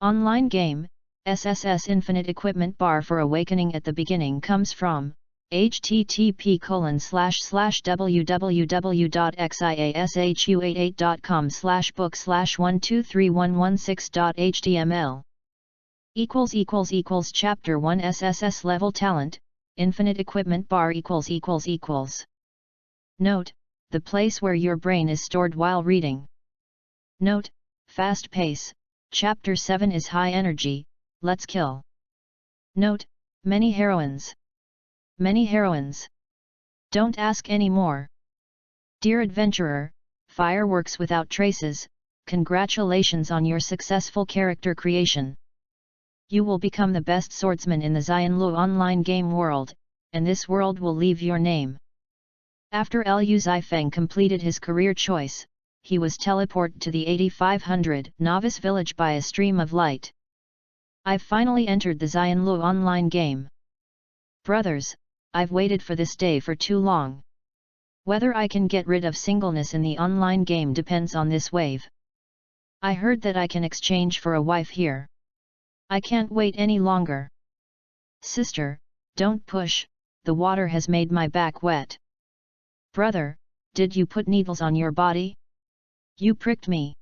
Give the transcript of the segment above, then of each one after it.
Online game, SSS Infinite Equipment Bar for Awakening at the beginning comes from http://www.xiash288.com/book/123116.html Chapter 1 SSS Level Talent, Infinite Equipment Bar Note, the place where your brain is stored while reading. Note, fast pace, Chapter 7 is high energy, let's kill. Note, many heroines. Many heroines. Don't ask any more. Dear adventurer, fireworks without traces, congratulations on your successful character creation. You will become the best swordsman in the Xianlu online game world, and this world will leave your name. After Liu Zifeng completed his career choice, he was teleported to the 8500 novice village by a stream of light. I've finally entered the Xianlu online game. Brothers, I've waited for this day for too long. Whether I can get rid of singleness in the online game depends on this wave. I heard that I can exchange for a wife here. I can't wait any longer. Sister, don't push, the water has made my back wet. Brother, did you put needles on your body? You pricked me.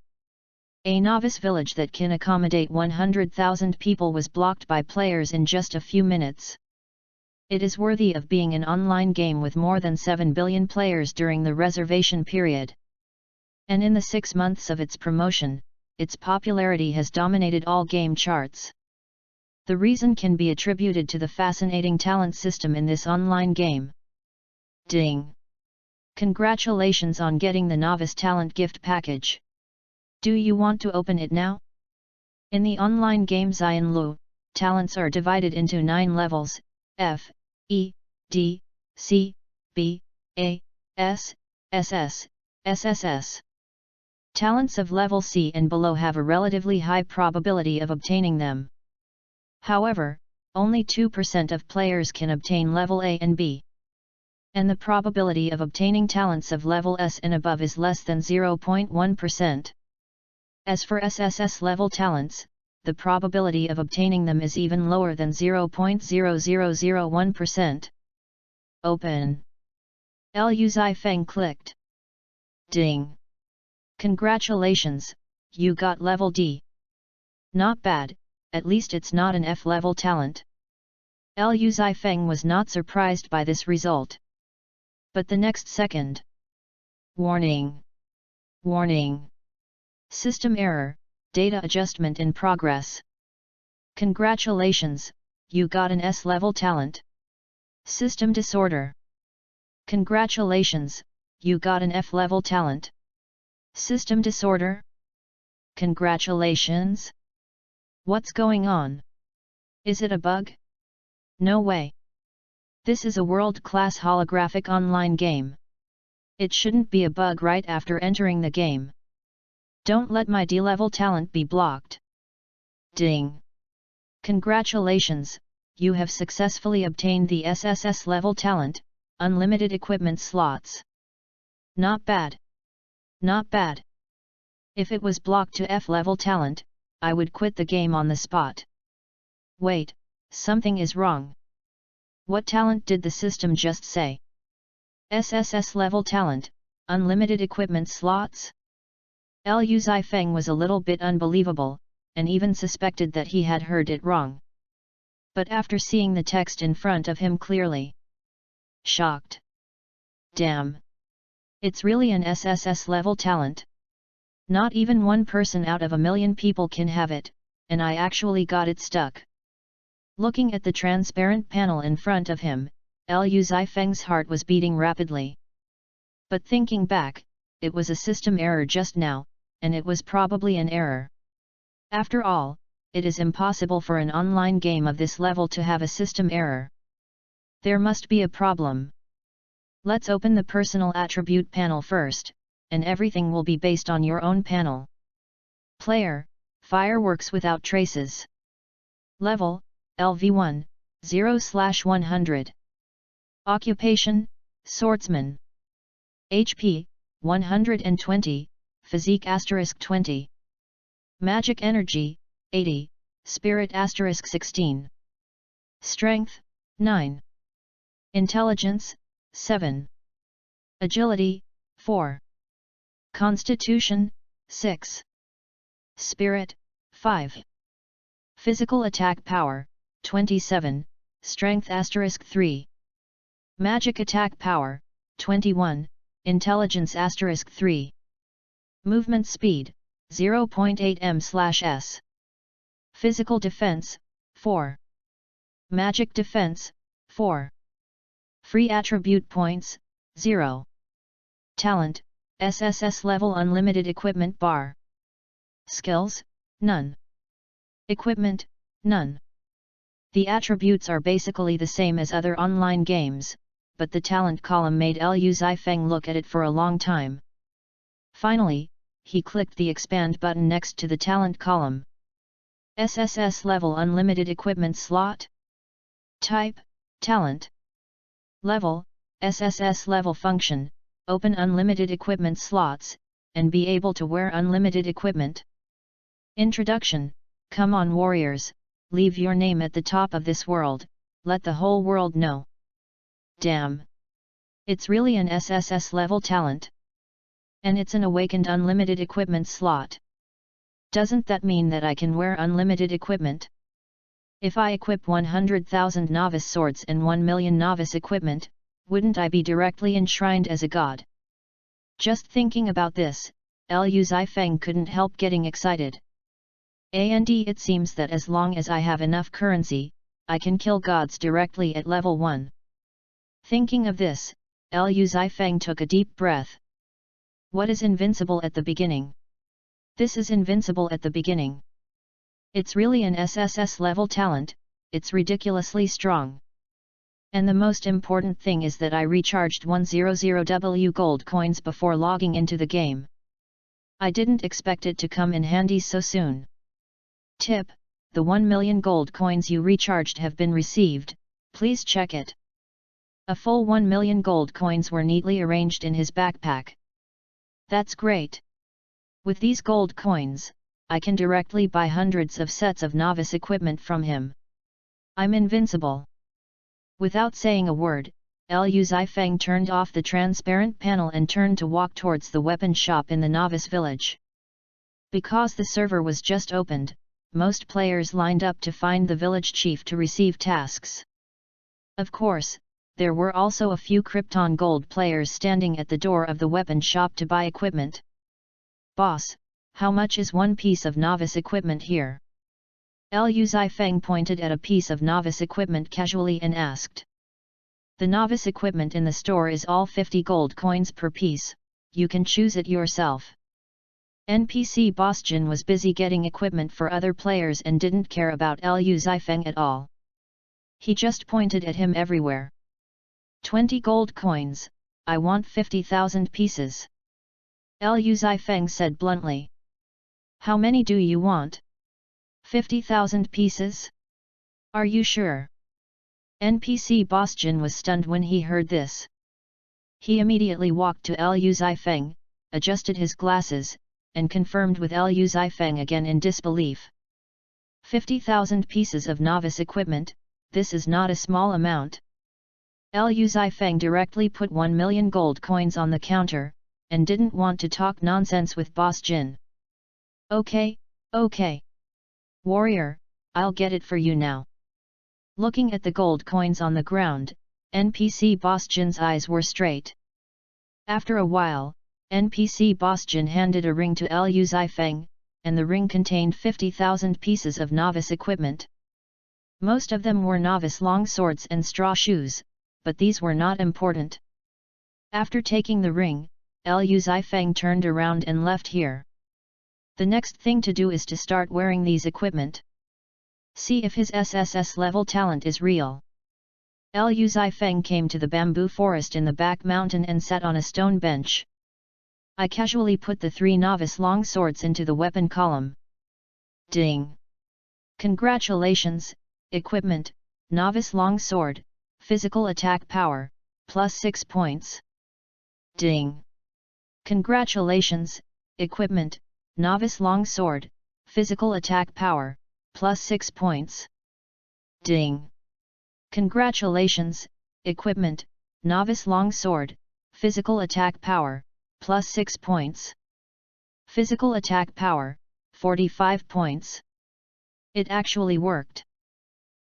A novice village that can accommodate 100,000 people was blocked by players in just a few minutes. It is worthy of being an online game with more than 7 billion players during the reservation period. And in the 6 months of its promotion, its popularity has dominated all game charts. The reason can be attributed to the fascinating talent system in this online game. Ding! Congratulations on getting the Novice Talent Gift Package. Do you want to open it now? In the online game Xianlu, talents are divided into 9 levels, F, E, D, C, B, A, S, SS, SSS. Talents of level C and below have a relatively high probability of obtaining them. However, only 2% of players can obtain level A and B. And the probability of obtaining talents of level S and above is less than 0.1%. As for SSS level talents, the probability of obtaining them is even lower than 0.0001%. Open. Liu Zifeng clicked. Ding! Congratulations, you got level D. Not bad, at least it's not an F level talent. Liu Zifeng was not surprised by this result. But the next second. Warning! Warning! System error, data adjustment in progress. Congratulations, you got an S level talent. System disorder. Congratulations, you got an F level talent. System disorder? Congratulations! What's going on? Is it a bug? No way! This is a world-class holographic online game. It shouldn't be a bug right after entering the game. Don't let my D-level talent be blocked. Ding! Congratulations, you have successfully obtained the SSS level talent, unlimited equipment slots. Not bad. Not bad. If it was blocked to F level talent, I would quit the game on the spot. Wait, something is wrong. What talent did the system just say? SSS level talent, unlimited equipment slots? Liu Zifeng was a little bit unbelievable, and even suspected that he had heard it wrong. But after seeing the text in front of him clearly, shocked. Damn! It's really an SSS level talent. Not even 1 person out of 1 million people can have it, and I actually got it stuck. Looking at the transparent panel in front of him, Liu Zifeng's heart was beating rapidly. But thinking back, it was a system error just now, and it was probably an error. After all, it is impossible for an online game of this level to have a system error. There must be a problem. Let's open the personal attribute panel first, and everything will be based on your own panel. Player, fireworks without traces. Level, LV1, 0/100. Occupation, swordsman. HP, 120, physique *20. Magic energy, 80, Spirit * 16. Strength, 9. Intelligence, 7. Agility, 4. Constitution, 6. Spirit, 5. Physical attack power, 27, Strength * 3. Magic attack power, 21, Intelligence * 3. Movement speed, 0.8 m/s. Physical defense, 4. Magic defense, 4. Free attribute points, 0. Talent, SSS level unlimited equipment bar. Skills, none. Equipment, none. The attributes are basically the same as other online games, but the talent column made Liu Zifeng look at it for a long time. Finally, he clicked the expand button next to the talent column. SSS level unlimited equipment slot. Type, talent. Level, SSS level function, open unlimited equipment slots, and be able to wear unlimited equipment. Introduction, come on warriors, leave your name at the top of this world, let the whole world know. Damn! It's really an SSS level talent. And it's an awakened unlimited equipment slot. Doesn't that mean that I can wear unlimited equipment? If I equip 100,000 novice swords and 1 million novice equipment, wouldn't I be directly enshrined as a god? Just thinking about this, Liu Zifeng couldn't help getting excited. And it seems that as long as I have enough currency, I can kill gods directly at level 1. Thinking of this, Liu Zifeng took a deep breath. What is invincible at the beginning? This is invincible at the beginning. It's really an SSS level talent, it's ridiculously strong. And the most important thing is that I recharged 100W gold coins before logging into the game. I didn't expect it to come in handy so soon. Tip: the 1 million gold coins you recharged have been received, please check it. A full 1 million gold coins were neatly arranged in his backpack. That's great. With these gold coins, I can directly buy hundreds of sets of novice equipment from him. I'm invincible. Without saying a word, Liu Zifeng turned off the transparent panel and turned to walk towards the weapon shop in the novice village. Because the server was just opened, most players lined up to find the village chief to receive tasks. Of course, there were also a few Krypton Gold players standing at the door of the weapon shop to buy equipment. Boss, how much is one piece of novice equipment here? Liu Zifeng pointed at a piece of novice equipment casually and asked. The novice equipment in the store is all 50 gold coins per piece, you can choose it yourself. NPC Boss Jin was busy getting equipment for other players and didn't care about Liu Zifeng at all. He just pointed at him everywhere. 20 gold coins, I want 50,000 pieces. Liu Zifeng said bluntly. How many do you want? 50,000 pieces? Are you sure? NPC Boss Jin was stunned when he heard this. He immediately walked to Liu Zifeng, adjusted his glasses, and confirmed with Liu Zifeng again in disbelief. 50,000 pieces of novice equipment, this is not a small amount. Liu Zifeng directly put 1 million gold coins on the counter, and didn't want to talk nonsense with Boss Jin. Okay. Warrior, I'll get it for you now. Looking at the gold coins on the ground, NPC Boss Jin's eyes were straight. After a while, NPC Boss Jin handed a ring to Liu Zifeng, and the ring contained 50,000 pieces of novice equipment. Most of them were novice long swords and straw shoes, but these were not important. After taking the ring, Liu Zifeng turned around and left here. The next thing to do is to start wearing these equipment. See if his SSS level talent is real. Liu Zifeng came to the bamboo forest in the back mountain and sat on a stone bench. I casually put the 3 novice long swords into the weapon column. Ding! Congratulations, equipment, novice long sword, physical attack power, plus 6 points. Ding! Congratulations, equipment, novice long sword, physical attack power, plus 6 points. Ding! Congratulations, equipment, novice longsword, physical attack power, plus 6 points. Physical attack power, 45 points. It actually worked.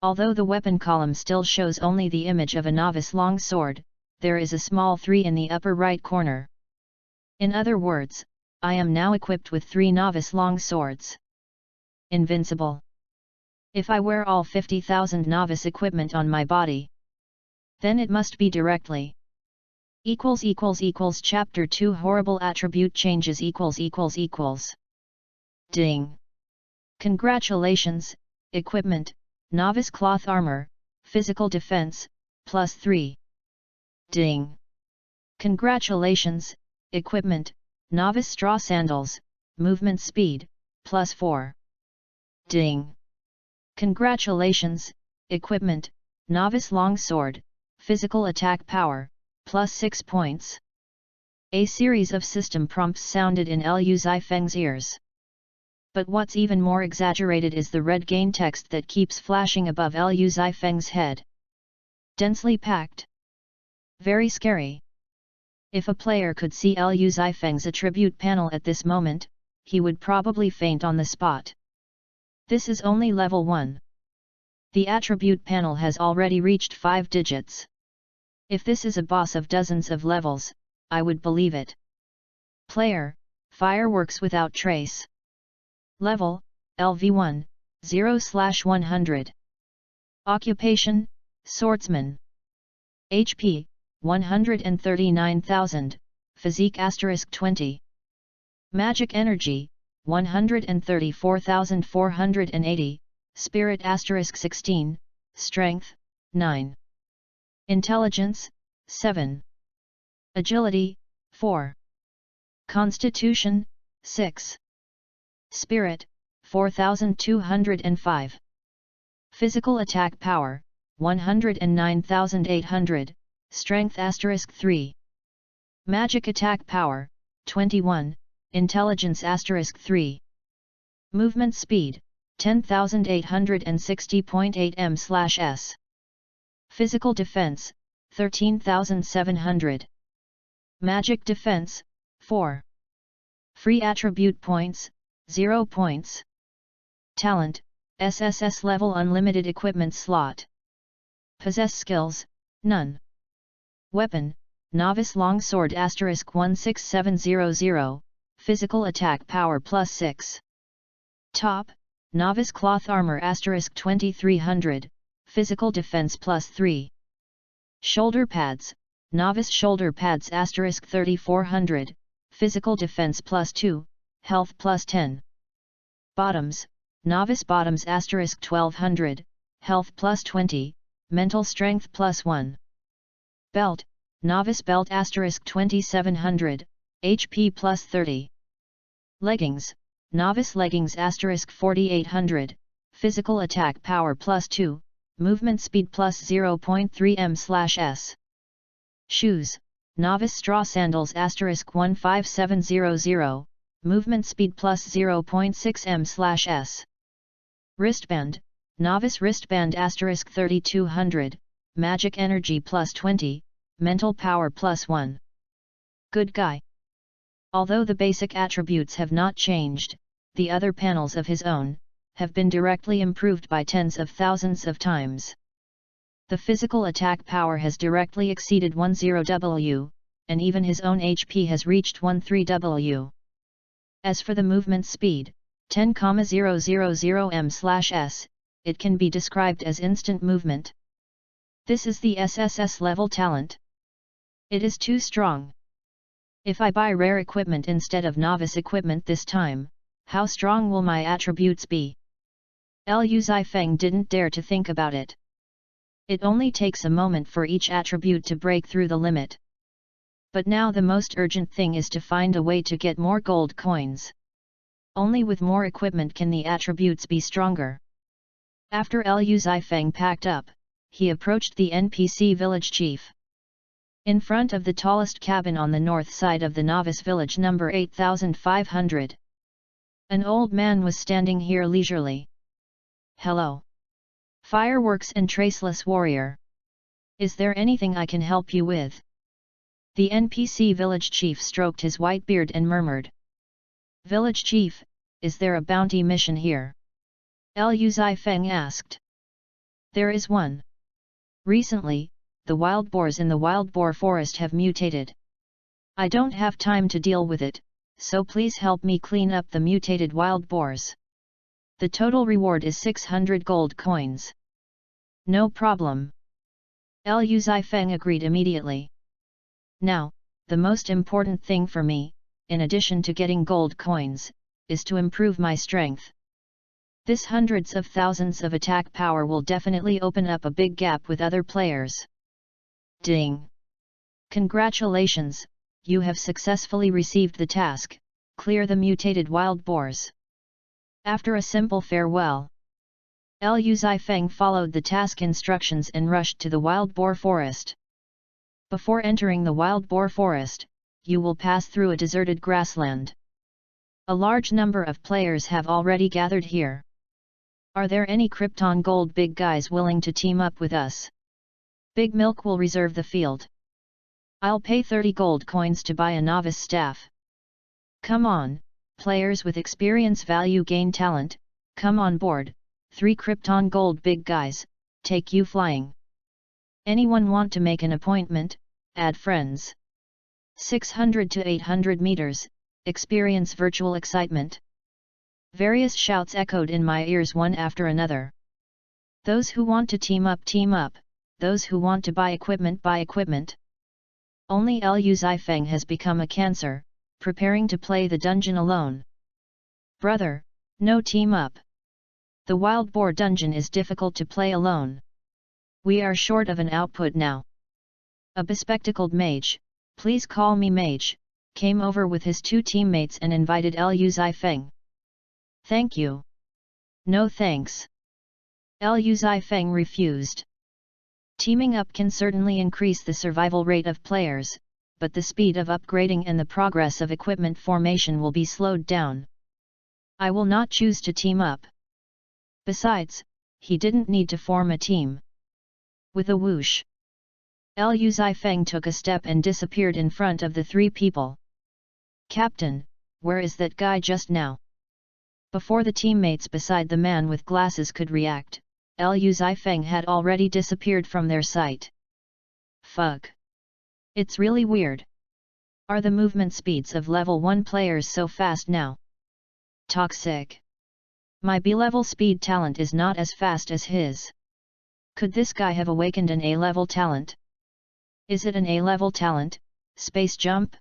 Although the weapon column still shows only the image of a novice longsword, there is a small 3 in the upper right corner. In other words, I am now equipped with 3 novice longswords. Invincible. If I wear all 50,000 novice equipment on my body, then it must be directly. Chapter 2 Horrible Attribute Changes Ding! Congratulations, equipment, novice cloth armor, physical defense, plus 3. Ding! Congratulations, equipment, novice straw sandals, movement speed, plus 4. Ding! Congratulations, equipment, novice longsword, physical attack power, plus 6 points. A series of system prompts sounded in Liu Zifeng's ears. But what's even more exaggerated is the red gain text that keeps flashing above Liu Zifeng's head. Densely packed. Very scary. If a player could see Liu Zifeng's attribute panel at this moment, he would probably faint on the spot. This is only level 1. The attribute panel has already reached 5 digits. If this is a boss of dozens of levels, I would believe it. Player, fireworks without trace. Level, LV1, 0/100. Occupation, swordsman. HP, 139,000, physique *20. Magic energy, 134,480, spirit *16, strength, 9. Intelligence, 7. Agility, 4. Constitution, 6. Spirit, 4,205. Physical attack power, 109,800, strength *3. Magic attack power, 21, intelligence *3. Movement speed, 10,860.8 m/s. Physical defense, 13,700. Magic defense, 4. Free attribute points, 0 points. Talent, SSS level unlimited equipment slot. Possess skills, none. Weapon, novice longsword *16700, physical attack power plus 6. Top, novice cloth armor *2300, physical defense plus 3. Shoulder pads, novice shoulder pads *3400, physical defense plus 2, health plus 10. Bottoms, novice bottoms *1200, health plus 20, mental strength plus 1. Belt, novice belt *2700, HP plus 30. Leggings, novice leggings *4800, physical attack power plus 2, movement speed plus 0.3 m/s. Shoes, novice straw sandals *15700, movement speed plus 0.6 m/s. Wristband, novice wristband *3200, magic energy plus 20, mental power plus 1. Good guy. Although the basic attributes have not changed, the other panels of his own have been directly improved by tens of thousands of times. The physical attack power has directly exceeded 10W, and even his own HP has reached 13W. As for the movement speed, 10,000 m/s, it can be described as instant movement. This is the SSS level talent. It is too strong. If I buy rare equipment instead of novice equipment this time, how strong will my attributes be? Liu Zifeng didn't dare to think about it. It only takes a moment for each attribute to break through the limit. But now the most urgent thing is to find a way to get more gold coins. Only with more equipment can the attributes be stronger. After Liu Zifeng packed up, he approached the NPC village chief. In front of the tallest cabin on the north side of the novice village number 8500. An old man was standing here leisurely. Hello. Fireworks and Traceless Warrior. Is there anything I can help you with? The NPC village chief stroked his white beard and murmured. Village chief, is there a bounty mission here? Liu Zifeng asked. There is one. Recently, the wild boars in the wild boar forest have mutated. I don't have time to deal with it, so please help me clean up the mutated wild boars. The total reward is 600 gold coins. No problem. Liu Zifeng agreed immediately. Now, the most important thing for me, in addition to getting gold coins, is to improve my strength. This hundreds of thousands of attack power will definitely open up a big gap with other players. Ding! Congratulations, you have successfully received the task, clear the mutated wild boars. After a simple farewell, Liu Zifeng followed the task instructions and rushed to the wild boar forest. Before entering the wild boar forest, you will pass through a deserted grassland. A large number of players have already gathered here. Are there any Krypton Gold big guys willing to team up with us? Big Milk will reserve the field. I'll pay 30 gold coins to buy a novice staff. Come on, players with experience value gain talent, come on board, 3 Krypton Gold big guys, take you flying. Anyone want to make an appointment, add friends. 600 to 800 meters, experience virtual excitement. Various shouts echoed in my ears one after another. Those who want to team up, those who want to buy equipment. Only Liu Zifeng has become a cancer, preparing to play the dungeon alone. Brother, no team up. The wild boar dungeon is difficult to play alone. We are short of an output now. A bespectacled mage, please call me mage, came over with his 2 teammates and invited Liu Zifeng. Thank you. No thanks. Liu Zifeng refused. Teaming up can certainly increase the survival rate of players, but the speed of upgrading and the progress of equipment formation will be slowed down. I will not choose to team up. Besides, he didn't need to form a team. With a whoosh, Liu Zifeng took a step and disappeared in front of the 3 people. Captain, where is that guy just now? Before the teammates beside the man with glasses could react, Liu Zifeng had already disappeared from their sight. Fuck. It's really weird. Are the movement speeds of level 1 players so fast now? Toxic. My B-level speed talent is not as fast as his. Could this guy have awakened an A-level talent? Is it an A-level talent, space jump?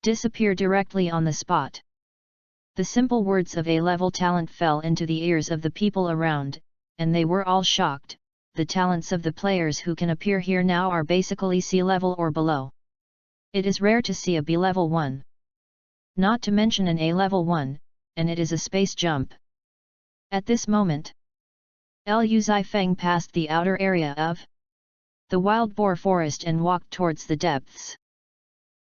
Disappear directly on the spot. The simple words of A-level talent fell into the ears of the people around, and they were all shocked. The talents of the players who can appear here now are basically C-level or below. It is rare to see a B-level 1. Not to mention an A-level 1, and it is a space jump. At this moment, Liu Zifeng passed the outer area of the wild boar forest and walked towards the depths.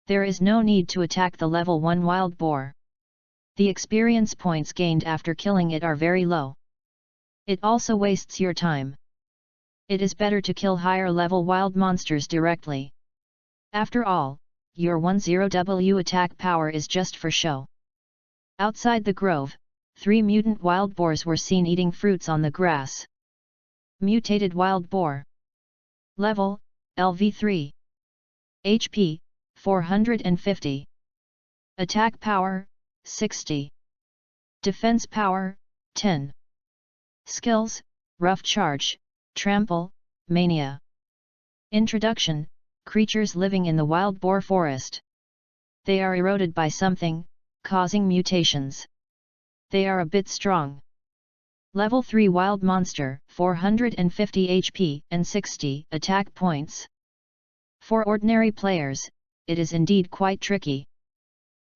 There is no need to attack the level 1 wild boar. The experience points gained after killing it are very low. It also wastes your time. It is better to kill higher level wild monsters directly. After all, your 10W attack power is just for show. Outside the grove, 3 mutant wild boars were seen eating fruits on the grass. Mutated wild boar. Level, LV3. HP, 450. Attack power, 60. Defense power, 10. Skills, Rough Charge, Trample, Mania. Introduction, creatures living in the wild boar forest. They are eroded by something, causing mutations. They are a bit strong. Level 3 wild monster, 450 HP and 60 attack points. For ordinary players, it is indeed quite tricky.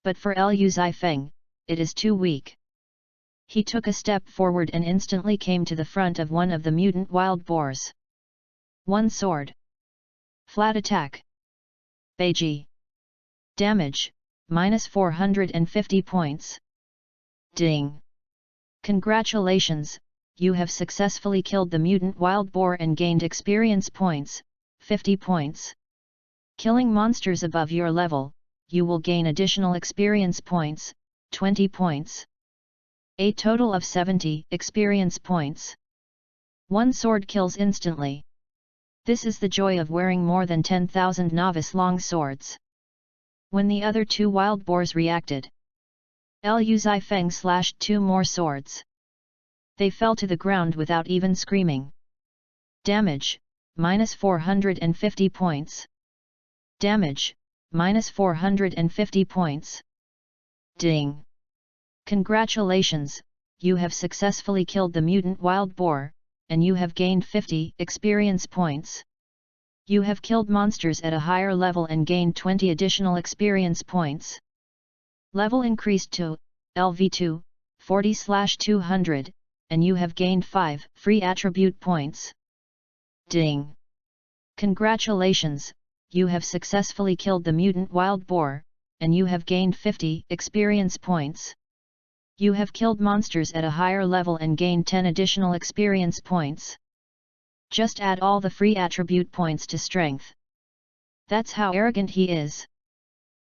But for Liu Zifeng, it is too weak. He took a step forward and instantly came to the front of one of the mutant wild boars. 1 sword. Flat attack. Beiji. Damage, minus 450 points. Ding! Congratulations, you have successfully killed the mutant wild boar and gained experience points, 50 points. Killing monsters above your level, you will gain additional experience points, 20 points. A total of 70 experience points. One sword kills instantly. This is the joy of wearing more than 10,000 novice long swords. When the other two wild boars reacted, Liu Zifeng slashed two more swords. They fell to the ground without even screaming. Damage, minus 450 points. Damage, minus 450 points. Ding! Congratulations, you have successfully killed the mutant wild boar, and you have gained 50 experience points. You have killed monsters at a higher level and gained 20 additional experience points. Level increased to LV2, 40/200, and you have gained 5 free attribute points. Ding! Congratulations, you have successfully killed the mutant wild boar, and you have gained 50 experience points. You have killed monsters at a higher level and gained 10 additional experience points. Just add all the free attribute points to strength. That's how arrogant he is.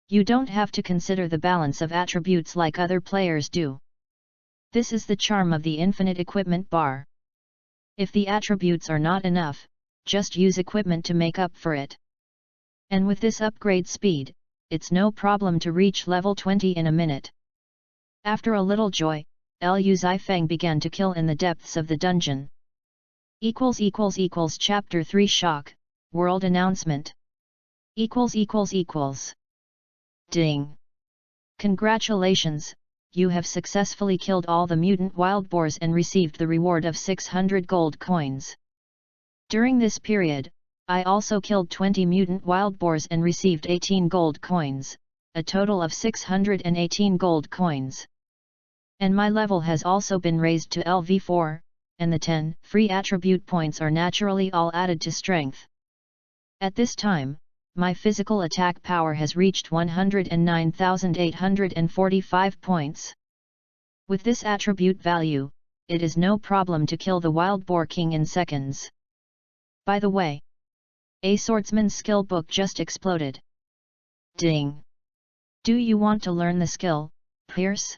You don't have to consider the balance of attributes like other players do. This is the charm of the infinite equipment bar. If the attributes are not enough, just use equipment to make up for it. And with this upgrade speed, it's no problem to reach level 20 in a minute. After a little joy, Liu Zifeng began to kill in the depths of the dungeon. Chapter 3 Shock, World Announcement. Ding! Congratulations, you have successfully killed all the mutant wild boars and received the reward of 600 gold coins. During this period, I also killed 20 mutant wild boars and received 18 gold coins, a total of 618 gold coins. And my level has also been raised to LV4, and the 10 free attribute points are naturally all added to strength. At this time, my physical attack power has reached 109,845 points. With this attribute value, it is no problem to kill the Wild Boar King in seconds. By the way, a swordsman's skill book just exploded. Ding! Do you want to learn the skill, Pierce?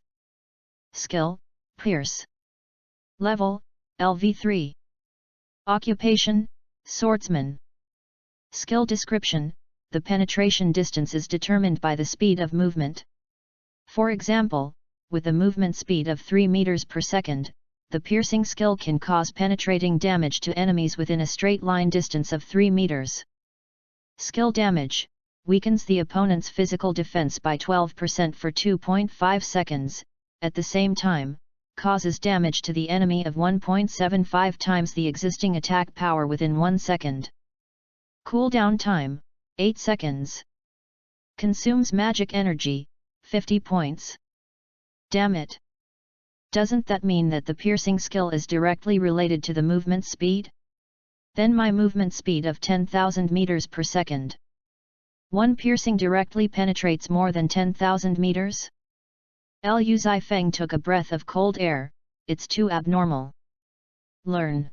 Skill, Pierce. Level, LV3. Occupation, Swordsman. Skill description, the penetration distance is determined by the speed of movement. For example, with a movement speed of 3 meters per second, the piercing skill can cause penetrating damage to enemies within a straight line distance of 3 meters. Skill damage, weakens the opponent's physical defense by 12% for 2.5 seconds, at the same time, causes damage to the enemy of 1.75 times the existing attack power within 1 second. Cooldown time, 8 seconds. Consumes magic energy, 50 points. Damn it! Doesn't that mean that the piercing skill is directly related to the movement speed? Then my movement speed of 10,000 meters per second. One piercing directly penetrates more than 10,000 meters? Liu Zifeng took a breath of cold air, it's too abnormal. Learn.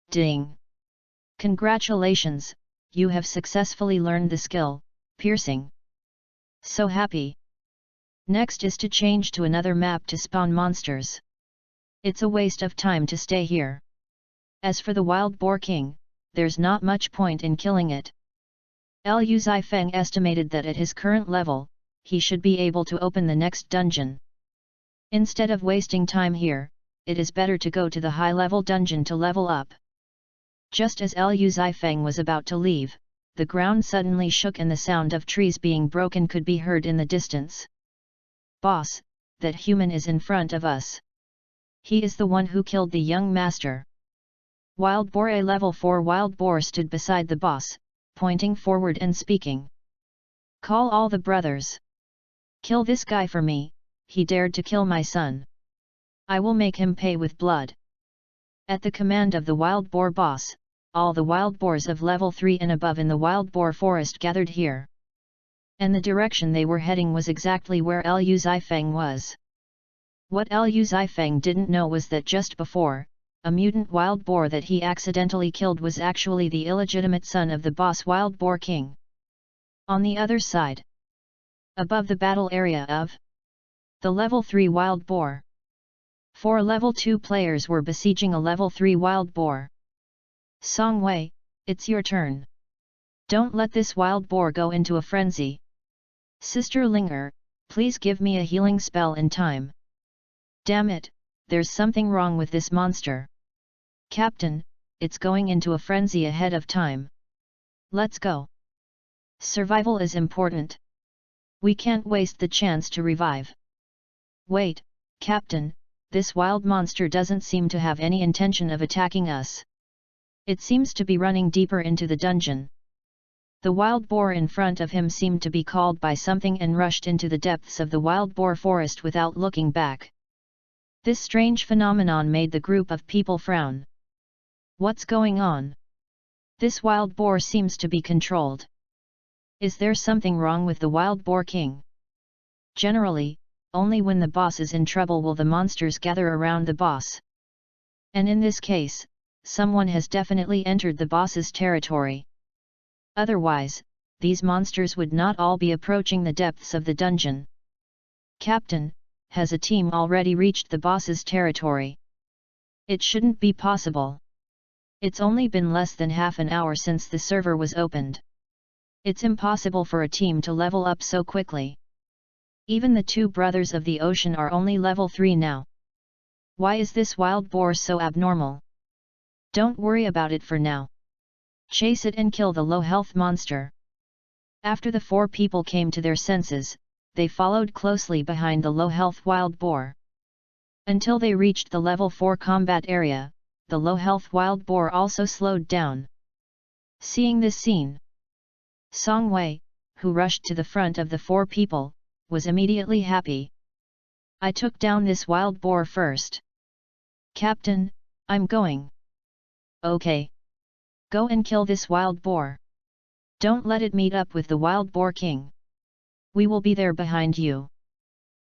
Ding! Congratulations, you have successfully learned the skill, piercing. So happy. Next is to change to another map to spawn monsters. It's a waste of time to stay here. As for the Wild Boar King, there's not much point in killing it. Liu Zifeng estimated that at his current level, he should be able to open the next dungeon. Instead of wasting time here, it is better to go to the high-level dungeon to level up. Just as Liu Zifeng was about to leave, the ground suddenly shook and the sound of trees being broken could be heard in the distance. Boss, that human is in front of us. He is the one who killed the young master. Wild Boar. A level 4 Wild Boar stood beside the boss, pointing forward and speaking. Call all the brothers. Kill this guy for me, he dared to kill my son. I will make him pay with blood. At the command of the Wild Boar boss, all the wild boars of level 3 and above in the Wild Boar forest gathered here. And the direction they were heading was exactly where Liu Zifeng was. What Liu Zifeng didn't know was that just before, a mutant wild boar that he accidentally killed was actually the illegitimate son of the boss wild boar king. On the other side, above the battle area of the level 3 wild boar, 4 level 2 players were besieging a level 3 wild boar. Song Wei, it's your turn. Don't let this wild boar go into a frenzy. Sister Linger, please give me a healing spell in time. Damn it, there's something wrong with this monster. Captain, it's going into a frenzy ahead of time. Let's go. Survival is important. We can't waste the chance to revive. Wait, Captain, this wild monster doesn't seem to have any intention of attacking us. It seems to be running deeper into the dungeon. The wild boar in front of him seemed to be called by something and rushed into the depths of the wild boar forest without looking back. This strange phenomenon made the group of people frown. What's going on? This wild boar seems to be controlled. Is there something wrong with the wild boar king? Generally, only when the boss is in trouble will the monsters gather around the boss. And in this case, someone has definitely entered the boss's territory. Otherwise, these monsters would not all be approaching the depths of the dungeon. Captain, has a team already reached the boss's territory? It shouldn't be possible. It's only been less than half an hour since the server was opened. It's impossible for a team to level up so quickly. Even the 2 brothers of the ocean are only level 3 now. Why is this wild boar so abnormal? Don't worry about it for now. Chase it and kill the low-health monster. After the 4 people came to their senses, they followed closely behind the low-health wild boar. Until they reached the level 4 combat area, the low-health wild boar also slowed down. Seeing this scene, Song Wei, who rushed to the front of the 4 people, was immediately happy. I took down this wild boar first. Captain, I'm going. Okay. Go and kill this wild boar. Don't let it meet up with the wild boar king. We will be there behind you.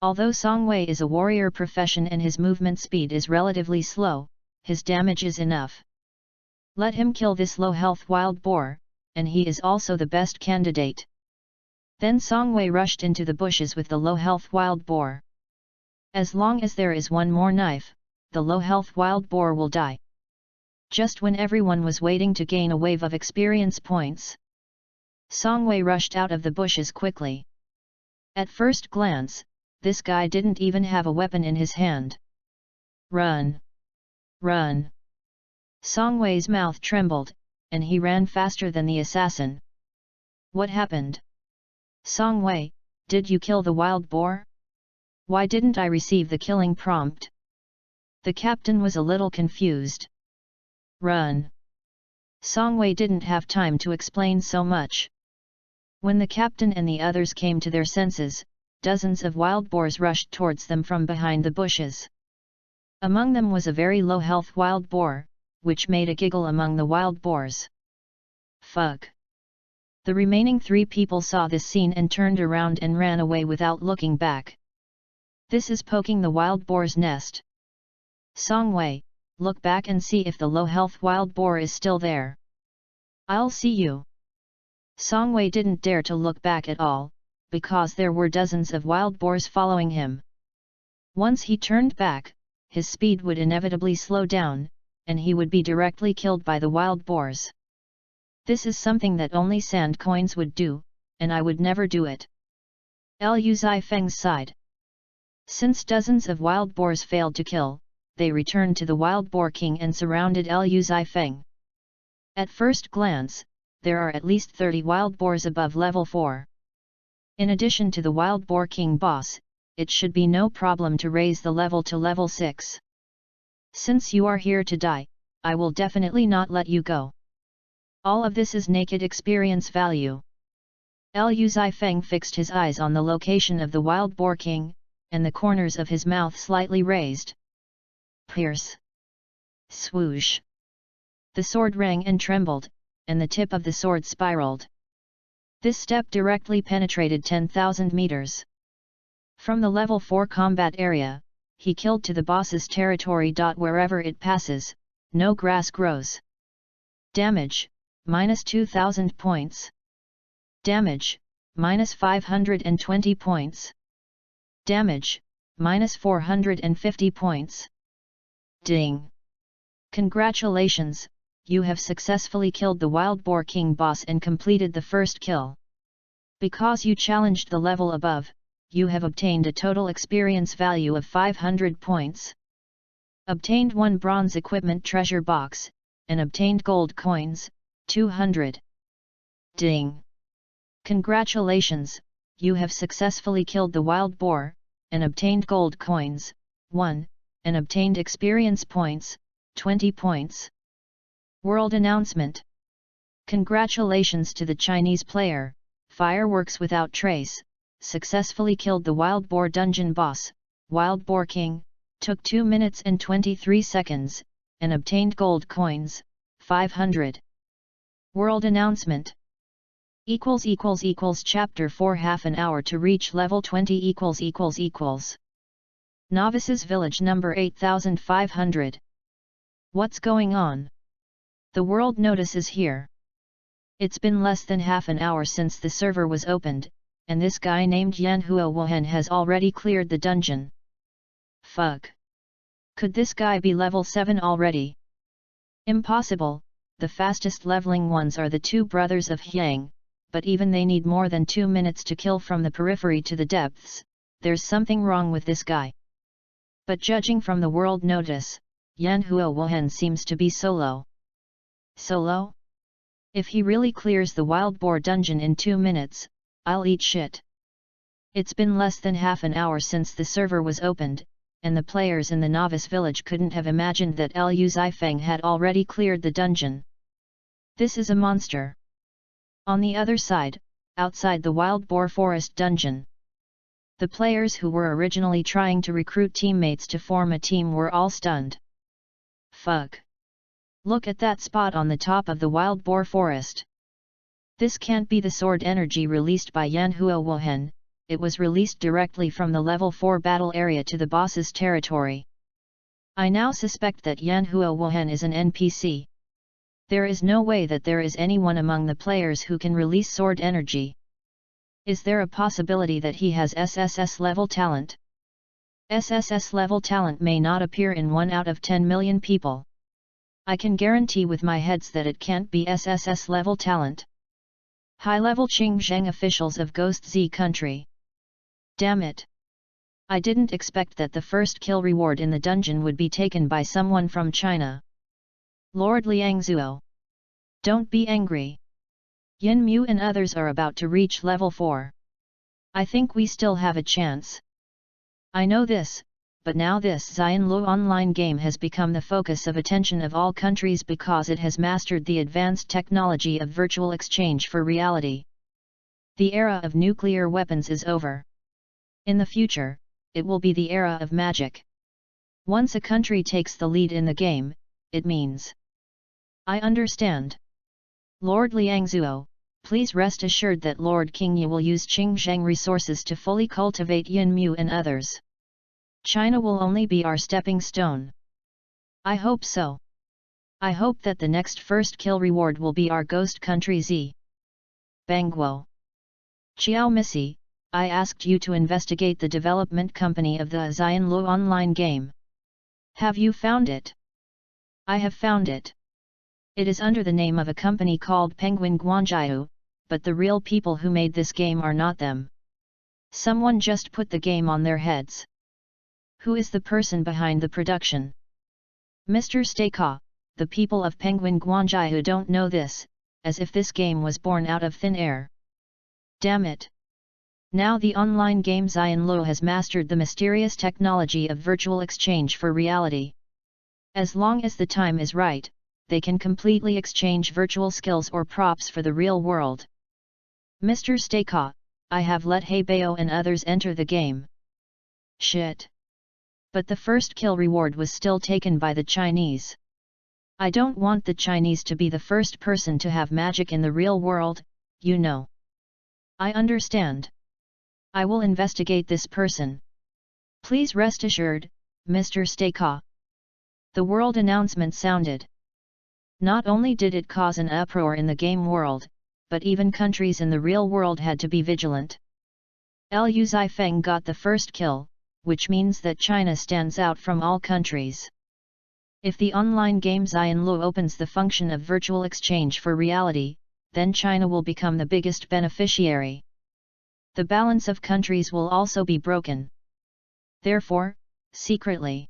Although Song Wei is a warrior profession and his movement speed is relatively slow, his damage is enough. Let him kill this low-health wild boar, and he is also the best candidate. Then Song Wei rushed into the bushes with the low-health wild boar. As long as there is one more knife, the low-health wild boar will die. Just when everyone was waiting to gain a wave of experience points, Song Wei rushed out of the bushes quickly. At first glance, this guy didn't even have a weapon in his hand. Run! Run! Song Wei's mouth trembled, and he ran faster than the assassin. What happened? Song Wei, did you kill the wild boar? Why didn't I receive the killing prompt? The captain was a little confused. Run! Song Wei didn't have time to explain so much. When the captain and the others came to their senses, dozens of wild boars rushed towards them from behind the bushes. Among them was a very low-health wild boar, which made a giggle among the wild boars. Fuck! The remaining 3 people saw this scene and turned around and ran away without looking back. This is poking the wild boar's nest. Song Wei, look back and see if the low-health wild boar is still there. I'll see you. Song Wei didn't dare to look back at all, because there were dozens of wild boars following him. Once he turned back, his speed would inevitably slow down, and he would be directly killed by the wild boars. This is something that only sand coins would do, and I would never do it. Liu Zifeng sighed. Since dozens of wild boars failed to kill, they returned to the wild boar king and surrounded Liu Zifeng. At first glance, there are at least 30 wild boars above level 4. In addition to the wild boar king boss, it should be no problem to raise the level to level 6. Since you are here to die, I will definitely not let you go. All of this is naked experience value. Liu Zifeng fixed his eyes on the location of the wild boar king, and the corners of his mouth slightly raised. Pierce! Swoosh! The sword rang and trembled, and the tip of the sword spiraled. This step directly penetrated 10,000 meters. From the level 4 combat area, he killed to the boss's territory. Wherever it passes, no grass grows. Damage, minus 2000 points. Damage, minus 520 points. Damage, minus 450 points. Ding! Congratulations, you have successfully killed the Wild Boar King boss and completed the first kill. Because you challenged the level above, you have obtained a total experience value of 500 points. Obtained 1 bronze equipment treasure box, and obtained gold coins, 200. Ding! Congratulations, you have successfully killed the wild boar, and obtained gold coins, 1, and obtained experience points, 20 points. World announcement. Congratulations to the Chinese player, Fireworks Without Trace, successfully killed the Wild Boar Dungeon boss, Wild Boar King, took 2 minutes and 23 seconds, and obtained gold coins, 500. World announcement. Chapter 4 half an hour to reach level 20 Novices Village number 8500. What's going on? The world notices here. It's been less than half an hour since the server was opened, and this guy named Yanhua Wuhan has already cleared the dungeon. Fuck. Could this guy be level 7 already? Impossible, the fastest leveling ones are the 2 brothers of Hyang, but even they need more than 2 minutes to kill from the periphery to the depths. There's something wrong with this guy. But judging from the world notice, Yanhua Wuhan seems to be solo. Solo? If he really clears the Wild Boar dungeon in 2 minutes, I'll eat shit. It's been less than half an hour since the server was opened, and the players in the novice village couldn't have imagined that Liu Zifeng had already cleared the dungeon. This is a monster. On the other side, outside the Wild Boar Forest dungeon, the players who were originally trying to recruit teammates to form a team were all stunned. Fuck. Look at that spot on the top of the Wild Boar Forest. This can't be the sword energy released by Yanhua Wuhan, it was released directly from the level 4 battle area to the boss's territory. I now suspect that Yanhua Wuhan is an NPC. There is no way that there is anyone among the players who can release sword energy. Is there a possibility that he has SSS level talent? SSS level talent may not appear in 1 out of 10 million people. I can guarantee with my heads that it can't be SSS level talent. High-level Xinjiang officials of Ghost Z country. Damn it. I didn't expect that the first kill reward in the dungeon would be taken by someone from China. Lord Liangzuo. Don't be angry. Yin Mu and others are about to reach level 4. I think we still have a chance. I know this, but now this Xianlu online game has become the focus of attention of all countries because it has mastered the advanced technology of virtual exchange for reality. The era of nuclear weapons is over. In the future, it will be the era of magic. Once a country takes the lead in the game, it means. I understand. Lord Liangzuo, please rest assured that Lord Qingye will use Xinjiang resources to fully cultivate Yin Mu and others. China will only be our stepping stone. I hope so. I hope that the next first kill reward will be our ghost country Z. Bangguo. Chiao Missy, I asked you to investigate the development company of the Xianlu online game. Have you found it? I have found it. It is under the name of a company called Penguin Guanjiu, but the real people who made this game are not them. Someone just put the game on their heads. Who is the person behind the production? Mr. Staka, the people of Penguin Guanjiu don't know this, as if this game was born out of thin air. Damn it! Now the online game Xianlu has mastered the mysterious technology of virtual exchange for reality. As long as the time is right, they can completely exchange virtual skills or props for the real world. Mr. Staka, I have let Heibeo and others enter the game. Shit! But the first kill reward was still taken by the Chinese. I don't want the Chinese to be the first person to have magic in the real world, you know. I understand. I will investigate this person. Please rest assured, Mr. Staka. The world announcement sounded. Not only did it cause an uproar in the game world, but even countries in the real world had to be vigilant. Liu Zifeng got the first kill, which means that China stands out from all countries. If the online game Xianlu opens the function of virtual exchange for reality, then China will become the biggest beneficiary. The balance of countries will also be broken. Therefore, secretly,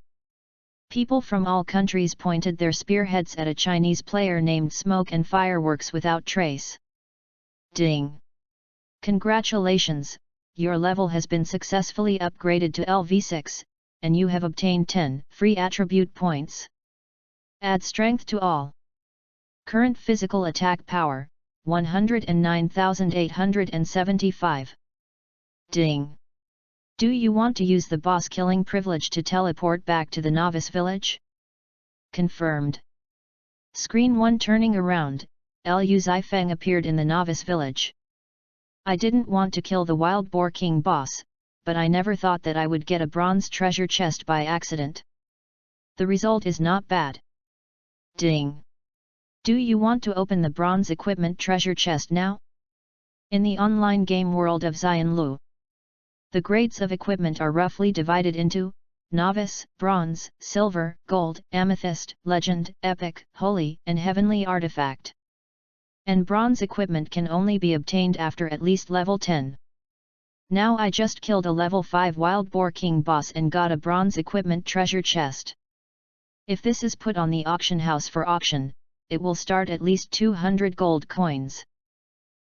people from all countries pointed their spearheads at a Chinese player named Smoke and Fireworks without trace. Ding! Congratulations, your level has been successfully upgraded to LV6, and you have obtained 10 free attribute points. Add strength to all. Current physical attack power, 109,875. Ding! Do you want to use the boss killing privilege to teleport back to the novice village? Confirmed. Screen 1 turning around, Liu Zifeng appeared in the novice village. I didn't want to kill the Wild Boar King boss, but I never thought that I would get a bronze treasure chest by accident. The result is not bad. Ding! Do you want to open the bronze equipment treasure chest now? In the online game world of Xianlu, the grades of equipment are roughly divided into Novice, Bronze, Silver, Gold, Amethyst, Legend, Epic, Holy, and Heavenly Artifact. And Bronze equipment can only be obtained after at least level 10. Now I just killed a level 5 Wild Boar King boss and got a Bronze equipment treasure chest. If this is put on the auction house for auction, it will start at least 200 gold coins.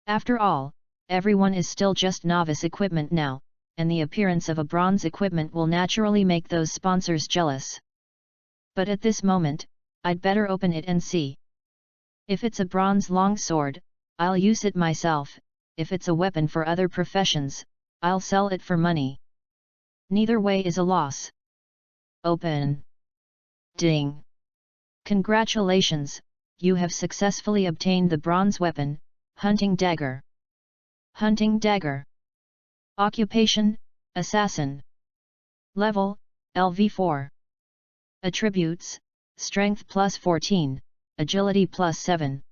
After all, everyone is still just novice equipment now, and the appearance of a bronze equipment will naturally make those sponsors jealous. But at this moment, I'd better open it and see. If it's a bronze longsword, I'll use it myself. If it's a weapon for other professions, I'll sell it for money. Neither way is a loss. Open. Ding! Congratulations, you have successfully obtained the bronze weapon, Hunting Dagger. Hunting Dagger. Occupation, Assassin. Level, LV4. Attributes, Strength plus 14, Agility plus 7.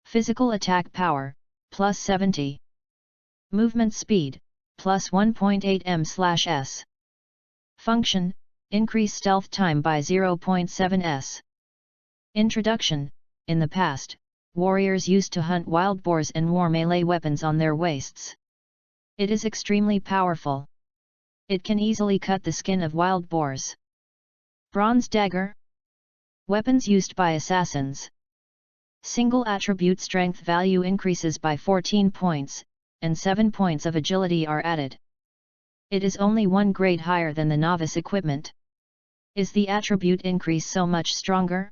Physical attack power, plus 70. Movement speed, plus 1.8 m/s. Function, increase stealth time by 0.7 s. Introduction, in the past, warriors used to hunt wild boars and wore melee weapons on their waists. It is extremely powerful. It can easily cut the skin of wild boars. Bronze dagger. Weapons used by assassins. Single attribute strength value increases by 14 points, and 7 points of agility are added. It is only one grade higher than the novice equipment. Is the attribute increase so much stronger?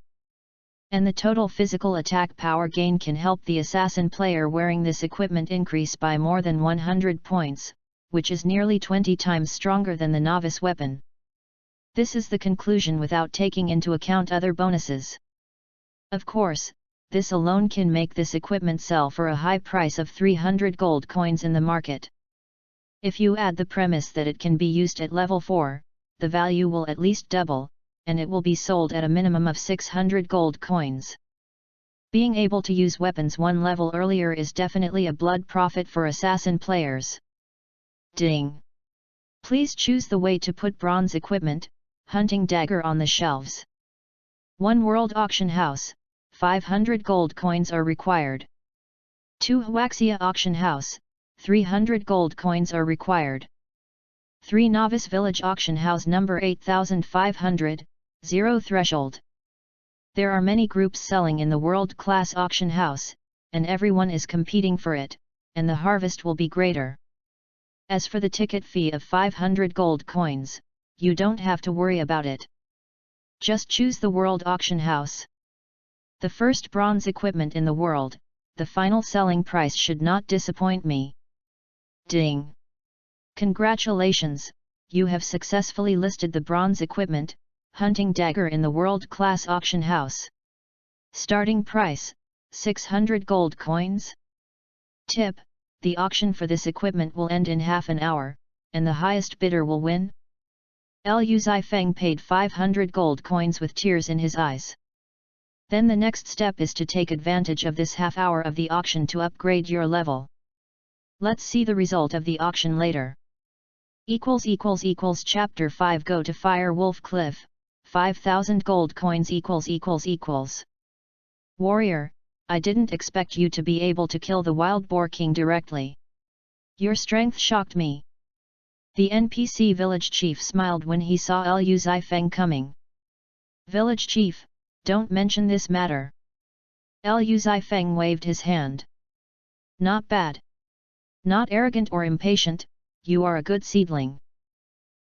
And the total physical attack power gain can help the assassin player wearing this equipment increase by more than 100 points, which is nearly 20 times stronger than the novice weapon. This is the conclusion without taking into account other bonuses. Of course, this alone can make this equipment sell for a high price of 300 gold coins in the market. If you add the premise that it can be used at level 4, the value will at least double, and it will be sold at a minimum of 600 gold coins. Being able to use weapons one level earlier is definitely a blood profit for assassin players. Ding! Please choose the way to put bronze equipment, Hunting Dagger on the shelves. One World Auction House, 500 gold coins are required. 2 Huaxia Auction House, 300 gold coins are required. 3 Novice Village Auction House number 8500, 0 threshold. There are many groups selling in the world-class auction house, and everyone is competing for it, and the harvest will be greater. As for the ticket fee of 500 gold coins, you don't have to worry about it. Just choose the world auction house. The first bronze equipment in the world, the final selling price should not disappoint me. Ding! Congratulations, you have successfully listed the bronze equipment, Hunting Dagger in the world-class auction house. Starting price, 600 gold coins. Tip: the auction for this equipment will end in half an hour, and the highest bidder will win. Liu Zifeng paid 500 gold coins with tears in his eyes. Then the next step is to take advantage of this half hour of the auction to upgrade your level. Let's see the result of the auction later. Chapter 5 Go to Fire Wolf Cliff, 5,000 gold coins Warrior, I didn't expect you to be able to kill the Wild Boar King directly. Your strength shocked me. The NPC village chief smiled when he saw Liu Zifeng coming. Village chief, don't mention this matter. Liu Zifeng waved his hand. Not bad. Not arrogant or impatient, you are a good seedling.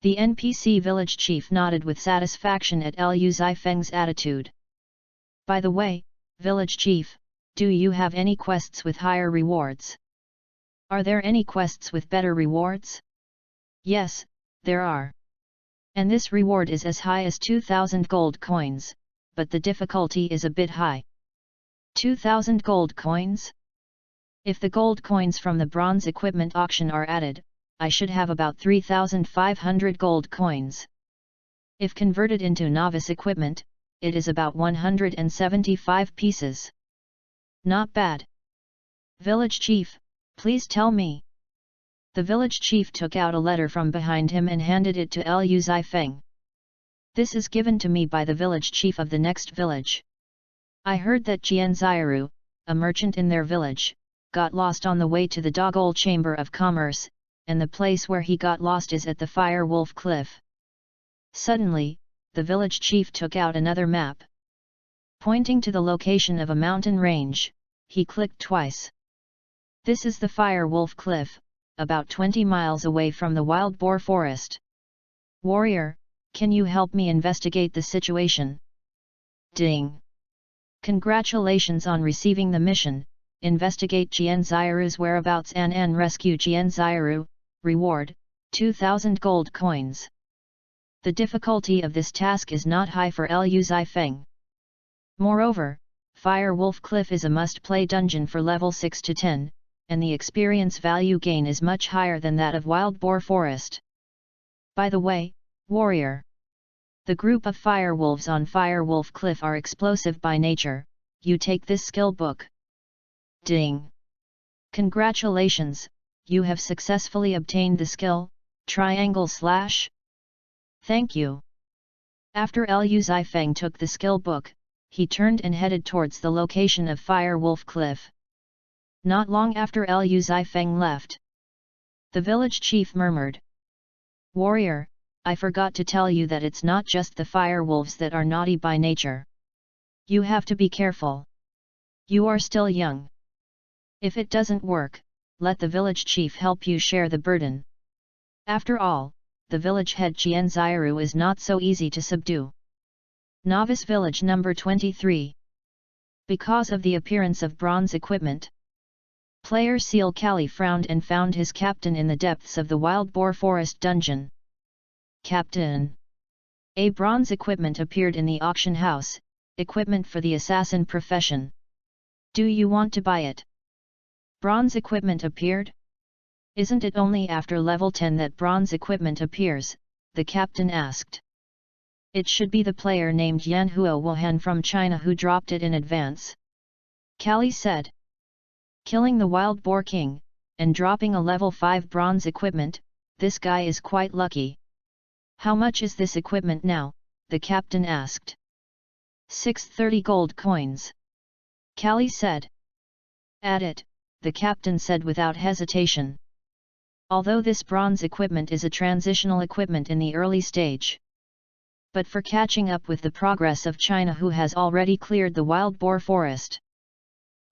The NPC village chief nodded with satisfaction at Liu Zifeng's attitude. By the way, village chief, do you have any quests with higher rewards? Are there any quests with better rewards? Yes, there are. And this reward is as high as 2,000 gold coins, but the difficulty is a bit high. 2,000 gold coins? If the gold coins from the bronze equipment auction are added, I should have about 3,500 gold coins. If converted into novice equipment, it is about 175 pieces. Not bad. Village chief, please tell me. The village chief took out a letter from behind him and handed it to Liu Zifeng. This is given to me by the village chief of the next village. I heard that Jian Ziru, a merchant in their village, got lost on the way to the Dogol Chamber of Commerce, and the place where he got lost is at the Fire Wolf Cliff. Suddenly, the village chief took out another map. Pointing to the location of a mountain range, he clicked twice. This is the Fire Wolf Cliff, about 20 miles away from the Wild Boar Forest. Warrior, can you help me investigate the situation? Ding! Congratulations on receiving the mission. Investigate Jian Ziru's whereabouts and rescue Jian Ziru. Reward, 2,000 gold coins. The difficulty of this task is not high for Liu Zifeng. Moreover, Fire Wolf Cliff is a must-play dungeon for level 6 to 10, and the experience value gain is much higher than that of Wild Boar Forest. By the way, warrior, the group of fire wolves on Fire Wolf Cliff are explosive by nature. You take this skill book. Ding! Congratulations, you have successfully obtained the skill, Triangle Slash. Thank you. After Liu Zifeng took the skill book, he turned and headed towards the location of Fire Wolf Cliff. Not long after Liu Zifeng left, the village chief murmured. Warrior, I forgot to tell you that it's not just the fire wolves that are naughty by nature. You have to be careful. You are still young. If it doesn't work, let the village chief help you share the burden. After all, the village head Jian Ziru is not so easy to subdue. Novice Village number 23. Because of the appearance of bronze equipment, player Seal Kali frowned and found his captain in the depths of the Wild Boar Forest dungeon. Captain! A bronze equipment appeared in the auction house, equipment for the assassin profession. Do you want to buy it? Bronze equipment appeared? Isn't it only after level 10 that bronze equipment appears? The captain asked. It should be the player named Yanhuo Wuhan from China who dropped it in advance. Kali said. Killing the Wild Boar King, and dropping a level 5 bronze equipment, this guy is quite lucky. How much is this equipment now? The captain asked. 630 gold coins. Kali said. Add it, the captain said without hesitation. Although this bronze equipment is a transitional equipment in the early stage. But for catching up with the progress of China who has already cleared the Wild Boar Forest.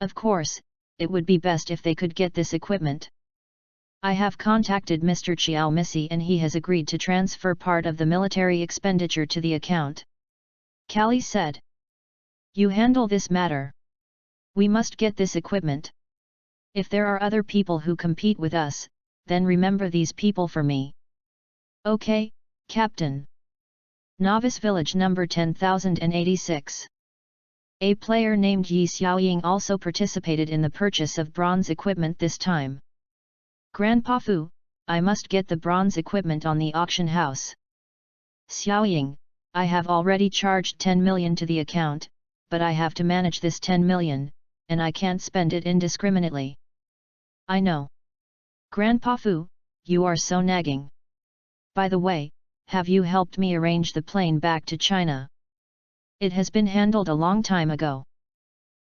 Of course, it would be best if they could get this equipment. I have contacted Mr. Chiao Missy and he has agreed to transfer part of the military expenditure to the account. Kali said. You handle this matter. We must get this equipment. If there are other people who compete with us, then remember these people for me. Okay, Captain. Novice Village number 10,086. A player named Yi Xiaoying also participated in the purchase of bronze equipment this time. Grandpa Fu, I must get the bronze equipment on the auction house. Xiaoying, I have already charged 10 million to the account, but I have to manage this 10 million, and I can't spend it indiscriminately. I know. Grandpa Fu, you are so nagging. By the way, have you helped me arrange the plane back to China? It has been handled a long time ago.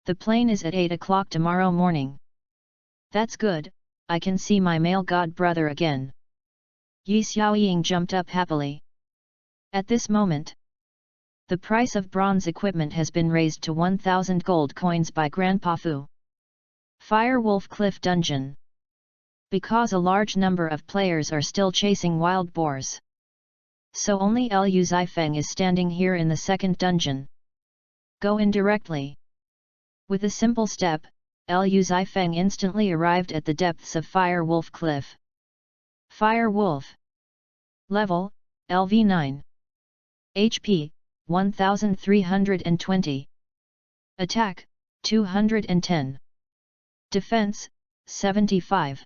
The plane is at 8 o'clock tomorrow morning. That's good, I can see my male god brother again. Yi Xiaoying jumped up happily. At this moment, the price of bronze equipment has been raised to 1,000 gold coins by Grandpa Fu. Firewolf Cliff Dungeon. Because a large number of players are still chasing wild boars, so only Liu Zifeng is standing here in the second dungeon. Go in directly. With a simple step, Liu Zifeng instantly arrived at the depths of Firewolf Cliff. Firewolf. Level, LV9. HP, 1320. Attack, 210. Defense, 75.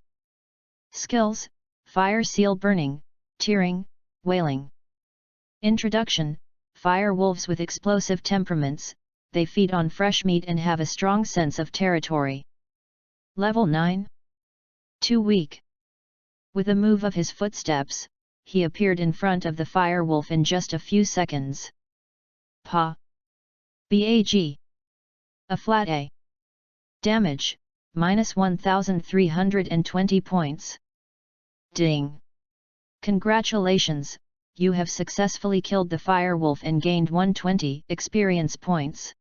Skills, Fire Seal Burning, Tearing, Wailing. Introduction, fire wolves with explosive temperaments, they feed on fresh meat and have a strong sense of territory. Level 9. Too weak. With a move of his footsteps, he appeared in front of the fire wolf in just a few seconds. Pa. BAG. A flat A. Damage, minus 1320 points. Ding. Congratulations, you have successfully killed the firewolf and gained 120 experience points.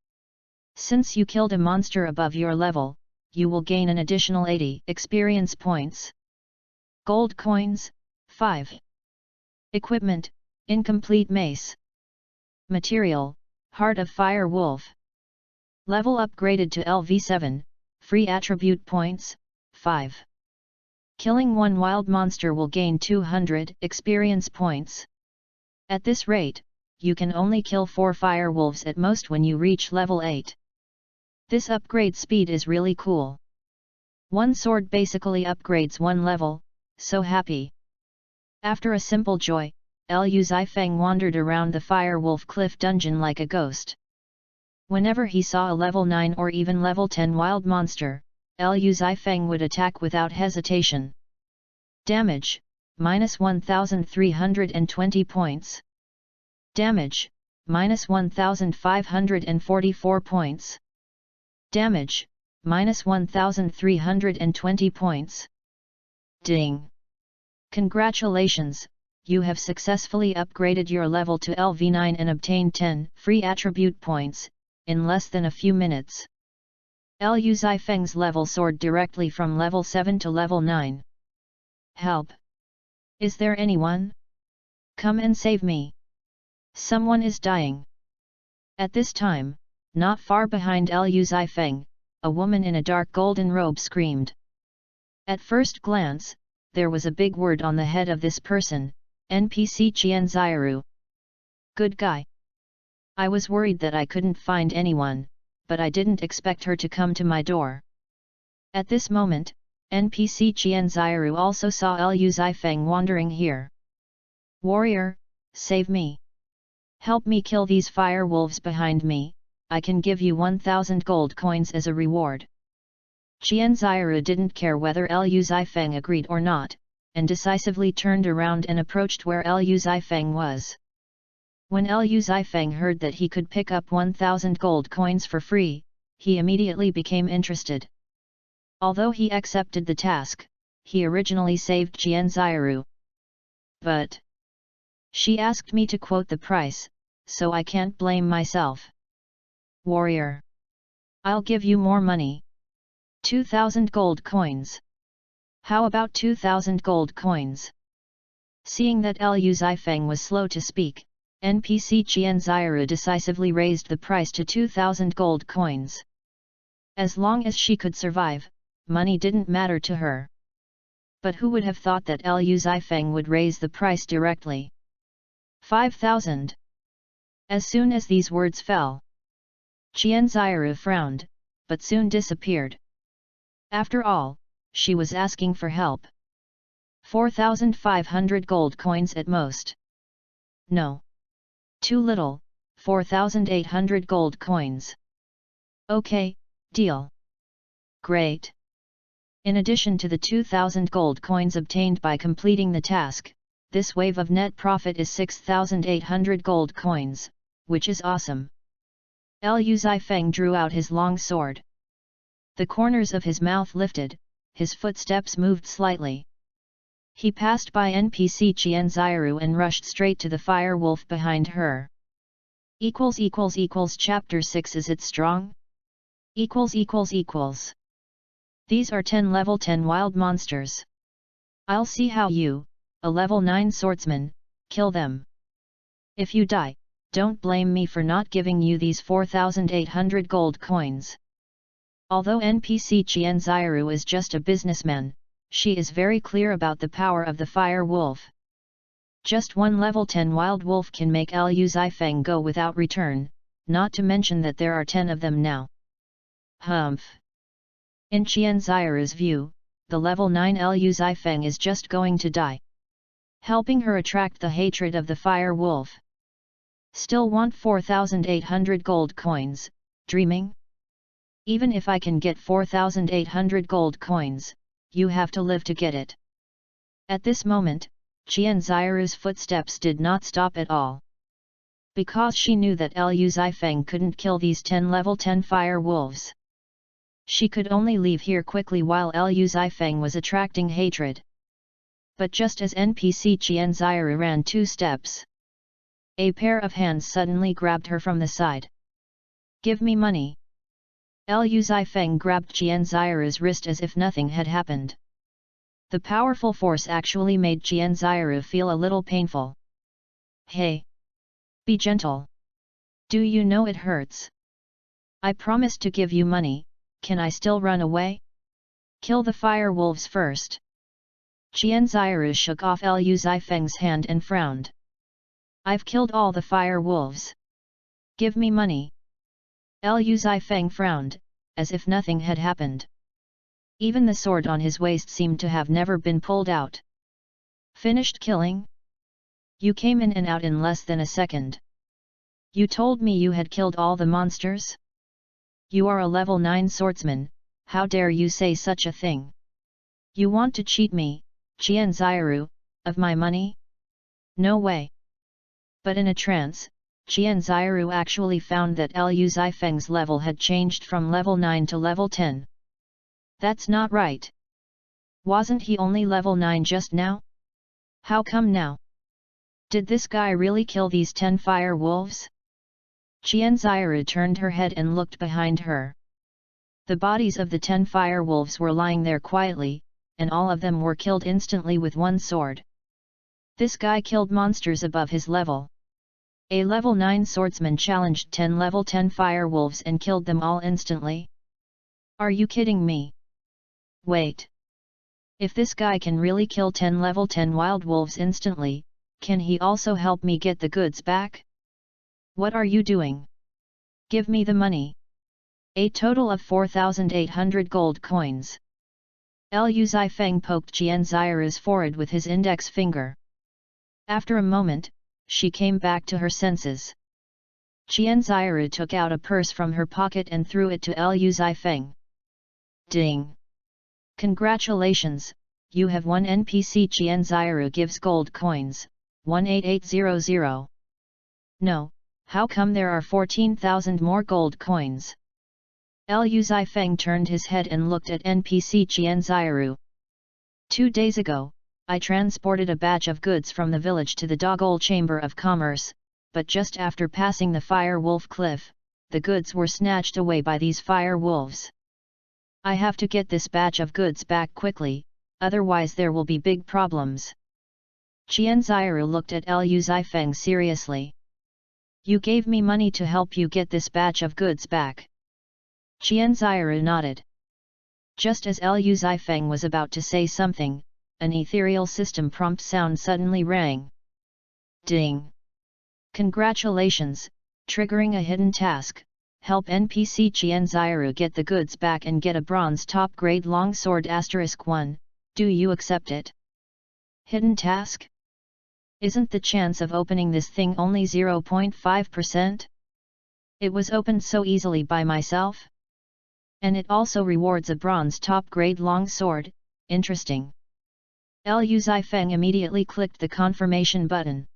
Since you killed a monster above your level, you will gain an additional 80 experience points. Gold coins, 5. Equipment, incomplete mace. Material, Heart of Fire Wolf. Level upgraded to LV7, free attribute points, 5. Killing one wild monster will gain 200 experience points. At this rate, you can only kill 4 firewolves at most when you reach level 8. This upgrade speed is really cool. One sword basically upgrades one level, so happy. After a simple joy, Liu Zifeng wandered around the Firewolf Cliff dungeon like a ghost. Whenever he saw a level 9 or even level 10 wild monster, Liu Zifeng would attack without hesitation. Damage, minus 1320 points. Damage, minus 1544 points. Damage, minus 1320 points. Ding! Congratulations, you have successfully upgraded your level to LV9 and obtained 10 free attribute points, in less than a few minutes. Liu Zifeng's level soared directly from level 7 to level 9. Help! Is there anyone? Come and save me! Someone is dying. At this time, not far behind Liu Zifeng, a woman in a dark golden robe screamed. At first glance, there was a big word on the head of this person, NPC Qian Zairu. Good guy. I was worried that I couldn't find anyone, but I didn't expect her to come to my door. At this moment, NPC Qian Zairu also saw Liu Zifeng wandering here. Warrior, save me. Help me kill these fire wolves behind me, I can give you 1000 gold coins as a reward. Qian Zairu didn't care whether Liu Zifeng agreed or not, and decisively turned around and approached where Liu Zifeng was. When Liu Zifeng heard that he could pick up 1000 gold coins for free, he immediately became interested. Although he accepted the task, he originally saved Qian Zairu. But she asked me to quote the price, so I can't blame myself. Warrior, I'll give you more money. 2000 gold coins. How about 2000 gold coins? Seeing that Liu Zifeng was slow to speak, NPC Qian Zairu decisively raised the price to 2000 gold coins. As long as she could survive, money didn't matter to her. But who would have thought that Liu Zifeng would raise the price directly? 5000. As soon as these words fell, Qian Zairu frowned, but soon disappeared. After all, she was asking for help. 4500 gold coins at most. No. Too little, 4,800 gold coins. Okay, deal. Great. In addition to the 2,000 gold coins obtained by completing the task, this wave of net profit is 6,800 gold coins, which is awesome. Liu Zifeng drew out his long sword. The corners of his mouth lifted, his footsteps moved slightly. He passed by NPC Qian Ziru and rushed straight to the fire wolf behind her. Chapter 6. Is it strong? These are 10 level 10 wild monsters. I'll see how you, a level 9 swordsman, kill them. If you die, don't blame me for not giving you these 4,800 gold coins. Although NPC Qian Ziru is just a businessman, she is very clear about the power of the fire wolf. Just one level 10 wild wolf can make Liu Zifeng go without return, not to mention that there are 10 of them now. Humph. In Qian Ziru's view, the level 9 Liu Zifeng is just going to die, helping her attract the hatred of the fire wolf. Still want 4,800 gold coins, dreaming? Even if I can get 4,800 gold coins, you have to live to get it. At this moment, Qian Ziru's footsteps did not stop at all. Because she knew that Liu Zifeng couldn't kill these 10 level 10 fire wolves. She could only leave here quickly while Liu Zifeng was attracting hatred. But just as NPC Qian Ziru ran 2 steps, a pair of hands suddenly grabbed her from the side. Give me money. Liu Zifeng grabbed Qian Ziru's wrist as if nothing had happened. The powerful force actually made Qian Ziru feel a little painful. Hey! Be gentle. Do you know it hurts? I promised to give you money, can I still run away? Kill the fire wolves first. Qian Ziru shook off Liu Zifeng's hand and frowned. I've killed all the fire wolves. Give me money. Liu Zifeng frowned, as if nothing had happened. Even the sword on his waist seemed to have never been pulled out. Finished killing? You came in and out in less than a second. You told me you had killed all the monsters? You are a level 9 swordsman, how dare you say such a thing? You want to cheat me, Qian Ziru, of my money? No way. But in a trance, Qian Ziru actually found that Liu Zifeng's level had changed from level 9 to level 10. That's not right. Wasn't he only level 9 just now? How come now? Did this guy really kill these 10 fire wolves? Qian Ziru turned her head and looked behind her. The bodies of the 10 fire wolves were lying there quietly, and all of them were killed instantly with one sword. This guy killed monsters above his level. A level 9 swordsman challenged 10 level 10 fire wolves and killed them all instantly? Are you kidding me? Wait. If this guy can really kill 10 level 10 wild wolves instantly, can he also help me get the goods back? What are you doing? Give me the money. A total of 4,800 gold coins. Liu Zifeng poked Qian Ziru's forehead with his index finger. After a moment, she came back to her senses. Qian Ziru took out a purse from her pocket and threw it to Liu Zifeng. Ding! Congratulations, you have won. NPC Qian Ziru gives gold coins, 18800. No, how come there are 14,000 more gold coins? Liu Zifeng turned his head and looked at NPC Qian Ziru. 2 days ago, I transported a batch of goods from the village to the Dogol Chamber of Commerce, but just after passing the Fire Wolf Cliff, the goods were snatched away by these fire wolves. I have to get this batch of goods back quickly, otherwise there will be big problems. Qian Ziru looked at Liu Zifeng seriously. You gave me money to help you get this batch of goods back. Qian Ziru nodded. Just as Liu Zifeng was about to say something, an ethereal system prompt sound suddenly rang. Ding! Congratulations, triggering a hidden task. Help NPC Qian Ziru get the goods back and get a bronze top grade longsword *1, do you accept it? Hidden task? Isn't the chance of opening this thing only 0.5%? It was opened so easily by myself. And it also rewards a bronze top-grade longsword, interesting. Liu Zifeng immediately clicked the confirmation button.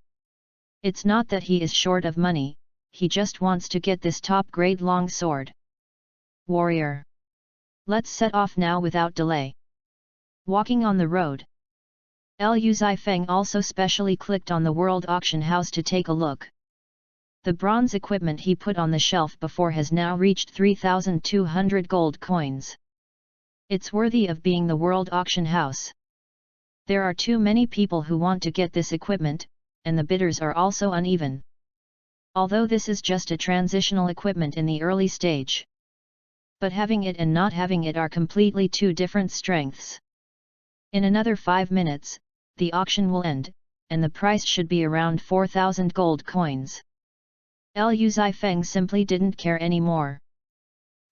It's not that he is short of money, he just wants to get this top-grade longsword. Warrior. Let's set off now without delay. Walking on the road. Liu Zifeng also specially clicked on the World Auction House to take a look. The bronze equipment he put on the shelf before has now reached 3,200 gold coins. It's worthy of being the World Auction House. There are too many people who want to get this equipment, and the bidders are also uneven. Although this is just a transitional equipment in the early stage. But having it and not having it are completely two different strengths. In another 5 minutes, the auction will end, and the price should be around 4,000 gold coins. Liu Zifeng simply didn't care anymore.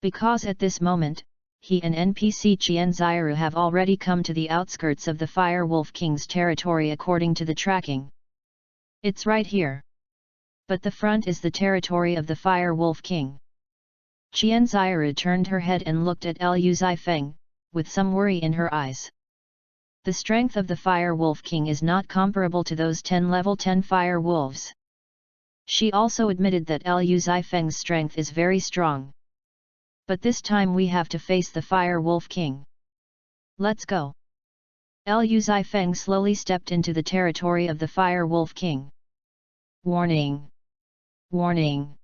Because at this moment, he and NPC Qian Xiru have already come to the outskirts of the Fire Wolf King's territory according to the tracking. It's right here. But the front is the territory of the Fire Wolf King. Qian Xiru turned her head and looked at Liu Zifeng, with some worry in her eyes. The strength of the Fire Wolf King is not comparable to those 10 level 10 Fire Wolves. She also admitted that Liu Zifeng's strength is very strong. But this time we have to face the Fire Wolf King. Let's go. Liu Zifeng slowly stepped into the territory of the Fire Wolf King. Warning! Warning!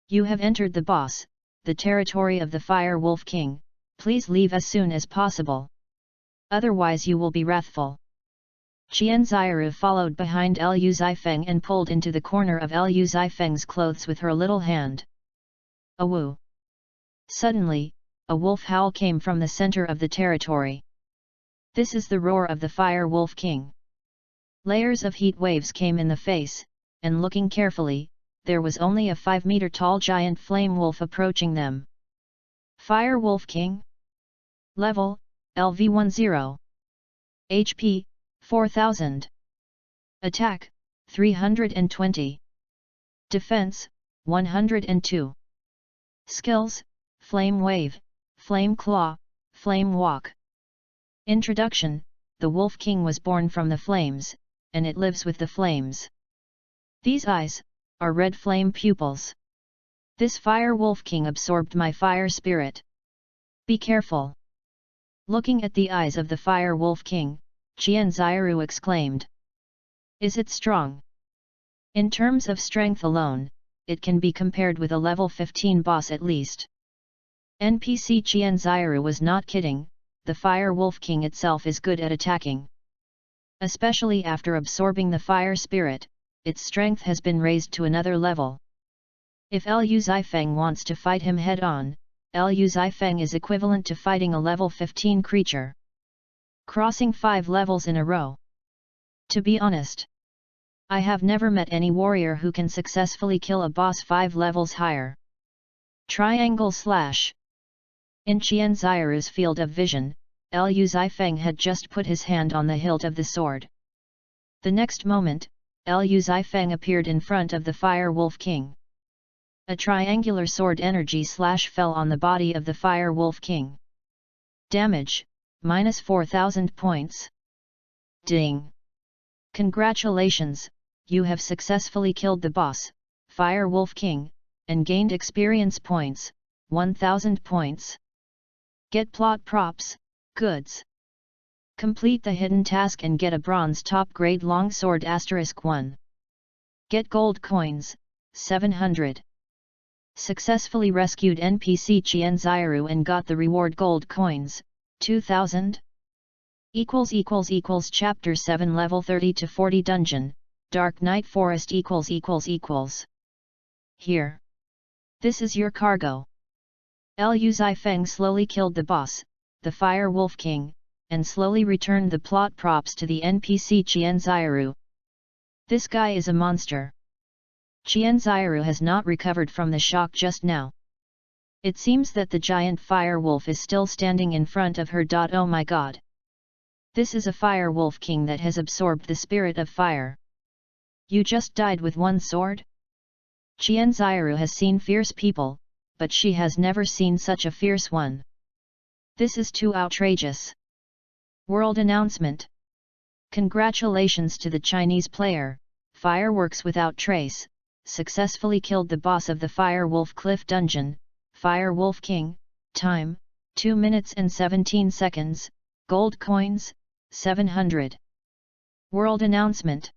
You have entered the boss, the territory of the Fire Wolf King, please leave as soon as possible. Otherwise you will be wrathful. Qian Xiru followed behind Liu Zifeng and pulled into the corner of Liu Zifeng's clothes with her little hand. Awoo! Suddenly, a wolf howl came from the center of the territory. This is the roar of the Fire Wolf King. Layers of heat waves came in the face, and looking carefully, there was only a 5-meter tall giant flame wolf approaching them. Fire Wolf King. Level, LV10. HP, 4000. Attack, 320. Defense, 102. Skills, Flame Wave, Flame Claw, Flame Walk. Introduction: the Wolf King was born from the flames, and it lives with the flames. These eyes are red flame pupils. This Fire Wolf King absorbed my fire spirit. Be careful. Looking at the eyes of the Fire Wolf King, Qian Xiru exclaimed. Is it strong? In terms of strength alone, it can be compared with a level 15 boss at least. NPC Qian Xiru was not kidding, the Fire Wolf King itself is good at attacking. Especially after absorbing the fire spirit, its strength has been raised to another level. If Liu Zifeng wants to fight him head-on, Liu Zifeng is equivalent to fighting a level 15 creature. Crossing 5 levels in a row. To be honest, I have never met any warrior who can successfully kill a boss 5 levels higher. Triangle slash. In Qian Xiru's field of vision, Liu Zifeng had just put his hand on the hilt of the sword. The next moment, Liu Zifeng appeared in front of the Fire Wolf King. A triangular sword energy slash fell on the body of the Fire Wolf King. Damage, minus 4000 points. Ding! Congratulations, you have successfully killed the boss, Fire Wolf King, and gained experience points, 1000 points. Get plot props, goods. Complete the hidden task and get a bronze top-grade longsword *1. Get gold coins, 700. Successfully rescued NPC Qian Xiru and got the reward gold coins, 2000. Chapter 7 Level 30 to 40 Dungeon, Dark Night Forest Here. This is your cargo. Liu Zifeng slowly killed the boss, the Fire Wolf King, and slowly returned the plot props to the NPC Qian Xiru. This guy is a monster. Qian Xiru has not recovered from the shock just now. It seems that the giant fire wolf is still standing in front of her. Oh my god. This is a Fire Wolf King that has absorbed the spirit of fire. You just died with one sword? Qianziru has seen fierce people, but she has never seen such a fierce one. This is too outrageous. World announcement. Congratulations to the Chinese player, Fireworks Without Trace, successfully killed the boss of the Fire Wolf Cliff Dungeon, Fire Wolf King. Time, 2 minutes and 17 seconds, gold coins, 700. World announcement.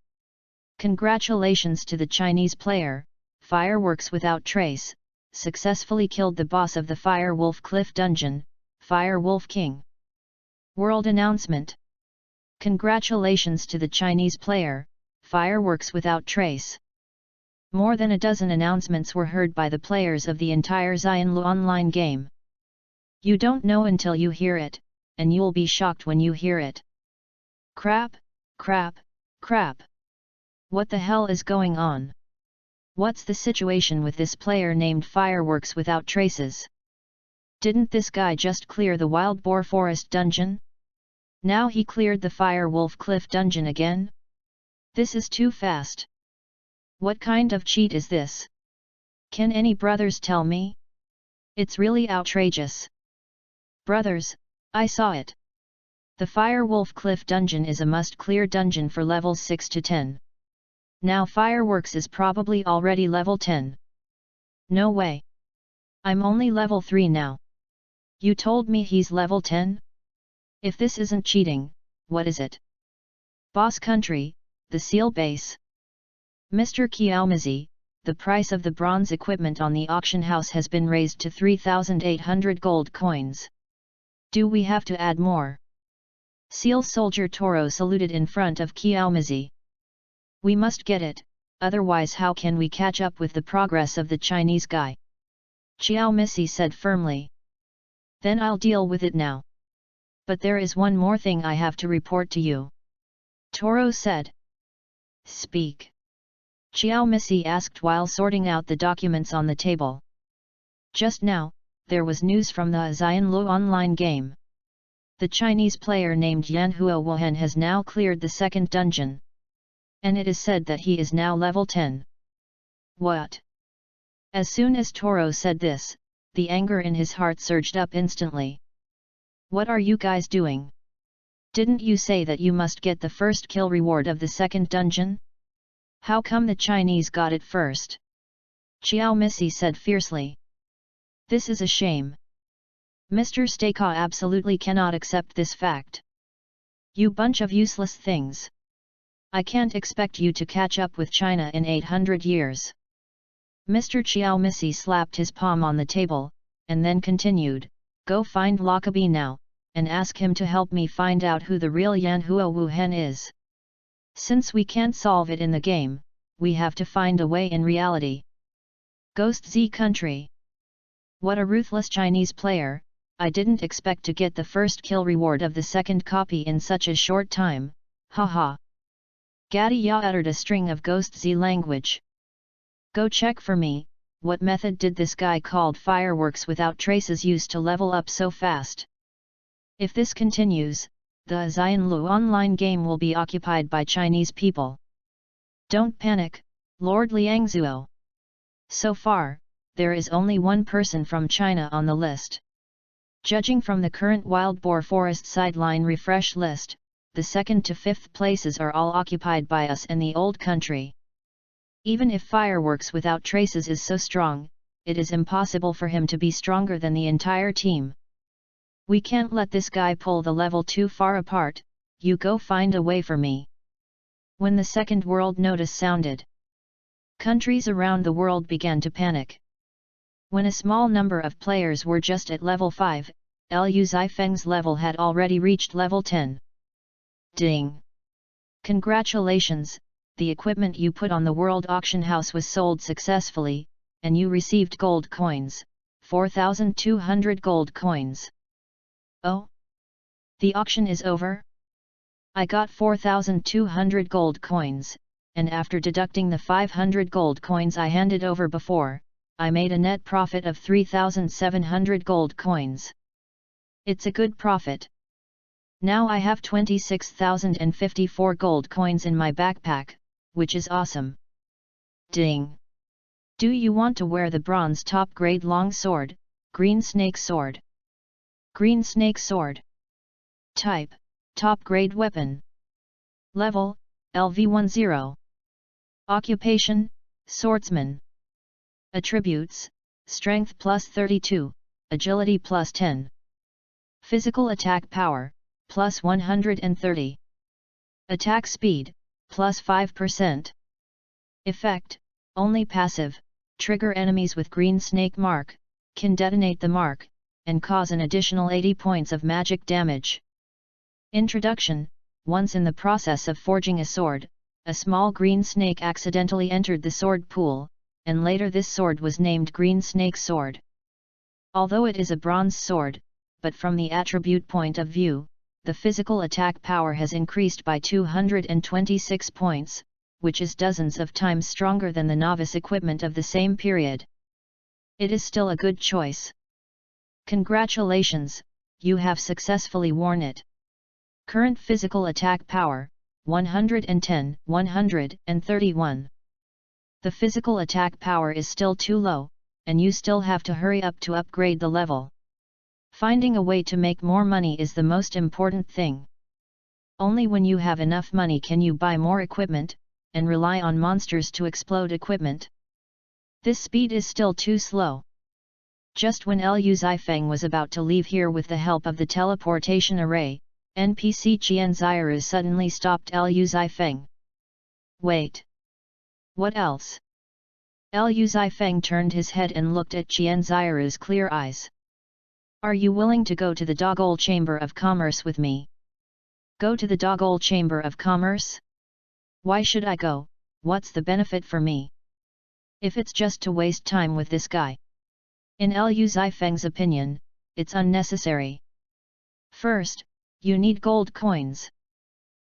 Congratulations to the Chinese player, Fireworks Without Trace, successfully killed the boss of the Fire Wolf Cliff Dungeon, Fire Wolf King. World announcement. Congratulations to the Chinese player, Fireworks Without Trace. More than a dozen announcements were heard by the players of the entire Xianlu online game. You don't know until you hear it, and you'll be shocked when you hear it. Crap, crap, crap. What the hell is going on? What's the situation with this player named Fireworks Without Traces? Didn't this guy just clear the Wild Boar Forest dungeon? Now he cleared the Fire Wolf Cliff dungeon again? This is too fast. What kind of cheat is this? Can any brothers tell me? It's really outrageous. Brothers, I saw it. The Fire Wolf Cliff dungeon is a must-clear dungeon for levels 6 to 10. Now Fireworks is probably already level 10. No way. I'm only level 3 now. You told me he's level 10? If this isn't cheating, what is it? Boss Country, the Seal Base. Mr. Qiaomizi, the price of the bronze equipment on the auction house has been raised to 3,800 gold coins. Do we have to add more? Seal Soldier Toro saluted in front of Qiaomizi. We must get it, otherwise how can we catch up with the progress of the Chinese guy? Qiaomizi said firmly. Then I'll deal with it now. But there is one more thing I have to report to you. Toro said. Speak. Qiaomizi asked while sorting out the documents on the table. Just now, there was news from the Xianlu online game. The Chinese player named Yanhua Wuhan has now cleared the second dungeon. And it is said that he is now level 10. What? As soon as Toro said this, the anger in his heart surged up instantly. What are you guys doing? Didn't you say that you must get the first kill reward of the second dungeon? How come the Chinese got it first? Qiaomizi said fiercely. This is a shame. Mr. Staka absolutely cannot accept this fact. You bunch of useless things. I can't expect you to catch up with China in 800 years. Mr. Qiaomizi slapped his palm on the table, and then continued, Go find Lockerbie now, and ask him to help me find out who the real Yanhua Wuhan is. Since we can't solve it in the game, we have to find a way in reality. Ghost Z Country. What a ruthless Chinese player, I didn't expect to get the first kill reward of the second copy in such a short time, haha. Gadya uttered a string of Ghost Z language. Go check for me, what method did this guy called Fireworks Without Traces use to level up so fast? If this continues, the Xianlu online game will be occupied by Chinese people. Don't panic, Lord Liangzuo. So far, there is only one person from China on the list. Judging from the current Wild Boar Forest sideline refresh list, the 2nd to 5th places are all occupied by us and the old country. Even if Fireworks Without Traces is so strong, it is impossible for him to be stronger than the entire team. We can't let this guy pull the level too far apart, you go find a way for me. When the second world notice sounded, countries around the world began to panic. When a small number of players were just at level 5, Lu Zifeng's level had already reached level 10. Ding! Congratulations, the equipment you put on the world auction house was sold successfully, and you received gold coins, 4,200 gold coins. Oh? The auction is over? I got 4,200 gold coins, and after deducting the 500 gold coins I handed over before, I made a net profit of 3,700 gold coins. It's a good profit. Now I have 26,054 gold coins in my backpack, which is awesome. Ding! Do you want to wear the bronze top grade long sword, green snake sword? Green snake sword. Type, top grade weapon. Level, LV10. Occupation, swordsman. Attributes, strength plus 32, agility plus 10. Physical attack power, plus 130. Attack speed, plus 5%. Effect, only passive, trigger enemies with green snake mark, can detonate the mark, and cause an additional 80 points of magic damage. Introduction: once in the process of forging a sword, a small green snake accidentally entered the sword pool, and later this sword was named Green Snake Sword. Although it is a bronze sword, but from the attribute point of view, the physical attack power has increased by 226 points, which is dozens of times stronger than the novice equipment of the same period. It is still a good choice. Congratulations, you have successfully worn it. Current physical attack power, 110, 131. The physical attack power is still too low, and you still have to hurry up to upgrade the level. Finding a way to make more money is the most important thing. Only when you have enough money can you buy more equipment, and rely on monsters to explode equipment. This speed is still too slow. Just when Liu Zifeng was about to leave here with the help of the teleportation array, NPC Qianziru suddenly stopped Liu Zifeng. Wait. What else? Liu Zifeng turned his head and looked at Qianziru's clear eyes. Are you willing to go to the Dogol Chamber of Commerce with me? Go to the Dogol Chamber of Commerce? Why should I go? What's the benefit for me? If it's just to waste time with this guy. In Liu Zifeng's opinion, it's unnecessary. First, you need gold coins.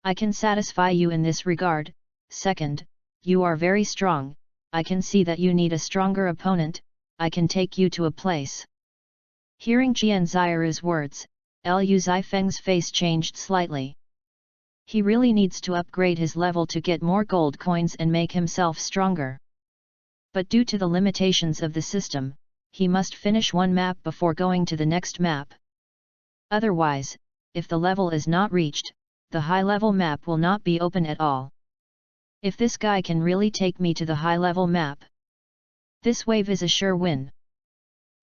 I can satisfy you in this regard. Second, you are very strong, I can see that you need a stronger opponent, I can take you to a place. Hearing Qianziru's words, Liu Zifeng's face changed slightly. He really needs to upgrade his level to get more gold coins and make himself stronger. But due to the limitations of the system, he must finish one map before going to the next map. Otherwise, if the level is not reached, the high-level map will not be open at all. If this guy can really take me to the high-level map, this wave is a sure win.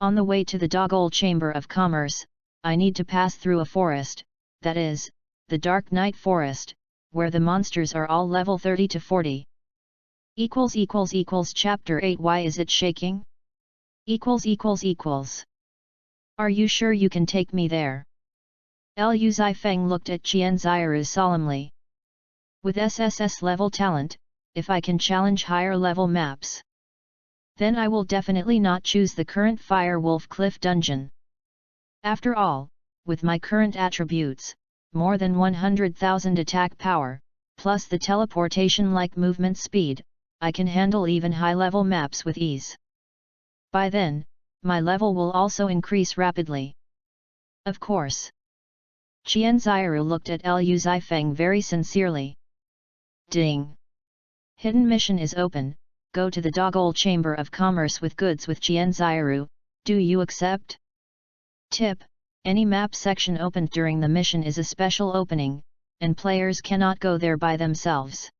On the way to the Dogol Chamber of Commerce, I need to pass through a forest, that is, the Dark Night Forest, where the monsters are all level 30 to 40. Chapter 8. Why is it shaking? Are you sure you can take me there? Liu Zifeng looked at Qianziru solemnly. With SSS level talent, if I can challenge higher level maps, then I will definitely not choose the current Fire Wolf Cliff dungeon. After all, with my current attributes, more than 100,000 attack power, plus the teleportation-like movement speed, I can handle even high-level maps with ease. By then, my level will also increase rapidly. Of course. Qianziru looked at Liu Zifeng very sincerely. Ding! Hidden mission is open, go to the Dogol Chamber of Commerce with goods with Qianziru, do you accept? Tip: any map section opened during the mission is a special opening, and players cannot go there by themselves.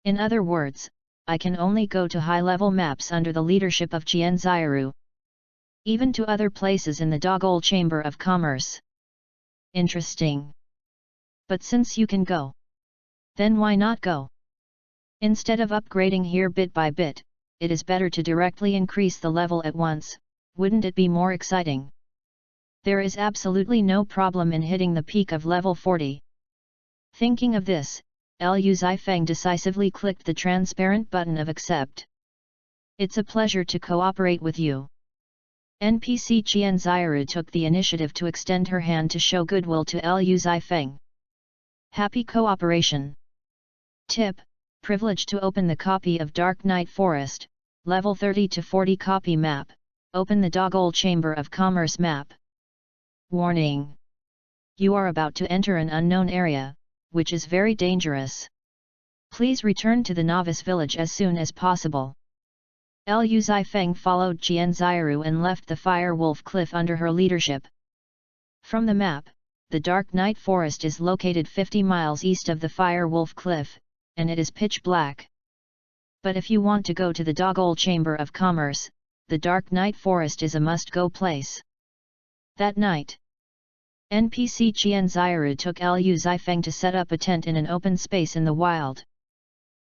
In other words, I can only go to high-level maps under the leadership of Qianziru. Even to other places in the Dogol Chamber of Commerce. Interesting. But since you can go, then why not go? Instead of upgrading here bit by bit, it is better to directly increase the level at once, wouldn't it be more exciting? There is absolutely no problem in hitting the peak of level 40. Thinking of this, Liu Zifeng decisively clicked the transparent button of accept. It's a pleasure to cooperate with you. NPC Qianziru took the initiative to extend her hand to show goodwill to Liu Zifeng. Happy cooperation. Tip: privilege to open the copy of Dark Night Forest, level 30 to 40 copy map, open the Dogol Chamber of Commerce map. Warning! You are about to enter an unknown area, which is very dangerous. Please return to the novice village as soon as possible. Liu Zifeng followed Qian Ziru and left the Fire Wolf Cliff under her leadership. From the map, the Dark Night Forest is located 50 miles east of the Fire Wolf Cliff, and it is pitch black. But if you want to go to the Dogol Chamber of Commerce, the Dark Night Forest is a must-go place. That night, NPC Qian Ziru took Liu Zifeng to set up a tent in an open space in the wild.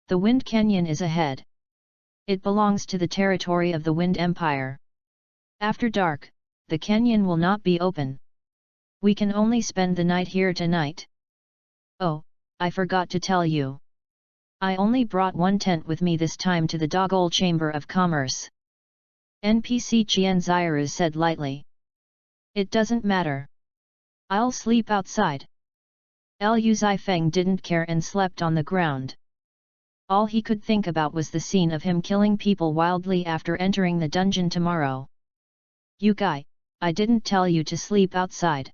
The Wind Canyon is ahead. It belongs to the territory of the Wind Empire. After dark, the canyon will not be open. We can only spend the night here tonight. Oh, I forgot to tell you. I only brought one tent with me this time to the Dogol Chamber of Commerce. NPC Qian Ziru said lightly. It doesn't matter. I'll sleep outside. Liu Zifeng didn't care and slept on the ground. All he could think about was the scene of him killing people wildly after entering the dungeon tomorrow. You guy, I didn't tell you to sleep outside.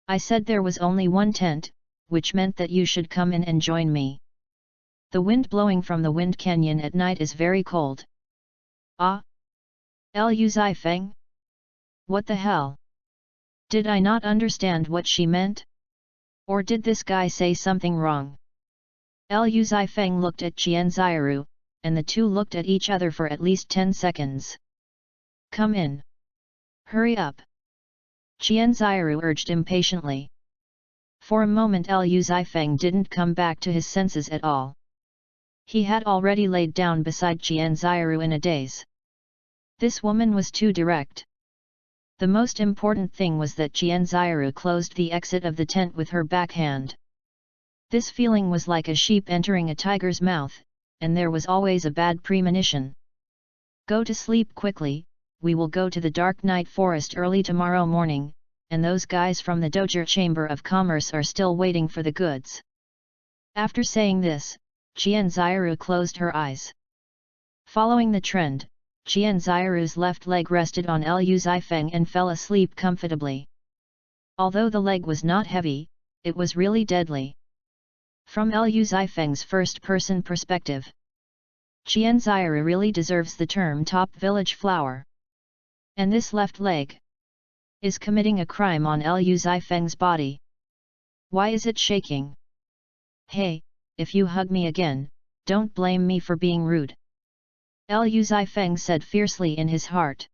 I said there was only one tent, which meant that you should come in and join me. The wind blowing from the Wind Canyon at night is very cold. Ah? Liu Zifeng? What the hell? Did I not understand what she meant? Or did this guy say something wrong? Liu Zifeng looked at Qian Ziru, and the two looked at each other for at least 10 seconds. Come in. Hurry up. Qian Ziru urged impatiently. For a moment Liu Zifeng didn't come back to his senses at all. He had already laid down beside Qian Ziru in a daze. This woman was too direct. The most important thing was that Qian Ziru closed the exit of the tent with her backhand. This feeling was like a sheep entering a tiger's mouth, and there was always a bad premonition. Go to sleep quickly, we will go to the Dark Night Forest early tomorrow morning, and those guys from the Doger Chamber of Commerce are still waiting for the goods. After saying this, Qian Ziru closed her eyes. Following the trend, Qian Ziru's left leg rested on Liu Zifeng and fell asleep comfortably. Although the leg was not heavy, it was really deadly. From Liu Zifeng's first-person perspective, Qian Ziru really deserves the term top village flower. And this left leg is committing a crime on Liu Zifeng's body. Why is it shaking? Hey, if you hug me again, don't blame me for being rude. Liu Zifeng said fiercely in his heart.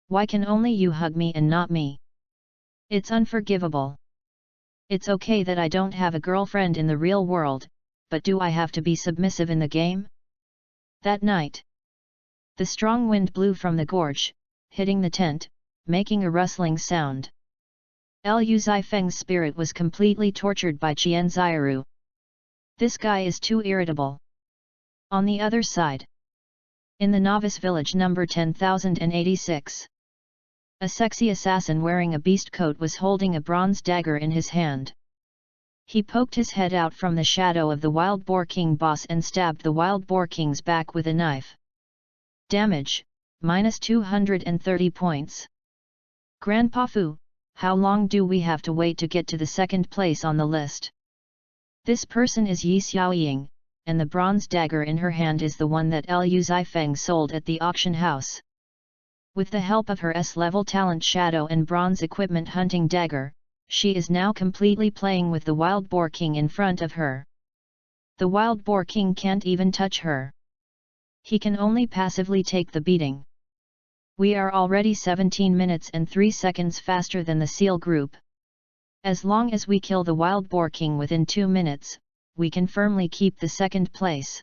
Why can only you hug me and not me? It's unforgivable. It's okay that I don't have a girlfriend in the real world, but do I have to be submissive in the game? That night, the strong wind blew from the gorge, hitting the tent, making a rustling sound. Liu Zifeng's spirit was completely tortured by Qian Ziru. This guy is too irritable. On the other side, in the novice village number 10,086, a sexy assassin wearing a beast coat was holding a bronze dagger in his hand. He poked his head out from the shadow of the Wild Boar King boss and stabbed the Wild Boar King's back with a knife. Damage, minus 230 points. Grandpa Fu, how long do we have to wait to get to the second place on the list? This person is Yi Xiaoying, and the bronze dagger in her hand is the one that Liu Zifeng sold at the auction house. With the help of her S-level talent shadow and bronze equipment hunting dagger, she is now completely playing with the Wild Boar King in front of her. The Wild Boar King can't even touch her. He can only passively take the beating. We are already 17 minutes and 3 seconds faster than the Seal Group. As long as we kill the Wild Boar King within 2 minutes, we can firmly keep the second place.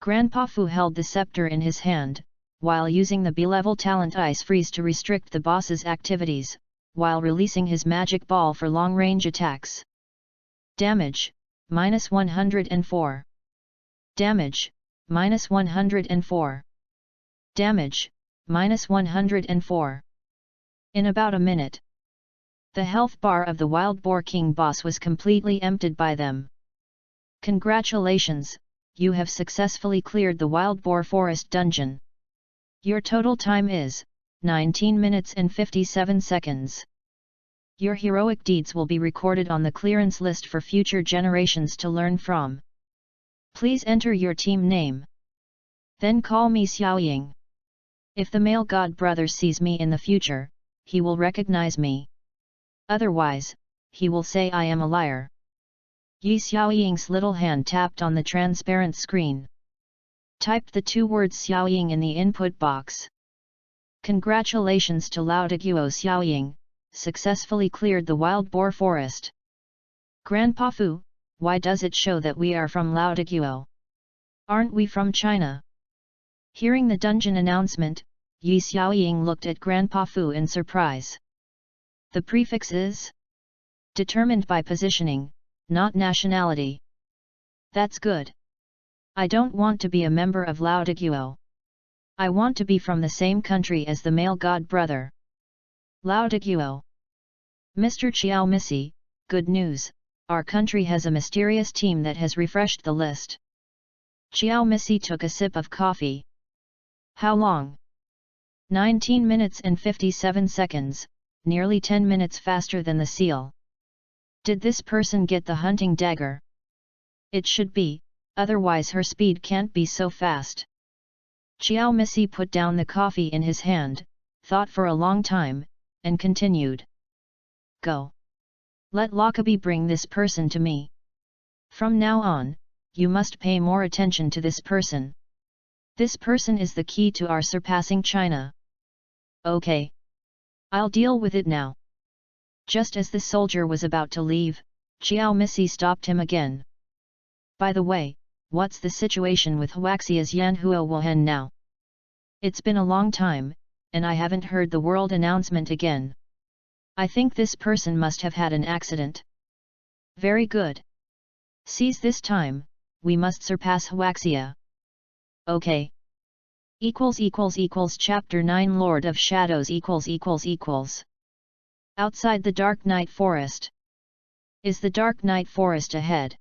Grandpa Fu held the scepter in his hand, while using the B-level talent Ice Freeze to restrict the boss's activities, while releasing his magic ball for long-range attacks. Damage, minus 104. Damage, minus 104. Damage, minus 104. In about a minute, the health bar of the Wild Boar King boss was completely emptied by them. Congratulations, you have successfully cleared the Wild Boar Forest dungeon. Your total time is 19 minutes and 57 seconds. Your heroic deeds will be recorded on the clearance list for future generations to learn from. Please enter your team name. Then call me Xiaoying. If the male god brother sees me in the future, he will recognize me. Otherwise, he will say I am a liar. Yi Xiaoying's little hand tapped on the transparent screen. Typed the 2 words Xiaoying in the input box. Congratulations to Laodaguo Xiaoying, successfully cleared the wild boar forest. Grandpa Fu, why does it show that we are from Laodaguo? Aren't we from China? Hearing the dungeon announcement, Yi Xiaoying looked at Grandpa Fu in surprise. The prefix is determined by positioning, not nationality. That's good. I don't want to be a member of Laodaguo. I want to be from the same country as the male god brother. Laodaguo. Mr. Chiao Missy, good news, our country has a mysterious team that has refreshed the list. Chiao Missy took a sip of coffee. How long? 19 minutes and 57 seconds, nearly 10 minutes faster than the seal. Did this person get the hunting dagger? It should be, otherwise her speed can't be so fast. Chiao Missy put down the coffee in his hand, thought for a long time, and continued. Go. Let Lockaby bring this person to me. From now on, you must pay more attention to this person. This person is the key to our surpassing China. Okay. I'll deal with it now. Just as the soldier was about to leave, Chiao Missy stopped him again. By the way, what's the situation with Huaxia's Yanhua Wuhan now? It's been a long time, and I haven't heard the world announcement again. I think this person must have had an accident. Very good. Seize this time, we must surpass Huaxia. Okay. Chapter 9 Lord of Shadows Outside the Dark Night Forest. Is the Dark Night Forest ahead?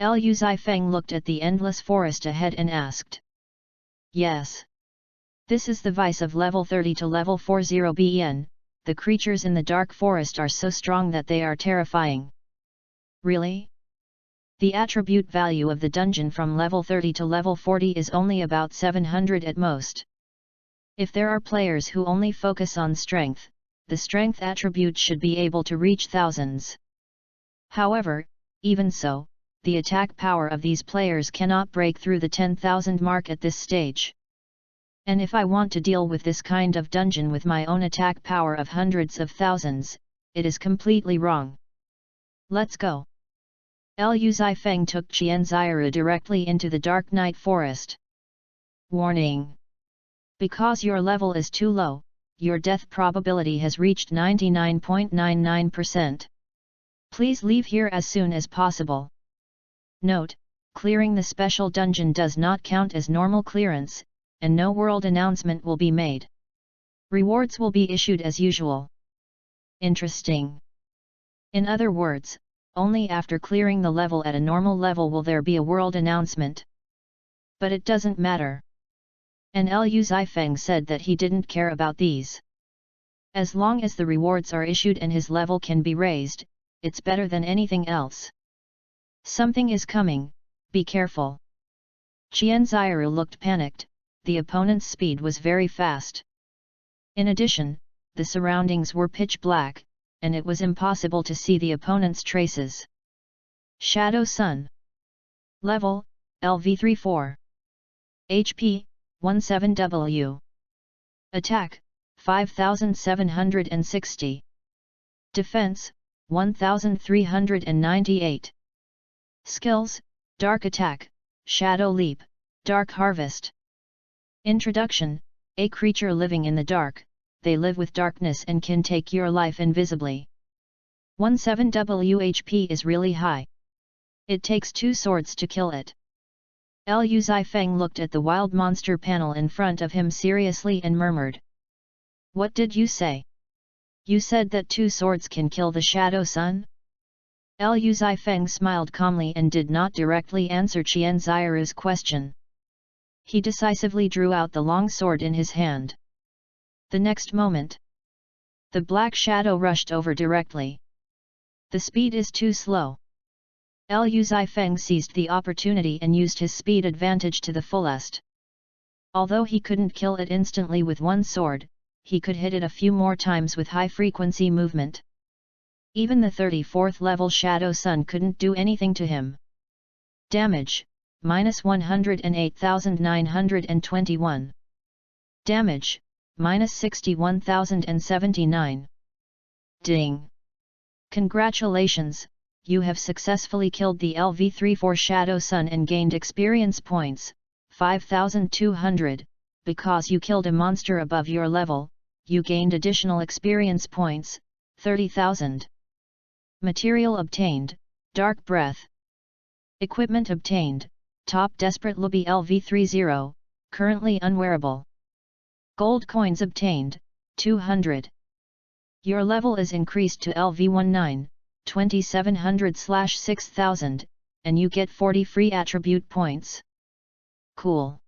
Liu Zifeng looked at the endless forest ahead and asked. Yes. This is the vice of level 30 to level 40 BN, the creatures in the dark forest are so strong that they are terrifying. Really? The attribute value of the dungeon from level 30 to level 40 is only about 700 at most. If there are players who only focus on strength, the strength attribute should be able to reach thousands. However, even so, the attack power of these players cannot break through the 10,000 mark at this stage. And if I want to deal with this kind of dungeon with my own attack power of hundreds of thousands, it is completely wrong. Let's go. Liu Zifeng took Qian Zairu directly into the Dark Night Forest. Warning! Because your level is too low, your death probability has reached 99.99%. Please leave here as soon as possible. Note: clearing the special dungeon does not count as normal clearance, and no world announcement will be made. Rewards will be issued as usual. Interesting. In other words, only after clearing the level at a normal level will there be a world announcement. But it doesn't matter. And Liu Zifeng said that he didn't care about these. As long as the rewards are issued and his level can be raised, it's better than anything else. Something is coming, be careful. Qian Zairu looked panicked, the opponent's speed was very fast. In addition, the surroundings were pitch black, and it was impossible to see the opponent's traces. Shadow Sun. Level, LV34. HP, 17W. Attack, 5760. Defense, 1398. Skills, Dark Attack, Shadow Leap, Dark Harvest. Introduction: a creature living in the dark, they live with darkness and can take your life invisibly. 17W HP is really high. It takes 2 swords to kill it. Liu Zifeng looked at the wild monster panel in front of him seriously and murmured. What did you say? You said that 2 swords can kill the Shadow Sun? Liu Zifeng smiled calmly and did not directly answer Qian Zairu's question. He decisively drew out the long sword in his hand. The next moment, the black shadow rushed over directly. The speed is too slow. Liu Zifeng seized the opportunity and used his speed advantage to the fullest. Although he couldn't kill it instantly with one sword, he could hit it a few more times with high-frequency movement. Even the 34th level Shadow Sun couldn't do anything to him. Damage, minus 108,921. Damage, minus 61,079. Ding! Congratulations, you have successfully killed the LV34 Shadow Sun and gained experience points, 5,200, because you killed a monster above your level, you gained additional experience points, 30,000. Material obtained, Dark Breath. Equipment obtained, Top Desperate Lobby LV30, currently unwearable. Gold coins obtained, 200. Your level is increased to LV19, 2700/6000, and you get 40 free attribute points. Cool.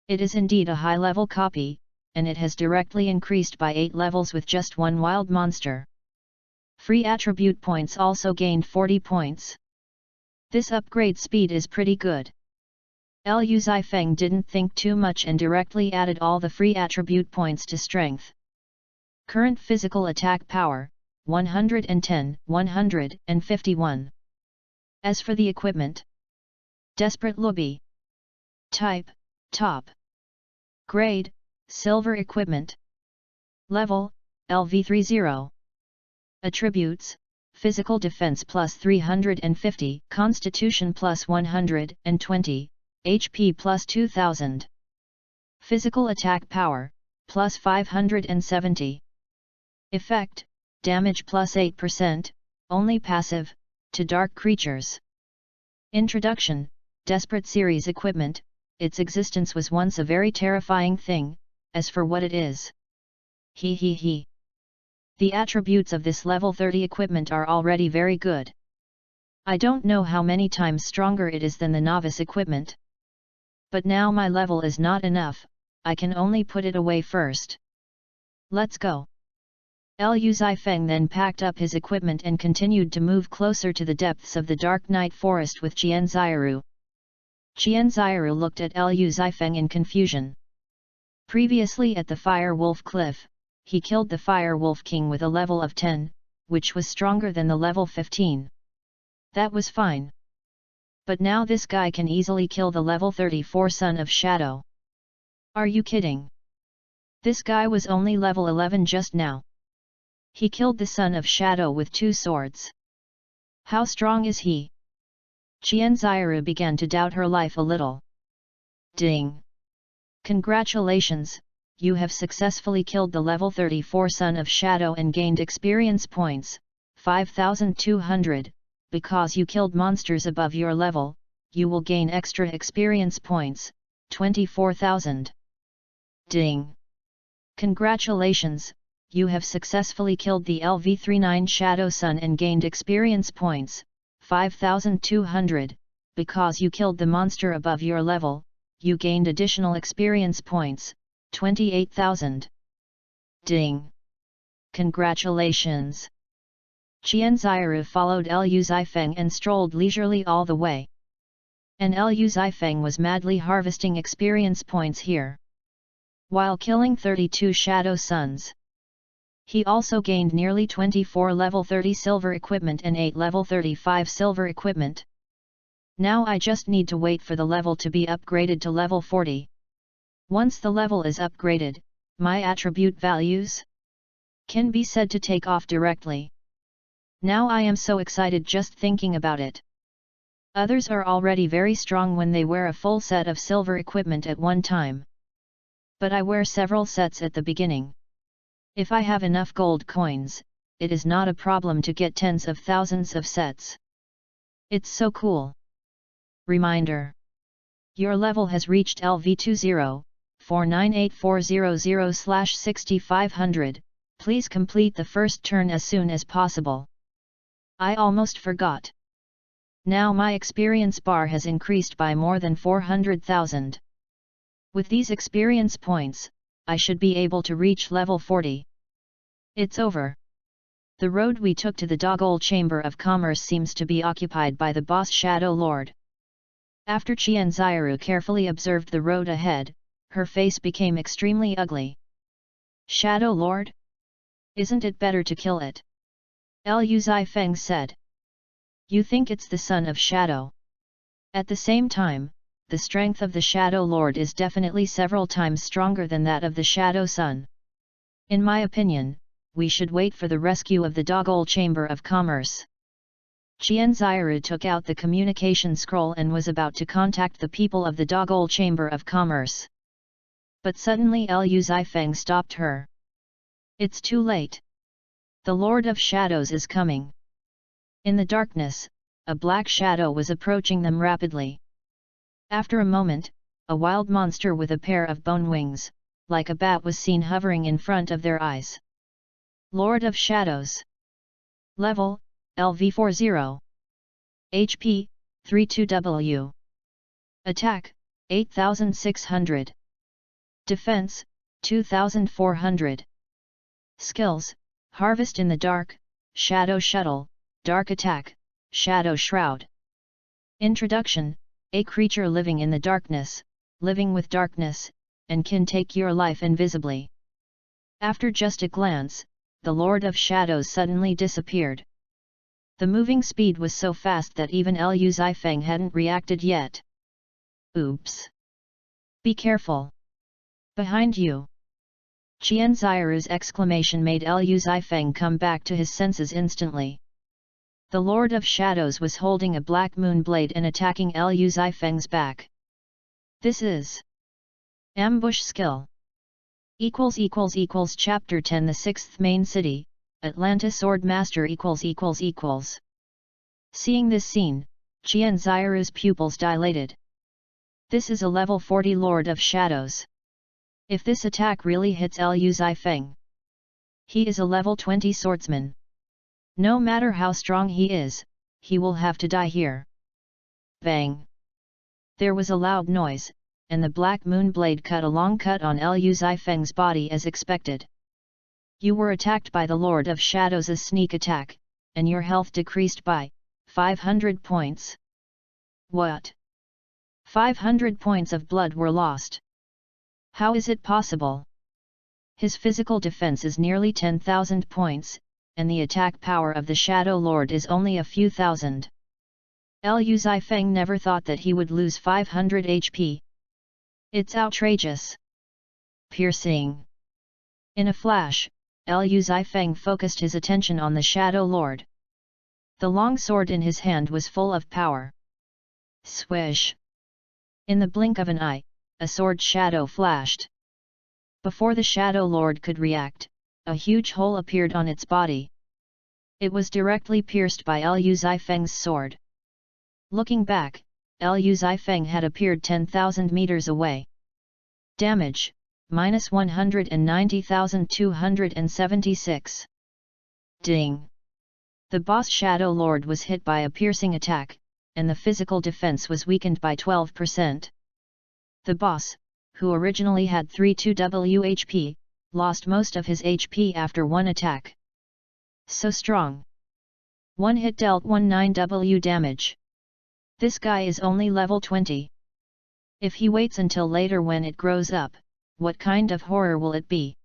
It is indeed a high-level copy, and it has directly increased by 8 levels with just one wild monster. Free attribute points also gained 40 points. This upgrade speed is pretty good. Liu Zifeng didn't think too much and directly added all the free attribute points to strength. Current physical attack power, 110, 151. As for the equipment, Desperate Lobby. Type, Top. Grade, Silver Equipment. Level, LV30. Attributes, Physical Defense plus 350, Constitution plus 120, HP plus 2000. Physical Attack Power, plus 570. Effect, Damage plus 8%, only passive, to dark creatures. Introduction, Desperate Series Equipment. Its existence was once a very terrifying thing, as for what it is. He. The attributes of this level 30 equipment are already very good. I don't know how many times stronger it is than the novice equipment. But now my level is not enough, I can only put it away first. Let's go. Liu Zifeng then packed up his equipment and continued to move closer to the depths of the dark night forest with Qian Xiaoru. Qian Xiaoru looked at Liu Zifeng in confusion. Previously at the Fire Wolf Cliff, he killed the Fire Wolf King with a level of 10, which was stronger than the level 15. That was fine. But now this guy can easily kill the level 34 Son of Shadow. Are you kidding? This guy was only level 11 just now. He killed the Son of Shadow with 2 swords. How strong is he? Qian Xiaoru began to doubt her life a little. Ding! Congratulations, you have successfully killed the level 34 Son of Shadow and gained experience points, 5,200, because you killed monsters above your level, you will gain extra experience points, 24,000. Ding! Congratulations, you have successfully killed the LV39 Shadow Sun and gained experience points, 5,200, because you killed the monster above your level, you gained additional experience points, 28,000. Ding! Congratulations! Qian Xiaoru followed Liu Zifeng and strolled leisurely all the way. And Liu Zifeng was madly harvesting experience points here, while killing 32 Shadow Suns. He also gained nearly 24 level 30 silver equipment and 8 level 35 silver equipment. Now I just need to wait for the level to be upgraded to level 40. Once the level is upgraded, my attribute values can be said to take off directly. Now I am so excited just thinking about it. Others are already very strong when they wear a full set of silver equipment at one time. But I wear several sets at the beginning. If I have enough gold coins, it is not a problem to get tens of thousands of sets. It's so cool. Reminder. Your level has reached LV20, 498400/6500, please complete the first turn as soon as possible. I almost forgot. Now my experience bar has increased by more than 400,000. With these experience points, I should be able to reach level 40. It's over. The road we took to the Dogol Chamber of Commerce seems to be occupied by the boss Shadow Lord. After Qianziru carefully observed the road ahead, her face became extremely ugly. Shadow Lord? Isn't it better to kill it? Lu Zifeng said. You think it's the son of Shadow. At the same time, the strength of the Shadow Lord is definitely several times stronger than that of the Shadow Son. In my opinion, we should wait for the rescue of the Dogol Chamber of Commerce. Qianziru took out the communication scroll and was about to contact the people of the Dogol Chamber of Commerce. But suddenly Lu Zifeng stopped her. It's too late. The Lord of Shadows is coming. In the darkness, a black shadow was approaching them rapidly. After a moment, a wild monster with a pair of bone wings, like a bat, was seen hovering in front of their eyes. Lord of Shadows. Level, LV40. HP, 32W. Attack, 8600. Defense, 2400. Skills, Harvest in the Dark, Shadow Shuttle, Dark Attack, Shadow Shroud. Introduction: a creature living in the darkness, living with darkness, and can take your life invisibly. After just a glance, the Lord of Shadows suddenly disappeared. The moving speed was so fast that even Lu Zifeng hadn't reacted yet. Oops! Be careful! Behind you! Qianziru's exclamation made Lu Zifeng come back to his senses instantly. The Lord of Shadows was holding a black moon blade and attacking Lu Zifeng's back. This is Ambush Skill. Chapter 10 The Sixth Main City, Atlantis Sword Master ===. Seeing this scene, Qianziru's pupils dilated. This is a level 40 Lord of Shadows. If this attack really hits Lu Zifeng, he is a level 20 swordsman. No matter how strong he is, he will have to die here. Bang! There was a loud noise, and the black moon blade cut a long cut on Lu Zifeng's body as expected. You were attacked by the Lord of Shadows' sneak attack, and your health decreased by 500 points. What? 500 points of blood were lost. How is it possible? His physical defense is nearly 10,000 points, and the attack power of the Shadow Lord is only a few thousand. Lu Zifeng never thought that he would lose 500 HP. It's outrageous. Piercing. In a flash, Lu Zifeng focused his attention on the Shadow Lord. The long sword in his hand was full of power. Swish! In the blink of an eye, a sword shadow flashed. Before the Shadow Lord could react, a huge hole appeared on its body. It was directly pierced by Lu Zifeng's sword. Looking back, Lu Zifeng had appeared 10,000 meters away. Damage, -190,276. Ding! The boss Shadow Lord was hit by a piercing attack, and the physical defense was weakened by 12%. The boss, who originally had 32W HP, lost most of his HP after one attack. So strong. One hit dealt 19W damage. This guy is only level 20. If he waits until later when it grows up, what kind of horror will it be?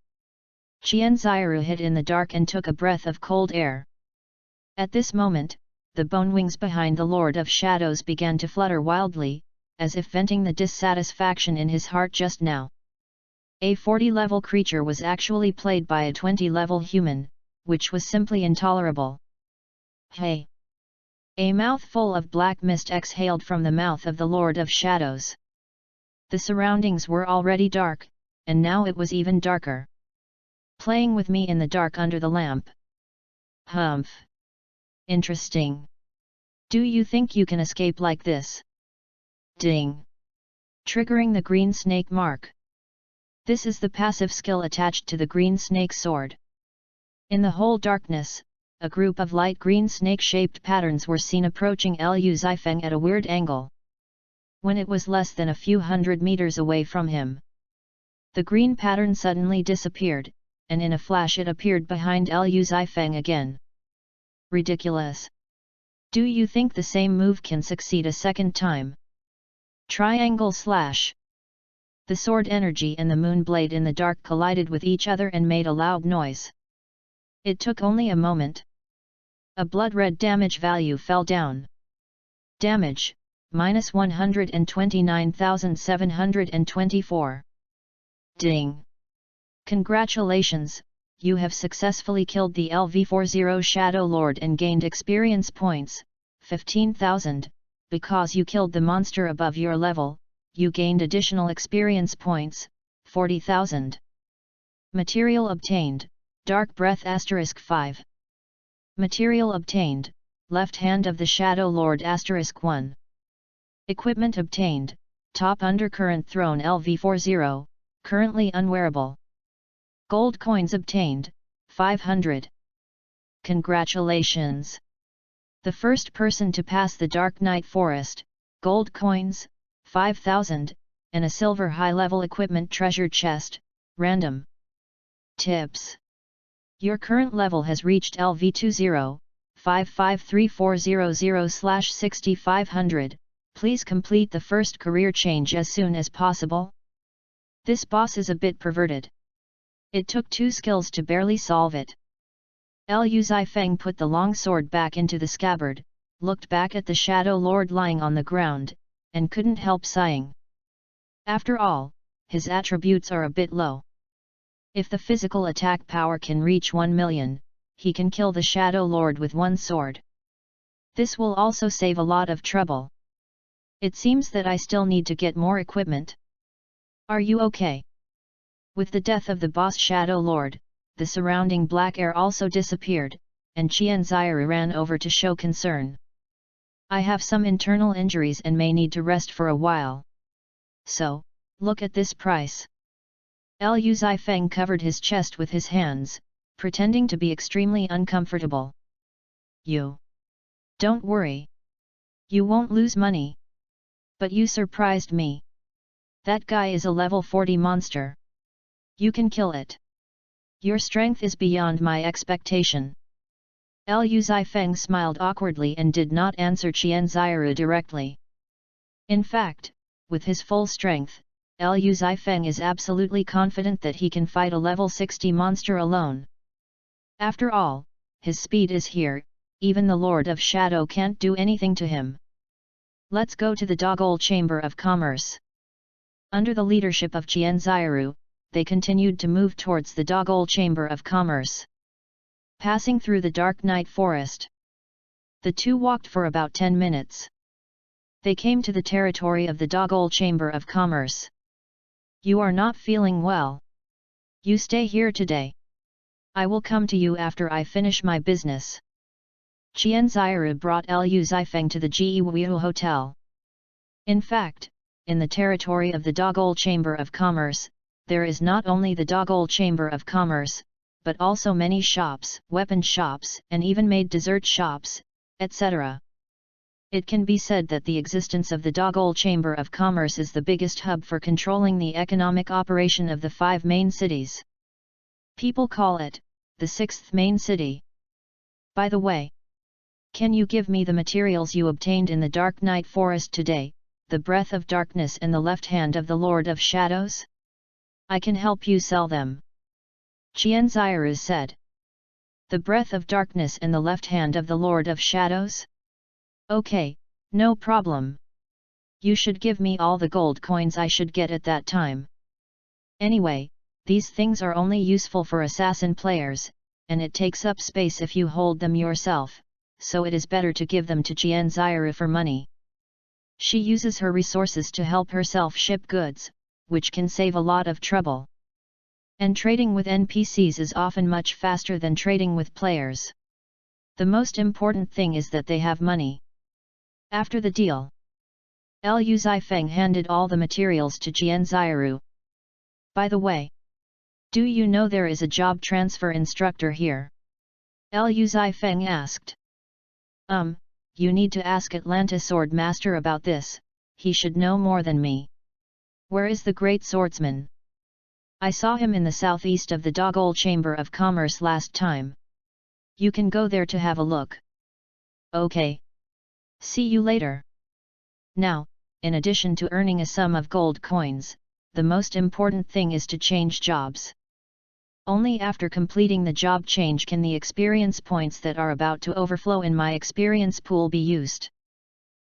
Qianziru hid in the dark and took a breath of cold air. At this moment, the bone wings behind the Lord of Shadows began to flutter wildly, as if venting the dissatisfaction in his heart just now. A 40-level creature was actually played by a 20-level human, which was simply intolerable. Hey! A mouthful of black mist exhaled from the mouth of the Lord of Shadows. The surroundings were already dark, and now it was even darker. Playing with me in the dark under the lamp. Humph! Interesting. Do you think you can escape like this? Ding! Triggering the green snake mark. This is the passive skill attached to the green snake sword. In the whole darkness, a group of light green snake-shaped patterns were seen approaching Lu Zifeng at a weird angle. When it was less than a few hundred meters away from him, the green pattern suddenly disappeared, and in a flash it appeared behind Lu Zifeng again. Ridiculous. Do you think the same move can succeed a second time? Triangle slash. The sword energy and the moon blade in the dark collided with each other and made a loud noise. It took only a moment. A blood-red damage value fell down. Damage, minus 129,724. Ding! Congratulations, you have successfully killed the LV40 Shadow Lord and gained experience points, 15,000, because you killed the monster above your level, you gained additional experience points, 40,000. Material obtained, Dark Breath *5. Material obtained, Left Hand of the Shadow Lord *1. Equipment obtained, Top Undercurrent Throne LV40, currently unwearable. Gold coins obtained, 500. Congratulations! The first person to pass the Dark Night Forest, gold coins, 5,000, and a silver high-level equipment treasure chest, random. Tips. Your current level has reached LV20, 553400/6500, please complete the first career change as soon as possible. This boss is a bit perverted. It took 2 skills to barely solve it. Liu Zifeng put the long sword back into the scabbard, looked back at the Shadow Lord lying on the ground, and couldn't help sighing. After all, his attributes are a bit low. If the physical attack power can reach 1 million, he can kill the Shadow Lord with 1 sword. This will also save a lot of trouble. It seems that I still need to get more equipment. Are you okay? With the death of the boss Shadow Lord, the surrounding black air also disappeared, and Qianzairu ran over to show concern. I have some internal injuries and may need to rest for a while. So, look at this price. Liu Zifeng covered his chest with his hands, pretending to be extremely uncomfortable. You. Don't worry. You won't lose money. But you surprised me. That guy is a level 40 monster. You can kill it. Your strength is beyond my expectation. Liu Zifeng smiled awkwardly and did not answer Qianzairu directly. In fact, with his full strength, Liu Zifeng is absolutely confident that he can fight a level 60 monster alone. After all, his speed is here, even the Lord of Shadow can't do anything to him. Let's go to the Dogol Chamber of Commerce. Under the leadership of Qianzairu, they continued to move towards the Dogol Chamber of Commerce. Passing through the Dark Night Forest, the two walked for about 10 minutes. They came to the territory of the Dogol Chamber of Commerce. You are not feeling well. You stay here today. I will come to you after I finish my business. Qianzairu brought Liu Zifeng to the Jiwu Hotel. In fact, in the territory of the Dogol Chamber of Commerce, there is not only the Dogol Chamber of Commerce, but also many shops, weapon shops, and even made dessert shops, etc. It can be said that the existence of the Dogol Chamber of Commerce is the biggest hub for controlling the economic operation of the 5 main cities. People call it the 6th main city. By the way, can you give me the materials you obtained in the Dark Night Forest today, the Breath of Darkness and the Left Hand of the Lord of Shadows? I can help you sell them. Qianzairu said. The Breath of Darkness and the Left Hand of the Lord of Shadows? Okay, no problem. You should give me all the gold coins I should get at that time. Anyway, these things are only useful for assassin players, and it takes up space if you hold them yourself, so it is better to give them to Qianzairu for money. She uses her resources to help herself ship goods, which can save a lot of trouble. And trading with NPCs is often much faster than trading with players. The most important thing is that they have money. After the deal, Liu Zifeng handed all the materials to Qianzairu. By the way, do you know there is a job transfer instructor here? Liu Zifeng asked. You need to ask Atlanta Sword Master about this, he should know more than me. Where is the great swordsman? I saw him in the southeast of the Dogol Chamber of Commerce last time. You can go there to have a look. Okay. See you later. Now, in addition to earning a sum of gold coins, the most important thing is to change jobs. Only after completing the job change can the experience points that are about to overflow in my experience pool be used.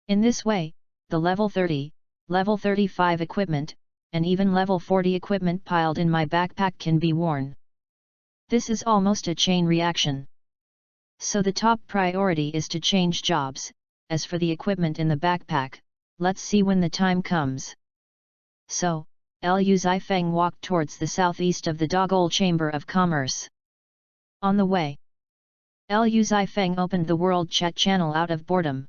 In this way, the level 30, level 35 equipment, and even level 40 equipment piled in my backpack can be worn. This is almost a chain reaction. So the top priority is to change jobs. As for the equipment in the backpack, let's see when the time comes. So, Liu Zifeng walked towards the southeast of the Dogol Chamber of Commerce. On the way, Liu Zifeng opened the World Chat channel out of boredom.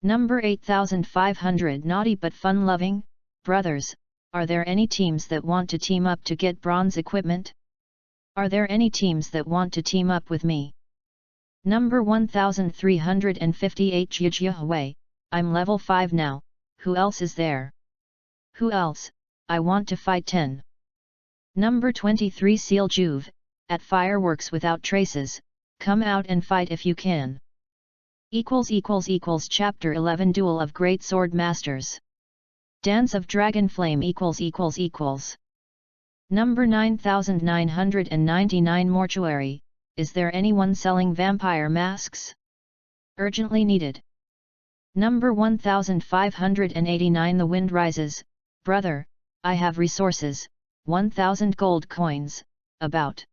Number 8500 Naughty but fun-loving, brothers, are there any teams that want to team up to get bronze equipment? Are there any teams that want to team up with me? Number 1358 Yijia, I'm level 5 now, who else is there? Who else? I want to fight 10. Number 23 Seal Juve, at Fireworks Without Traces, come out and fight if you can. Chapter 11 Duel of Great Sword Masters. Dance of Dragon Flame Number 9999 Mortuary, is there anyone selling vampire masks? Urgently needed. Number 1589 The Wind Rises, brother, I have resources, 1000 gold coins, about.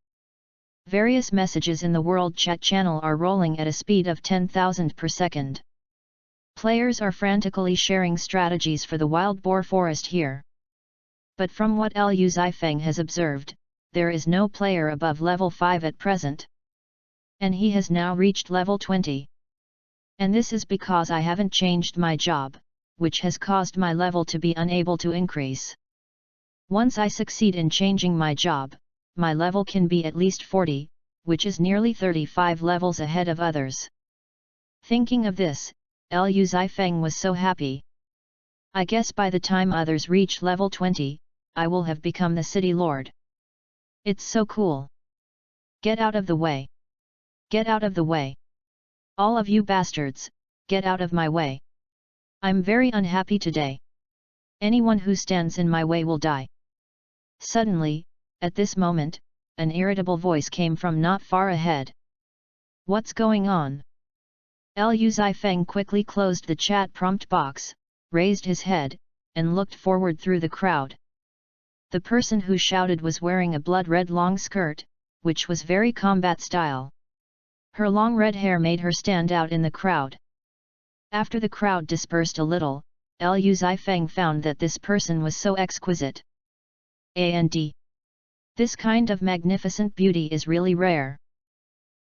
Various messages in the World Chat channel are rolling at a speed of 10,000 per second. Players are frantically sharing strategies for the wild boar forest here. But from what Liu Zifeng has observed, there is no player above level 5 at present. And he has now reached level 20. And this is because I haven't changed my job, which has caused my level to be unable to increase. Once I succeed in changing my job, my level can be at least 40, which is nearly 35 levels ahead of others. Thinking of this, Liu Zifeng was so happy. I guess by the time others reach level 20, I will have become the city lord. It's so cool. Get out of the way. Get out of the way. All of you bastards, get out of my way. I'm very unhappy today. Anyone who stands in my way will die. Suddenly, at this moment, an irritable voice came from not far ahead. What's going on? Liu Zifeng quickly closed the chat prompt box, raised his head, and looked forward through the crowd. The person who shouted was wearing a blood-red long skirt, which was very combat style. Her long red hair made her stand out in the crowd. After the crowd dispersed a little, Liu Zifeng found that this person was so exquisite. And this kind of magnificent beauty is really rare.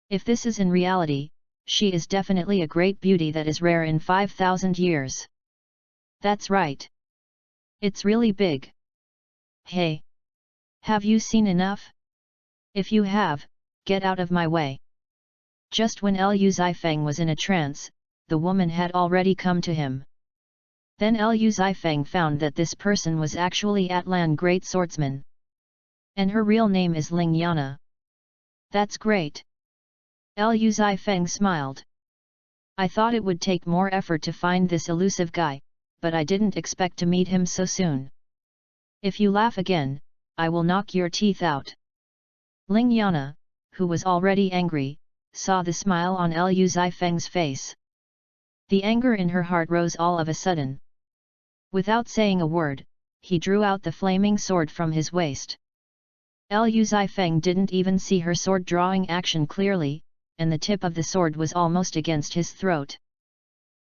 If this is in reality, she is definitely a great beauty that is rare in 5,000 years. That's right. It's really big. Hey! Have you seen enough? If you have, get out of my way. Just when Liu Zifeng was in a trance, the woman had already come to him. Then Liu Zifeng found that this person was actually Atlan Great Swordsman. And her real name is Ling Yana. That's great. Liu Zifeng smiled. I thought it would take more effort to find this elusive guy, but I didn't expect to meet him so soon. If you laugh again, I will knock your teeth out. Ling Yana, who was already angry, saw the smile on Liu Zifeng's face. The anger in her heart rose all of a sudden. Without saying a word, he drew out the flaming sword from his waist. Liu Zifeng didn't even see her sword drawing action clearly, and the tip of the sword was almost against his throat.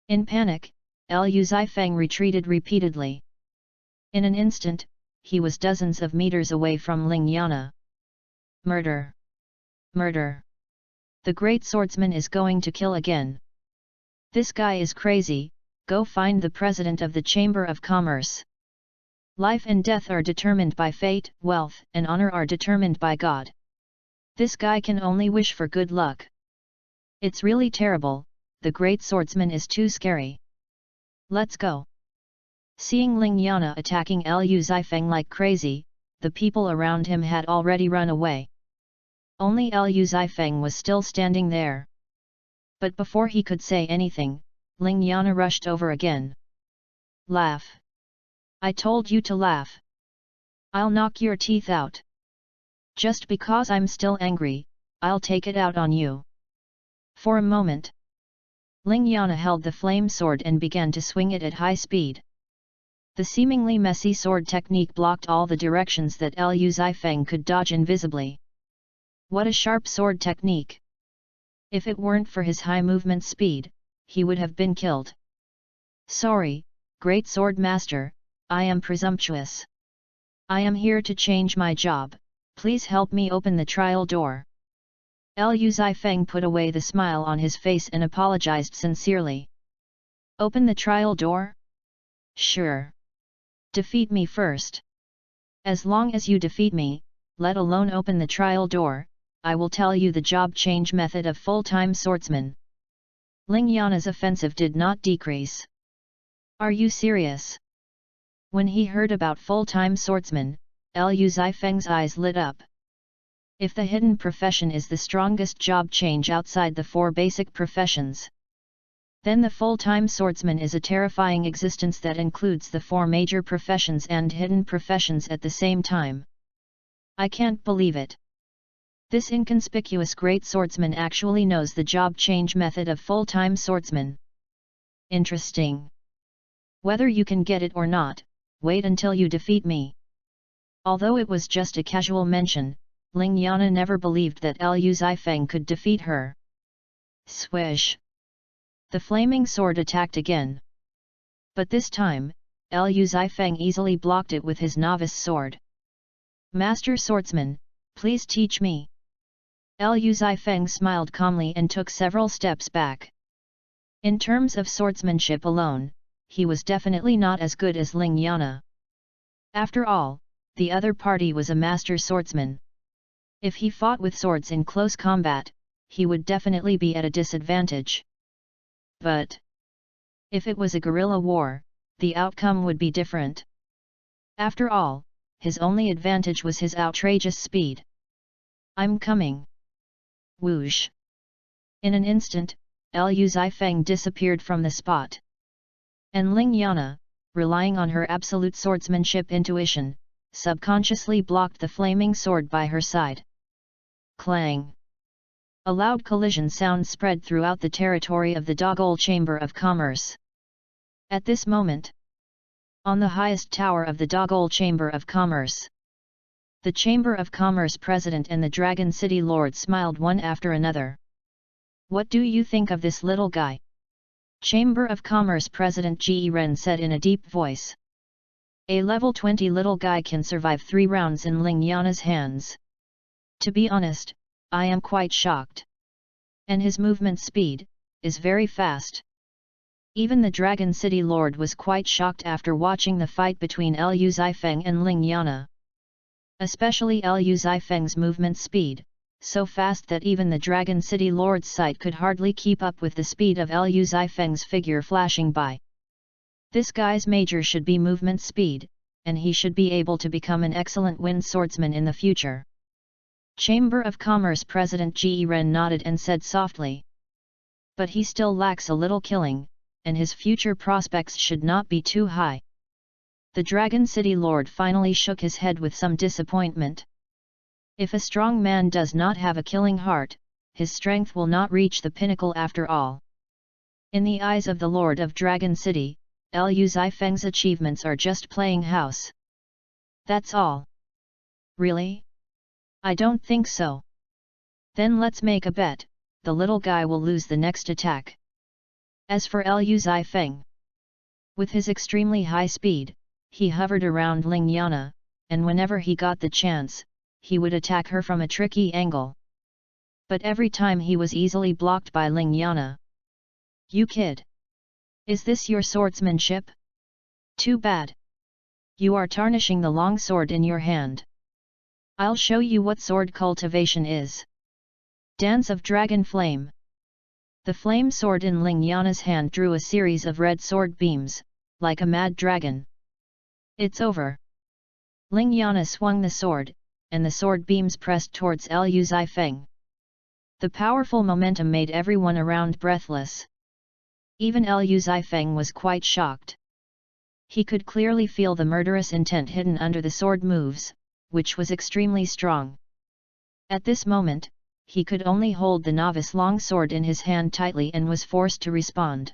In panic, Liu Zifeng retreated repeatedly. In an instant, he was dozens of meters away from Ling Yana. Murder! Murder! The great swordsman is going to kill again. This guy is crazy, go find the president of the Chamber of Commerce. Life and death are determined by fate, wealth and honor are determined by God. This guy can only wish for good luck. It's really terrible, the great swordsman is too scary. Let's go. Seeing Ling Yana attacking Liu Zifeng like crazy, the people around him had already run away. Only Liu Zifeng was still standing there. But before he could say anything, Ling Yana rushed over again. Laugh! I told you to laugh. I'll knock your teeth out. Just because I'm still angry, I'll take it out on you. For a moment, Ling Yana held the flame sword and began to swing it at high speed. The seemingly messy sword technique blocked all the directions that Liu Zifeng could dodge invisibly. What a sharp sword technique! If it weren't for his high movement speed, he would have been killed. Sorry, great sword master, I am presumptuous. I am here to change my job, please help me open the trial door. Liu Zifeng put away the smile on his face and apologized sincerely. Open the trial door? Sure. Defeat me first. As long as you defeat me, let alone open the trial door, I will tell you the job change method of full-time swordsman. Ling Yana's offensive did not decrease. Are you serious? When he heard about full-time swordsman, Liu Zifeng's eyes lit up. If the hidden profession is the strongest job change outside the 4 basic professions, then the full-time swordsman is a terrifying existence that includes the 4 major professions and hidden professions at the same time. I can't believe it. This inconspicuous great swordsman actually knows the job change method of full-time swordsman. Interesting. Whether you can get it or not, wait until you defeat me. Although it was just a casual mention, Ling Yana never believed that Liu Zifeng could defeat her. Swish! The flaming sword attacked again. But this time, Liu Zifeng easily blocked it with his novice sword. Master swordsman, please teach me. Liu Zifeng smiled calmly and took several steps back. In terms of swordsmanship alone, he was definitely not as good as Ling Yana. After all, the other party was a master swordsman. If he fought with swords in close combat, he would definitely be at a disadvantage. But if it was a guerrilla war, the outcome would be different. After all, his only advantage was his outrageous speed. I'm coming. Whoosh! In an instant, Liu Zifeng disappeared from the spot. And Ling Yana, relying on her absolute swordsmanship intuition, subconsciously blocked the flaming sword by her side. Clang! A loud collision sound spread throughout the territory of the Dogol Chamber of Commerce. At this moment, on the highest tower of the Dogol Chamber of Commerce, the Chamber of Commerce President and the Dragon City Lord smiled one after another. What do you think of this little guy? Chamber of Commerce President Ji Ren said in a deep voice. A level 20 little guy can survive 3 rounds in Ling Yana's hands. To be honest, I am quite shocked. And his movement speed is very fast. Even the Dragon City Lord was quite shocked after watching the fight between Liu Zifeng and Ling Yana. Especially Liu Zifeng's movement speed, so fast that even the Dragon City Lord's sight could hardly keep up with the speed of Liu Zifeng's figure flashing by. This guy's major should be movement speed, and he should be able to become an excellent wind swordsman in the future. Chamber of Commerce President Ji Ren nodded and said softly. But he still lacks a little killing, and his future prospects should not be too high. The Dragon City Lord finally shook his head with some disappointment. If a strong man does not have a killing heart, his strength will not reach the pinnacle after all. In the eyes of the Lord of Dragon City, Liu Zifeng's achievements are just playing house. That's all. Really? I don't think so. Then let's make a bet, the little guy will lose the next attack. As for Liu Zifeng, with his extremely high speed, he hovered around Ling Yana, and whenever he got the chance, he would attack her from a tricky angle. But every time he was easily blocked by Ling Yana. You kid! Is this your swordsmanship? Too bad. You are tarnishing the long sword in your hand. I'll show you what sword cultivation is. Dance of Dragon Flame. The flame sword in Ling Yana's hand drew a series of red sword beams, like a mad dragon. It's over. Ling Yana swung the sword, and the sword beams pressed towards Liu Zifeng. The powerful momentum made everyone around breathless. Even Liu Zifeng was quite shocked. He could clearly feel the murderous intent hidden under the sword moves, which was extremely strong. At this moment, he could only hold the novice long sword in his hand tightly and was forced to respond.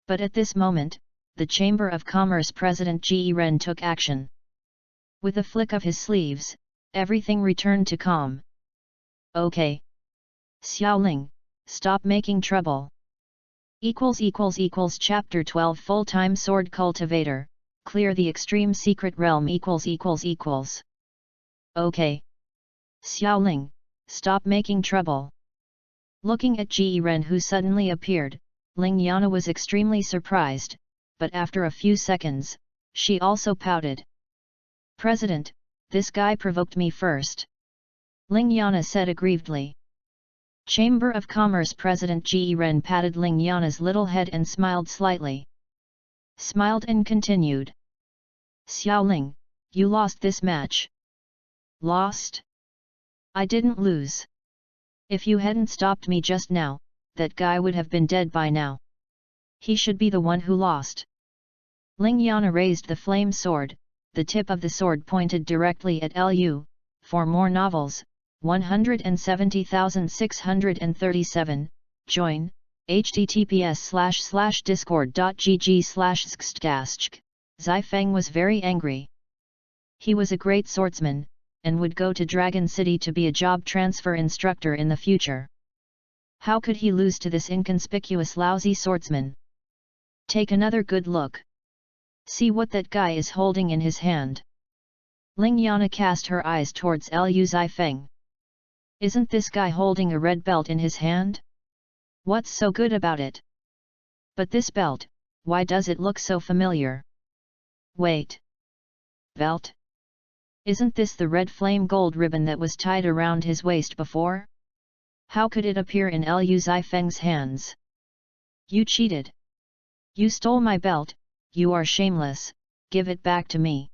But at this moment, the Chamber of Commerce President Ji Ren took action. With a flick of his sleeves, everything returned to calm. Okay. Xiaoling, stop making trouble. Chapter 12 Full-time Sword Cultivator, Clear the Extreme Secret Realm Okay. Xiaoling, stop making trouble. Looking at Ji Ren who suddenly appeared, Ling Yana was extremely surprised, but after a few seconds, she also pouted. President, this guy provoked me first. Ling Yana said aggrievedly. Chamber of Commerce President Ji Ren patted Ling Yana's little head and smiled slightly. Smiled and continued. Xiaoling, you lost this match. Lost? I didn't lose. If you hadn't stopped me just now, that guy would have been dead by now. He should be the one who lost. Ling Yana raised the flame sword, the tip of the sword pointed directly at Liu. For more novels, 170,637, join, https://discord.gg/xtgastk. Zifeng was very angry. He was a great swordsman, and would go to Dragon City to be a job transfer instructor in the future. How could he lose to this inconspicuous lousy swordsman? Take another good look. See what that guy is holding in his hand. Ling Yana cast her eyes towards Liu Zifeng. Isn't this guy holding a red belt in his hand? What's so good about it? But this belt, why does it look so familiar? Wait. Belt? Isn't this the red flame gold ribbon that was tied around his waist before? How could it appear in Liu Zifeng's hands? You cheated. You stole my belt, you are shameless, give it back to me.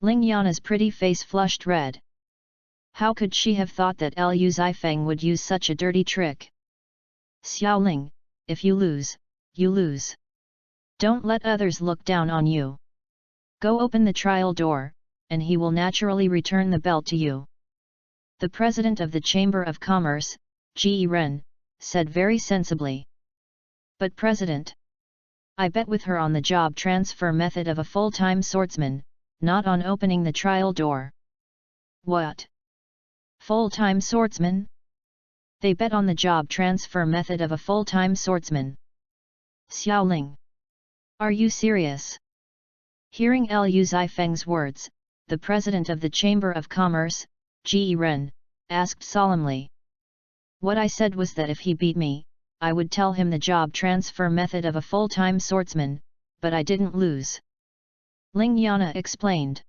Ling Yana's pretty face flushed red. How could she have thought that Liu Zifeng would use such a dirty trick? Xiaoling, if you lose, you lose. Don't let others look down on you. Go open the trial door, and he will naturally return the belt to you. The president of the Chamber of Commerce, Ji Ren, said very sensibly. But President, I bet with her on the job transfer method of a full-time swordsman, not on opening the trial door. What? Full-time swordsman? They bet on the job transfer method of a full-time swordsman. Xiaoling. Are you serious? Hearing Liu Zifeng's words, the president of the Chamber of Commerce, Ji Ren, asked solemnly. What I said was that if he beat me, I would tell him the job transfer method of a full-time swordsman, but I didn't lose. Ling Yana explained.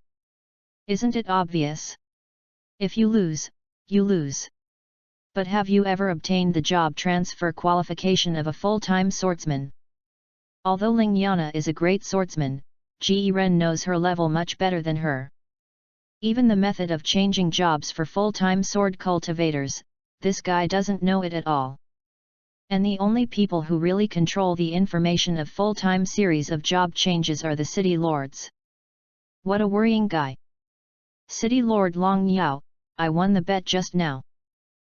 Isn't it obvious? If you lose, you lose. But have you ever obtained the job transfer qualification of a full-time swordsman? Although Ling Yana is a great swordsman, Ji Ren knows her level much better than her. Even the method of changing jobs for full-time sword cultivators, this guy doesn't know it at all. And the only people who really control the information of full-time series of job changes are the city lords. What a worrying guy. City Lord Long Yao, I won the bet just now.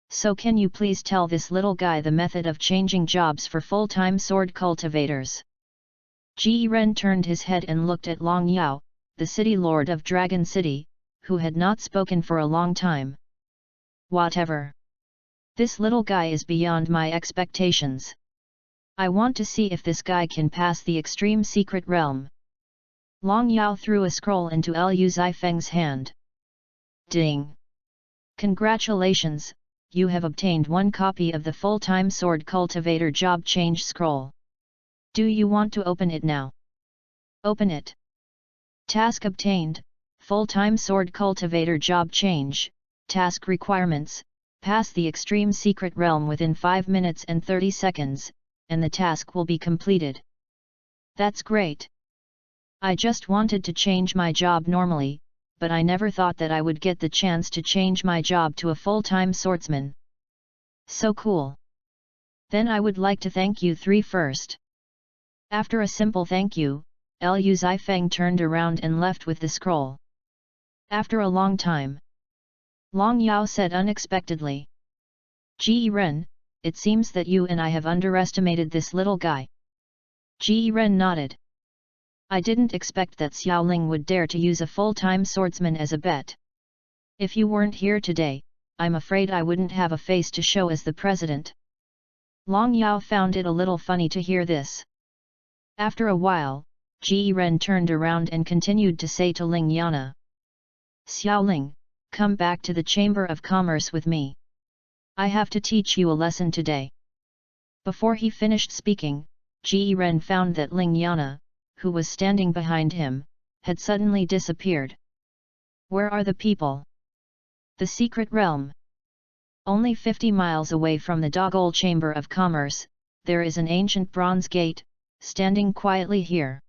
So can you please tell this little guy the method of changing jobs for full-time sword cultivators? Ji Ren turned his head and looked at Long Yao, the city lord of Dragon City, who had not spoken for a long time. Whatever. This little guy is beyond my expectations. I want to see if this guy can pass the extreme secret realm. Long Yao threw a scroll into Liu Zifeng's hand. Ding! Congratulations, you have obtained one copy of the full-time sword cultivator job change scroll. Do you want to open it now? Open it. Task obtained, full-time sword cultivator job change, task requirements, pass the extreme secret realm within 5 minutes and 30 seconds, and the task will be completed. That's great. I just wanted to change my job normally, but I never thought that I would get the chance to change my job to a full-time swordsman. So cool. Then I would like to thank you three first. After a simple thank you, Liu Zifeng turned around and left with the scroll. After a long time, Long Yao said unexpectedly, Ji Ren, it seems that you and I have underestimated this little guy. Ji Ren nodded. I didn't expect that Xiaoling would dare to use a full-time swordsman as a bet. If you weren't here today, I'm afraid I wouldn't have a face to show as the president. Long Yao found it a little funny to hear this. After a while, Ji Ren turned around and continued to say to Ling Yana, Xiaoling, come back to the Chamber of Commerce with me. I have to teach you a lesson today. Before he finished speaking, Ji Ren found that Ling Yana, who was standing behind him, had suddenly disappeared. Where are the people? The secret realm. Only 50 miles away from the Dogol Chamber of Commerce, there is an ancient bronze gate, standing quietly here.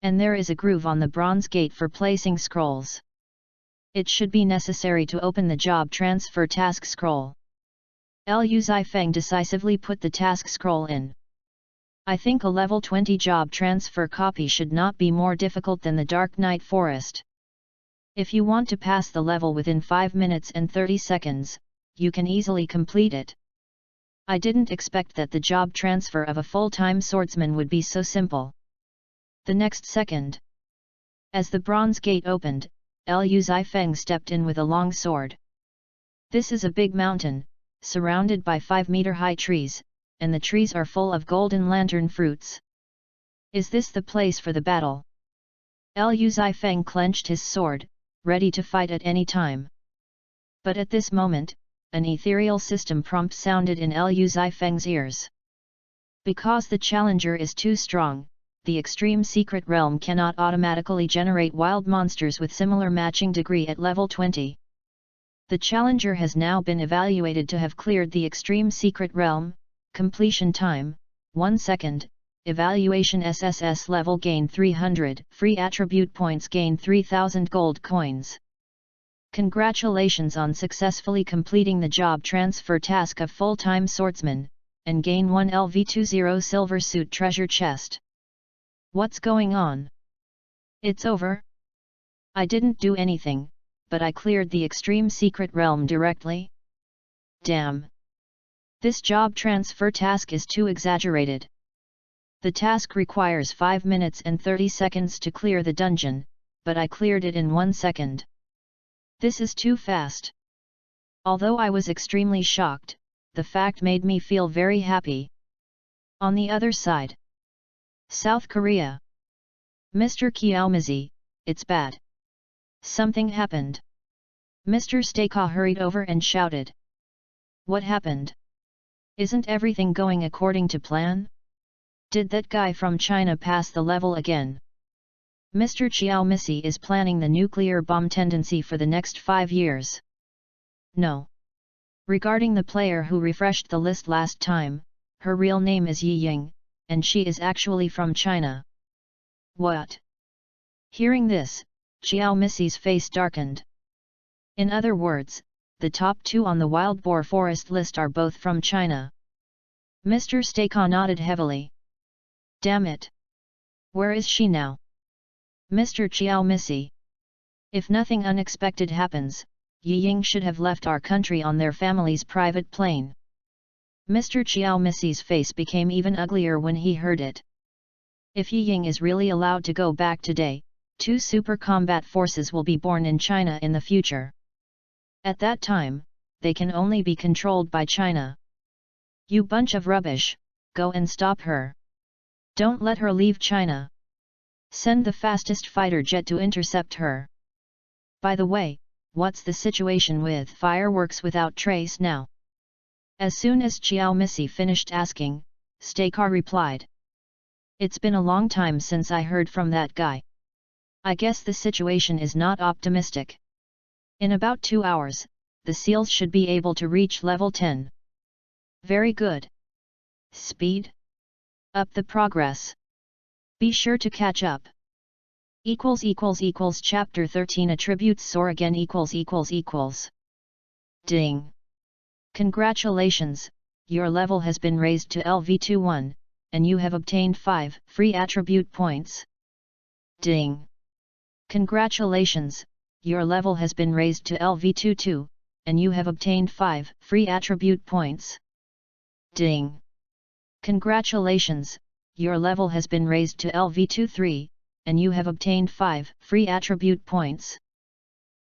And there is a groove on the bronze gate for placing scrolls. It should be necessary to open the job transfer task scroll. Liu Zifeng decisively put the task scroll in. I think a level 20 job transfer copy should not be more difficult than the Dark Night Forest. If you want to pass the level within 5 minutes and 30 seconds, you can easily complete it. I didn't expect that the job transfer of a full-time swordsman would be so simple. The next second, as the bronze gate opened, Liu Zifeng stepped in with a long sword. This is a big mountain, surrounded by 5-meter-high trees, and the trees are full of golden lantern fruits. Is this the place for the battle? Liu Zifeng clenched his sword, ready to fight at any time. But at this moment, an ethereal system prompt sounded in Liu Zifeng's ears. Because the challenger is too strong, the extreme secret realm cannot automatically generate wild monsters with similar matching degree at level 20. The challenger has now been evaluated to have cleared the extreme secret realm. Completion time, 1 second, evaluation SSS level gain 300, free attribute points gain 3000 gold coins. Congratulations on successfully completing the job transfer task of full-time swordsman, and gain 1 LV20 silver suit treasure chest. What's going on? It's over? I didn't do anything, but I cleared the extreme secret realm directly? Damn! This job transfer task is too exaggerated. The task requires 5 minutes and 30 seconds to clear the dungeon, but I cleared it in 1 second. This is too fast. Although I was extremely shocked, the fact made me feel very happy. On the other side, South Korea. Mr. Kiaomizi, it's bad. Something happened. Mr. Staka hurried over and shouted. What happened? Isn't everything going according to plan? Did that guy from China pass the level again? Mr. Xiaomisi is planning the nuclear bomb tendency for the next 5 years. No. Regarding the player who refreshed the list last time, her real name is Yi Ying, and she is actually from China. What? Hearing this, Xiaomisi's face darkened. In other words, the top 2 on the wild boar forest list are both from China. Mr. Staka nodded heavily. Damn it! Where is she now? Mr. Xiaomisi. If nothing unexpected happens, Yi Ying should have left our country on their family's private plane. Mr. Xiaomisi's face became even uglier when he heard it. If Yi Ying is really allowed to go back today, 2 super combat forces will be born in China in the future. At that time, they can only be controlled by China. You bunch of rubbish, go and stop her. Don't let her leave China. Send the fastest fighter jet to intercept her. By the way, what's the situation with fireworks without trace now? As soon as Xiaomisi finished asking, Staka replied. It's been a long time since I heard from that guy. I guess the situation is not optimistic. In about 2 hours, the seals should be able to reach level 10. Very good. Speed up the progress. Be sure to catch up. Chapter 13 Attributes soar again Ding! Congratulations, your level has been raised to LV21, and you have obtained 5 free attribute points. Ding! Congratulations, your level has been raised to LV22, and you have obtained 5 free attribute points. Ding! Congratulations, your level has been raised to LV23, and you have obtained 5 free attribute points.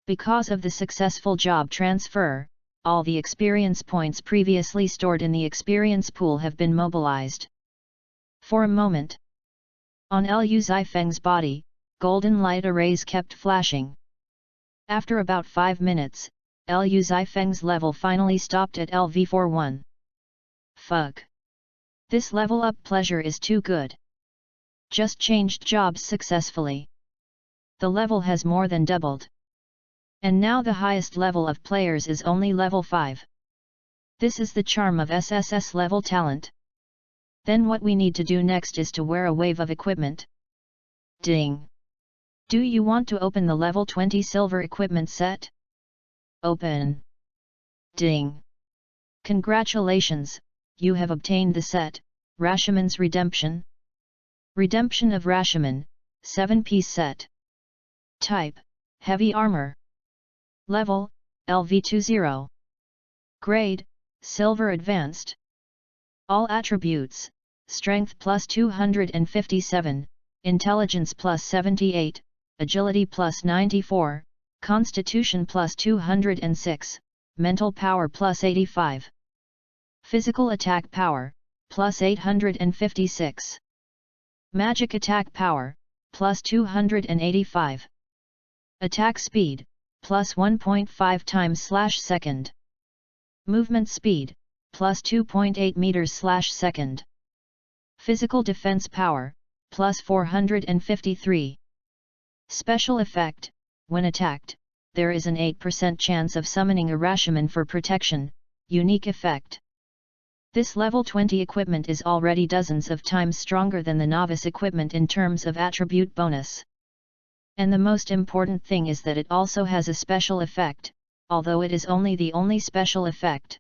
Because of the successful job transfer, all the experience points previously stored in the experience pool have been mobilized. For a moment, on Liu Zifeng's body, golden light arrays kept flashing. After about 5 minutes, Liu Zifeng's level finally stopped at LV41. Fuck! This level up pleasure is too good. Just changed jobs successfully. The level has more than doubled. And now the highest level of players is only level 5. This is the charm of SSS level talent. Then what we need to do next is to wear a wave of equipment. Ding! Do you want to open the level 20 silver equipment set? Open! Ding! Congratulations, you have obtained the set, Rashomon's Redemption. Redemption of Rashomon, 7-piece set. Type, Heavy Armor. Level, LV20. Grade, Silver Advanced. All attributes, Strength plus 257, Intelligence plus 78, Agility plus 94, Constitution plus 206, Mental Power plus 85. Physical Attack Power, plus 856. Magic Attack Power, plus 285. Attack Speed, plus 1.5 times/second. Movement Speed, plus 2.8 meters/second. Physical Defense Power, plus 453. Special Effect, when attacked, there is an 8% chance of summoning a Rashomon for protection, unique effect. This level 20 equipment is already dozens of times stronger than the novice equipment in terms of attribute bonus. And the most important thing is that it also has a special effect, although it is only the only special effect.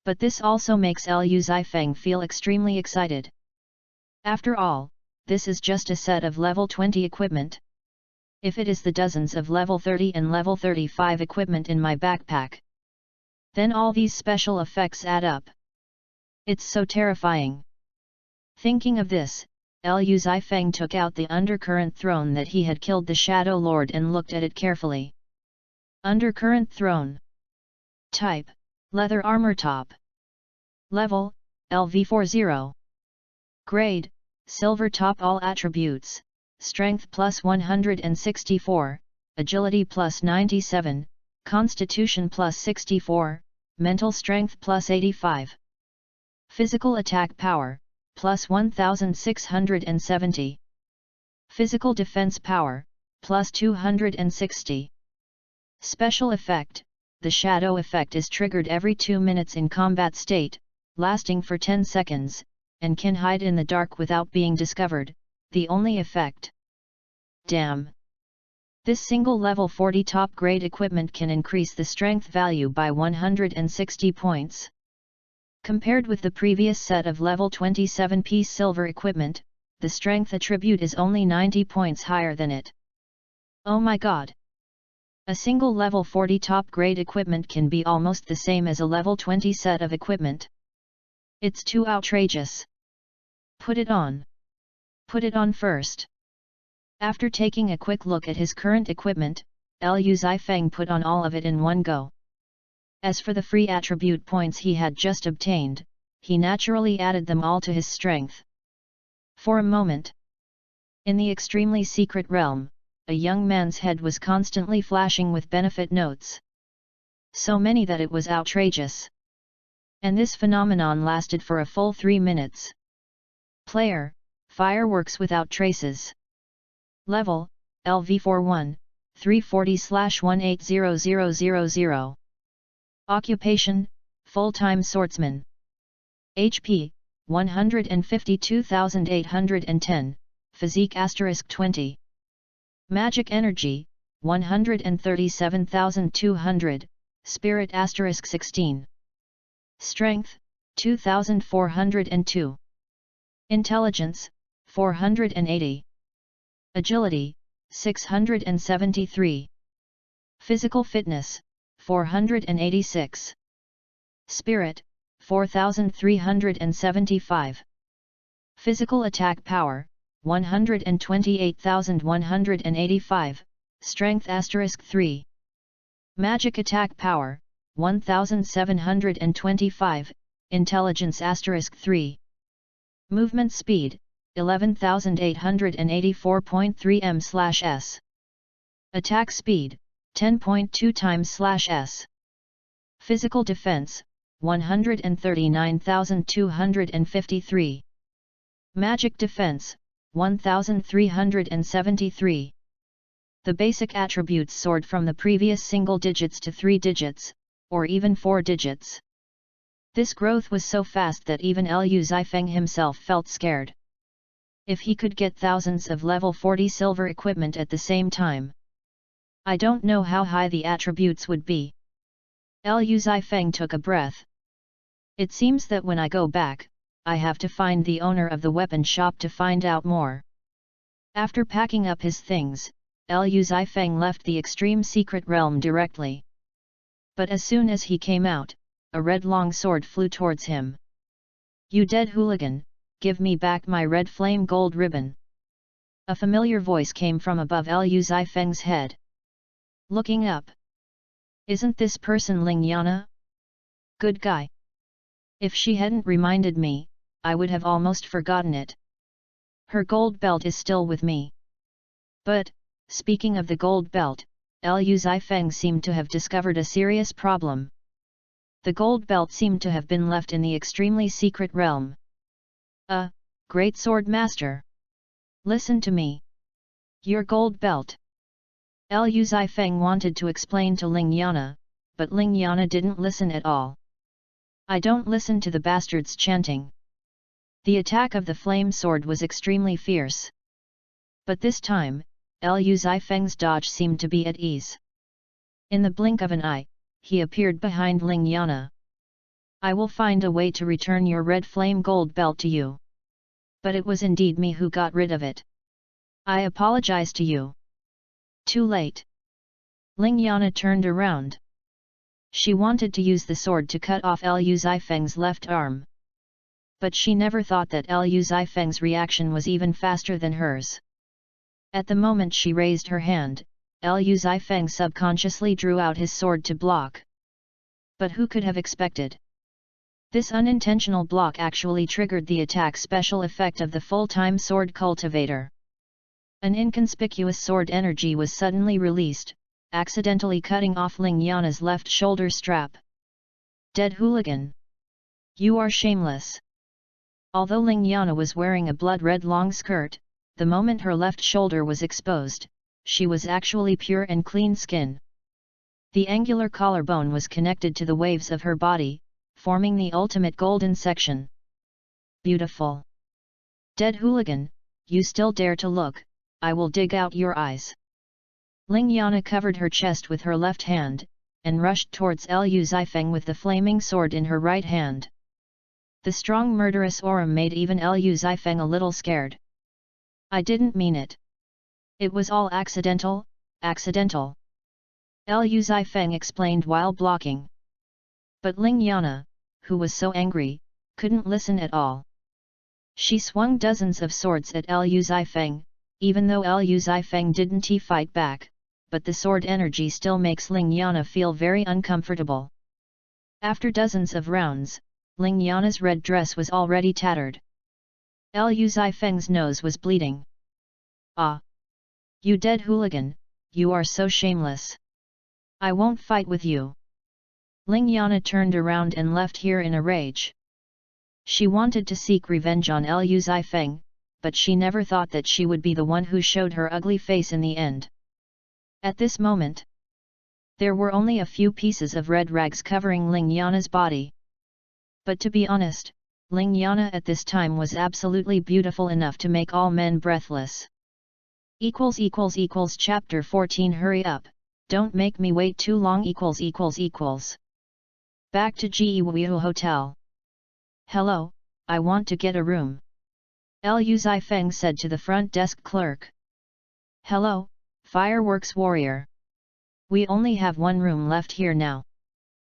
But this also makes Liu Zifeng feel extremely excited. After all, this is just a set of level 20 equipment. If it is the dozens of level 30 and level 35 equipment in my backpack, then all these special effects add up. It's so terrifying. Thinking of this, Liu Zifeng took out the undercurrent throne that he had killed the Shadow Lord and looked at it carefully. Undercurrent throne. Type, Leather Armor Top. Level, LV40. Grade, Silver Top. All attributes, Strength plus 164, Agility plus 97, Constitution plus 64, Mental Strength plus 85. Physical Attack Power, plus 1670. Physical Defense Power, plus 260. Special Effect, the Shadow Effect is triggered every 2 minutes in combat state, lasting for 10 seconds, and can hide in the dark without being discovered, the only effect. Damn! This single level 40 top grade equipment can increase the strength value by 160 points. Compared with the previous set of level 27-piece silver equipment, the strength attribute is only 90 points higher than it. Oh my god! A single level 40 top grade equipment can be almost the same as a level 20 set of equipment. It's too outrageous. Put it on. Put it on first. After taking a quick look at his current equipment, Liu Zifeng put on all of it in one go. As for the free attribute points he had just obtained, he naturally added them all to his strength. For a moment, in the extremely secret realm, a young man's head was constantly flashing with benefit notes. So many that it was outrageous. And this phenomenon lasted for a full 3 minutes. Player, Fireworks Without Traces. Level, LV41, 340/180000. Occupation, Full-time Swordsman. HP, 152,810, Physique *20. Magic energy, 137,200, spirit *16. Strength, 2,402. Intelligence, 480. Agility, 673. Physical fitness, 486. Spirit, 4,375. Physical attack power, 128,185, strength *3. Magic attack power, 1,725, intelligence *3. Movement speed, 11,884.3 m/s. Attack speed, 10.2 times/s. Physical defense, 139,253. Magic defense, 1,373. The basic attributes soared from the previous single digits to 3 digits, or even 4 digits. This growth was so fast that even Liu Zifeng himself felt scared. If he could get thousands of level 40 silver equipment at the same time, I don't know how high the attributes would be. Liu Zifeng took a breath. It seems that when I go back, I have to find the owner of the weapon shop to find out more. After packing up his things, Liu Zifeng left the extreme secret realm directly. But as soon as he came out, a red long sword flew towards him. "You dead hooligan, give me back my red flame gold ribbon." A familiar voice came from above Liu Zifeng's head. Looking up. Isn't this person Ling Yana? Good guy. If she hadn't reminded me, I would have almost forgotten it. Her gold belt is still with me. But, speaking of the gold belt, Liu Zifeng seemed to have discovered a serious problem. The gold belt seemed to have been left in the extremely secret realm. Great sword master! Listen to me. Your gold belt. Liu Zifeng wanted to explain to Ling Yana, but Ling Yana didn't listen at all. I don't listen to the bastards chanting. The attack of the flame sword was extremely fierce. But this time, Liu Zifeng's dodge seemed to be at ease. In the blink of an eye, he appeared behind Ling Yana. I will find a way to return your red flame gold belt to you. But it was indeed me who got rid of it. I apologize to you. Too late. Ling Yana turned around. She wanted to use the sword to cut off Liu Zifeng's left arm. But she never thought that Liu Zifeng's reaction was even faster than hers. At the moment she raised her hand, Liu Zifeng subconsciously drew out his sword to block. But who could have expected? This unintentional block actually triggered the attack special effect of the full-time sword cultivator. An inconspicuous sword energy was suddenly released, accidentally cutting off Ling Yana's left shoulder strap. Dead hooligan! You are shameless! Although Ling Yana was wearing a blood-red long skirt, the moment her left shoulder was exposed, she was actually pure and clean skin. The angular collarbone was connected to the waves of her body, forming the ultimate golden section. Beautiful! Dead hooligan, you still dare to look, I will dig out your eyes. Ling Yana covered her chest with her left hand, and rushed towards Liu Zifeng with the flaming sword in her right hand. The strong murderous aura made even Liu Zifeng a little scared. I didn't mean it. It was all accidental, accidental. Liu Zifeng explained while blocking. But Ling Yana, who was so angry, couldn't listen at all. She swung dozens of swords at Liu Zifeng, even though Liu Zifeng didn't fight back, but the sword energy still makes Ling Yana feel very uncomfortable. After dozens of rounds, Ling Yana's red dress was already tattered. Liu Zifeng's nose was bleeding. Ah! You dead hooligan, you are so shameless. I won't fight with you. Ling Yana turned around and left here in a rage. She wanted to seek revenge on Liu Zifeng, but she never thought that she would be the one who showed her ugly face in the end. At this moment, there were only a few pieces of red rags covering Ling Yana's body. But to be honest, Ling Yana at this time was absolutely beautiful enough to make all men breathless. Chapter 14 Hurry up, don't make me wait too long. Back to Gewu Hotel. Hello, I want to get a room. Liu Zifeng said to the front desk clerk. Hello, fireworks warrior. We only have one room left here now.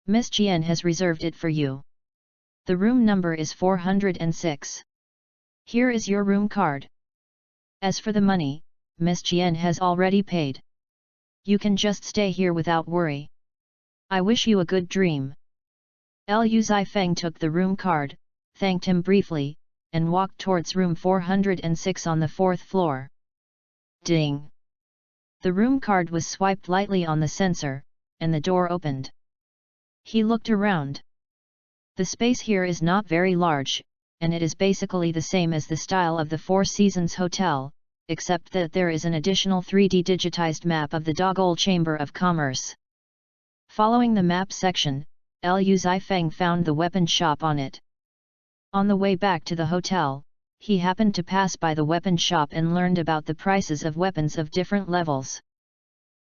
Miss Jian has reserved it for you. The room number is 406. Here is your room card. As for the money, Miss Jian has already paid. You can just stay here without worry. I wish you a good dream. Liu Zifeng took the room card, thanked him briefly, and walked towards room 406 on the 4th floor. Ding! The room card was swiped lightly on the sensor, and the door opened. He looked around. The space here is not very large, and it is basically the same as the style of the Four Seasons Hotel, except that there is an additional 3D digitized map of the Dogol Chamber of Commerce. Following the map section, Liu Zifeng found the weapon shop on it. On the way back to the hotel, he happened to pass by the weapon shop and learned about the prices of weapons of different levels.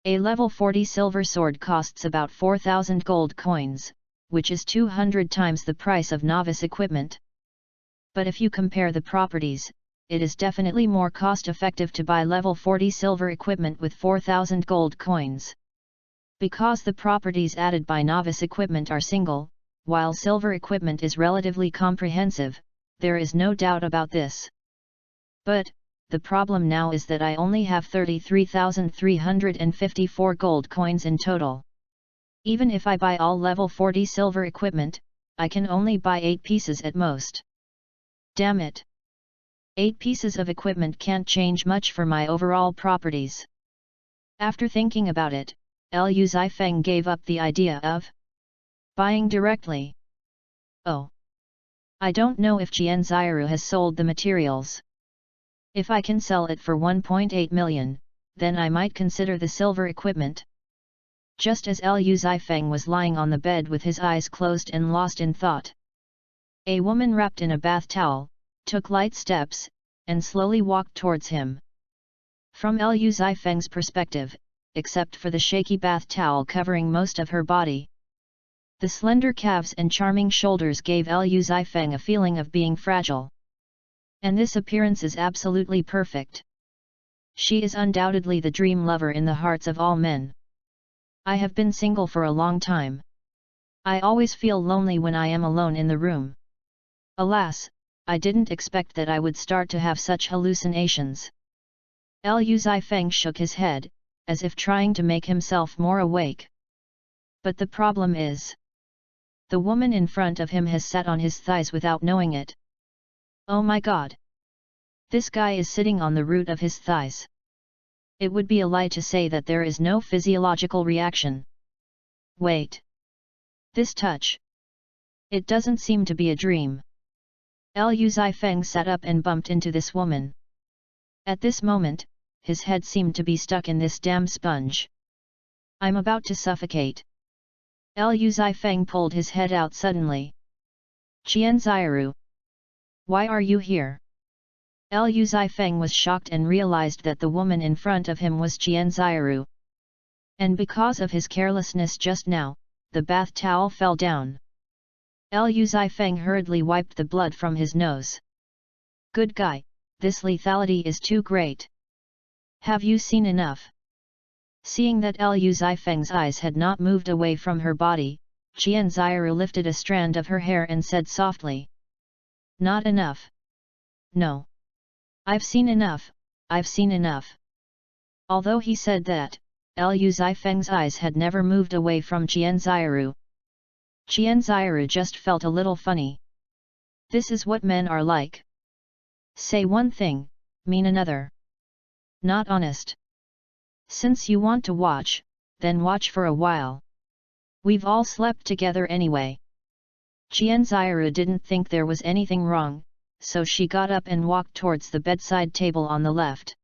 A level 40 silver sword costs about 4,000 gold coins, which is 200 times the price of novice equipment. But if you compare the properties, it is definitely more cost-effective to buy level 40 silver equipment with 4,000 gold coins. Because the properties added by novice equipment are single, while silver equipment is relatively comprehensive, there is no doubt about this. But, the problem now is that I only have 33,354 gold coins in total. Even if I buy all level 40 silver equipment, I can only buy 8 pieces at most. Damn it! 8 pieces of equipment can't change much for my overall properties. After thinking about it, Liu Zifeng gave up the idea of buying directly. Oh! I don't know if Jian Ziru has sold the materials. If I can sell it for 1.8 million, then I might consider the silver equipment. Just as Liu Zifeng was lying on the bed with his eyes closed and lost in thought, a woman wrapped in a bath towel took light steps, and slowly walked towards him. From Liu Zifeng's perspective, except for the shaky bath towel covering most of her body, the slender calves and charming shoulders gave Liu Zifeng a feeling of being fragile. And this appearance is absolutely perfect. She is undoubtedly the dream lover in the hearts of all men. I have been single for a long time. I always feel lonely when I am alone in the room. Alas, I didn't expect that I would start to have such hallucinations. Liu Zifeng shook his head, as if trying to make himself more awake. But the problem is, the woman in front of him has sat on his thighs without knowing it. Oh my god! This guy is sitting on the root of his thighs. It would be a lie to say that there is no physiological reaction. Wait! This touch! It doesn't seem to be a dream. Liu Zifeng sat up and bumped into this woman. At this moment, his head seemed to be stuck in this damn sponge. I'm about to suffocate. Liu Zifeng pulled his head out suddenly. Jian Ziru! Why are you here? Liu Zifeng was shocked and realized that the woman in front of him was Jian Ziru. And because of his carelessness just now, the bath towel fell down. Liu Zifeng hurriedly wiped the blood from his nose. Good guy, this lethality is too great. Have you seen enough? Seeing that Liu Zifeng's eyes had not moved away from her body, Jian Ziru lifted a strand of her hair and said softly. Not enough. No. I've seen enough, I've seen enough. Although he said that, Liu Zifeng's eyes had never moved away from Jian Ziru. Jian Ziru just felt a little funny. This is what men are like. Say one thing, mean another. Not honest. Since you want to watch, then watch for a while. We've all slept together anyway. Jian Ziru didn't think there was anything wrong, so she got up and walked towards the bedside table on the left.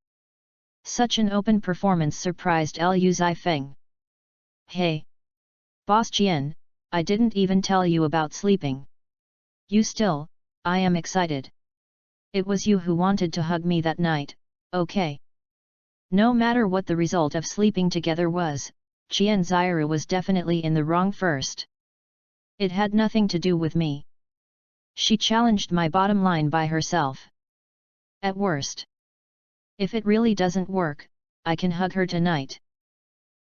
Such an open performance surprised Liu Zifeng. Hey! Boss Jian, I didn't even tell you about sleeping. I am excited. It was you who wanted to hug me that night, okay? No matter what the result of sleeping together was, Qianziru was definitely in the wrong first. It had nothing to do with me. She challenged my bottom line by herself. At worst, if it really doesn't work, I can hug her tonight.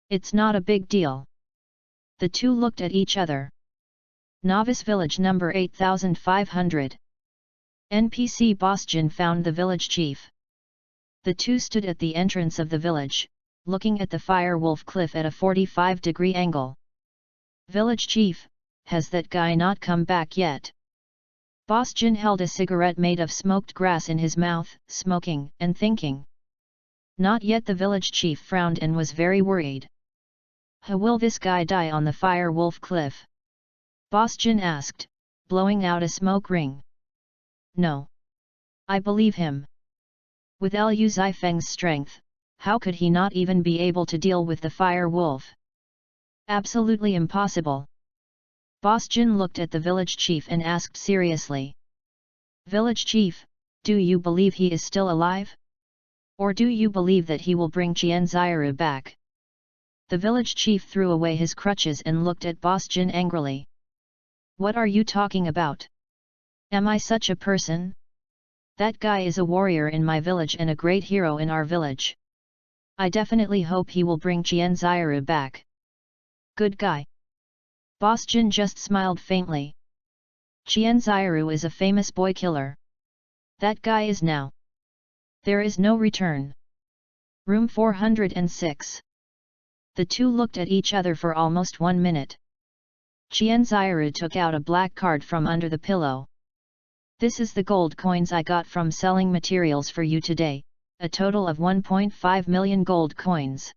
It's not a big deal. The two looked at each other. Novice Village number 8500. NPC Bosjan found the village chief. The two stood at the entrance of the village, looking at the Firewolf Cliff at a 45-degree angle. Village chief, has that guy not come back yet? Bosjan held a cigarette made of smoked grass in his mouth, smoking and thinking. Not yet. The village chief frowned and was very worried. How will this guy die on the Firewolf Cliff? Bosjan asked, blowing out a smoke ring. No. I believe him. With Liu Zifeng's strength, how could he not even be able to deal with the fire wolf? Absolutely impossible. Bosjan looked at the village chief and asked seriously. Village chief, do you believe he is still alive? Or do you believe that he will bring Qianziru back? The village chief threw away his crutches and looked at Bosjan angrily. What are you talking about? Am I such a person? That guy is a warrior in my village and a great hero in our village. I definitely hope he will bring Qianziru back. Good guy. Bosjan just smiled faintly. Qianziru is a famous boy killer. That guy is now. There is no return. Room 406. The two looked at each other for almost 1 minute. Qianziru took out a black card from under the pillow. This is the gold coins I got from selling materials for you today, a total of 1.5 million gold coins.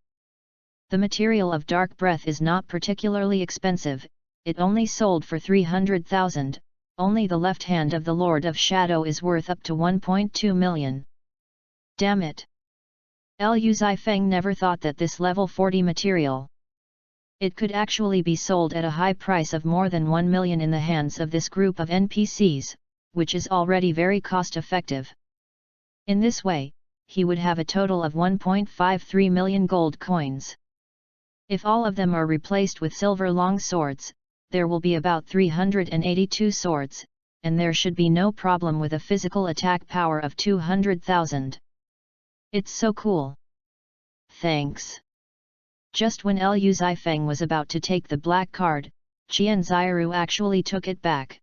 The material of Dark Breath is not particularly expensive, it only sold for 300,000, only the left hand of the Lord of Shadow is worth up to 1.2 million. Damn it! Liu Zifeng never thought that this level 40 material. It could actually be sold at a high price of more than 1 million in the hands of this group of NPCs, which is already very cost-effective. In this way, he would have a total of 1.53 million gold coins. If all of them are replaced with silver long swords, there will be about 382 swords, and there should be no problem with a physical attack power of 200,000. It's so cool. Thanks. Just when Liu Zifeng was about to take the black card, Qianziru actually took it back.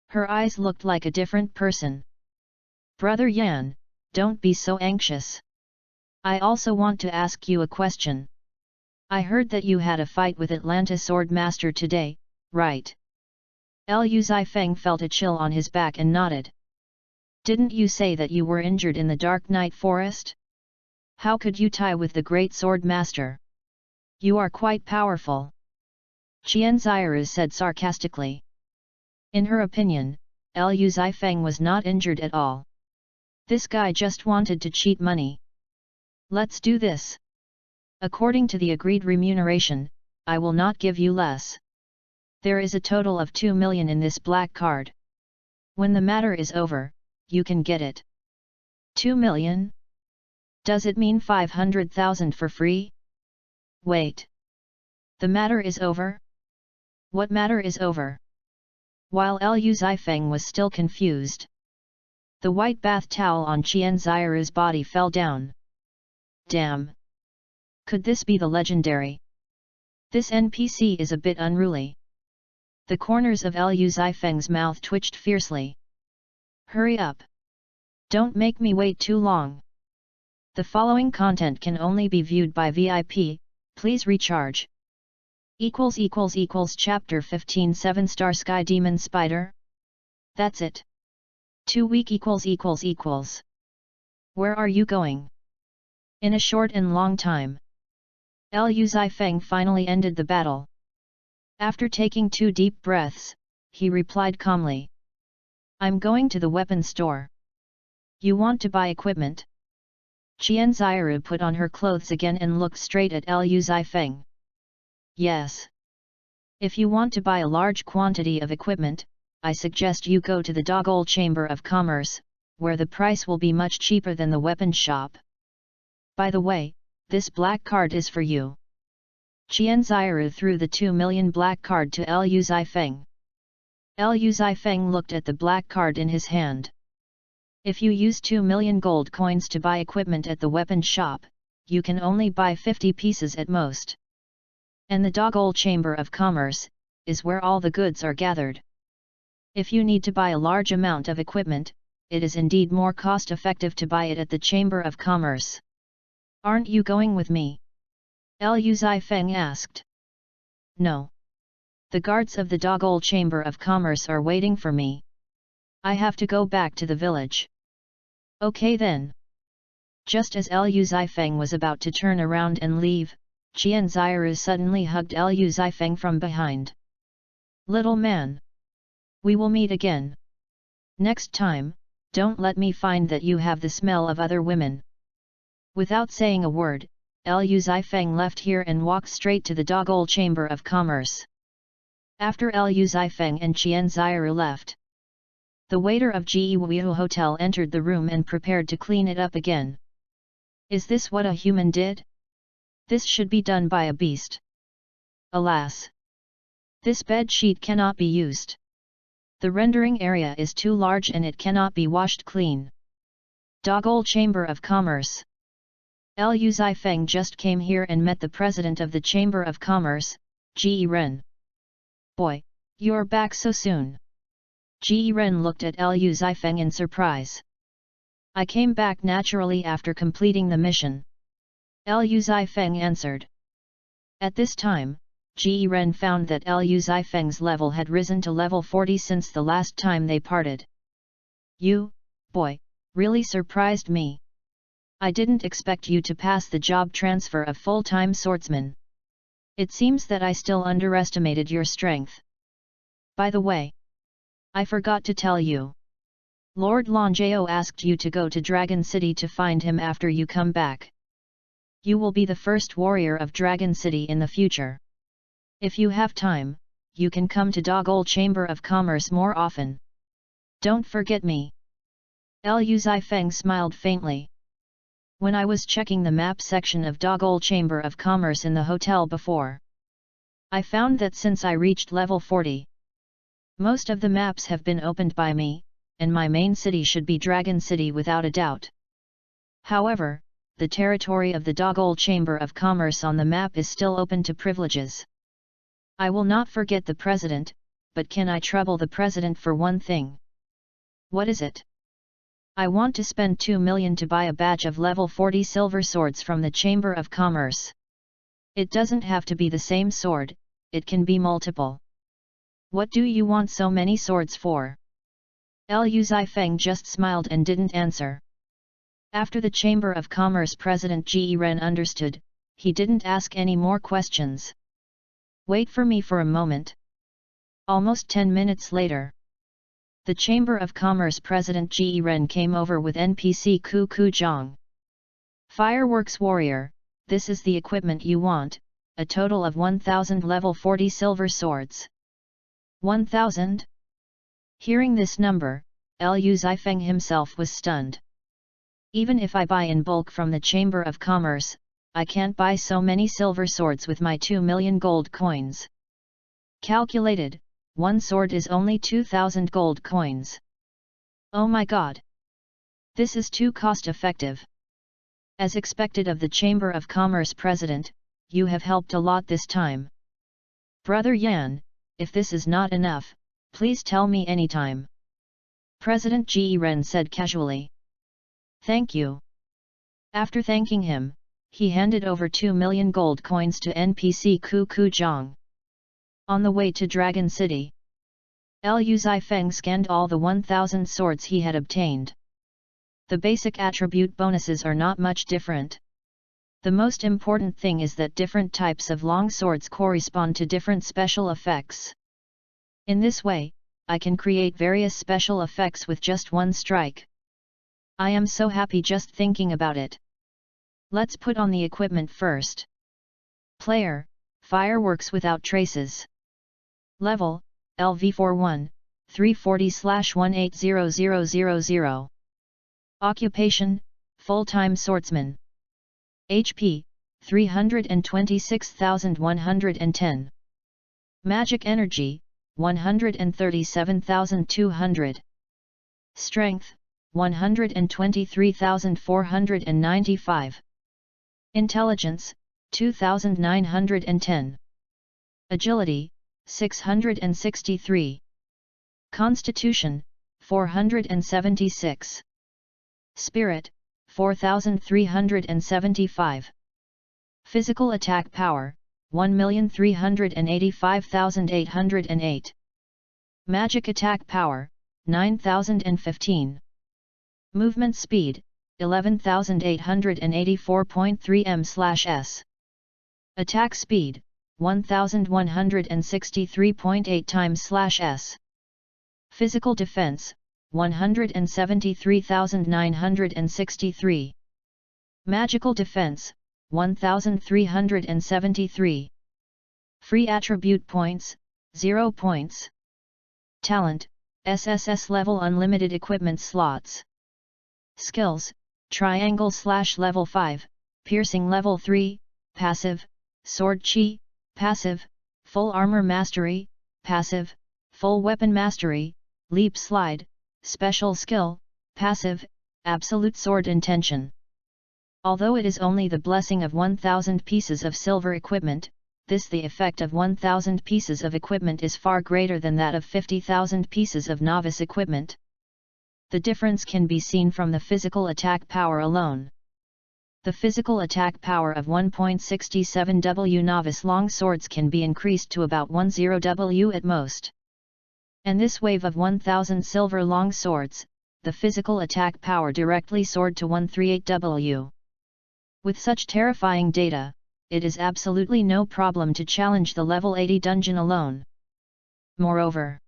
Her eyes looked like a different person. Brother Yan, don't be so anxious. I also want to ask you a question. I heard that you had a fight with Atlanta Sword Master today, right? Liu Zifeng felt a chill on his back and nodded. Didn't you say that you were injured in the Dark Night Forest? How could you tie with the Great Sword Master? You are quite powerful. Qianziru said sarcastically. In her opinion, Liu Zifeng was not injured at all. This guy just wanted to cheat money. Let's do this. According to the agreed remuneration, I will not give you less. There is a total of 2 million in this black card. When the matter is over, you can get it. 2 million? Does it mean 500,000 for free? Wait. The matter is over? What matter is over? While Liu Zifeng was still confused, the white bath towel on Qianziru's body fell down. Damn! Could this be the legendary? This NPC is a bit unruly. The corners of Liu Zifeng's mouth twitched fiercely. Hurry up! Don't make me wait too long. The following content can only be viewed by VIP, please recharge. Chapter 15 7-star Sky Demon Spider? That's it. 2 week ===. Where are you going? In a short and long time. Liu Zifeng finally ended the battle. After taking 2 deep breaths, he replied calmly. I'm going to the weapon store. You want to buy equipment? Qianziru put on her clothes again and looked straight at Liu Zifeng. Yes. If you want to buy a large quantity of equipment, I suggest you go to the Dogol Chamber of Commerce, where the price will be much cheaper than the weapon shop. By the way, this black card is for you. Qian Ziru threw the 2 million black card to Liu Zifeng. Liu Zifeng looked at the black card in his hand. If you use 2 million gold coins to buy equipment at the weapon shop, you can only buy 50 pieces at most. And the Dogol Chamber of Commerce is where all the goods are gathered. If you need to buy a large amount of equipment, it is indeed more cost-effective to buy it at the Chamber of Commerce. Aren't you going with me? Liu Zifeng asked. No. The guards of the Dogol Chamber of Commerce are waiting for me. I have to go back to the village. Okay then. Just as Liu Zifeng was about to turn around and leave, Qian Ziru suddenly hugged Liu Zifeng from behind. Little man. We will meet again. Next time, don't let me find that you have the smell of other women. Without saying a word, Liu Zifeng left here and walked straight to the Dogol Chamber of Commerce. After Liu Zifeng and Qian Ziru left, the waiter of Ge Wuyu Hotel entered the room and prepared to clean it up again. Is this what a human did? This should be done by a beast. Alas! This bed sheet cannot be used. The rendering area is too large and it cannot be washed clean. Dogol Chamber of Commerce. Liu Zifeng just came here and met the president of the Chamber of Commerce, Ji Ren. Boy, you're back so soon. Ji Ren looked at Liu Zifeng in surprise. I came back naturally after completing the mission. Liu Zifeng answered. At this time, Ji Ren found that Liu Zifeng's level had risen to level 40 since the last time they parted. You, boy, really surprised me. I didn't expect you to pass the job transfer of full-time swordsman. It seems that I still underestimated your strength. By the way, I forgot to tell you. Lord Longjao asked you to go to Dragon City to find him after you come back. You will be the first warrior of Dragon City in the future. If you have time, you can come to Dogol Chamber of Commerce more often. Don't forget me. Liu Zifeng smiled faintly. When I was checking the map section of Dogol Chamber of Commerce in the hotel before, I found that since I reached level 40, most of the maps have been opened by me, and my main city should be Dragon City without a doubt. However, the territory of the Dogol Chamber of Commerce on the map is still open to privileges. I will not forget the president, but can I trouble the president for one thing? What is it? I want to spend 2 million to buy a batch of level 40 silver swords from the Chamber of Commerce. It doesn't have to be the same sword, it can be multiple. What do you want so many swords for? Liu Zifeng just smiled and didn't answer. After the Chamber of Commerce President Ji Ren understood, he didn't ask any more questions. Wait for me for a moment. Almost 10 minutes later, the Chamber of Commerce President Ji Ren came over with NPC Ku Zhang. Fireworks Warrior, this is the equipment you want, a total of 1000 level 40 silver swords. 1000? Hearing this number, Liu Zifeng himself was stunned. Even if I buy in bulk from the Chamber of Commerce, I can't buy so many silver swords with my 2 million gold coins. Calculated, one sword is only 2000 gold coins. Oh my god! This is too cost-effective. As expected of the Chamber of Commerce President, you have helped a lot this time. Brother Yan, if this is not enough, please tell me anytime. President Ji Ren said casually. Thank you. After thanking him, he handed over 2 million gold coins to NPC Ku Zhang. On the way to Dragon City, Liu Zifeng scanned all the 1000 swords he had obtained. The basic attribute bonuses are not much different. The most important thing is that different types of long swords correspond to different special effects. In this way, I can create various special effects with just one strike. I am so happy just thinking about it. Let's put on the equipment first. Player, Fireworks Without Traces. Level, LV41, 340/180000. Occupation, Full-time Swordsman. HP, 326,110. Magic Energy, 137,200. Strength, 123,495. Intelligence, 2,910. Agility, 663. Constitution, 476. Spirit, 4,375. Physical attack power, 1,385,808. Magic attack power, 9,015. Movement speed, 11,884.3 m/s. Attack speed, 1,163.8 times/s. Physical defense, 173,963. Magical defense, 1,373. Free attribute points, 0 points. Talent, SSS level unlimited equipment slots. Skills, triangle/level 5, piercing level 3, passive, sword chi, passive, full armor mastery, passive, full weapon mastery, leap slide, special skill, passive, absolute sword intention. Although it is only the blessing of 1,000 pieces of silver equipment, the effect of 1,000 pieces of equipment is far greater than that of 50,000 pieces of novice equipment. The difference can be seen from the physical attack power alone. The physical attack power of 1.67W novice long swords can be increased to about 10W at most. And this wave of 1,000 silver long swords, the physical attack power directly soared to 138W. With such terrifying data, it is absolutely no problem to challenge the level 80 dungeon alone. Moreover,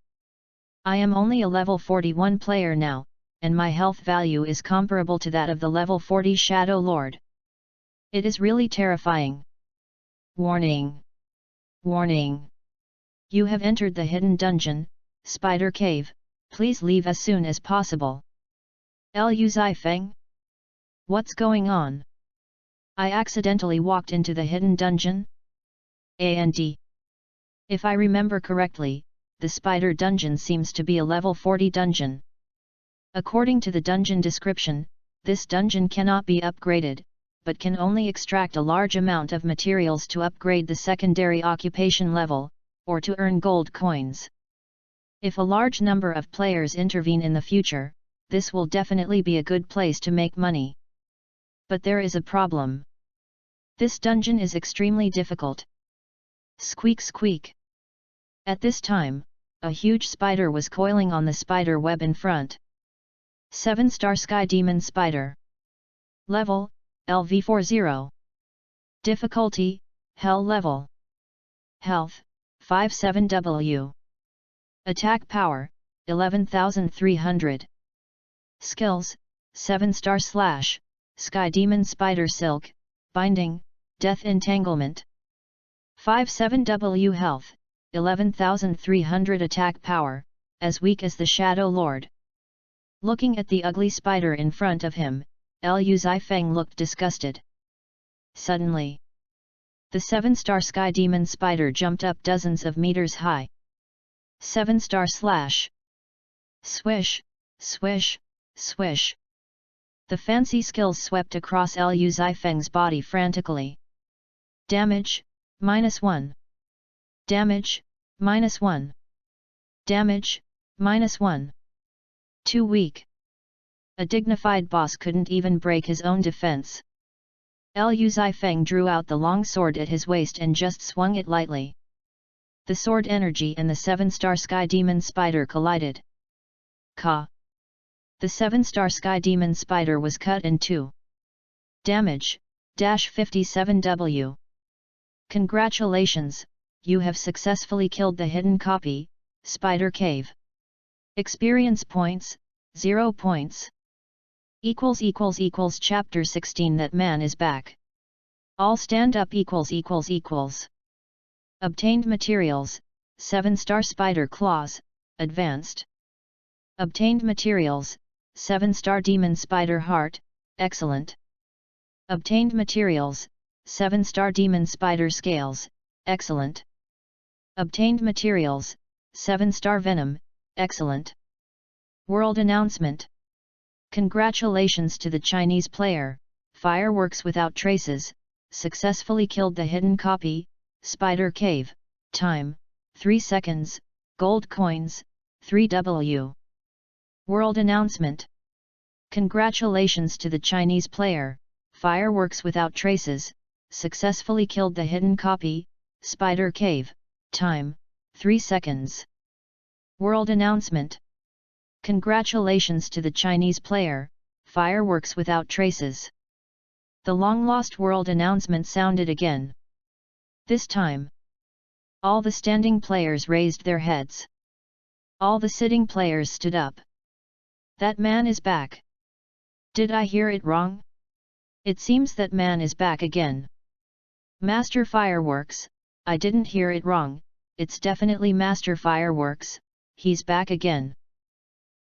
I am only a level 41 player now, and my health value is comparable to that of the level 40 Shadow Lord. It is really terrifying. Warning! Warning! You have entered the hidden dungeon, Spider Cave, please leave as soon as possible. Liu Zifeng? What's going on? I accidentally walked into the hidden dungeon? And if I remember correctly, the spider dungeon seems to be a level 40 dungeon. According to the dungeon description, this dungeon cannot be upgraded, but can only extract a large amount of materials to upgrade the secondary occupation level, or to earn gold coins. If a large number of players intervene in the future, this will definitely be a good place to make money. But there is a problem. This dungeon is extremely difficult. Squeak squeak. At this time, a huge spider was coiling on the spider web in front. 7-star Sky Demon Spider. Level, LV40. Difficulty, Hell level. Health, 57W. Attack power, 11,300. Skills, 7-star Slash, Sky Demon Spider Silk, Binding, Death Entanglement. 57W Health, 11,300 Attack power, as weak as the Shadow Lord. Looking at the ugly spider in front of him, Liu Zifeng looked disgusted. Suddenly, the 7-star Sky Demon Spider jumped up dozens of meters high. 7-star Slash. Swish, swish, swish. The fancy skills swept across Liu Zifeng's body frantically. Damage, -1. Damage, -1. Damage, -1. Too weak. A dignified boss couldn't even break his own defense. Liu Zifeng drew out the long sword at his waist and just swung it lightly. The sword energy and the 7-star Sky Demon Spider collided. Ka! The 7-star Sky Demon Spider was cut in two. Damage, -57W. Congratulations, you have successfully killed the hidden copy, Spider Cave. Experience points, 0 points. Chapter 16 That Man is Back. All stand up Obtained materials, 7-star Spider Claws, Advanced. Obtained materials, 7-star Demon Spider Heart, Excellent. Obtained materials, 7-star demon spider scales, excellent. Obtained materials, 7-star venom, excellent. World announcement. Congratulations to the Chinese player, fireworks without traces, successfully killed the hidden copy, spider cave, time, 3 seconds, gold coins, 3W. World announcement. Congratulations to the Chinese player, fireworks without traces, successfully killed the hidden copy, spider cave, time, 3 seconds. World announcement. Congratulations to the Chinese player, fireworks without traces. The long-lost world announcement sounded again. This time, all the standing players raised their heads. All the sitting players stood up. That man is back. Did I hear it wrong? It seems that man is back again. Master Fireworks, I didn't hear it wrong, it's definitely Master Fireworks, he's back again.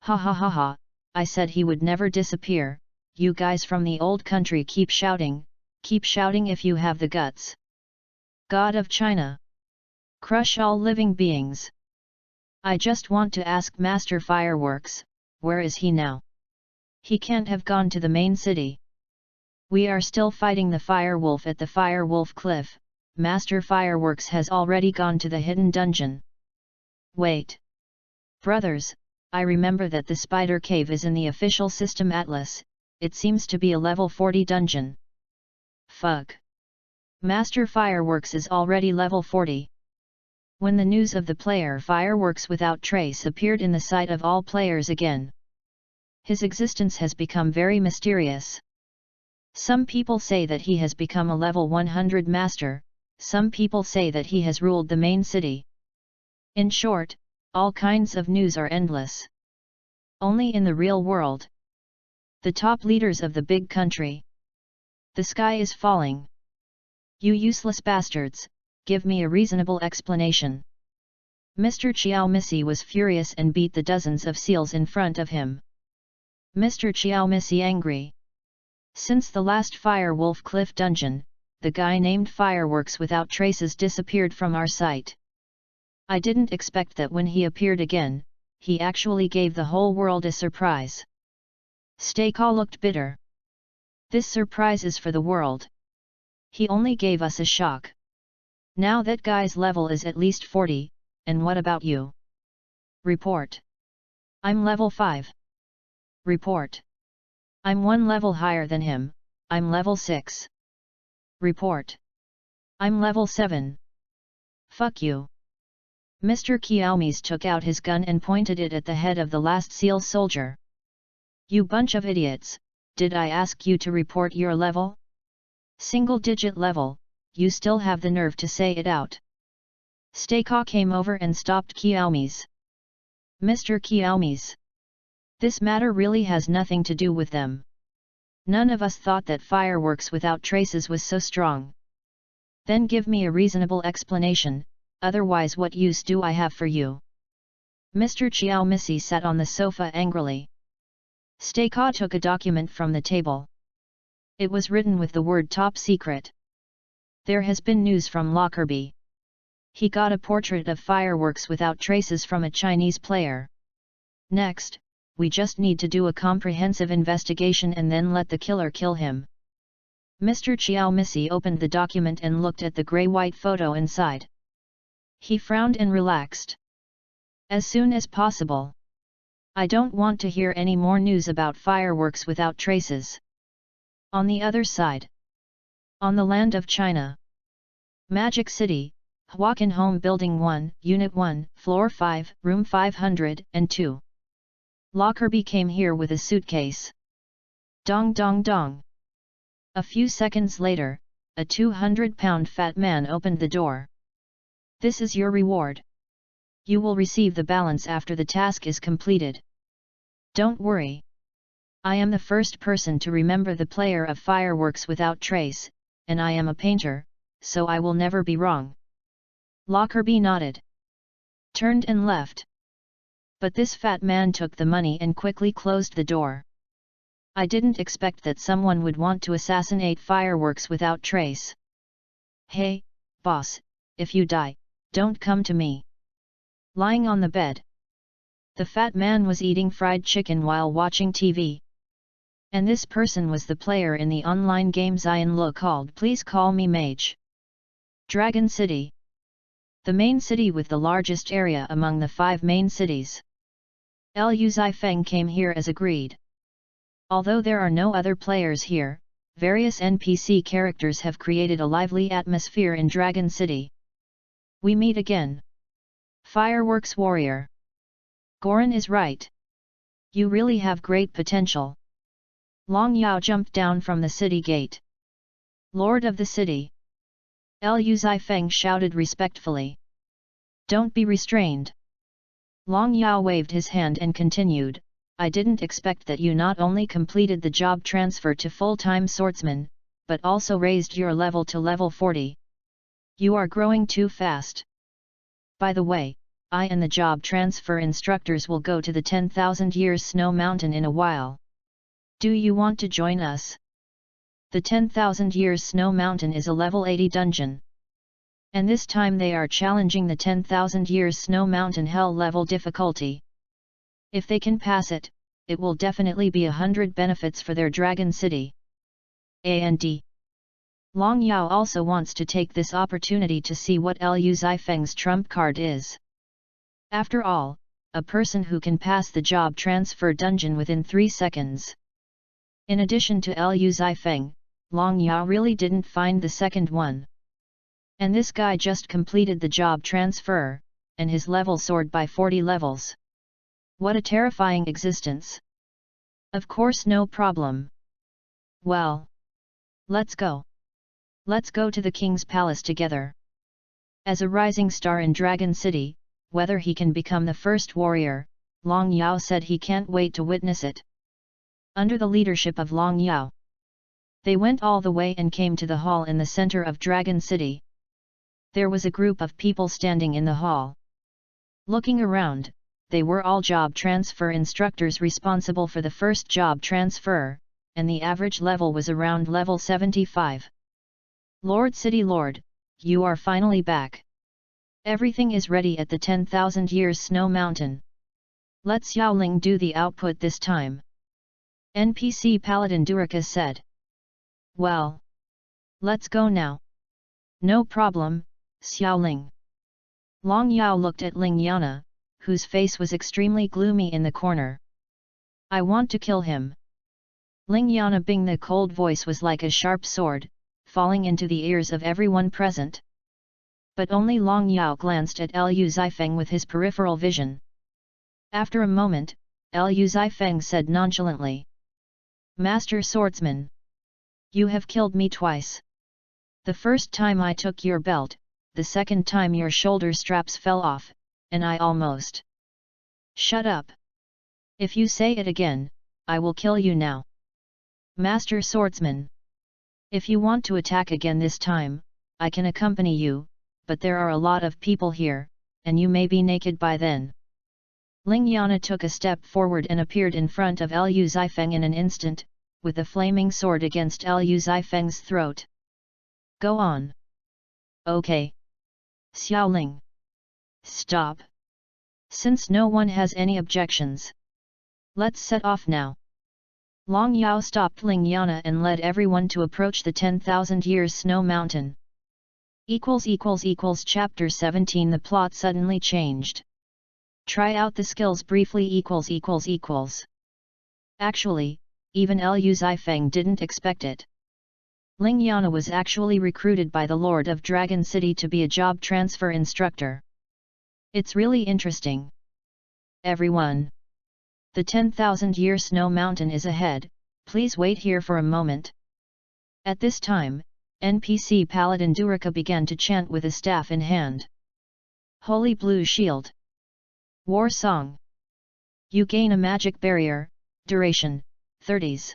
Ha ha ha ha, I said he would never disappear. You guys from the old country keep shouting if you have the guts. God of China. Crush all living beings. I just want to ask Master Fireworks, where is he now? He can't have gone to the main city. We are still fighting the Firewolf at the Firewolf Cliff, Master Fireworks has already gone to the hidden dungeon. Wait. Brothers, I remember that the Spider Cave is in the official system atlas, it seems to be a level 40 dungeon. Fuck. Master Fireworks is already level 40. When the news of the player Fireworks without trace appeared in the sight of all players again, his existence has become very mysterious. Some people say that he has become a level 100 master, some people say that he has ruled the main city. In short, all kinds of news are endless. Only in the real world. The top leaders of the big country. The sky is falling. You useless bastards, give me a reasonable explanation. Mr. Chiao Missy was furious and beat the dozens of seals in front of him. Mr. Chiao Missy angry. Since the last Firewolf Cliff dungeon, the guy named Fireworks without traces disappeared from our sight. I didn't expect that when he appeared again, he actually gave the whole world a surprise. Staycaw looked bitter. This surprise is for the world. He only gave us a shock. Now that guy's level is at least 40, and what about you? Report. I'm level 5. Report. I'm 1 level higher than him, I'm level 6. Report. I'm level 7. Fuck you. Mr. Kiaomis took out his gun and pointed it at the head of the last seal soldier. You bunch of idiots, did I ask you to report your level? Single-digit level, you still have the nerve to say it out. Staycaw came over and stopped Kiaomis. Mr. Kiaomis. This matter really has nothing to do with them. None of us thought that Fireworks without traces was so strong. Then give me a reasonable explanation, otherwise what use do I have for you? Mr. Chiao Missy sat on the sofa angrily. Staycaw took a document from the table. It was written with the word top secret. There has been news from Lockerbie. He got a portrait of Fireworks without traces from a Chinese player. Next, we just need to do a comprehensive investigation and then let the killer kill him. Mr. Chiao Missy opened the document and looked at the grey-white photo inside. He frowned and relaxed. As soon as possible. I don't want to hear any more news about Fireworks without traces. On the other side. On the land of China. Magic City, Huacan Home Building 1, Unit 1, Floor 5, Room 502. Lockerbie came here with a suitcase. Dong dong dong. A few seconds later, a 200-pound fat man opened the door. This is your reward. You will receive the balance after the task is completed. Don't worry. I am the first person to remember the player of Fireworks without trace, and I am a painter, so I will never be wrong. Lockerbie nodded. Turned and left. But this fat man took the money and quickly closed the door. I didn't expect that someone would want to assassinate fireworks without trace. Hey, boss, if you die, don't come to me. Lying on the bed, the fat man was eating fried chicken while watching TV. And this person was the player in the online game Xianlu called Please Call Me Mage. Dragon City, the main city with the largest area among the 5 main cities. Liu Zifeng came here as agreed. Although there are no other players here, various NPC characters have created a lively atmosphere in Dragon City. We meet again. Fireworks Warrior. Goran is right. You really have great potential. Long Yao jumped down from the city gate. Lord of the city. Liu Zifeng shouted respectfully. Don't be restrained. Long Yao waved his hand and continued, I didn't expect that you not only completed the job transfer to full-time swordsman, but also raised your level to level 40. You are growing too fast. By the way, I and the job transfer instructors will go to the 10,000 Years Snow Mountain in a while. Do you want to join us? The 10,000 Years Snow Mountain is a level 80 dungeon. And this time they are challenging the 10,000 Years Snow Mountain Hell level difficulty. If they can pass it, it will definitely be 100 benefits for their Dragon City. And Long Yao also wants to take this opportunity to see what Liu Zifeng's trump card is. After all, a person who can pass the job transfer dungeon within 3 seconds. In addition to Liu Zifeng, Long Yao really didn't find the second one. And this guy just completed the job transfer, and his level soared by 40 levels. What a terrifying existence. Of course, no problem. Well, let's go. Let's go to the king's palace together. As a rising star in Dragon City, whether he can become the first warrior, Long Yao said he can't wait to witness it. Under the leadership of Long Yao, they went all the way and came to the hall in the center of Dragon City. There was a group of people standing in the hall. Looking around, they were all job transfer instructors responsible for the first job transfer, and the average level was around level 75. Lord City Lord, you are finally back. Everything is ready at the 10,000 Years Snow Mountain. Let Xiaoling do the output this time. NPC Paladin Durika said. Well, let's go now. No problem, Xiaoling. Long Yao looked at Ling Yana, whose face was extremely gloomy in the corner. I want to kill him. Ling Yana Bing, the cold voice was like a sharp sword, falling into the ears of everyone present. But only Long Yao glanced at Liu Zifeng with his peripheral vision. After a moment, Liu Zifeng said nonchalantly. Master Swordsman. You have killed me twice. The first time I took your belt, the second time your shoulder straps fell off, and I almost... Shut up. If you say it again, I will kill you now. Master Swordsman. If you want to attack again this time, I can accompany you, but there are a lot of people here, and you may be naked by then. Ling Yana took a step forward and appeared in front of Liu Zifeng in an instant, with a flaming sword against Liu Zifeng's throat. Go on. Okay. Xiaoling. Stop. Since no one has any objections, let's set off now. Long Yao stopped Ling Yana and led everyone to approach the 10,000 Years Snow Mountain. Chapter 17. The plot suddenly changed. Try out the skills briefly. Actually, even Liu Zifeng didn't expect it. Ling Yana was actually recruited by the Lord of Dragon City to be a job transfer instructor. It's really interesting. Everyone. The 10,000 Year Snow Mountain is ahead, please wait here for a moment. At this time, NPC Paladin Durika began to chant with a staff in hand. Holy Blue Shield. War Song. You gain a magic barrier, duration, 30s.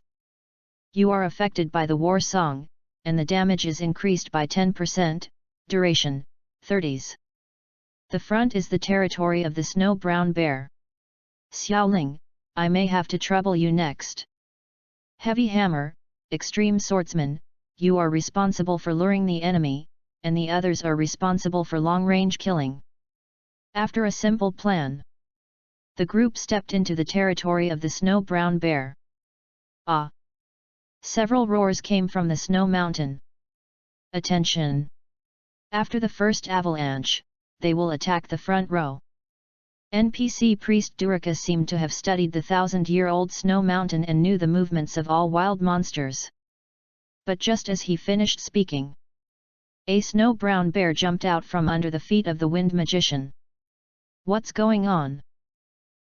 You are affected by the war song, and the damage is increased by 10%, duration, 30s. The front is the territory of the Snow Brown Bear. Xiaoling, I may have to trouble you next. Heavy Hammer, Extreme Swordsman, you are responsible for luring the enemy, and the others are responsible for long-range killing. After a simple plan, the group stepped into the territory of the Snow Brown Bear. Ah! Several roars came from the snow mountain. Attention! After the first avalanche, they will attack the front row. NPC priest Durika seemed to have studied the 1,000-year-old snow mountain and knew the movements of all wild monsters. But just as he finished speaking, a snow brown bear jumped out from under the feet of the wind magician. What's going on?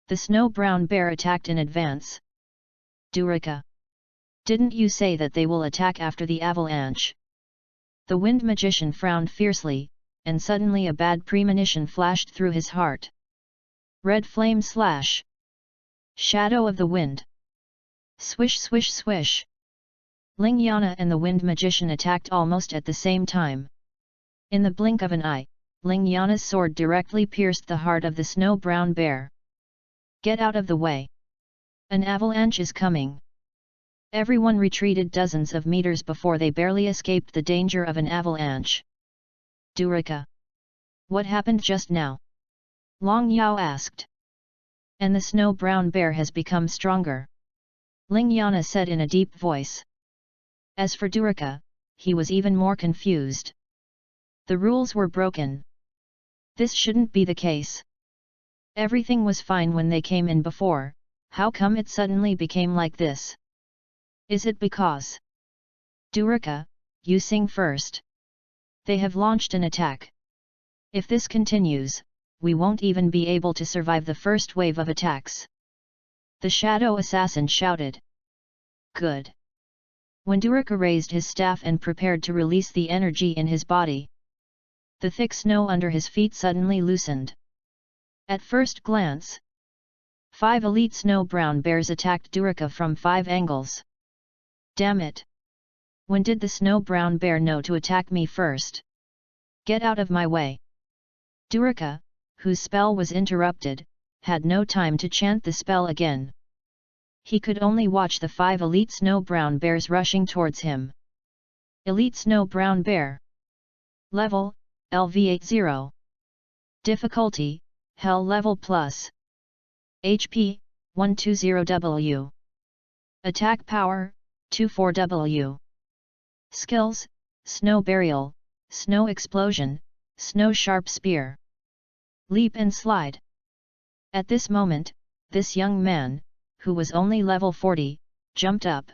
The snow brown bear attacked in advance. Durika, didn't you say that they will attack after the avalanche? The wind magician frowned fiercely, and suddenly a bad premonition flashed through his heart. Red flame slash. Shadow of the wind. Swish swish swish. Lingyana and the wind magician attacked almost at the same time. In the blink of an eye, Lingyana's sword directly pierced the heart of the snow brown bear. Get out of the way. An avalanche is coming. Everyone retreated dozens of meters before they barely escaped the danger of an avalanche. Durika, what happened just now? Long Yao asked. And the snow brown bear has become stronger. Lingyana said in a deep voice. As for Durika, he was even more confused. The rules were broken. This shouldn't be the case. Everything was fine when they came in before, how come it suddenly became like this? Is it because? Durika, you sing first. They have launched an attack. If this continues, we won't even be able to survive the first wave of attacks. The shadow assassin shouted. Good. When Durika raised his staff and prepared to release the energy in his body, the thick snow under his feet suddenly loosened. At first glance, 5 elite snow brown bears attacked Durika from 5 angles. Damn it! When did the snow brown bear know to attack me first? Get out of my way! Durika, whose spell was interrupted, had no time to chant the spell again. He could only watch the 5 elite snow brown bears rushing towards him. Elite snow brown bear. Level, LV80. Difficulty, Hell level plus. HP, 120W. Attack power, 24W. Skills, Snow Burial, Snow Explosion, Snow Sharp Spear. Leap and Slide. At this moment, this young man, who was only level 40, jumped up.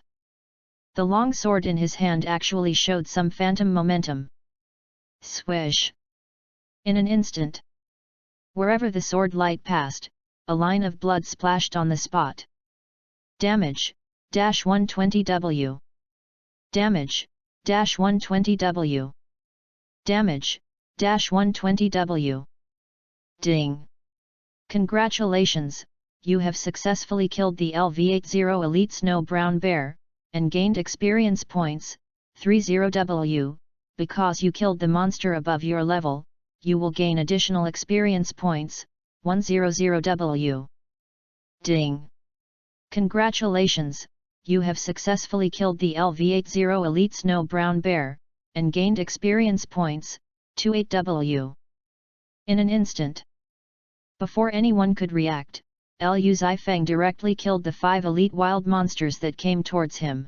The long sword in his hand actually showed some phantom momentum. Swish! In an instant, wherever the sword light passed, a line of blood splashed on the spot. Damage, -120W. Damage, -120W. Damage, -120W. Ding! Congratulations, you have successfully killed the LV80 Elite Snow Brown Bear, and gained experience points, 30W, because you killed the monster above your level, you will gain additional experience points, 100W. Ding! Congratulations, you have successfully killed the LV80 Elite Snow Brown Bear, and gained experience points, 28W. In an instant, before anyone could react, Liu Zifeng directly killed the 5 elite wild monsters that came towards him.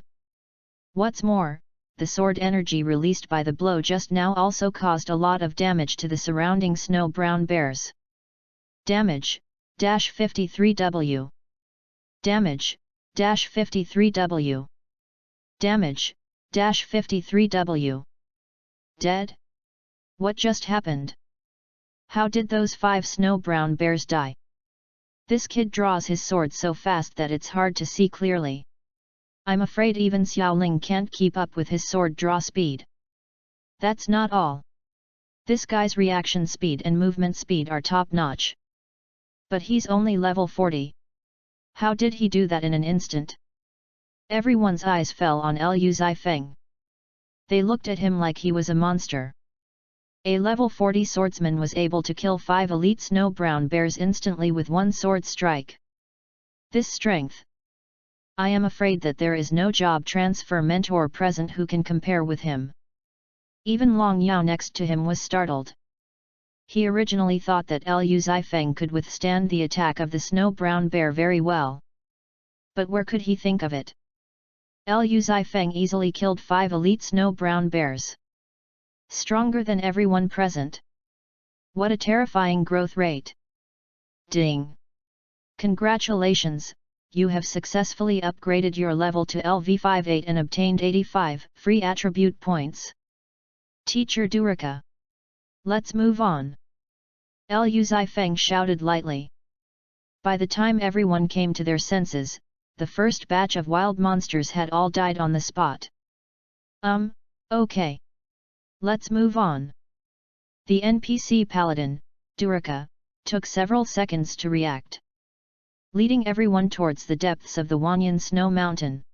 What's more, the sword energy released by the blow just now also caused a lot of damage to the surrounding snow brown bears. Damage, -53W. Damage, -53W. Damage, -53W. Dead? What just happened? How did those 5 snow brown bears die? This kid draws his sword so fast that it's hard to see clearly. I'm afraid even Xiaoling can't keep up with his sword draw speed. That's not all. This guy's reaction speed and movement speed are top-notch. But he's only level 40. How did he do that in an instant? Everyone's eyes fell on Liu Zifeng. They looked at him like he was a monster. A level 40 swordsman was able to kill 5 elite snow brown bears instantly with one sword strike. This strength. I am afraid that there is no job transfer mentor present who can compare with him. Even Long Yao next to him was startled. He originally thought that Liu Zifeng could withstand the attack of the snow brown bear very well. But where could he think of it? Liu Zifeng easily killed 5 elite snow brown bears. Stronger than everyone present. What a terrifying growth rate! Ding! Congratulations, you have successfully upgraded your level to LV58 and obtained 85 free attribute points. Teacher Durika. Let's move on. Liu Zifeng shouted lightly. By the time everyone came to their senses, the first batch of wild monsters had all died on the spot. Okay. Let's move on. The NPC paladin, Durika, took several seconds to react, leading everyone towards the depths of the Wanyan Snow Mountain.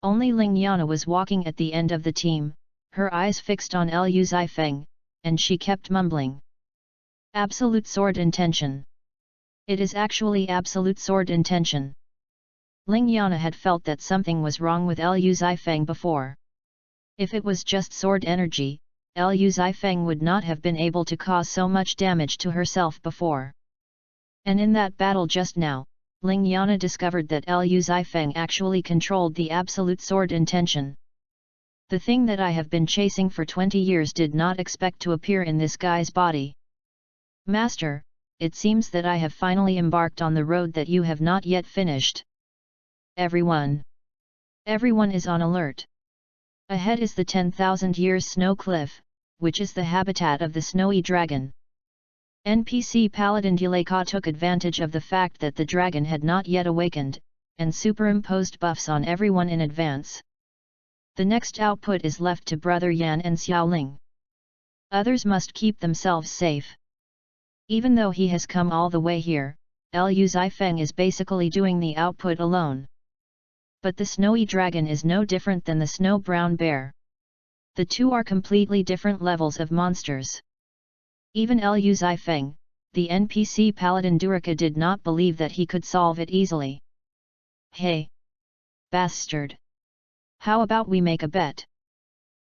Only Ling Yana was walking at the end of the team, her eyes fixed on Liu Zifeng, and she kept mumbling. Absolute sword intention. It is actually absolute sword intention. Ling Yana had felt that something was wrong with Liu Zifeng before. If it was just sword energy, Liu Zifeng would not have been able to cause so much damage to herself before. And in that battle just now, Ling Yana discovered that Liu Zifeng actually controlled the absolute sword intention. The thing that I have been chasing for 20 years did not expect to appear in this guy's body. Master, it seems that I have finally embarked on the road that you have not yet finished. Everyone is on alert. Ahead is the 10,000 years snow cliff, which is the habitat of the snowy dragon. NPC Paladin Duleka took advantage of the fact that the dragon had not yet awakened, and superimposed buffs on everyone in advance. The next output is left to Brother Yan and Xiaoling. Others must keep themselves safe. Even though he has come all the way here, Liu Zifeng is basically doing the output alone. But the snowy dragon is no different than the snow brown bear. The two are completely different levels of monsters. Even Liu Zifeng, the NPC Paladin Durika, did not believe that he could solve it easily. Hey! Bastard! How about we make a bet?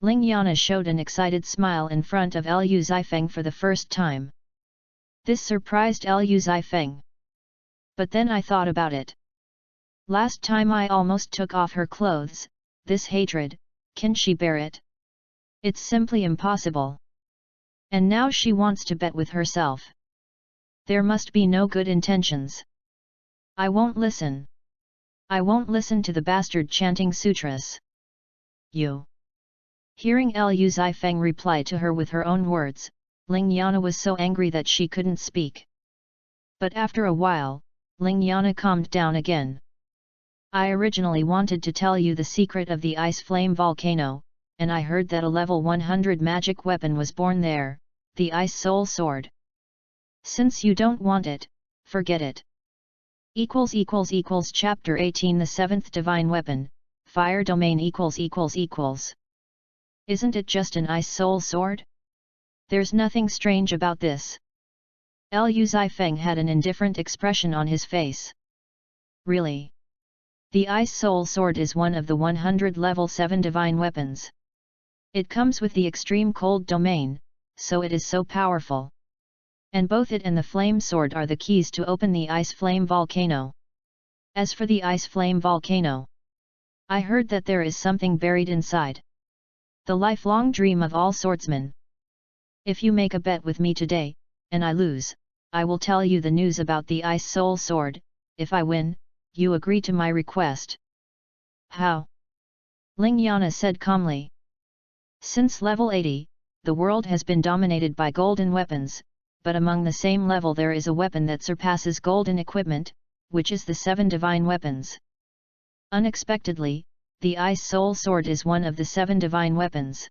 Ling Yana showed an excited smile in front of Liu Zifeng for the first time. This surprised Liu Zifeng. But then I thought about it. Last time I almost took off her clothes, this hatred, can she bear it? It's simply impossible. And now she wants to bet with herself. There must be no good intentions. I won't listen. I won't listen to the bastard chanting sutras. You. Hearing Liu Zifeng reply to her with her own words, Ling Yana was so angry that she couldn't speak. But after a while, Ling Yana calmed down again. I originally wanted to tell you the secret of the ice flame volcano, and I heard that a level 100 magic weapon was born there, the Ice Soul Sword. Since you don't want it, forget it. Chapter 18 The 7th Divine Weapon, Fire Domain Isn't it just an Ice Soul Sword? There's nothing strange about this. Liu Zifeng had an indifferent expression on his face. Really? The Ice Soul Sword is one of the 100 level 7 divine weapons. It comes with the extreme cold domain, so it is so powerful. And both it and the flame sword are the keys to open the ice flame volcano. As for the ice flame volcano, I heard that there is something buried inside. The lifelong dream of all swordsmen. If you make a bet with me today, and I lose, I will tell you the news about the Ice Soul Sword. If I win, you agree to my request. How? Ling Yana said calmly. Since level 80, the world has been dominated by golden weapons, but among the same level there is a weapon that surpasses golden equipment, which is the 7 divine weapons. Unexpectedly, the Ice Soul Sword is one of the 7 divine weapons.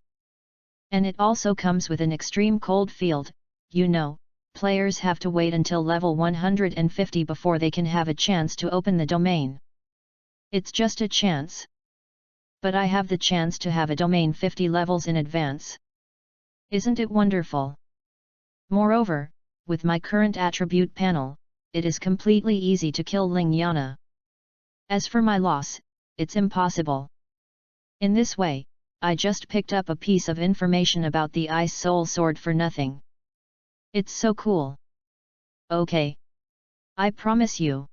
And it also comes with an extreme cold field. You know, players have to wait until level 150 before they can have a chance to open the domain. It's just a chance. But I have the chance to have a domain 50 levels in advance. Isn't it wonderful? Moreover, with my current attribute panel, it is completely easy to kill Ling Yana. As for my loss, it's impossible. In this way, I just picked up a piece of information about the Ice Soul Sword for nothing. It's so cool. Okay. I promise you.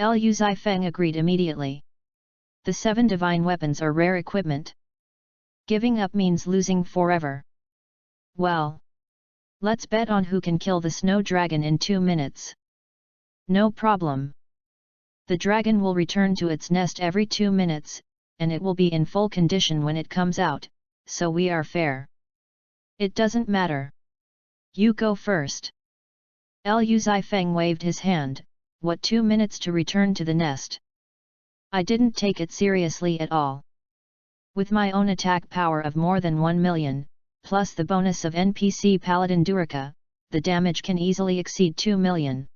Liu Zifeng agreed immediately. The 7 divine weapons are rare equipment. Giving up means losing forever. Well. Let's bet on who can kill the snow dragon in 2 minutes. No problem. The dragon will return to its nest every 2 minutes, and it will be in full condition when it comes out, so we are fair. It doesn't matter. You go first. Liu Zifeng waved his hand. What 2 minutes to return to the nest? I didn't take it seriously at all. With my own attack power of more than 1 million, plus the bonus of NPC Paladin Durika, the damage can easily exceed 2 million.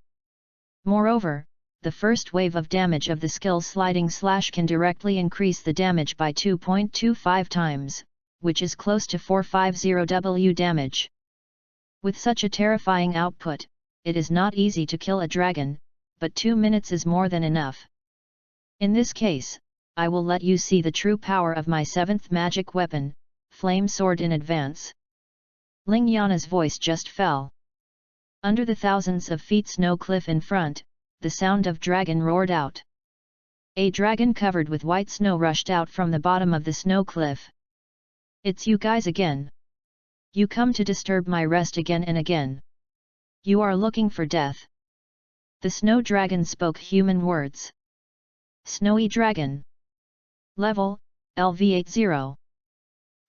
Moreover, the first wave of damage of the skill Sliding Slash can directly increase the damage by 2.25 times, which is close to 450W damage. With such a terrifying output, it is not easy to kill a dragon, but 2 minutes is more than enough. In this case, I will let you see the true power of my 7th magic weapon, Flame Sword in advance. Ling Yana's voice just fell. Under the thousands of feet snow cliff in front, the sound of dragon roared out. A dragon covered with white snow rushed out from the bottom of the snow cliff. It's you guys again. You come to disturb my rest again and again. You are looking for death. The snow dragon spoke human words. Snowy Dragon. Level, LV80.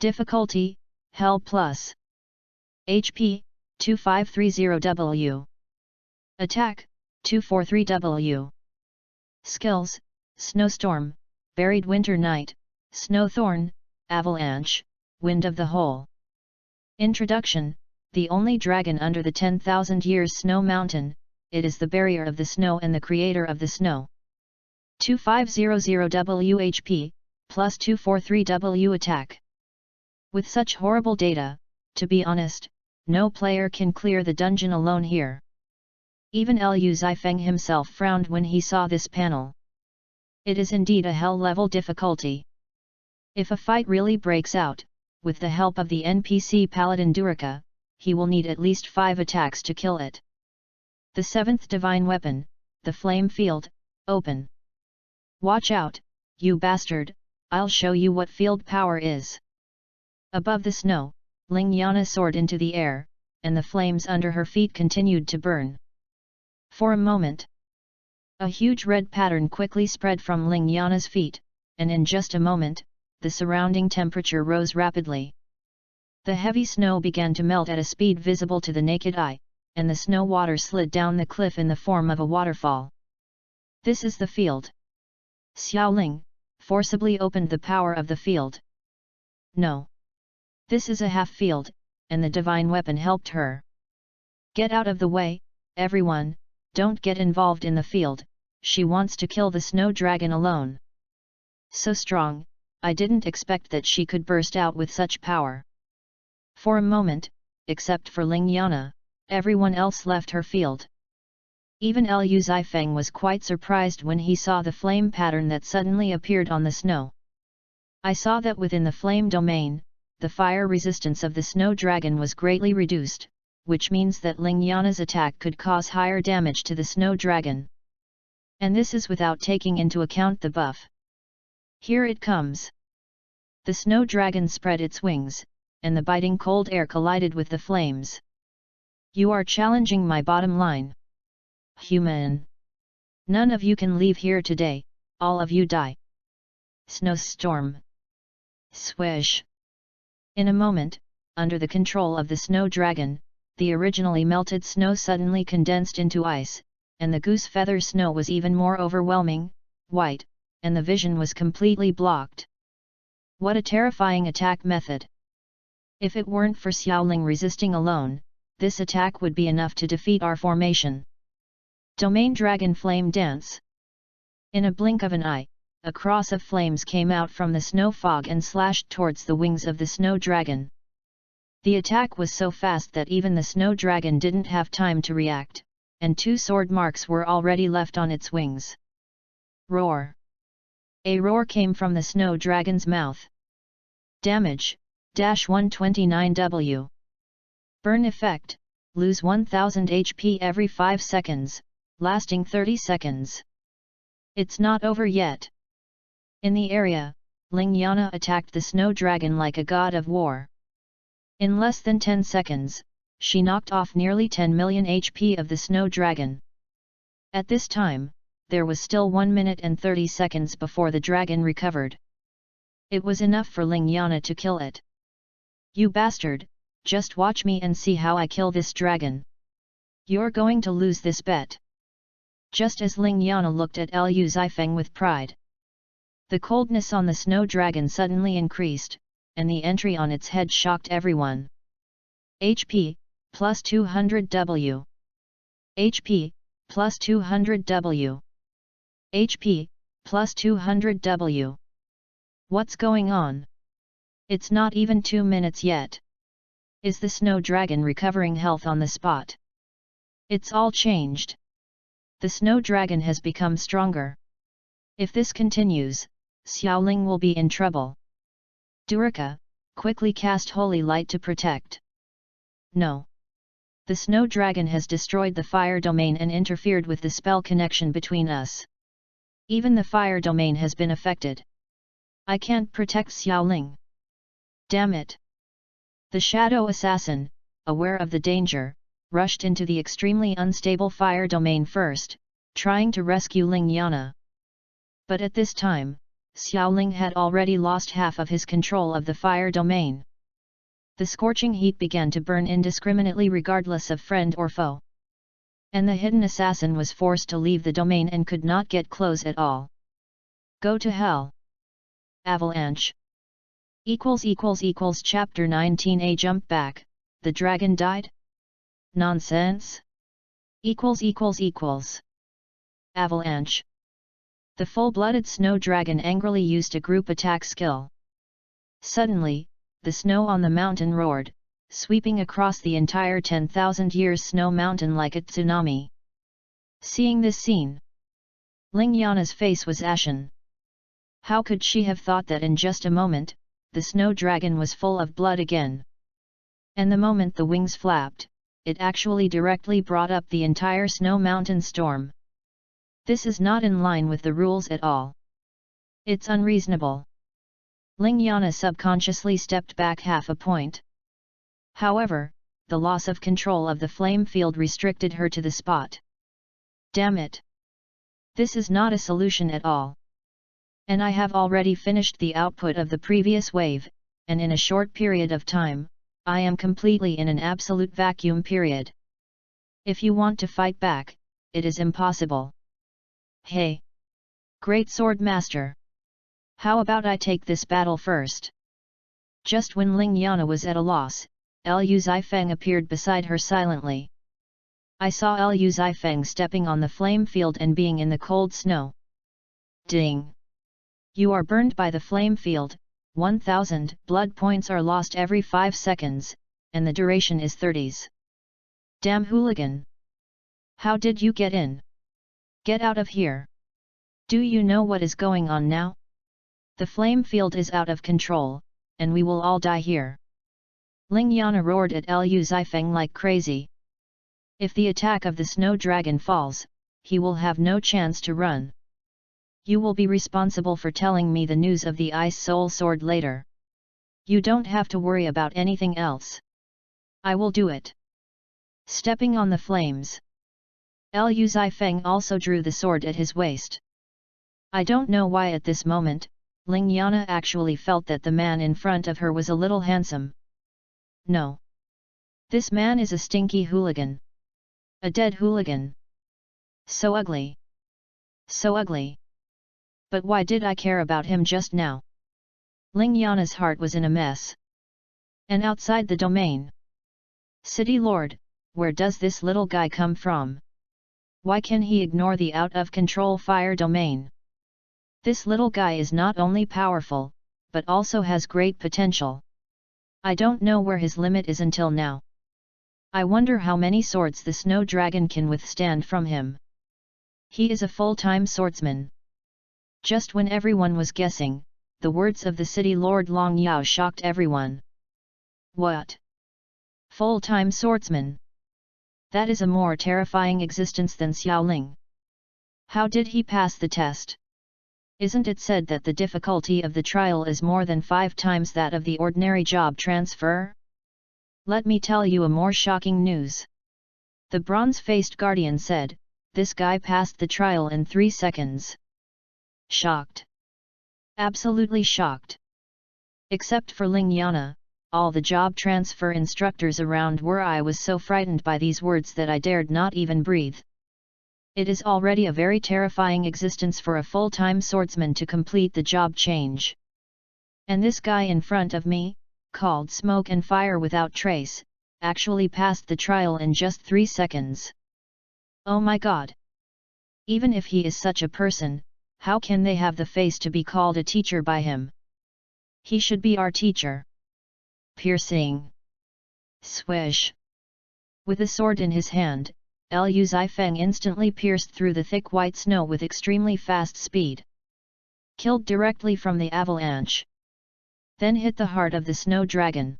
Difficulty, Hell Plus. HP, 2530W. Attack, 243W. Skills, Snowstorm, Buried Winter Night, Snowthorn, Avalanche, Wind of the Hole. Introduction, the only dragon under the 10,000 years snow mountain, it is the barrier of the snow and the creator of the snow. 2500W HP, plus 243W attack. With such horrible data, to be honest, no player can clear the dungeon alone here. Even Liu Zifeng himself frowned when he saw this panel. It is indeed a hell-level difficulty. If a fight really breaks out, with the help of the NPC Paladin Durika, he will need at least 5 attacks to kill it. The 7th divine weapon, the Flame Field, open. Watch out, you bastard, I'll show you what field power is. Above the snow, Ling Yana soared into the air, and the flames under her feet continued to burn. For a moment, a huge red pattern quickly spread from Ling Yana's feet, and in just a moment, the surrounding temperature rose rapidly. The heavy snow began to melt at a speed visible to the naked eye, and the snow water slid down the cliff in the form of a waterfall. This is the field. Xiaoling forcibly opened the power of the field. No. This is a half field, and the divine weapon helped her. Get out of the way, everyone, don't get involved in the field, she wants to kill the snow dragon alone. So strong, I didn't expect that she could burst out with such power. For a moment, except for Ling Yana, everyone else left her field. Even Liu Zifeng was quite surprised when he saw the flame pattern that suddenly appeared on the snow. I saw that within the flame domain, the fire resistance of the snow dragon was greatly reduced, which means that Ling Yana's attack could cause higher damage to the snow dragon. And this is without taking into account the buff. Here it comes. The snow dragon spread its wings, and the biting cold air collided with the flames. You are challenging my bottom line. Human. None of you can leave here today, all of you die. Snowstorm. Swish. In a moment, under the control of the snow dragon, the originally melted snow suddenly condensed into ice, and the goose feather snow was even more overwhelming, white, and the vision was completely blocked. What a terrifying attack method! If it weren't for Xiaoling resisting alone, this attack would be enough to defeat our formation. Domain Dragon Flame Dance. In a blink of an eye, a cross of flames came out from the snow fog and slashed towards the wings of the snow dragon. The attack was so fast that even the snow dragon didn't have time to react, and 2 sword marks were already left on its wings. Roar! A roar came from the snow dragon's mouth. Damage, -129W. Burn effect, lose 1000 HP every 5 seconds, lasting 30 seconds. It's not over yet. In the area, Lingyana attacked the snow dragon like a god of war. In less than 10 seconds, she knocked off nearly 10 million HP of the snow dragon. At this time, there was still 1 minute and 30 seconds before the dragon recovered. It was enough for Lingyana to kill it. "You bastard, just watch me and see how I kill this dragon. You're going to lose this bet." Just as Lingyana looked at Liu Zifeng with pride, the coldness on the snow dragon suddenly increased, and the entry on its head shocked everyone. HP, plus 200W. HP, plus 200W. HP, plus 200W. What's going on? It's not even 2 minutes yet. Is the snow dragon recovering health on the spot? It's all changed. The snow dragon has become stronger. If this continues, Xiaoling will be in trouble. Durika, quickly cast holy light to protect. No. The snow dragon has destroyed the fire domain and interfered with the spell connection between us. Even the fire domain has been affected. I can't protect Xiaoling. Damn it. The shadow assassin, aware of the danger, rushed into the extremely unstable fire domain first, trying to rescue Lingyana. But at this time, Xiaoling had already lost half of his control of the fire domain. The scorching heat began to burn indiscriminately regardless of friend or foe. And the hidden assassin was forced to leave the domain and could not get close at all. Go to hell. Avalanche. Chapter 19. A jump back, the dragon died? Nonsense. Avalanche. The full-blooded snow dragon angrily used a group attack skill. Suddenly, the snow on the mountain roared, sweeping across the entire 10,000 years snow mountain like a tsunami. Seeing this scene, Lingyana's face was ashen. How could she have thought that in just a moment, the snow dragon was full of blood again? And the moment the wings flapped, it actually directly brought up the entire snow mountain storm. This is not in line with the rules at all. It's unreasonable. Lingyana subconsciously stepped back half a point. However, the loss of control of the flame field restricted her to the spot. Damn it! This is not a solution at all. And I have already finished the output of the previous wave, and in a short period of time, I am completely in an absolute vacuum period. If you want to fight back, it is impossible. Hey! Great Sword Master! How about I take this battle first? Just when Lingyana was at a loss, Liu Zifeng appeared beside her silently. I saw Liu Zifeng stepping on the flame field and being in the cold snow. Ding! You are burned by the flame field, 1000 blood points are lost every 5 seconds, and the duration is 30s. Damn hooligan! How did you get in? Get out of here! Do you know what is going on now? The flame field is out of control, and we will all die here. Lingyana roared at Liu Zifeng like crazy. If the attack of the snow dragon falls, he will have no chance to run. You will be responsible for telling me the news of the Ice Soul Sword later. You don't have to worry about anything else. I will do it. Stepping on the flames, Liu Zifeng also drew the sword at his waist. I don't know why at this moment, Lingyana actually felt that the man in front of her was a little handsome. No. This man is a stinky hooligan. A dead hooligan. So ugly. So ugly. But why did I care about him just now? Lingyana's heart was in a mess. And outside the domain. City Lord, where does this little guy come from? Why can he ignore the out-of-control fire domain? This little guy is not only powerful, but also has great potential. I don't know where his limit is until now. I wonder how many swords the snow dragon can withstand from him. He is a full-time swordsman. Just when everyone was guessing, the words of the city lord Long Yao shocked everyone. What? Full-time swordsman? That is a more terrifying existence than Xiaoling. How did he pass the test? Isn't it said that the difficulty of the trial is more than 5 times that of the ordinary job transfer? Let me tell you a more shocking news. The bronze-faced guardian said, this guy passed the trial in 3 seconds. Shocked. Absolutely shocked. Except for Ling Yana, all the job transfer instructors around were. I was so frightened by these words that I dared not even breathe. It is already a very terrifying existence for a full-time swordsman to complete the job change. And this guy in front of me, called Smoke and Fire Without Trace, actually passed the trial in just 3 seconds. Oh my god! Even if he is such a person, how can they have the face to be called a teacher by him? He should be our teacher. Piercing. Swish. With a sword in his hand, Liu Zifeng instantly pierced through the thick white snow with extremely fast speed. Killed directly from the avalanche. Then hit the heart of the snow dragon.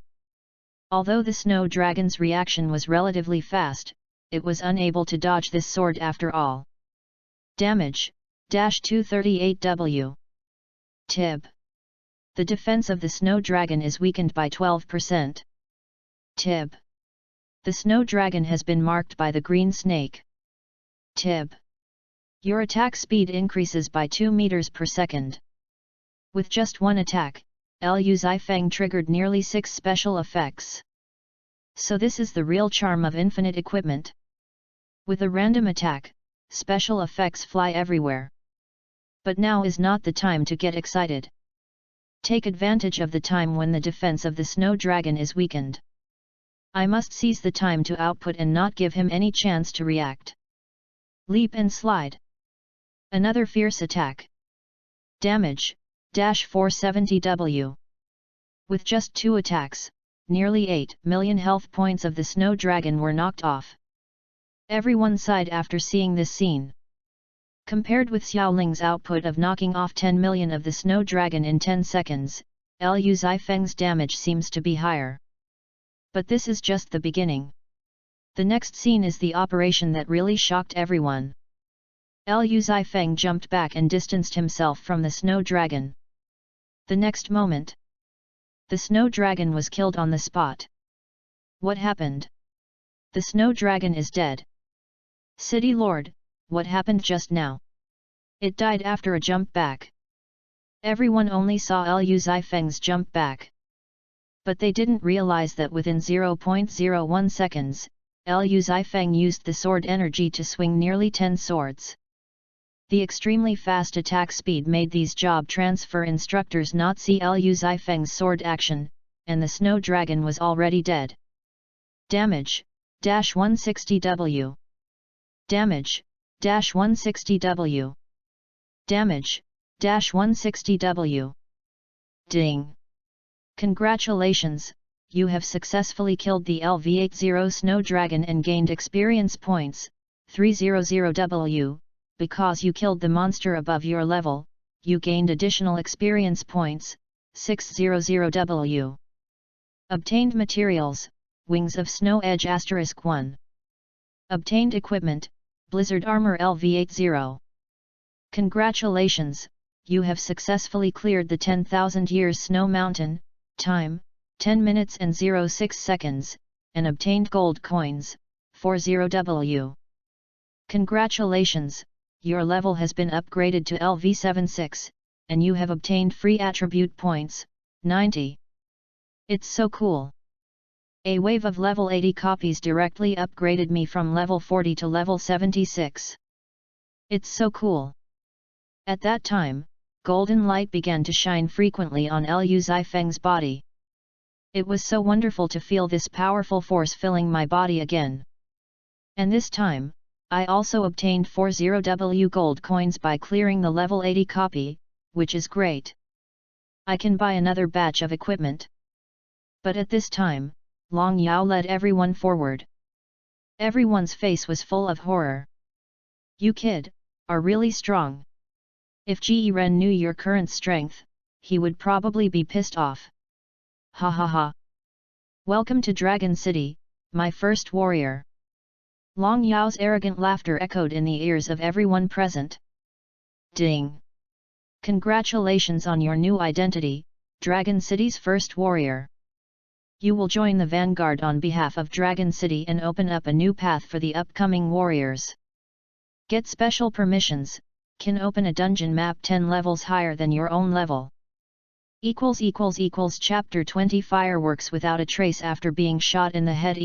Although the snow dragon's reaction was relatively fast, it was unable to dodge this sword after all. Damage, -238W. Tib. The defense of the snow dragon is weakened by 12%. Tib. The snow dragon has been marked by the green snake. Tib. Your attack speed increases by 2 meters per second. With just one attack, Liu Zifeng triggered nearly 6 special effects. So this is the real charm of infinite equipment. With a random attack, special effects fly everywhere. But now is not the time to get excited. Take advantage of the time when the defense of the snow dragon is weakened. I must seize the time to output and not give him any chance to react. Leap and slide. Another fierce attack. Damage, -470W. With just 2 attacks, nearly 8 million health points of the snow dragon were knocked off. Everyone sighed after seeing this scene. Compared with Xiaoling's output of knocking off 10 million of the snow dragon in 10 seconds, Liu Zifeng's damage seems to be higher. But this is just the beginning. The next scene is the operation that really shocked everyone. Liu Zifeng jumped back and distanced himself from the snow dragon. The next moment, the snow dragon was killed on the spot. What happened? The snow dragon is dead. City Lord, what happened just now? It died after a jump back. Everyone only saw Liu Zifeng's jump back. But they didn't realize that within 0.01 seconds, Liu Zifeng used the sword energy to swing nearly 10 swords. The extremely fast attack speed made these job transfer instructors not see Liu Zifeng's sword action, and the snow dragon was already dead. Damage, -160W. Damage, -160W. Damage, -160W. Ding! Congratulations, you have successfully killed the LV80 Snow Dragon and gained experience points, 300W, because you killed the monster above your level, you gained additional experience points, 600W. Obtained materials, Wings of Snow Edge *1. Obtained equipment, Blizzard Armor LV80. Congratulations, you have successfully cleared the 10,000 years Snow Mountain. Time, 10 minutes and 06 seconds, and obtained gold coins, 40W. Congratulations, your level has been upgraded to LV76, and you have obtained free attribute points, 90. It's so cool. A wave of level 80 copies directly upgraded me from level 40 to level 76. It's so cool. At that time, golden light began to shine frequently on Liu Zifeng's body. It was so wonderful to feel this powerful force filling my body again. And this time, I also obtained 40W gold coins by clearing the level 80 copy, which is great. I can buy another batch of equipment. But at this time, Long Yao led everyone forward. Everyone's face was full of horror. You kid, are really strong. If Ji Ren knew your current strength, he would probably be pissed off. Ha ha ha. Welcome to Dragon City, my first warrior. Long Yao's arrogant laughter echoed in the ears of everyone present. Ding! Congratulations on your new identity, Dragon City's first warrior. You will join the vanguard on behalf of Dragon City and open up a new path for the upcoming warriors. Get special permissions, can open a dungeon map 10 levels higher than your own level. Chapter 20 Fireworks without a trace after being shot in the head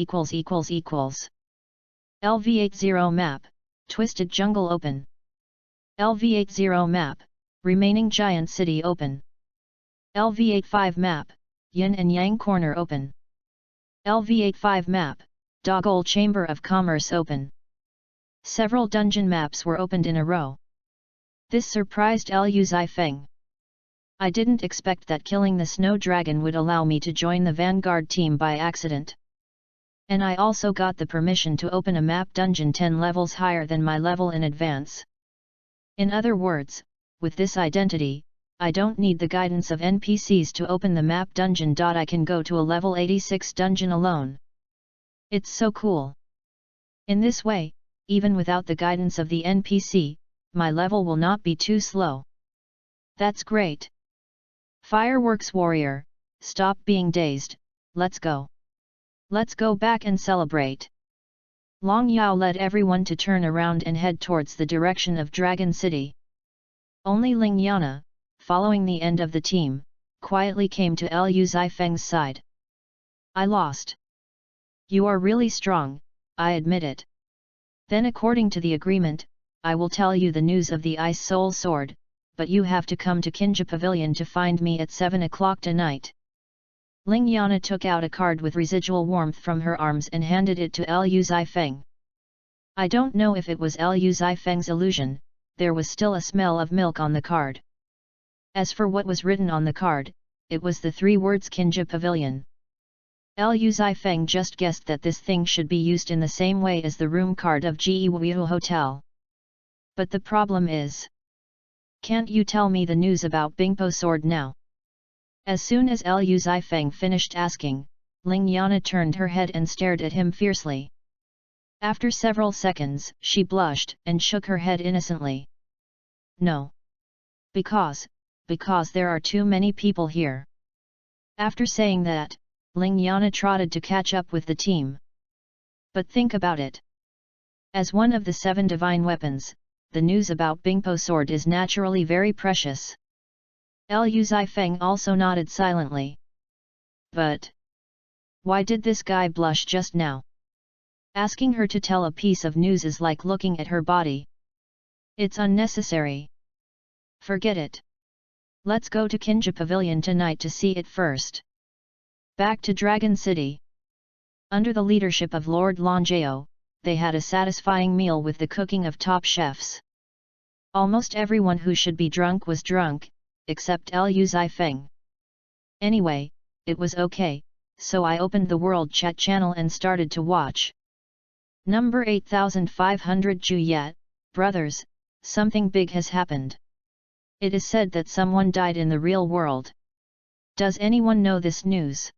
LV80 map, Twisted Jungle open. LV80 map, Remaining Giant City open. LV85 map, Yin and Yang Corner open. LV85 map, Dogole Chamber of Commerce open. Several dungeon maps were opened in a row. This surprised Liu Zifeng. I didn't expect that killing the snow dragon would allow me to join the vanguard team by accident. And I also got the permission to open a map dungeon 10 levels higher than my level in advance. In other words, with this identity, I don't need the guidance of NPCs to open the map dungeon. I can go to a level 86 dungeon alone. It's so cool. In this way, even without the guidance of the NPC, my level will not be too slow. That's great. Fireworks warrior, stop being dazed, let's go. Let's go back and celebrate. Long Yao led everyone to turn around and head towards the direction of Dragon City. Only Ling Yana, following the end of the team, quietly came to Liu Zifeng's side. I lost. You are really strong, I admit it. Then according to the agreement, I will tell you the news of the Ice Soul Sword, but you have to come to Kinja Pavilion to find me at 7 o'clock tonight. Ling Yana took out a card with residual warmth from her arms and handed it to Liu Zifeng. I don't know if it was Liu Zifeng's illusion, there was still a smell of milk on the card. As for what was written on the card, it was the 3 words Kinja Pavilion. Liu Zifeng just guessed that this thing should be used in the same way as the room card of Jiwu Hotel. But the problem is... Can't you tell me the news about Bingpo Sword now? As soon as Liu Zifeng finished asking, Ling Yana turned her head and stared at him fiercely. After several seconds, she blushed and shook her head innocently. No. Because there are too many people here. After saying that, Ling Yana trotted to catch up with the team. But think about it. As one of the 7 divine weapons, the news about Bingpo Sword is naturally very precious. Liu Zifeng also nodded silently. But... why did this guy blush just now? Asking her to tell a piece of news is like looking at her body. It's unnecessary. Forget it. Let's go to Kinja Pavilion tonight to see it first. Back to Dragon City. Under the leadership of Lord Longjao, they had a satisfying meal with the cooking of top chefs. Almost everyone who should be drunk was drunk, except Liu Zifeng. Anyway, it was okay, so I opened the World Chat channel and started to watch. Number 8500 Juliet, brothers, something big has happened. It is said that someone died in the real world. Does anyone know this news?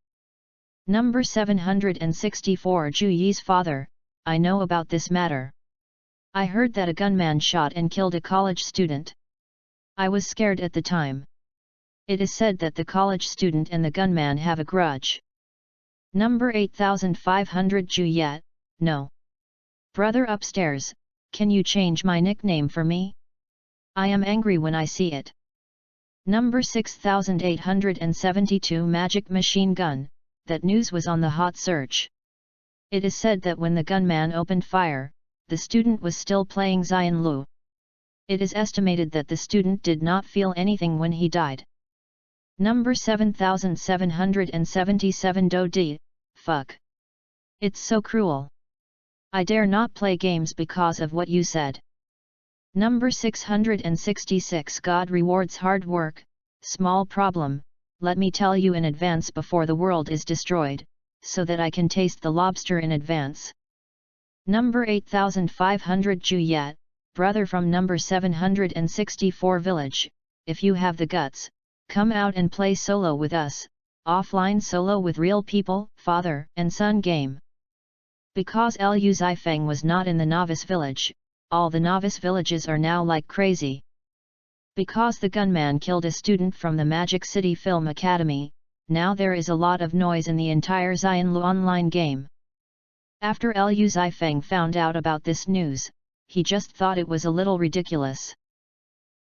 Number 764 Ju Yi's father, I know about this matter. I heard that a gunman shot and killed a college student. I was scared at the time. It is said that the college student and the gunman have a grudge. Number 8500 Juliet, no. Brother upstairs, can you change my nickname for me? I am angry when I see it. Number 6872 Magic Machine Gun, that news was on the hot search. It is said that when the gunman opened fire, the student was still playing Xian Lu. It is estimated that the student did not feel anything when he died. Number 7777 Do Di, fuck. It's so cruel. I dare not play games because of what you said. Number 666 God rewards hard work, small problem, let me tell you in advance before the world is destroyed, so that I can taste the lobster in advance. Number 8500 Juliet, brother from number 764 village, if you have the guts, come out and play solo with us, offline solo with real people, father and son game. Because Liu Zifeng was not in the novice village, all the novice villages are now like crazy. Because the gunman killed a student from the Magic City Film Academy, now there is a lot of noise in the entire Xianlu online game. After Liu Zifeng found out about this news, he just thought it was a little ridiculous.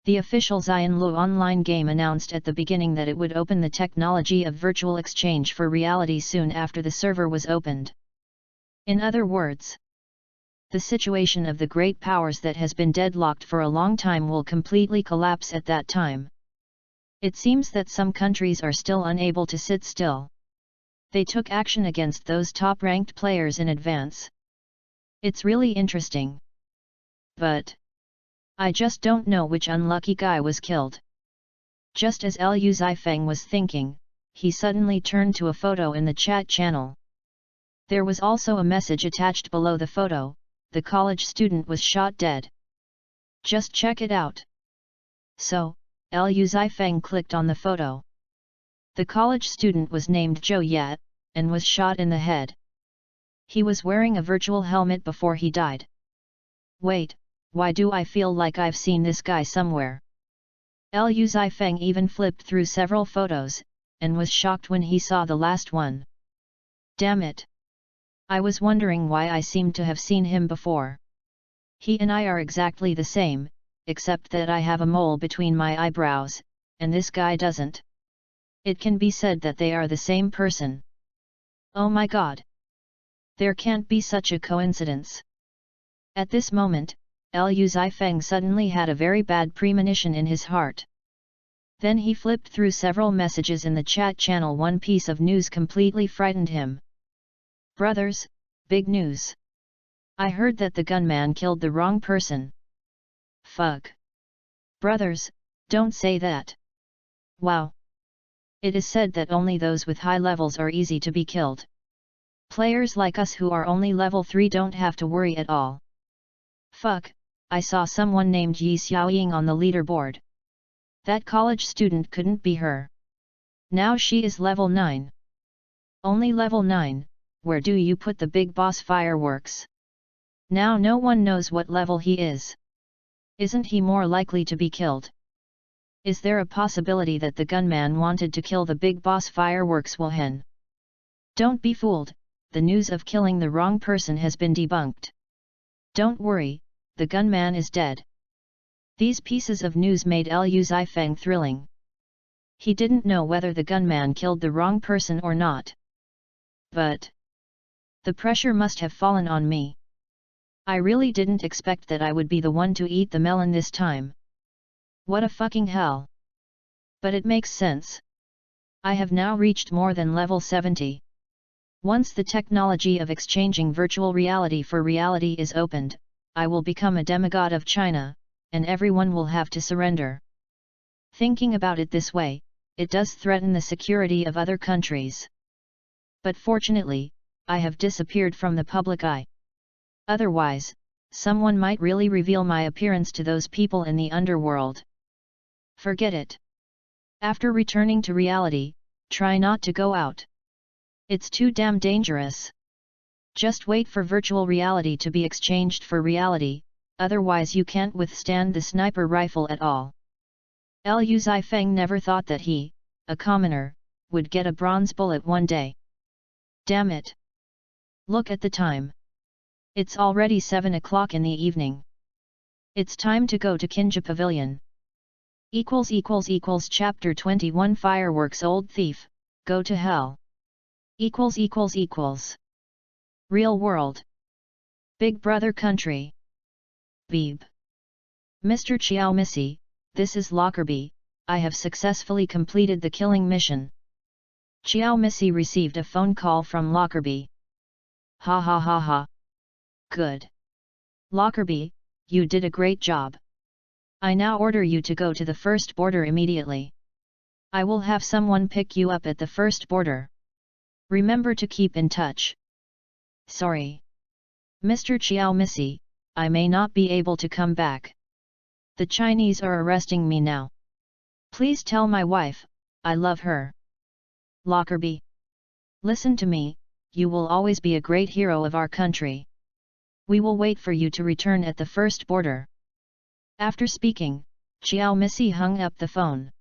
The official Xianlu online game announced at the beginning that it would open the technology of virtual exchange for reality soon after the server was opened. In other words, the situation of the great powers that has been deadlocked for a long time will completely collapse at that time. It seems that some countries are still unable to sit still. They took action against those top-ranked players in advance. It's really interesting. But I just don't know which unlucky guy was killed. Just as Liu Zifeng was thinking, he suddenly turned to a photo in the chat channel. There was also a message attached below the photo: the college student was shot dead. Just check it out. So, Liu Zifeng clicked on the photo. The college student was named Zhou Yat, and was shot in the head. He was wearing a virtual helmet before he died. Wait, why do I feel like I've seen this guy somewhere? Liu Zifeng even flipped through several photos, and was shocked when he saw the last one. Damn it! I was wondering why I seemed to have seen him before. He and I are exactly the same, except that I have a mole between my eyebrows, and this guy doesn't. It can be said that they are the same person. Oh my god! There can't be such a coincidence. At this moment, Liu Zifeng suddenly had a very bad premonition in his heart. Then he flipped through several messages in the chat channel. One piece of news completely frightened him. Brothers, big news! I heard that the gunman killed the wrong person. Fuck! Brothers, don't say that! Wow! It is said that only those with high levels are easy to be killed. Players like us who are only level 3 don't have to worry at all. Fuck, I saw someone named Yi Xiaoying on the leaderboard. That college student couldn't be her. Now she is level 9. Only level 9, where do you put the big boss fireworks? Now no one knows what level he is. Isn't he more likely to be killed? Is there a possibility that the gunman wanted to kill the big boss fireworks? Wohen? Don't be fooled, the news of killing the wrong person has been debunked. Don't worry, the gunman is dead. These pieces of news made Liu Zifeng thrilling. He didn't know whether the gunman killed the wrong person or not. But the pressure must have fallen on me. I really didn't expect that I would be the one to eat the melon this time. What a fucking hell! But it makes sense. I have now reached more than level 70. Once the technology of exchanging virtual reality for reality is opened, I will become a demigod of China, and everyone will have to surrender. Thinking about it this way, it does threaten the security of other countries. But fortunately, I have disappeared from the public eye. Otherwise, someone might really reveal my appearance to those people in the underworld. Forget it. After returning to reality, try not to go out. It's too damn dangerous. Just wait for virtual reality to be exchanged for reality, otherwise you can't withstand the sniper rifle at all. Liu Zifeng never thought that he, a commoner, would get a bronze bullet one day. Damn it! Look at the time. It's already 7 o'clock in the evening. It's time to go to Kinja Pavilion. Chapter 21 Fireworks. Old thief, go to hell. Real world. Big Brother country. Beeb. Mr. Xiao Missy, this is Lockerbie, I have successfully completed the killing mission. Xiao Missy received a phone call from Lockerbie. Ha ha ha ha. Good. Lockerbie, you did a great job. I now order you to go to the first border immediately. I will have someone pick you up at the first border. Remember to keep in touch. Sorry. Mr. Xiao Missy, I may not be able to come back. The Chinese are arresting me now. Please tell my wife, I love her. Lockerbie. Listen to me, you will always be a great hero of our country. We will wait for you to return at the first border. After speaking, Xiao Missy hung up the phone.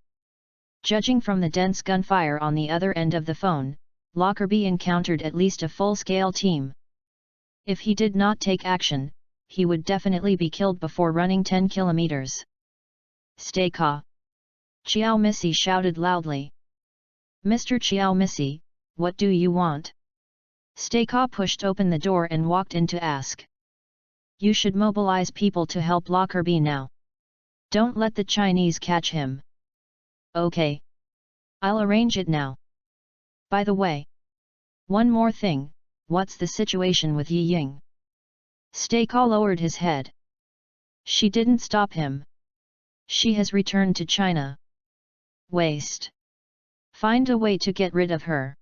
Judging from the dense gunfire on the other end of the phone, Lockerbie encountered at least a full-scale team. If he did not take action, he would definitely be killed before running 10 kilometers. Stay calm. Xiao Missy shouted loudly. Mr. Xiao Missy, what do you want? Stay calm pushed open the door and walked in to ask. You should mobilize people to help Lockerbie now. Don't let the Chinese catch him. Okay. I'll arrange it now. By the way. One more thing, what's the situation with Yi Ying? Stay calm lowered his head. She didn't stop him. She has returned to China. Waste. Find a way to get rid of her.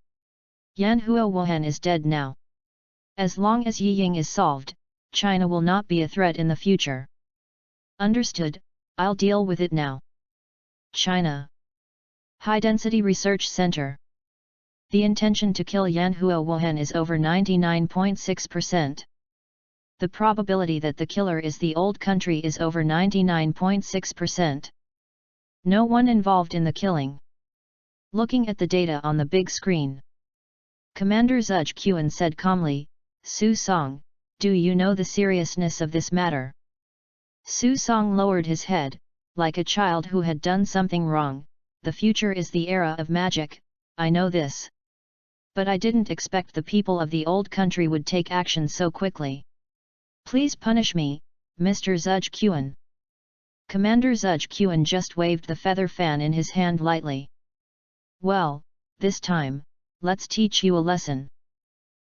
Yan Huowen is dead now. As long as Yi Ying is solved, China will not be a threat in the future. Understood, I'll deal with it now. China. High Density Research Center. The intention to kill Yan Huowen is over 99.6%. The probability that the killer is the old country is over 99.6%. No one involved in the killing. Looking at the data on the big screen. Commander Zhuge Qian said calmly, Su Song, do you know the seriousness of this matter? Su Song lowered his head, like a child who had done something wrong. The future is the era of magic, I know this. But I didn't expect the people of the old country would take action so quickly. Please punish me, Mr. Zhuge Qian. Commander Zhuge Qian just waved the feather fan in his hand lightly. Well, this time, let's teach you a lesson.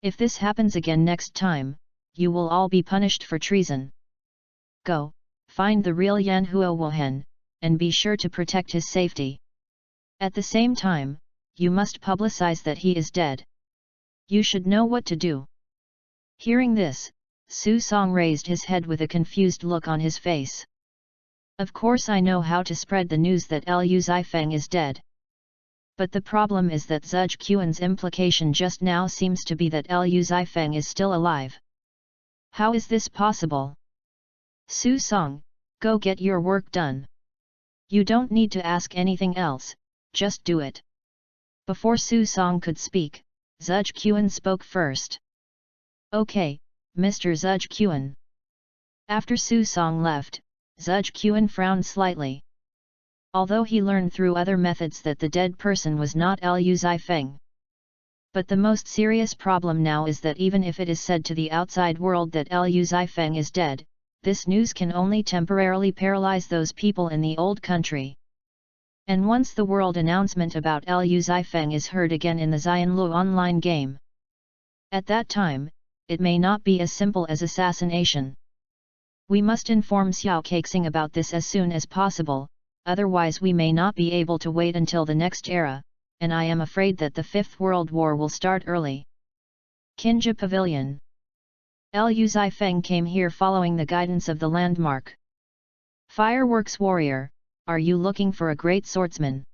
If this happens again next time, you will all be punished for treason. Go, find the real Yan Huowen, and be sure to protect his safety. At the same time, you must publicize that he is dead. You should know what to do. Hearing this, Su Song raised his head with a confused look on his face. Of course I know how to spread the news that Liu Zifeng is dead. But the problem is that Zhuge Qian's implication just now seems to be that Liu Zifeng is still alive. How is this possible? Su Song, go get your work done. You don't need to ask anything else, just do it. Before Su Song could speak, Zhuge Qian spoke first. Okay, Mr. Zhuge Qian. After Su Song left, Zhuge Qian frowned slightly. Although he learned through other methods that the dead person was not Liu Zifeng. But the most serious problem now is that even if it is said to the outside world that Liu Zifeng is dead, this news can only temporarily paralyze those people in the old country. And once the world announcement about Liu Zifeng is heard again in the Xianlu online game, at that time, it may not be as simple as assassination. We must inform Xiao Kexing about this as soon as possible, otherwise we may not be able to wait until the next era, and I am afraid that the Fifth World War will start early. Kinja Pavilion. Liu Zifeng came here following the guidance of the landmark. Fireworks warrior, are you looking for a great swordsman?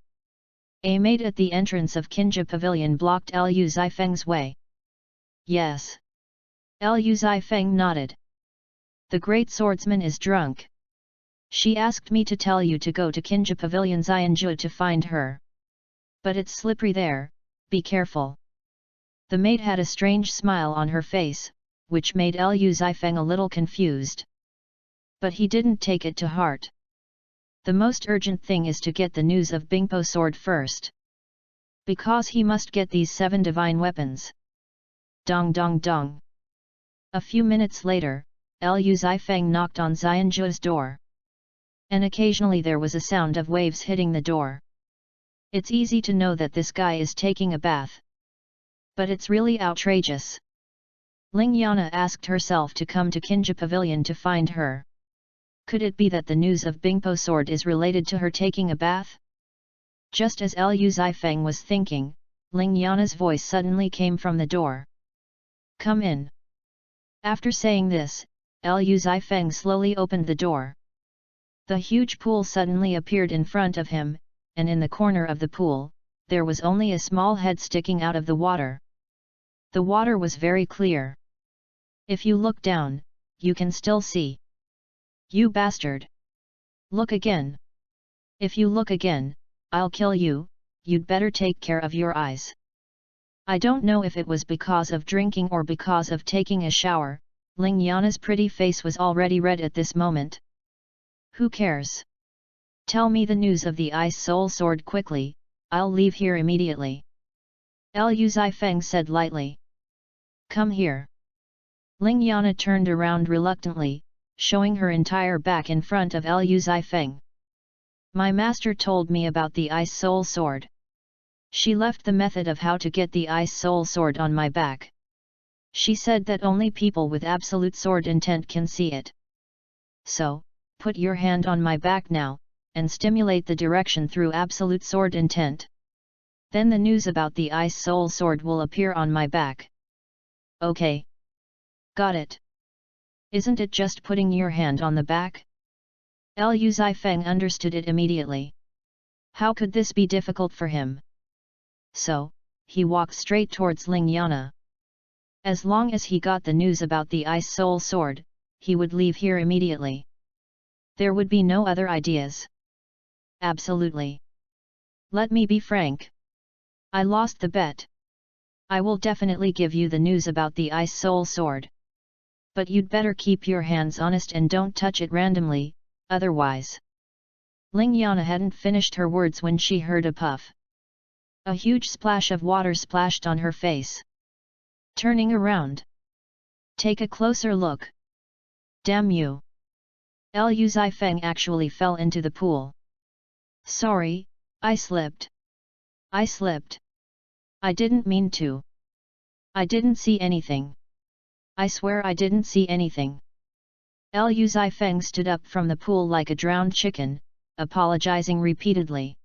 A maid at the entrance of Kinja Pavilion blocked Liu Zifeng's way. Yes. Liu Zifeng nodded. The great swordsman is drunk. She asked me to tell you to go to Kinja Pavilion Xianju to find her. But it's slippery there, be careful. The maid had a strange smile on her face, which made Liu Zifeng a little confused. But he didn't take it to heart. The most urgent thing is to get the news of Bingpo sword first. Because he must get these 7 divine weapons. Dong dong dong. A few minutes later, Liu Zifeng knocked on Xianju's door. And occasionally there was a sound of waves hitting the door. It's easy to know that this guy is taking a bath. But it's really outrageous. Ling Yana asked herself to come to Kinja Pavilion to find her. Could it be that the news of Bingpo sword is related to her taking a bath? Just as Liu Zifeng was thinking, Ling Yana's voice suddenly came from the door. Come in. After saying this, Lu Zifeng slowly opened the door. The huge pool suddenly appeared in front of him, and in the corner of the pool, there was only a small head sticking out of the water. The water was very clear. If you look down, you can still see. You bastard! Look again! If you look again, I'll kill you, you'd better take care of your eyes. I don't know if it was because of drinking or because of taking a shower, Ling Yana's pretty face was already red at this moment. Who cares? Tell me the news of the Ice Soul Sword quickly, I'll leave here immediately. Lu Zifeng said lightly. Come here. Ling Yana turned around reluctantly, showing her entire back in front of Lu Zifeng. My master told me about the Ice Soul Sword. She left the method of how to get the Ice Soul Sword on my back. She said that only people with absolute sword intent can see it. So, put your hand on my back now, and stimulate the direction through absolute sword intent. Then the news about the Ice Soul Sword will appear on my back. Okay. Got it. Isn't it just putting your hand on the back? Lu Zifeng understood it immediately. How could this be difficult for him? So, he walked straight towards Ling Yana. As long as he got the news about the Ice Soul Sword, he would leave here immediately. There would be no other ideas. Absolutely. Let me be frank. I lost the bet. I will definitely give you the news about the Ice Soul Sword. But you'd better keep your hands honest and don't touch it randomly, otherwise. Ling Yana hadn't finished her words when she heard a puff. A huge splash of water splashed on her face. Turning around. Take a closer look. Damn you. Lu Zifeng actually fell into the pool. Sorry, I slipped. I slipped. I didn't mean to. I didn't see anything. I swear I didn't see anything. Lu Zifeng stood up from the pool like a drowned chicken, apologizing repeatedly.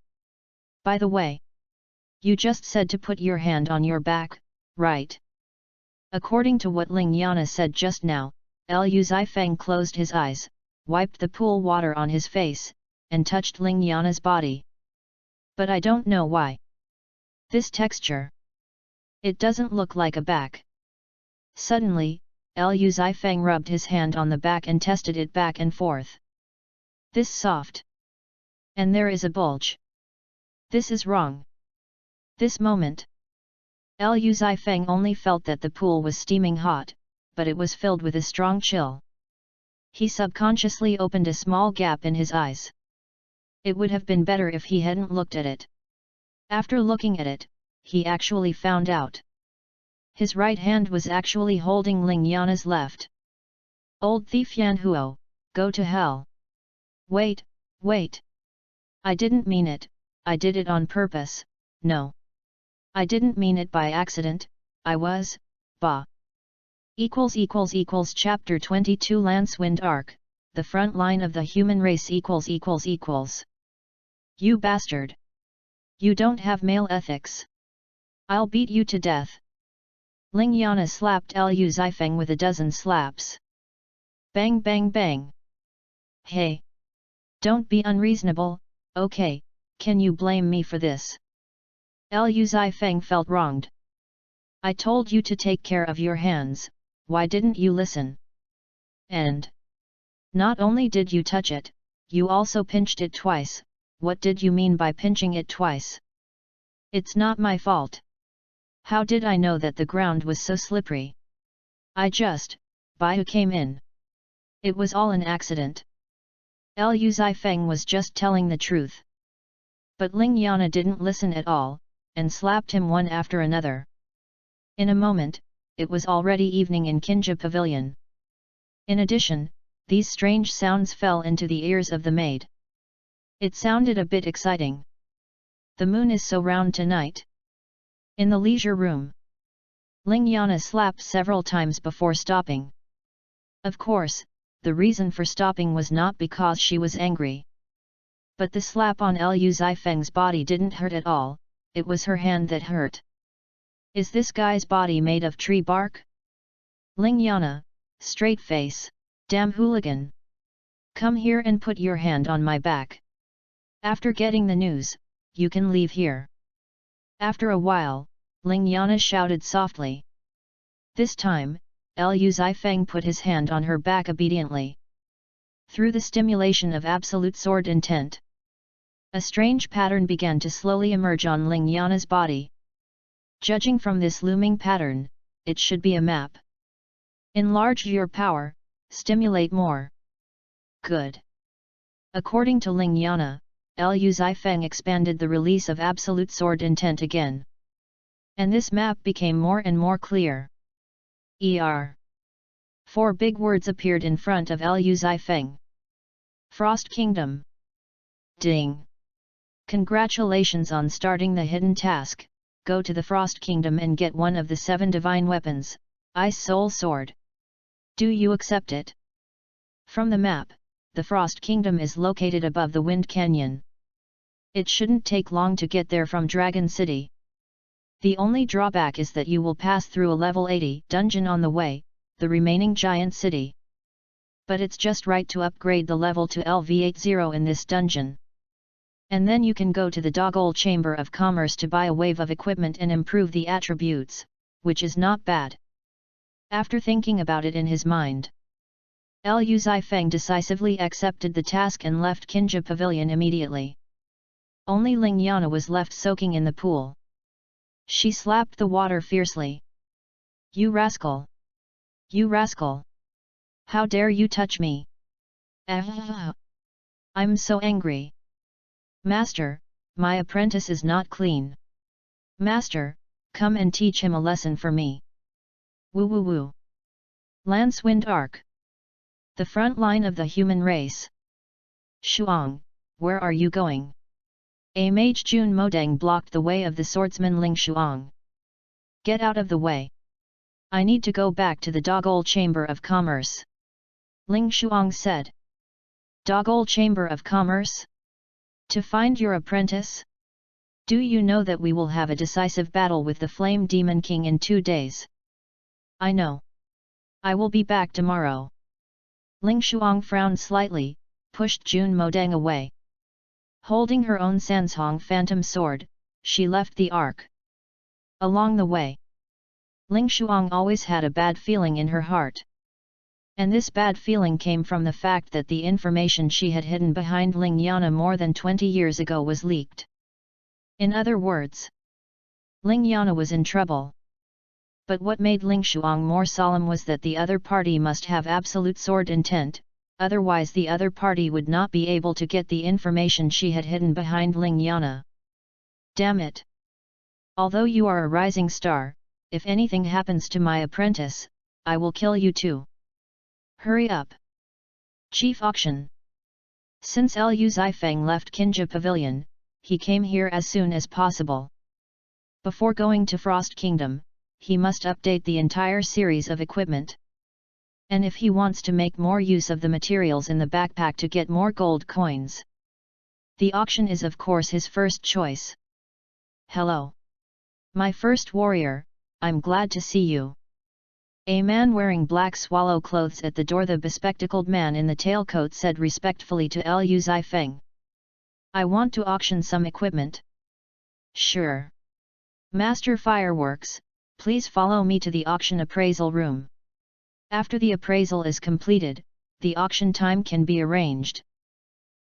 By the way, you just said to put your hand on your back, right? According to what Ling Yana said just now, Lu Zifeng closed his eyes, wiped the pool water on his face, and touched Ling Yana's body. But I don't know why. This texture. It doesn't look like a back. Suddenly, Lu Zifeng rubbed his hand on the back and tested it back and forth. This soft. And there is a bulge. This is wrong. This moment. Lu Zifeng only felt that the pool was steaming hot, but it was filled with a strong chill. He subconsciously opened a small gap in his eyes. It would have been better if he hadn't looked at it. After looking at it, he actually found out. His right hand was actually holding Ling Yana's left. Old thief Yan Huo, go to hell. Wait, wait. I didn't mean it, I did it on purpose, no. I didn't mean it by accident, I was, bah. Chapter 22 Lancewind Arc, the front line of the human race You bastard! You don't have male ethics. I'll beat you to death. Ling Yana slapped Lu Zifeng with a dozen slaps. Bang bang bang. Hey! Don't be unreasonable, okay, can you blame me for this? Lu Zifeng felt wronged. I told you to take care of your hands, why didn't you listen? And not only did you touch it, you also pinched it twice. What did you mean by pinching it twice? It's not my fault. How did I know that the ground was so slippery? I just, Baihu came in. It was all an accident. Lu Zifeng was just telling the truth. But Ling Yana didn't listen at all, and slapped him one after another. In a moment, it was already evening in Kinja Pavilion. In addition, these strange sounds fell into the ears of the maid. It sounded a bit exciting. The moon is so round tonight. In the leisure room, Ling Yana slapped several times before stopping. Of course, the reason for stopping was not because she was angry. But the slap on Lu Zifeng's body didn't hurt at all, it was her hand that hurt. Is this guy's body made of tree bark? Ling Yana, straight face, Damn hooligan! Come here and put your hand on my back. After getting the news, you can leave here. After a while, Ling Yana shouted softly. This time, Liu Zifeng put his hand on her back obediently. Through the stimulation of absolute sword intent, a strange pattern began to slowly emerge on Ling Yana's body. Judging from this looming pattern, it should be a map. Enlarge your power, stimulate more. Good. According to Ling Yana, Liu Zifeng expanded the release of absolute sword intent again. And this map became more and more clear. Four big words appeared in front of Liu Zifeng. Frost Kingdom. Ding! Congratulations on starting the hidden task. Go to the Frost Kingdom and get one of the 7 divine weapons, Ice Soul Sword. Do you accept it? From the map, the Frost Kingdom is located above the Wind Canyon. It shouldn't take long to get there from Dragon City. The only drawback is that you will pass through a level 80 dungeon on the way, the remaining giant city. But it's just right to upgrade the level to LV80 in this dungeon. And then you can go to the Dogol Chamber of Commerce to buy a wave of equipment and improve the attributes, which is not bad. After thinking about it in his mind, Liu Zifeng decisively accepted the task and left Kinja Pavilion immediately. Only Ling Yana was left soaking in the pool. She slapped the water fiercely. You rascal! You rascal! How dare you touch me? I'm so angry. Master, my apprentice is not clean. Master, come and teach him a lesson for me. Woo woo woo. Lance Wind Arc. The front line of the human race. Shuang, where are you going? A mage Jun Modang blocked the way of the swordsman Ling Shuang. Get out of the way. I need to go back to the Dogol Chamber of Commerce. Ling Shuang said. Dogol Chamber of Commerce? To find your apprentice? Do you know that we will have a decisive battle with the Flame Demon King in 2 days? I know. I will be back tomorrow. Ling Shuang frowned slightly, pushed Jun Modang away. Holding her own Sanshong phantom sword, she left the ark. Along the way, Ling Shuang always had a bad feeling in her heart. And this bad feeling came from the fact that the information she had hidden behind Ling Yana more than 20 years ago was leaked. In other words, Ling Yana was in trouble. But what made Ling Shuang more solemn was that the other party must have absolute sword intent, otherwise the other party would not be able to get the information she had hidden behind Ling Yana. Damn it! Although you are a rising star, if anything happens to my apprentice, I will kill you too. Hurry up! Chief Auction. Since Liu Zifeng left Kinja Pavilion, he came here as soon as possible. Before going to Frost Kingdom, he must update the entire series of equipment. And if he wants to make more use of the materials in the backpack to get more gold coins, the auction is of course his first choice. Hello! My first warrior, I'm glad to see you. A man wearing black swallow clothes at the door. The bespectacled man in the tailcoat said respectfully to Liu Zifeng. I want to auction some equipment. Sure. Master Fireworks, please follow me to the auction appraisal room. After the appraisal is completed, the auction time can be arranged.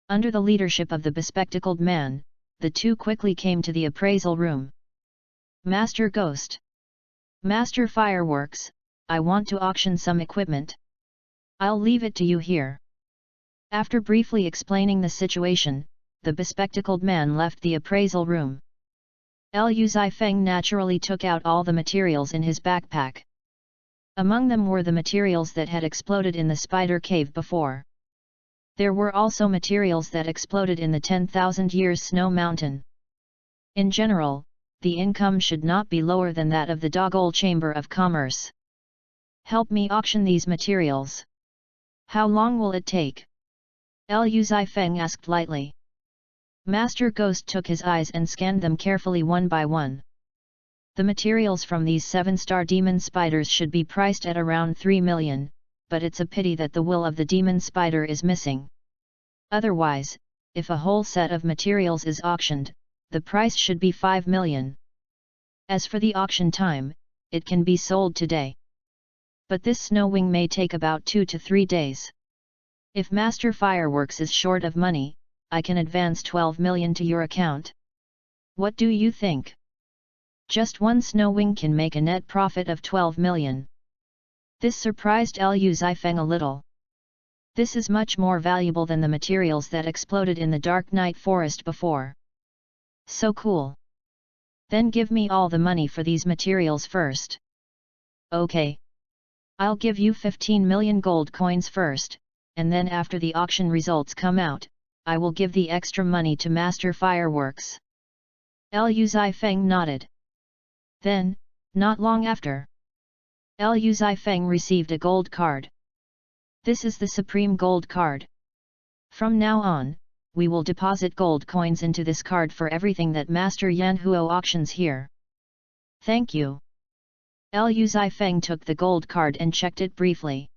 Under the leadership of the bespectacled man, the two quickly came to the appraisal room. Master Ghost. Master Fireworks, I want to auction some equipment. I'll leave it to you here. After briefly explaining the situation, the bespectacled man left the appraisal room. Liu Zifeng naturally took out all the materials in his backpack. Among them were the materials that had exploded in the spider cave before. There were also materials that exploded in the 10,000 years snow mountain. In general, the income should not be lower than that of the Dogol Chamber of Commerce. Help me auction these materials. How long will it take? Liu Zifeng asked lightly. Master Ghost took his eyes and scanned them carefully one by one. The materials from these 7-star demon spiders should be priced at around 3 million, but it's a pity that the will of the demon spider is missing. Otherwise, if a whole set of materials is auctioned, the price should be 5 million. As for the auction time, it can be sold today. But this snow wing may take about 2 to 3 days. If Master Fireworks is short of money, I can advance 12 million to your account. What do you think? Just one snow wing can make a net profit of 12 million. This surprised Liu Zifeng a little. This is much more valuable than the materials that exploded in the Dark Night Forest before. So cool. Then give me all the money for these materials first. Okay. I'll give you 15 million gold coins first, and then after the auction results come out, I will give the extra money to Master Fireworks. Liu Zifeng nodded. Then, not long after, Liu Zifeng received a gold card. This is the Supreme Gold Card. From now on, we will deposit gold coins into this card for everything that Master Yanhuo auctions here. Thank you. Liu Zifeng took the gold card and checked it briefly.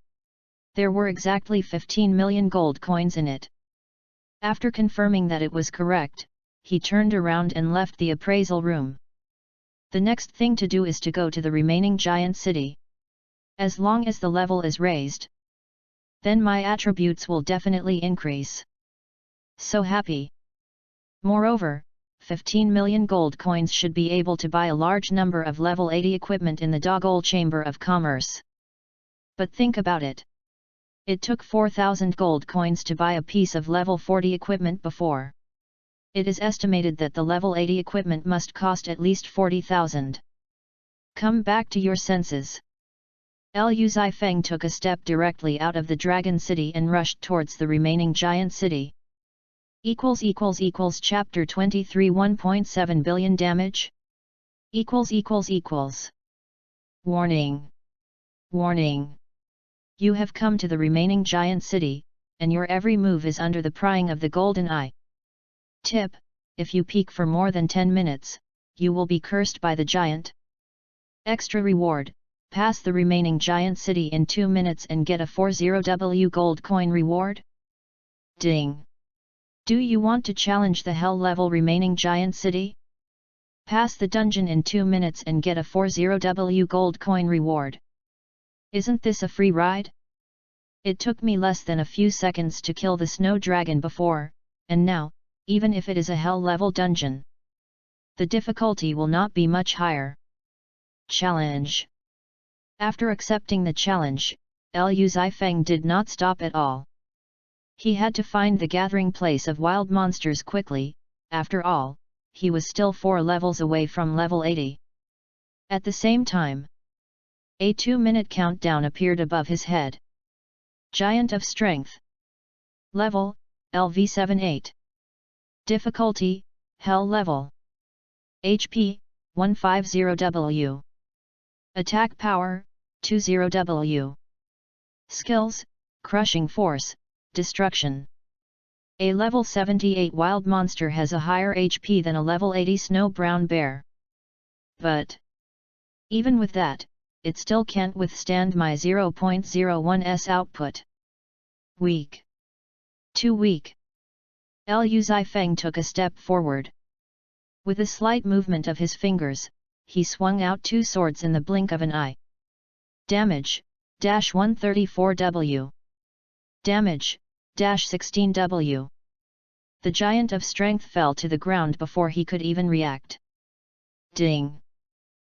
There were exactly 15 million gold coins in it. After confirming that it was correct, he turned around and left the appraisal room. The next thing to do is to go to the remaining giant city. As long as the level is raised, then my attributes will definitely increase. So happy. Moreover, 15 million gold coins should be able to buy a large number of level 80 equipment in the Dogol Chamber of Commerce. But think about it. It took 4,000 gold coins to buy a piece of level 40 equipment before. It is estimated that the level 80 equipment must cost at least 40,000. Come back to your senses. Liu Zifeng took a step directly out of the Dragon City and rushed towards the remaining giant city. Chapter 23 1.7 billion damage? Warning! Warning! You have come to the remaining giant city, and your every move is under the prying of the golden eye. Tip: if you peek for more than 10 minutes, you will be cursed by the giant. Extra reward: pass the remaining giant city in 2 minutes and get a 40W gold coin reward. Ding! Do you want to challenge the hell level remaining giant city? Pass the dungeon in 2 minutes and get a 40W gold coin reward. Isn't this a free ride? It took me less than a few seconds to kill the snow dragon before, and now, even if it is a hell level dungeon, the difficulty will not be much higher. Challenge. After accepting the challenge, Liu Zifeng did not stop at all. He had to find the gathering place of wild monsters quickly. After all, he was still 4 levels away from level 80. At the same time, a 2-minute countdown appeared above his head. Giant of Strength. Level, LV78. Difficulty, Hell level. HP, 150W. Attack power, 20W. Skills, Crushing Force, Destruction. A level 78 wild monster has a higher HP than a level 80 snow brown bear. But even with that, it still can't withstand my 0.01s output. Weak. Too weak. Liu Zifeng took a step forward. With a slight movement of his fingers, he swung out 2 swords in the blink of an eye. Damage, -134W. Damage, -16W. The giant of strength fell to the ground before he could even react. Ding!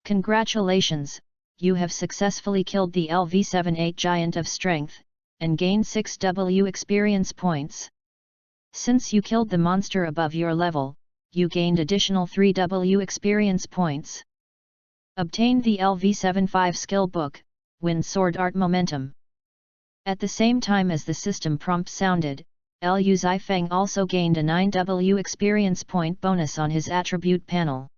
Congratulations, you have successfully killed the LV78 giant of strength, and gained 6W experience points. Since you killed the monster above your level, you gained additional 3W experience points. Obtained the LV75 skill book, Win Sword Art Momentum. At the same time as the system prompt sounded, Liu Zifeng also gained a 9W experience point bonus on his attribute panel.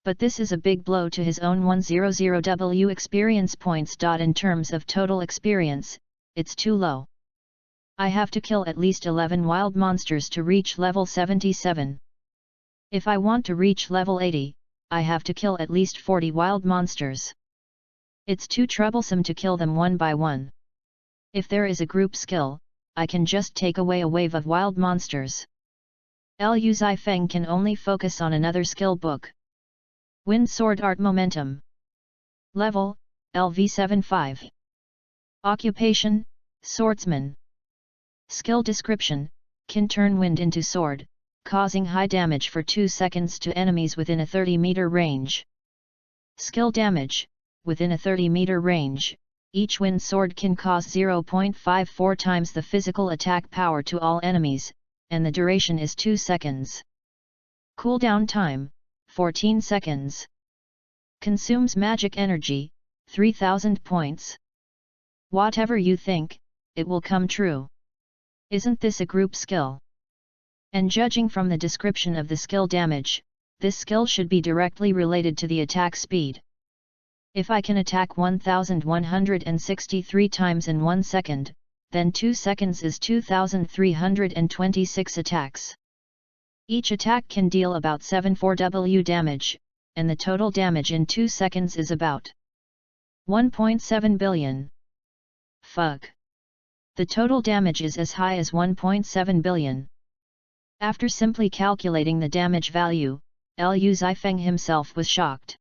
But this is a big blow to his own 100W experience points. In terms of total experience, it's too low. I have to kill at least 11 wild monsters to reach level 77. If I want to reach level 80, I have to kill at least 40 wild monsters. It's too troublesome to kill them one by one. If there is a group skill, I can just take away a wave of wild monsters. Liu Zifeng can only focus on another skill book. Wind Sword Art Momentum. Level, LV75. Occupation, Swordsman. Skill description, can turn wind into sword, causing high damage for 2 seconds to enemies within a 30-meter range. Skill damage, within a 30-meter range, each wind sword can cause 0.54 times the physical attack power to all enemies, and the duration is 2 seconds. Cooldown time, 14 seconds. Consumes magic energy, 3000 points. Whatever you think, it will come true. Isn't this a group skill? And judging from the description of the skill damage, this skill should be directly related to the attack speed. If I can attack 1163 times in 1 second, then 2 seconds is 2326 attacks. Each attack can deal about 74W damage, and the total damage in 2 seconds is about 1.7 billion. Fuck. The total damage is as high as 1.7 billion. After simply calculating the damage value, Liu Zifeng himself was shocked.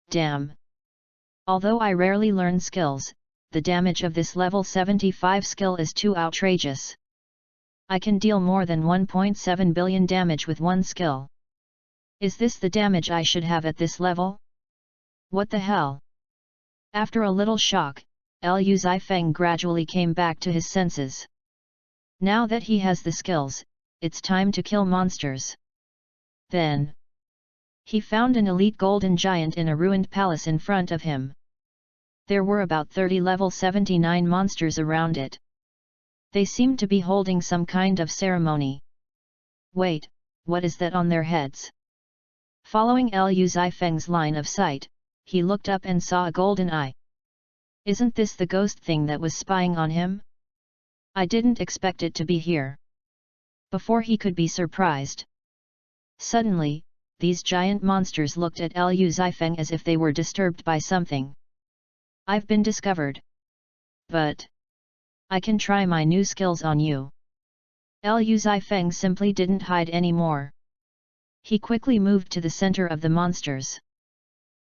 Damn. Although I rarely learn skills, the damage of this level 75 skill is too outrageous. I can deal more than 1.7 billion damage with one skill. Is this the damage I should have at this level? What the hell? After a little shock, Liu Zifeng gradually came back to his senses. Now that he has the skills, it's time to kill monsters. Then he found an elite golden giant in a ruined palace in front of him. There were about 30 level 79 monsters around it. They seemed to be holding some kind of ceremony. Wait, what is that on their heads? Following Liu Zifeng's line of sight, he looked up and saw a golden eye. Isn't this the ghost thing that was spying on him? I didn't expect it to be here. Before he could be surprised. Suddenly, these giant monsters looked at Liu Zifeng as if they were disturbed by something. I've been discovered. But I can try my new skills on you. Liu Zifeng simply didn't hide anymore. He quickly moved to the center of the monsters.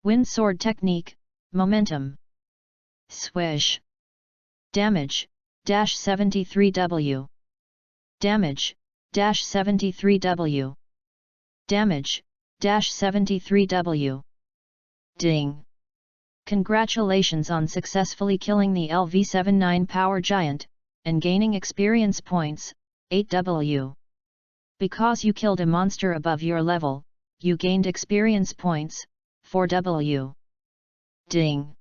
Wind Sword Technique, Momentum. Swish. Damage, -73W. Damage, -73W. Damage, -73W. Ding. Congratulations on successfully killing the LV79 Power Giant, and gaining experience points, 8W. Because you killed a monster above your level, you gained experience points, 4W. Ding.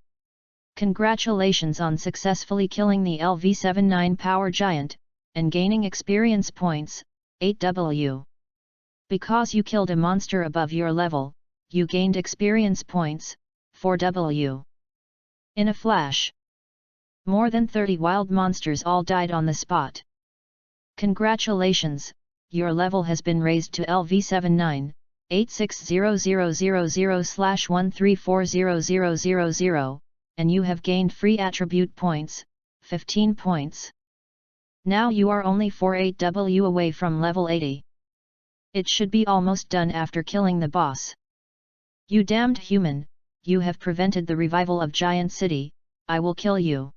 Congratulations on successfully killing the LV79 Power Giant, and gaining experience points, 8W. Because you killed a monster above your level, you gained experience points, 4W. In a flash, more than 30 wild monsters all died on the spot. Congratulations, your level has been raised to LV79, 860000/1340000, and you have gained free attribute points, 15 points. Now you are only 48W away from level 80. It should be almost done after killing the boss. You damned human, you have prevented the revival of Giant City, I will kill you.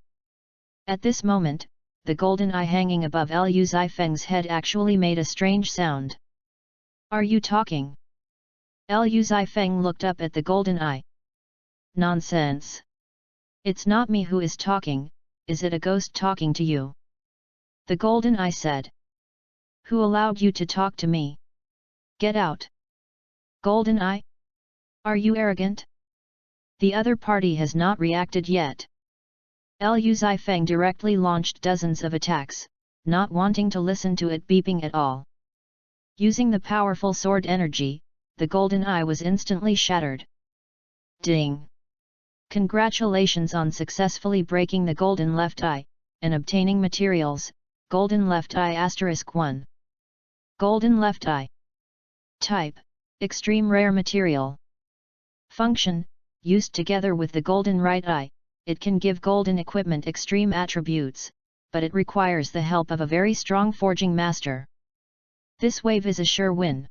At this moment, the golden eye hanging above Liu Zifeng's head actually made a strange sound. Are you talking? Liu Zifeng looked up at the golden eye. Nonsense. It's not me who is talking, is it a ghost talking to you? The golden eye said. Who allowed you to talk to me? Get out. Golden eye? Are you arrogant? The other party has not reacted yet. Liu Zifeng directly launched dozens of attacks, not wanting to listen to it beeping at all. Using the powerful sword energy, the golden eye was instantly shattered. Ding! Congratulations on successfully breaking the golden left eye, and obtaining materials, golden left eye *1. Golden left eye. Type, extreme rare material. Function, used together with the golden right eye, it can give golden equipment extreme attributes, but it requires the help of a very strong forging master. This wave is a sure win.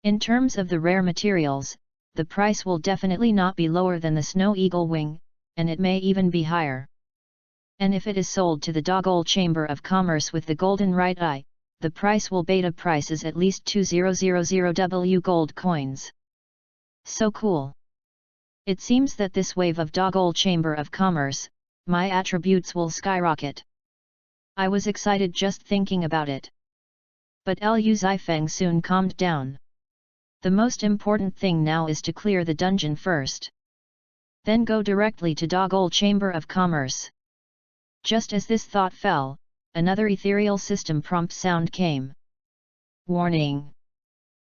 In terms of the rare materials, the price will definitely not be lower than the Snow Eagle Wing, and it may even be higher. And if it is sold to the Dogol Chamber of Commerce with the golden right eye, the price will beta prices at least 2000 gold coins. So cool! It seems that this wave of Dogol Chamber of Commerce, my attributes will skyrocket. I was excited just thinking about it. But Liu Zifeng soon calmed down. The most important thing now is to clear the dungeon first. Then go directly to Dogol Chamber of Commerce. Just as this thought fell, another ethereal system prompt sound came. Warning!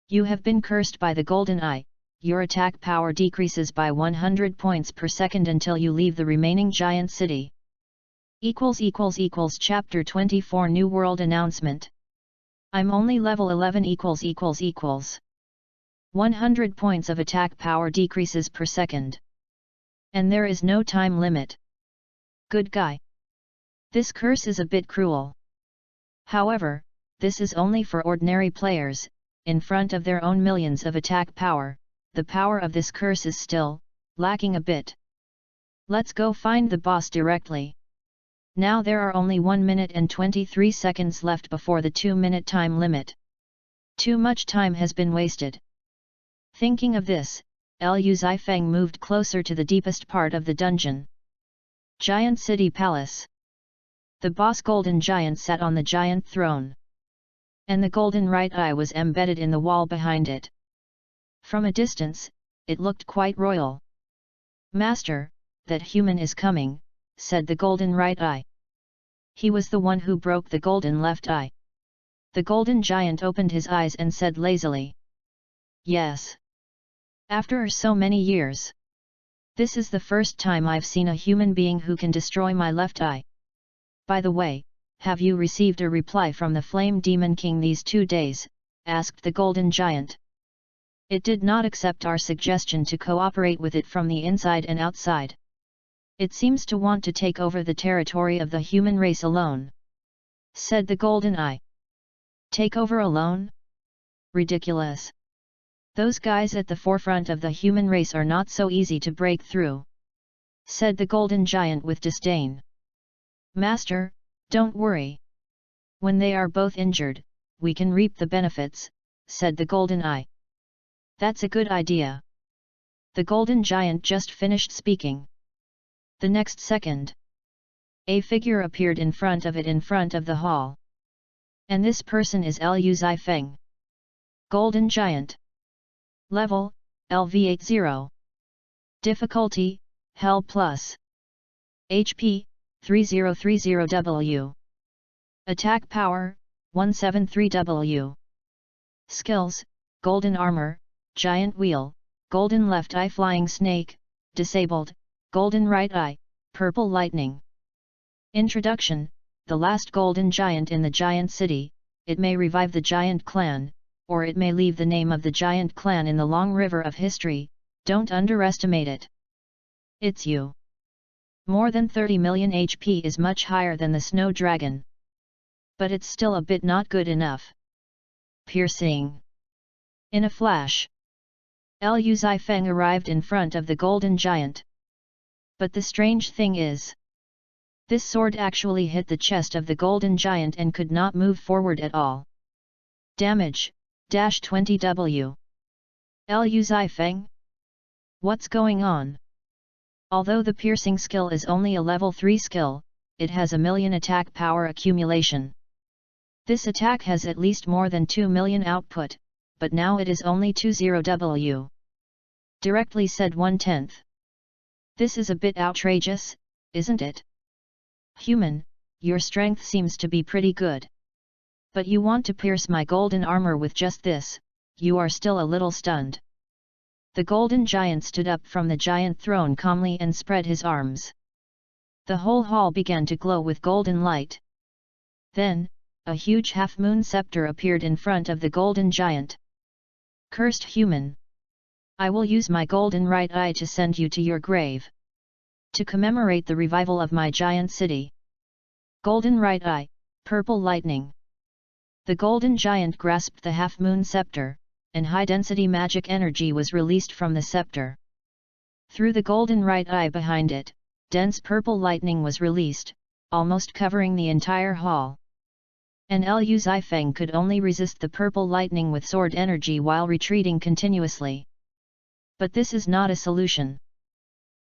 You have been cursed by the Golden Eye. Your attack power decreases by 100 points per second until you leave the remaining giant city. Chapter 24 New World Announcement. I'm only level 11 100 points of attack power decreases per second. And there is no time limit. Good guy. This curse is a bit cruel. However, this is only for ordinary players. In front of their own millions of attack power, the power of this curse is still lacking a bit. Let's go find the boss directly. Now there are only 1 minute and 23 seconds left before the 2-minute time limit. Too much time has been wasted. Thinking of this, Liu Zifeng moved closer to the deepest part of the dungeon. Giant City Palace. The boss Golden Giant sat on the giant throne. And the golden right eye was embedded in the wall behind it. From a distance, it looked quite royal. Master, that human is coming, said the golden right eye. He was the one who broke the golden left eye. The golden giant opened his eyes and said lazily. Yes. After so many years. This is the first time I've seen a human being who can destroy my left eye. By the way, have you received a reply from the Flame Demon King these 2 days? Asked the golden giant. It did not accept our suggestion to cooperate with it from the inside and outside. It seems to want to take over the territory of the human race alone. Said the golden eye. Take over alone? Ridiculous. Those guys at the forefront of the human race are not so easy to break through. Said the golden giant with disdain. Master, don't worry. When they are both injured, we can reap the benefits, said the golden eye. That's a good idea. The golden giant just finished speaking. The next second, a figure appeared in front of it in front of the hall. And this person is Liu Zifeng. Golden Giant. Level, LV80. Difficulty, Hell Plus. HP, 3030W. Attack Power, 173W. Skills, Golden Armor, Giant Wheel, Golden Left Eye Flying Snake, Disabled, Golden Right Eye, Purple Lightning. Introduction, the last golden giant in the giant city, it may revive the giant clan, or it may leave the name of the giant clan in the long river of history, don't underestimate it. It's you. More than 30 million HP is much higher than the snow dragon. But it's still a bit not good enough. Piercing. In a flash, Liu Zifeng arrived in front of the golden giant. But the strange thing is, this sword actually hit the chest of the golden giant and could not move forward at all. Damage, -20W. Liu Zifeng? What's going on? Although the piercing skill is only a level 3 skill, it has a million attack power accumulation. This attack has at least more than 2 million output, but now it is only 20W. Directly said 1/10. This is a bit outrageous, isn't it? Human, your strength seems to be pretty good. But you want to pierce my golden armor with just this, you are still a little stunned. The golden giant stood up from the giant throne calmly and spread his arms. The whole hall began to glow with golden light. Then, a huge half-moon scepter appeared in front of the golden giant. Cursed human! I will use my golden right eye to send you to your grave. To commemorate the revival of my giant city. Golden right eye, purple lightning. The golden giant grasped the half-moon scepter, and high-density magic energy was released from the scepter. Through the golden right eye behind it, dense purple lightning was released, almost covering the entire hall. And Liu Zifeng could only resist the purple lightning with sword energy while retreating continuously. But this is not a solution.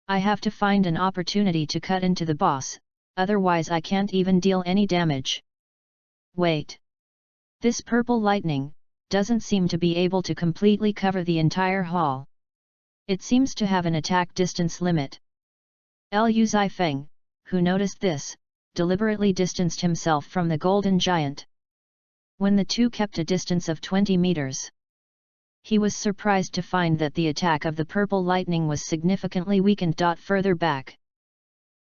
I have to find an opportunity to cut into the boss, otherwise I can't even deal any damage. Wait. This purple lightning doesn't seem to be able to completely cover the entire hall. It seems to have an attack distance limit. Liu Zifeng, who noticed this, deliberately distanced himself from the golden giant. When the two kept a distance of 20 meters, he was surprised to find that the attack of the purple lightning was significantly weakened. Further back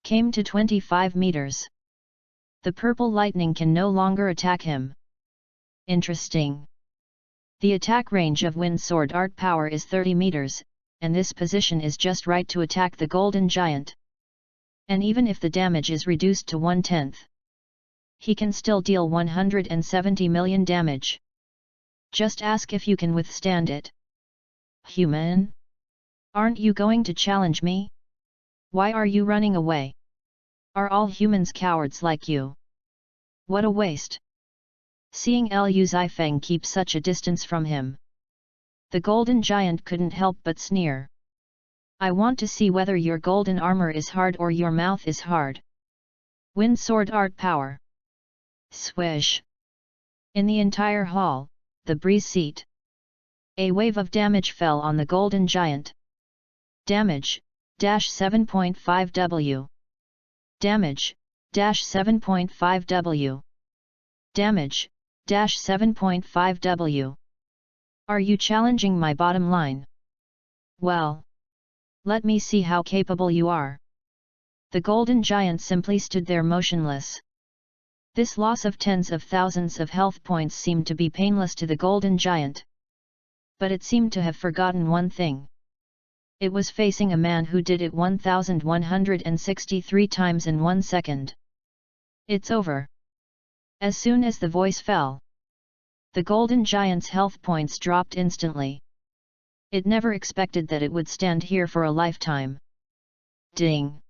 came to 25 meters. The purple lightning can no longer attack him. Interesting. The attack range of Wind Sword Art Power is 30 meters, and this position is just right to attack the golden giant. And even if the damage is reduced to 1/10, he can still deal 170 million damage. Just ask if you can withstand it. Human? Aren't you going to challenge me? Why are you running away? Are all humans cowards like you? What a waste! Seeing Liu Zifeng keep such a distance from him, the golden giant couldn't help but sneer. I want to see whether your golden armor is hard or your mouth is hard. Wind Sword Art Power. Swish! In the entire hall, the breeze seat. A wave of damage fell on the golden giant. Damage, 7.5 W. Damage, 7.5 W. Damage, 7.5 W. Are you challenging my bottom line? Well, let me see how capable you are. The golden giant simply stood there motionless. This loss of tens of thousands of health points seemed to be painless to the golden giant. But it seemed to have forgotten one thing. It was facing a man who did it 1163 times in 1 second. It's over. As soon as the voice fell, the golden giant's health points dropped instantly. It never expected that it would stand here for a lifetime. Ding!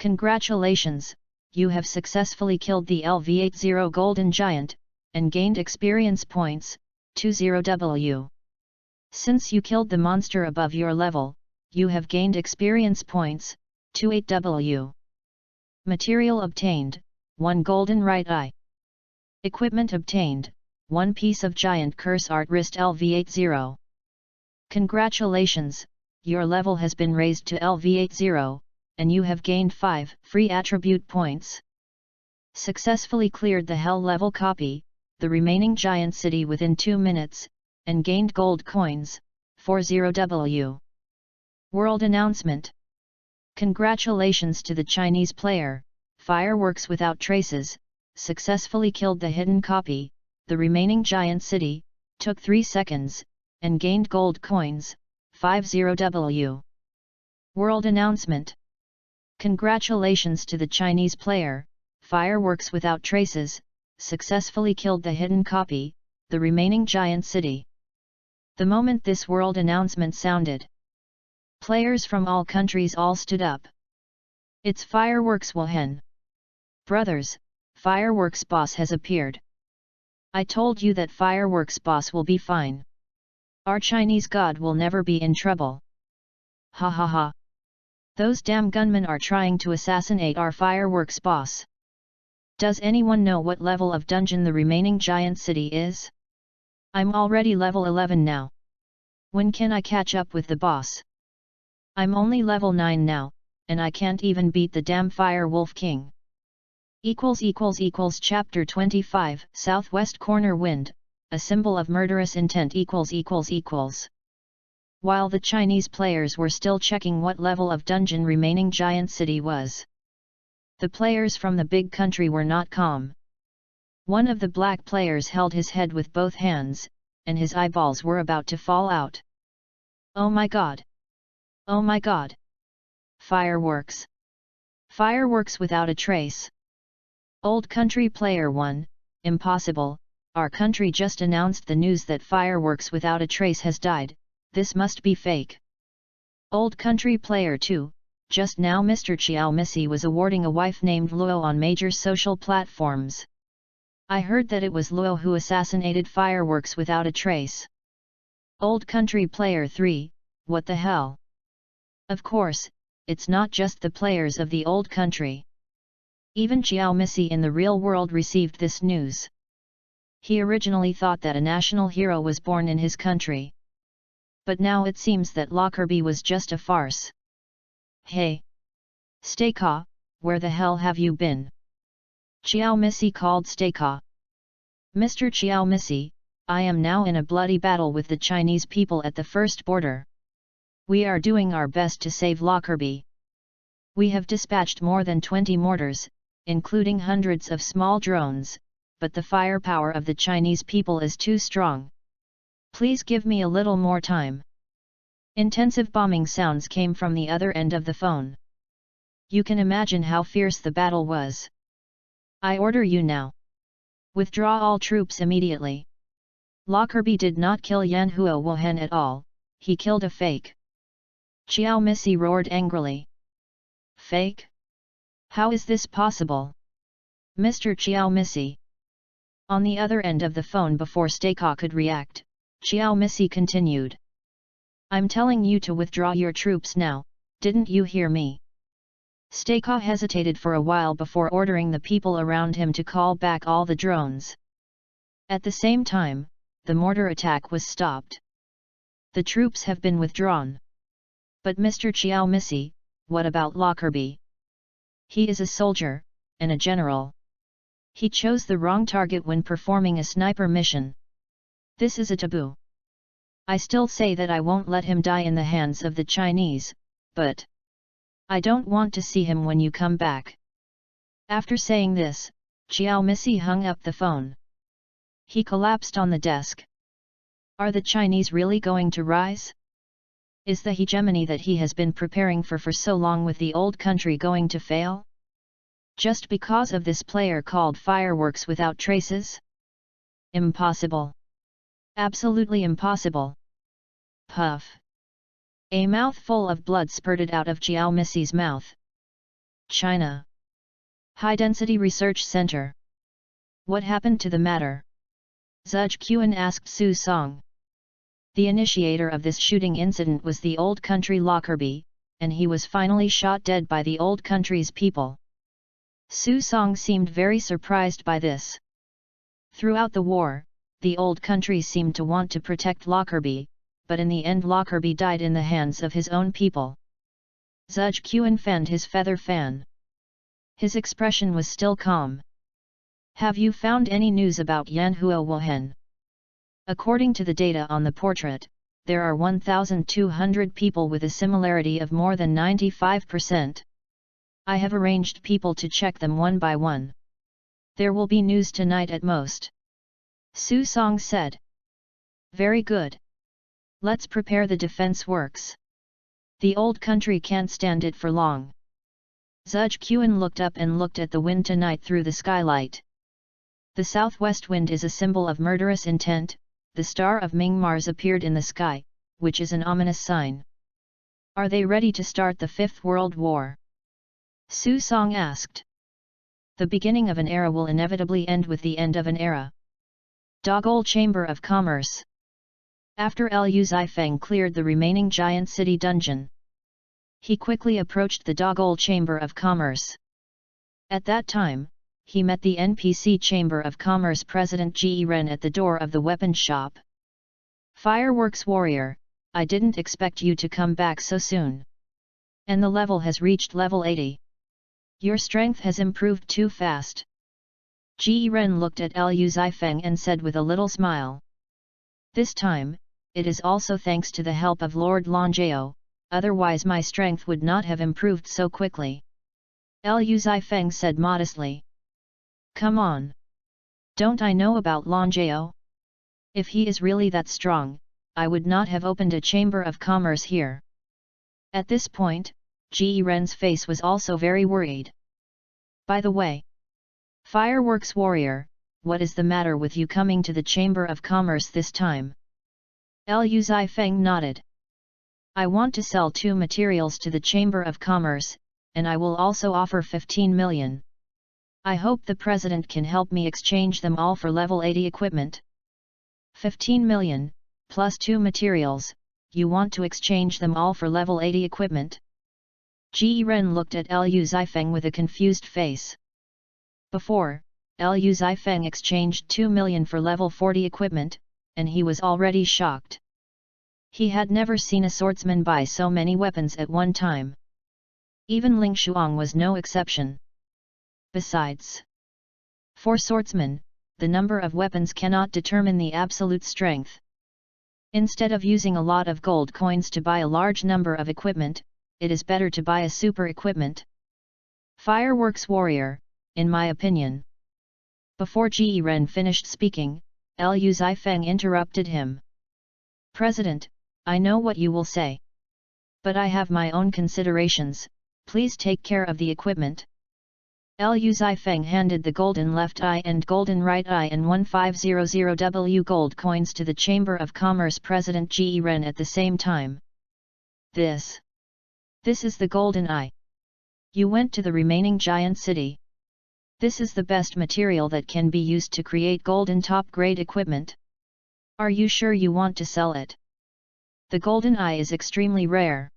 Congratulations, you have successfully killed the LV80 golden giant, and gained experience points, 20W. Since you killed the monster above your level, you have gained experience points, 28W. Material obtained, 1 golden right eye. Equipment obtained, 1 piece of giant curse art wrist LV80. Congratulations, your level has been raised to LV80, and you have gained 5 free attribute points. Successfully cleared the Hell level copy, the remaining giant city within 2 minutes, and gained gold coins, 40W. World announcement. Congratulations to the Chinese player, Fireworks Without Traces, successfully killed the hidden copy, the remaining giant city, took 3 seconds, and gained gold coins, 50W. World announcement. Congratulations to the Chinese player, Fireworks Without Traces, successfully killed the hidden copy, the remaining giant city. The moment this world announcement sounded, players from all countries all stood up. It's Fireworks Wuhan. Brothers, Fireworks Boss has appeared. I told you that Fireworks Boss will be fine. Our Chinese god will never be in trouble. Ha ha ha. Those damn gunmen are trying to assassinate our Fireworks Boss. Does anyone know what level of dungeon the remaining giant city is? I'm already level 11 now. When can I catch up with the boss? I'm only level 9 now, and I can't even beat the damn Fire Wolf King. Chapter 25 Southwest Corner Wind, a symbol of murderous intent. While the Chinese players were still checking what level of dungeon remaining giant city was, the players from the big country were not calm. One of the black players held his head with both hands, and his eyeballs were about to fall out. Oh my god! Oh my god! Fireworks! Fireworks without a trace. Old Country Player 1, impossible, our country just announced the news that Fireworks without a trace has died, this must be fake. Old Country Player 2, just now Mr. Chiao Missy was awarding a wife named Luo on major social platforms. I heard that it was Luo who assassinated Fireworks without a trace. Old Country Player 3, what the hell? Of course, it's not just the players of the old country. Even Chiao Missy in the real world received this news. He originally thought that a national hero was born in his country. But now it seems that Lockerbie was just a farce. Hey! Stayka, where the hell have you been? Chiao Missy called Stayka. Mr. Chiao Missy, I am now in a bloody battle with the Chinese people at the first border. We are doing our best to save Lockerbie. We have dispatched more than 20 mortars, including hundreds of small drones, but the firepower of the Chinese people is too strong. Please give me a little more time. Intensive bombing sounds came from the other end of the phone. You can imagine how fierce the battle was. I order you now. Withdraw all troops immediately. Lockerbie did not kill Yan Huo Wohen at all, he killed a fake. Chiao Missy roared angrily. Fake? How is this possible? Mr. Chiao Missy. On the other end of the phone before Stayka could react, Chiao Missy continued. I'm telling you to withdraw your troops now, didn't you hear me? Stayka hesitated for a while before ordering the people around him to call back all the drones. At the same time, the mortar attack was stopped. The troops have been withdrawn. But Mr. Chiao Missy, what about Lockerbie? He is a soldier, and a general. He chose the wrong target when performing a sniper mission. This is a taboo. I still say that I won't let him die in the hands of the Chinese, but I don't want to see him when you come back. After saying this, Chiao Missy hung up the phone. He collapsed on the desk. Are the Chinese really going to rise? Is the hegemony that he has been preparing for so long with the old country going to fail? Just because of this player called Fireworks without traces? Impossible. Absolutely impossible. Puff. A mouthful of blood spurted out of Chiao Missy's mouth. China. High Density Research Center. What happened to the matter? Zhuge Qian asked Su Song. The initiator of this shooting incident was the old country Lockerbie, and he was finally shot dead by the old country's people. Su Song seemed very surprised by this. Throughout the war, the old country seemed to want to protect Lockerbie, but in the end Lockerbie died in the hands of his own people. Zhuge Qian fanned his feather fan. His expression was still calm. Have you found any news about Yan Huo Wohen? According to the data on the portrait, there are 1,200 people with a similarity of more than 95%. I have arranged people to check them one by one. There will be news tonight at most. Su Song said. Very good. Let's prepare the defense works. The old country can't stand it for long. Zhuge Qian looked up and looked at the wind tonight through the skylight. The southwest wind is a symbol of murderous intent. The star of Ming Mars appeared in the sky, which is an ominous sign. Are they ready to start the Fifth World War? Su Song asked. The beginning of an era will inevitably end with the end of an era. Dogol Chamber of Commerce. After Liu Zifeng cleared the remaining giant city dungeon, he quickly approached the Dogol Chamber of Commerce. At that time, he met the NPC Chamber of Commerce President Ji Ren at the door of the weapon shop. Fireworks Warrior, I didn't expect you to come back so soon. And the level has reached level 80. Your strength has improved too fast. Ji Ren looked at Liu Zifeng and said with a little smile. This time, it is also thanks to the help of Lord Longjao, otherwise my strength would not have improved so quickly. Liu Zifeng said modestly. Come on. Don't I know about Longjao? If he is really that strong, I would not have opened a chamber of commerce here. At this point, Ji Ren's face was also very worried. By the way, Fireworks Warrior, what is the matter with you coming to the Chamber of Commerce this time? Liu Zifeng nodded. I want to sell 2 materials to the Chamber of Commerce, and I will also offer 15 million. I hope the President can help me exchange them all for level 80 equipment. 15 million, plus 2 materials, you want to exchange them all for level 80 equipment? Ji Ren looked at Liu Zifeng with a confused face. Before, Liu Zifeng exchanged 2 million for level 40 equipment, and he was already shocked. He had never seen a swordsman buy so many weapons at one time. Even Ling Shuang was no exception. Besides, for swordsmen, the number of weapons cannot determine the absolute strength. Instead of using a lot of gold coins to buy a large number of equipment, it is better to buy a super equipment. Fireworks Warrior, in my opinion. Before Ji Ren finished speaking, Liu Zifeng interrupted him. President, I know what you will say. But I have my own considerations, please take care of the equipment. Liu Zifeng handed the golden left eye and golden right eye and 1500W gold coins to the Chamber of Commerce President Ji Ren at the same time. This is the golden eye. You went to the remaining giant city. This is the best material that can be used to create golden top-grade equipment. Are you sure you want to sell it? The golden eye is extremely rare.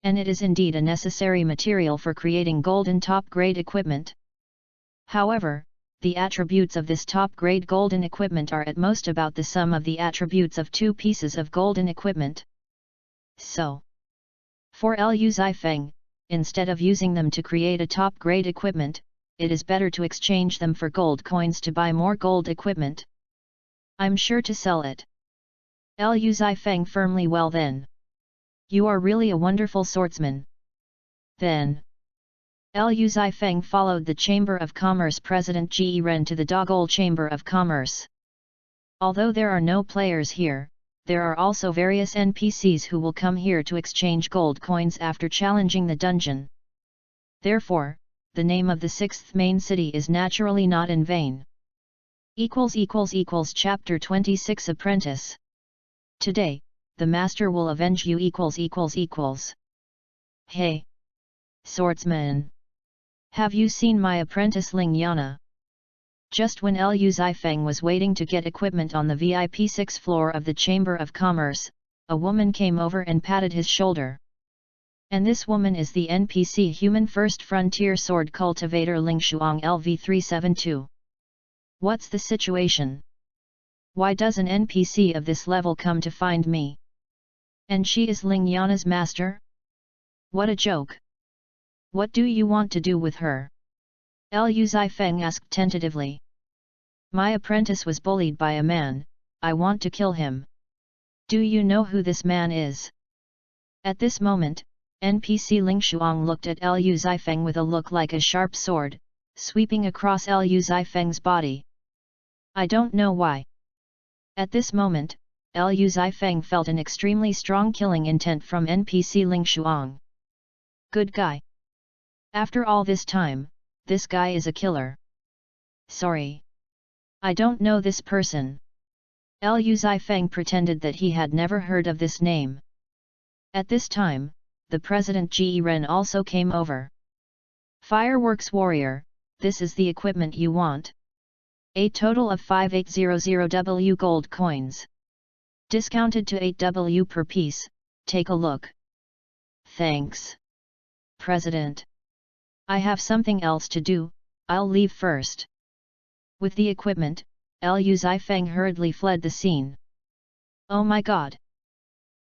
And it is indeed a necessary material for creating golden top-grade equipment. However, the attributes of this top-grade golden equipment are at most about the sum of the attributes of 2 pieces of golden equipment. So, for Liu Zifeng, instead of using them to create a top-grade equipment, it is better to exchange them for gold coins to buy more gold equipment. I'm sure to sell it. Liu Zifeng firmly. Well then. You are really a wonderful swordsman. Then, Liu Zifeng followed the Chamber of Commerce President Ji Ren to the Dogol Chamber of Commerce. Although there are no players here, there are also various NPCs who will come here to exchange gold coins after challenging the dungeon. Therefore, the name of the 6th main city is naturally not in vain. Chapter 26 Apprentice. Today, the master will avenge you. Hey! Swordsman! Have you seen my apprentice Ling Yana? Just when Liu Zifeng was waiting to get equipment on the VIP 6th floor of the Chamber of Commerce, a woman came over and patted his shoulder. And this woman is the NPC Human First Frontier Sword Cultivator Ling Shuang LV372. What's the situation? Why does an NPC of this level come to find me? And she is Ling Yana's master? What a joke! What do you want to do with her? Liu Zifeng asked tentatively. My apprentice was bullied by a man, I want to kill him. Do you know who this man is? At this moment, NPC Ling Shuang looked at Liu Zifeng with a look like a sharp sword, sweeping across Liu Zifeng's body. I don't know why. At this moment, Liu Zifeng felt an extremely strong killing intent from NPC Ling Shuang. Good guy. After all this time, this guy is a killer. Sorry. I don't know this person. Liu Zifeng pretended that he had never heard of this name. At this time, the President Ji Ren also came over. Fireworks Warrior, this is the equipment you want. A total of 5800W gold coins. Discounted to 8W per piece, take a look. Thanks. President. I have something else to do, I'll leave first. With the equipment, Liu Zifeng hurriedly fled the scene. Oh my god!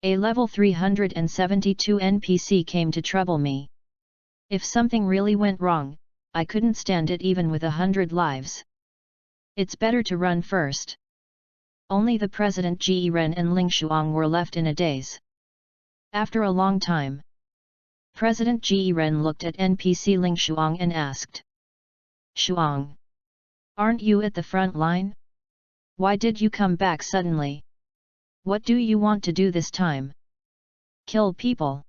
A level 372 NPC came to trouble me. If something really went wrong, I couldn't stand it even with 100 lives. It's better to run first. Only the President Ji Ren and Ling Shuang were left in a daze. After a long time, President Ji Ren looked at NPC Ling Shuang and asked. Shuang! Aren't you at the front line? Why did you come back suddenly? What do you want to do this time? Kill people?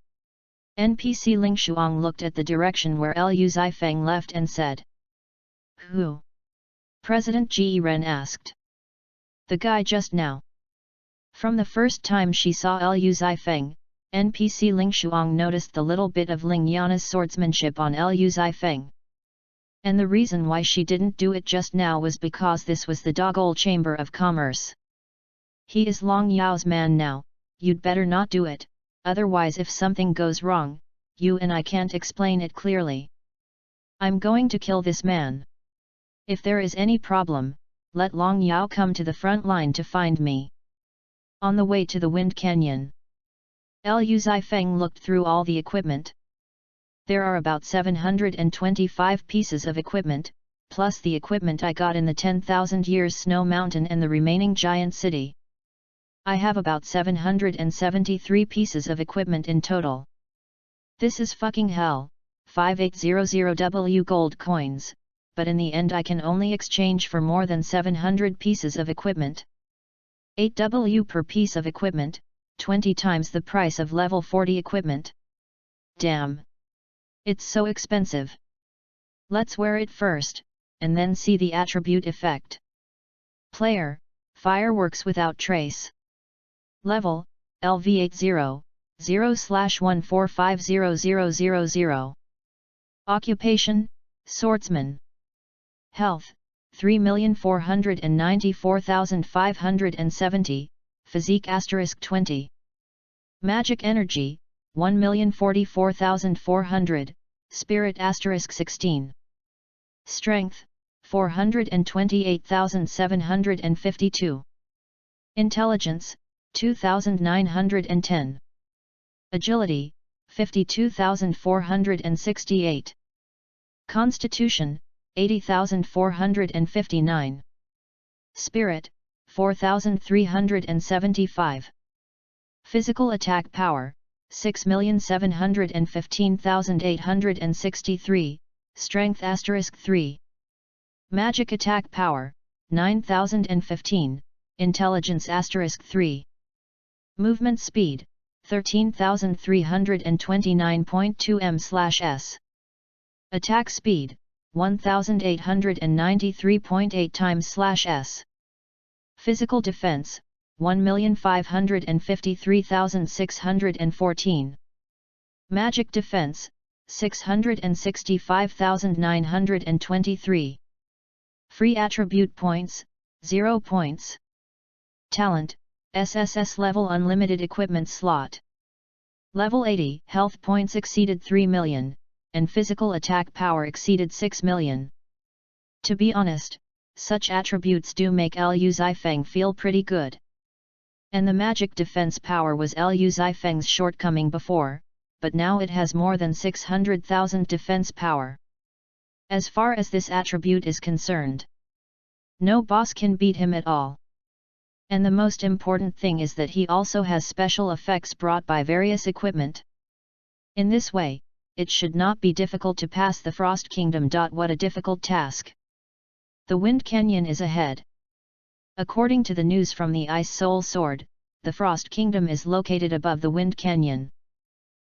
NPC Ling Shuang looked at the direction where Liu Zifeng left and said. Who? President Ji Ren asked. The guy just now. From the first time she saw Liu Zifeng, NPC Ling Shuang noticed the little bit of Ling Yana's swordsmanship on Liu Zifeng. And the reason why she didn't do it just now was because this was the Dogol Chamber of Commerce. He is Long Yao's man now, you'd better not do it, otherwise if something goes wrong, you and I can't explain it clearly. I'm going to kill this man. If there is any problem, let Long Yao come to the front line to find me. On the way to the Wind Canyon, Liu Zifeng looked through all the equipment. There are about 725 pieces of equipment, plus the equipment I got in the 10,000 Years Snow Mountain and the remaining giant city. I have about 773 pieces of equipment in total. This is fucking hell, 5800W gold coins, but in the end I can only exchange for more than 700 pieces of equipment. 8W per piece of equipment, 20 times the price of level 40 equipment. Damn! It's so expensive. Let's wear it first, and then see the attribute effect. Player, fireworks without trace. Level, LV80, 0/1450000. Occupation, swordsman. Health, 3,494,570, physique *20. Magic energy, 1,044,400, spirit *16. Strength, 428,752. Intelligence, 2,910. Agility, 52,468. Constitution, 80,459. Spirit, 4,375. Physical attack power, 6,715,863, strength *3. Magic attack power, 9,015, intelligence *3. Movement speed, 13,329.2 m/s. Attack speed, 1,893.8 times/s. Physical defense, 1,553,614. Magic defense, 665,923. Free attribute points, 0 points. Talent, SSS level unlimited equipment slot. Level 80 health points exceeded 3 million, and physical attack power exceeded 6 million. To be honest, such attributes do make Liu Zifeng feel pretty good. And the magic defense power was Liu Zifeng's shortcoming before, but now it has more than 600,000 defense power. As far as this attribute is concerned, no boss can beat him at all. And the most important thing is that he also has special effects brought by various equipment. In this way, it should not be difficult to pass the Frost Kingdom. What a difficult task! The Wind Canyon is ahead. According to the news from the Ice Soul Sword, the Frost Kingdom is located above the Wind Canyon.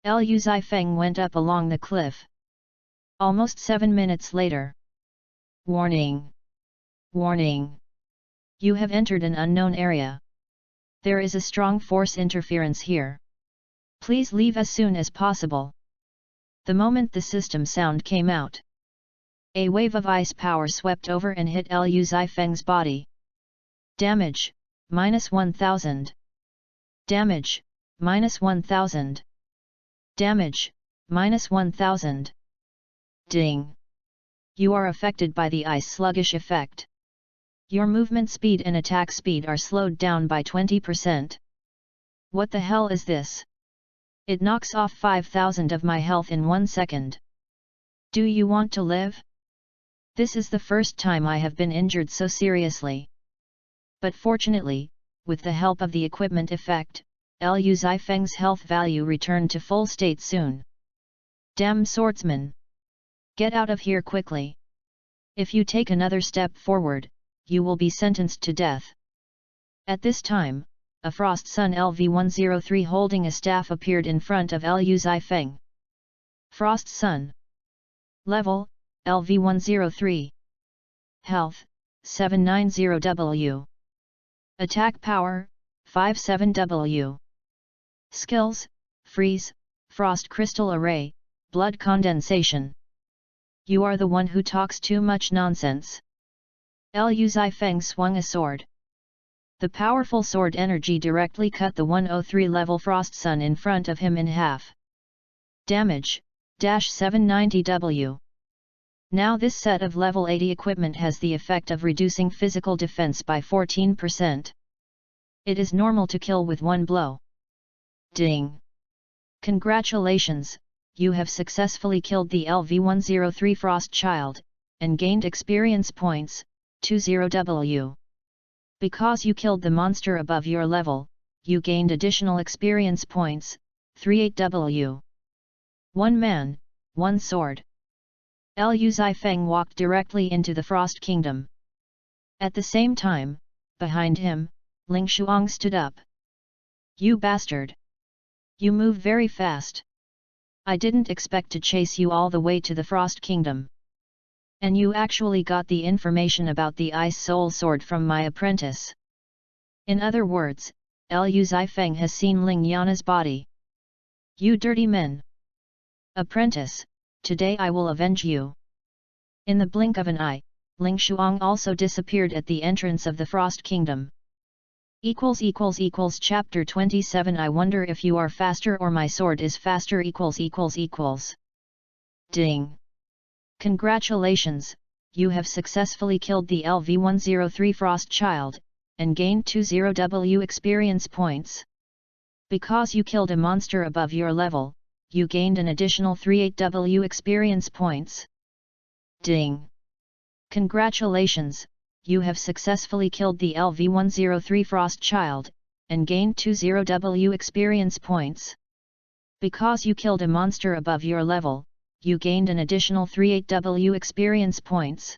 Liu Zifeng went up along the cliff. Almost 7 minutes later. Warning! Warning! You have entered an unknown area. There is a strong force interference here. Please leave as soon as possible. The moment the system sound came out, a wave of ice power swept over and hit Liu Zifeng's body. Damage, -1,000. Damage, -1,000. Damage, -1,000. Ding! You are affected by the ice sluggish effect. Your movement speed and attack speed are slowed down by 20%. What the hell is this? It knocks off 5,000 of my health in 1 second. Do you want to live? This is the first time I have been injured so seriously. But fortunately, with the help of the equipment effect, Liu Zifeng's health value returned to full state soon. Damn swordsman! Get out of here quickly. If you take another step forward, you will be sentenced to death. At this time, a Frost Sun LV-103 holding a staff appeared in front of Liu Zifeng. Frost Sun. Level, LV103. Health, 790W. Attack Power, 57W. Skills, Freeze, Frost Crystal Array, Blood Condensation. You are the one who talks too much nonsense. Liu Zifeng swung a sword. The powerful sword energy directly cut the 103 level Frost Sun in front of him in half. Damage, -790W. Now this set of level 80 equipment has the effect of reducing physical defense by 14%. It is normal to kill with one blow. Ding! Congratulations, you have successfully killed the LV103 Frost Child, and gained experience points, 20W. Because you killed the monster above your level, you gained additional experience points, 38W. One man, one sword. Liu Zifeng walked directly into the Frost Kingdom. At the same time, behind him, Ling Shuang stood up. You bastard! You move very fast. I didn't expect to chase you all the way to the Frost Kingdom. And you actually got the information about the Ice Soul Sword from my apprentice. In other words, Liu Zifeng has seen Ling Yana's body. You dirty men! Apprentice, today I will avenge you. In the blink of an eye, Ling Shuang also disappeared at the entrance of the Frost Kingdom. Chapter 27 I wonder if you are faster or my sword is faster. Ding! Congratulations, you have successfully killed the LV103 Frost Child, and gained 20W experience points. Because you killed a monster above your level, you gained an additional 38W experience points. Ding! Congratulations, you have successfully killed the LV103 Frost Child, and gained 20W experience points. Because you killed a monster above your level, you gained an additional 38W experience points.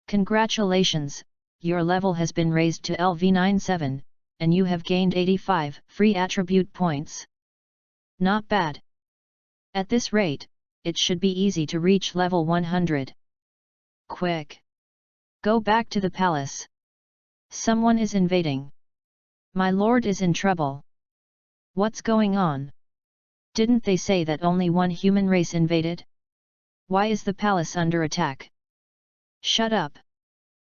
Congratulations, your level has been raised to LV97, and you have gained 85 free attribute points. Not bad. At this rate, it should be easy to reach level 100. Quick! Go back to the palace. Someone is invading. My lord is in trouble. What's going on? Didn't they say that only one human race invaded? Why is the palace under attack? Shut up!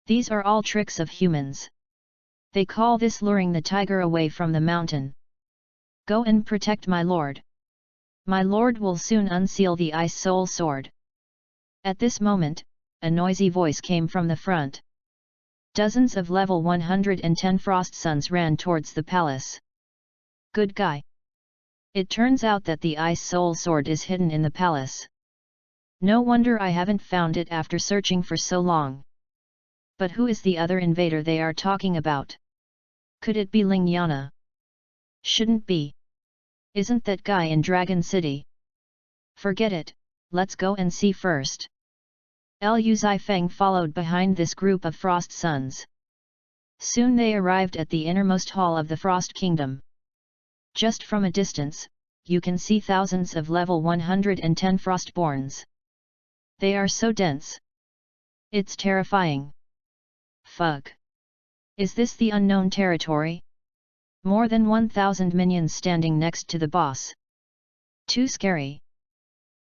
These are all tricks of humans. They call this luring the tiger away from the mountain. Go and protect my lord. My lord will soon unseal the Ice Soul Sword. At this moment, a noisy voice came from the front. Dozens of level 110 Frost Suns ran towards the palace. Good guy. It turns out that the Ice Soul Sword is hidden in the palace. No wonder I haven't found it after searching for so long. But who is the other invader they are talking about? Could it be Ling Yana? Shouldn't be. Isn't that guy in Dragon City? Forget it, let's go and see first. Liu Zifeng followed behind this group of Frost Suns. Soon they arrived at the innermost hall of the Frost Kingdom. Just from a distance, you can see thousands of level 110 Frostborns. They are so dense. It's terrifying. Fug. Is this the unknown territory? More than 1,000 minions standing next to the boss. Too scary.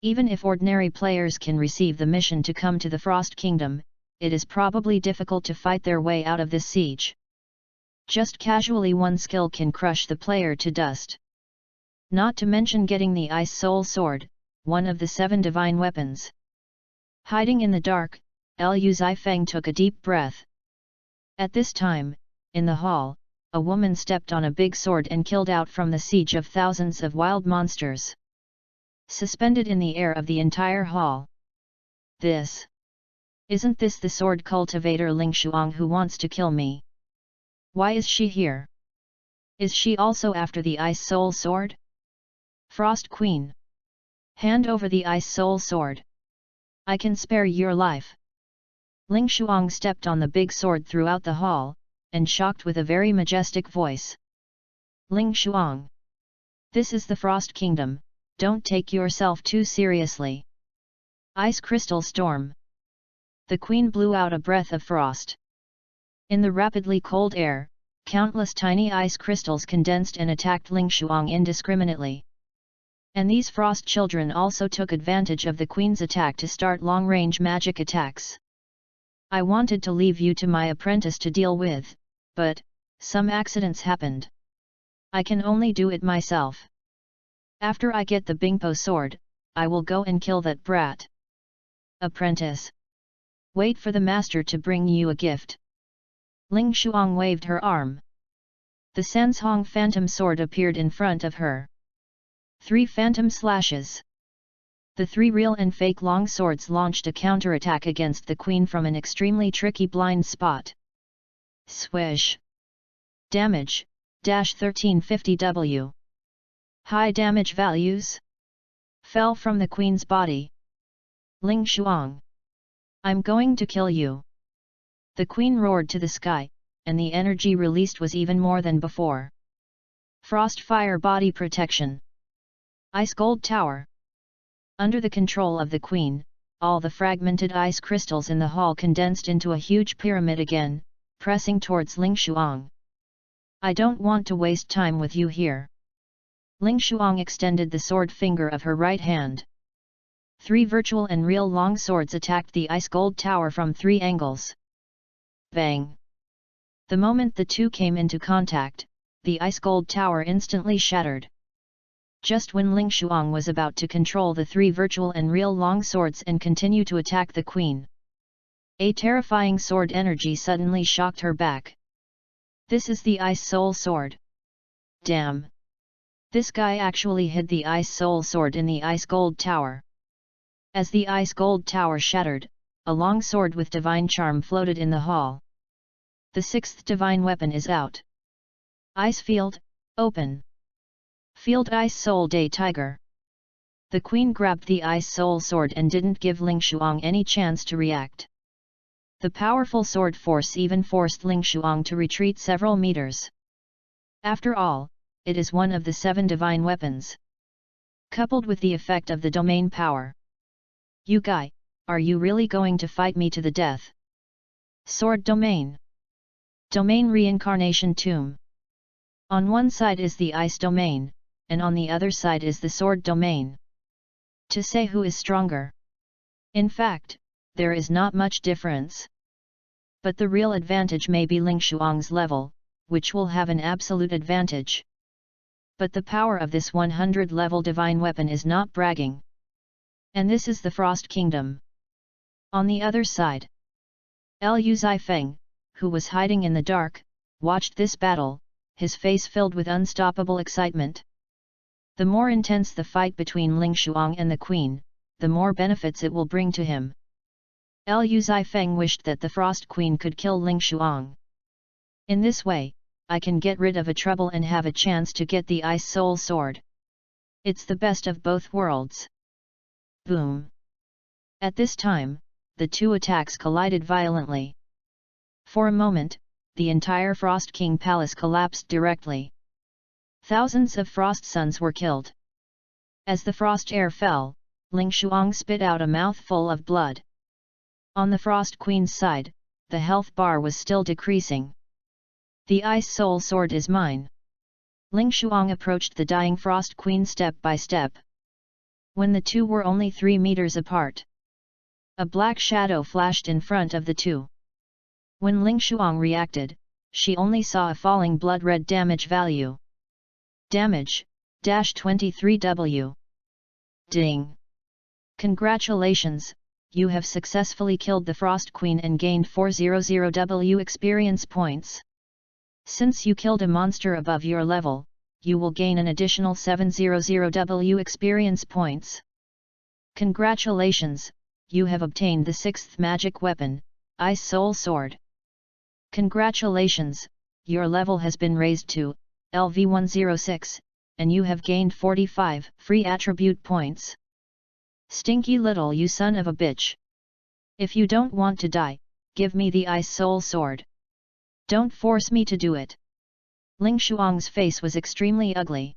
Even if ordinary players can receive the mission to come to the Frost Kingdom, it is probably difficult to fight their way out of this siege. Just casually one skill can crush the player to dust. Not to mention getting the Ice Soul Sword, one of the 7 divine weapons. Hiding in the dark, Liu Zifeng took a deep breath. At this time, in the hall, a woman stepped on a big sword and killed out from the siege of thousands of wild monsters. Suspended in the air of the entire hall. Isn't this the sword cultivator Ling Shuang who wants to kill me? Why is she here? Is she also after the Ice Soul Sword? Frost Queen. Hand over the Ice Soul Sword. I can spare your life. Ling Shuang stepped on the big sword throughout the hall, and shocked with a very majestic voice. Ling Shuang. This is the Frost Kingdom, don't take yourself too seriously. Ice Crystal Storm. The queen blew out a breath of frost. In the rapidly cold air, countless tiny ice crystals condensed and attacked Ling Shuang indiscriminately. And these frost children also took advantage of the queen's attack to start long-range magic attacks. I wanted to leave you to my apprentice to deal with, but some accidents happened. I can only do it myself. After I get the Bingpo sword, I will go and kill that brat. Apprentice. Wait for the master to bring you a gift. Ling Shuang waved her arm. The Sanshong phantom sword appeared in front of her. 3 phantom slashes. The 3 real and fake long swords launched a counterattack against the queen from an extremely tricky blind spot. Swish. Damage, -1350 W. High damage values fell from the queen's body. Ling Shuang. I'm going to kill you. The queen roared to the sky, and the energy released was even more than before. Frost Fire Body Protection. Ice Gold Tower. Under the control of the queen, all the fragmented ice crystals in the hall condensed into a huge pyramid again, pressing towards Ling Shuang. I don't want to waste time with you here. Ling Shuang extended the sword finger of her right hand. 3 virtual and real long swords attacked the ice gold tower from 3 angles. Bang! The moment the two came into contact, the ice gold tower instantly shattered. Just when Ling Shuang was about to control the 3 virtual and real long swords and continue to attack the queen, a terrifying sword energy suddenly shocked her back. This is the Ice Soul Sword. Damn! This guy actually hid the Ice Soul Sword in the Ice Gold Tower. As the Ice Gold Tower shattered, a long sword with divine charm floated in the hall. The 6th divine weapon is out. Ice Field, open. Field Ice Soul Day Tiger. The queen grabbed the Ice Soul Sword and didn't give Ling Shuang any chance to react. The powerful sword force even forced Ling Shuang to retreat several meters. After all, it is one of the 7 divine weapons. Coupled with the effect of the domain power. You guy, are you really going to fight me to the death? Sword Domain. Domain Reincarnation Tomb. On one side is the Ice Domain, and on the other side is the Sword Domain. To say who is stronger. In fact, there is not much difference. But the real advantage may be Ling Shuang's level, which will have an absolute advantage. But the power of this 100-level divine weapon is not bragging. And this is the Frost Kingdom. On the other side, Liu Zifeng, who was hiding in the dark, watched this battle, his face filled with unstoppable excitement. The more intense the fight between Ling Shuang and the queen, the more benefits it will bring to him. Liu Zifeng wished that the Frost Queen could kill Ling Shuang. In this way, I can get rid of a trouble and have a chance to get the Ice Soul Sword. It's the best of both worlds. Boom! At this time, the 2 attacks collided violently. For a moment, the entire Frost King Palace collapsed directly. Thousands of Frost Sons were killed. As the frost air fell, Ling Shuang spit out a mouthful of blood. On the Frost Queen's side, the health bar was still decreasing. The Ice Soul Sword is mine. Ling Shuang approached the dying Frost Queen step by step. When the two were only 3 meters apart, a black shadow flashed in front of the two. When Ling Shuang reacted, she only saw a falling blood-red damage value. Damage, -23W. Ding! Congratulations, you have successfully killed the Frost Queen and gained 400W experience points. Since you killed a monster above your level, you will gain an additional 700W experience points. Congratulations, you have obtained the 6th magic weapon, Ice Soul Sword. Congratulations, your level has been raised to LV106, and you have gained 45 free attribute points. Stinky little you son of a bitch. If you don't want to die, give me the Ice Soul Sword. Don't force me to do it. Ling Shuang's face was extremely ugly.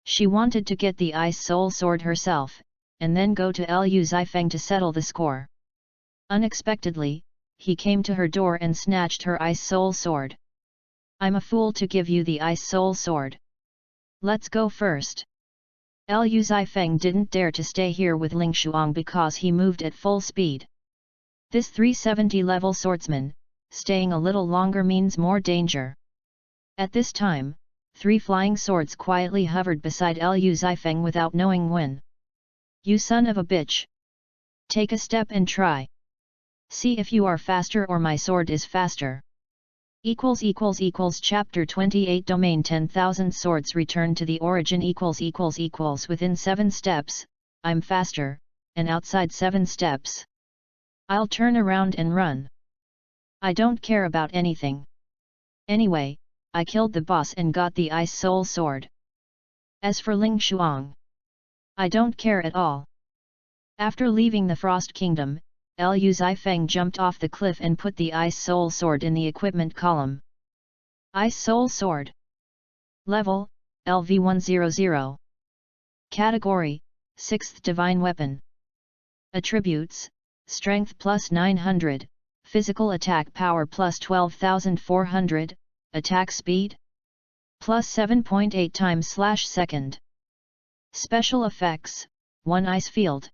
She wanted to get the Ice Soul Sword herself, and then go to Liu Zifeng to settle the score. Unexpectedly, he came to her door and snatched her Ice Soul Sword. I'm a fool to give you the Ice Soul Sword. Let's go first. Liu Zifeng didn't dare to stay here with Ling Shuang because he moved at full speed. This 370 level swordsman, staying a little longer means more danger. At this time, 3 flying swords quietly hovered beside Liu Zifeng without knowing when. You son of a bitch! Take a step and try. See if you are faster or my sword is faster. Chapter 28 Domain 10,000 Swords Return to the Origin Within 7 steps, I'm faster, and outside 7 steps. I'll turn around and run. I don't care about anything. Anyway, I killed the boss and got the Ice Soul Sword. As for Ling Shuang, I don't care at all. After leaving the Frost Kingdom, Liu Zifeng jumped off the cliff and put the Ice Soul Sword in the equipment column. Ice Soul Sword. Level, LV100. Category, 6th Divine Weapon. Attributes, Strength plus 900, Physical Attack Power plus 12,400, Attack Speed plus 7.8 times/second. Special Effects, 1 Ice Field.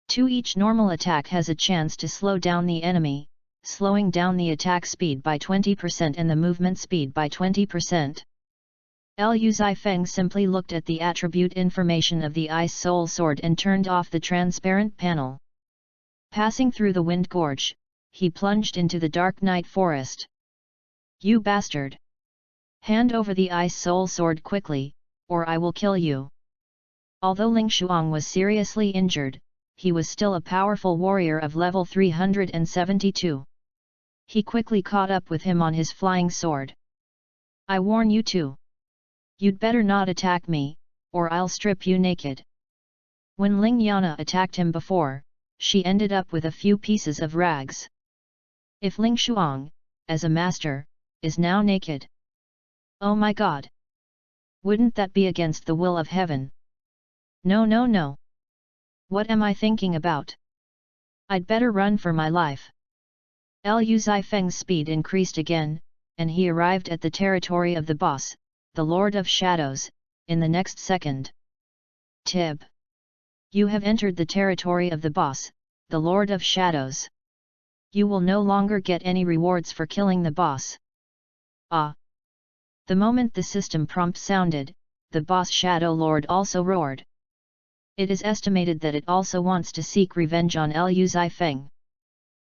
2 Each normal attack has a chance to slow down the enemy, slowing down the attack speed by 20% and the movement speed by 20%. Liu Zifeng simply looked at the attribute information of the Ice Soul Sword and turned off the transparent panel. Passing through the Wind Gorge, he plunged into the dark night forest. You bastard! Hand over the Ice Soul Sword quickly, or I will kill you. Although Ling Shuang was seriously injured, he was still a powerful warrior of level 372. He quickly caught up with him on his flying sword. I warn you too. You'd better not attack me, or I'll strip you naked. When Ling Yana attacked him before, she ended up with a few pieces of rags. If Ling Shuang, as a master, is now naked. Oh my god! Wouldn't that be against the will of heaven? No no no! What am I thinking about? I'd better run for my life. Liu Zifeng's speed increased again, and he arrived at the territory of the boss, the Lord of Shadows, in the next second. Tib. You have entered the territory of the boss, the Lord of Shadows. You will no longer get any rewards for killing the boss. Ah! The moment the system prompt sounded, the boss Shadow Lord also roared. It is estimated that it also wants to seek revenge on Liu Zifeng.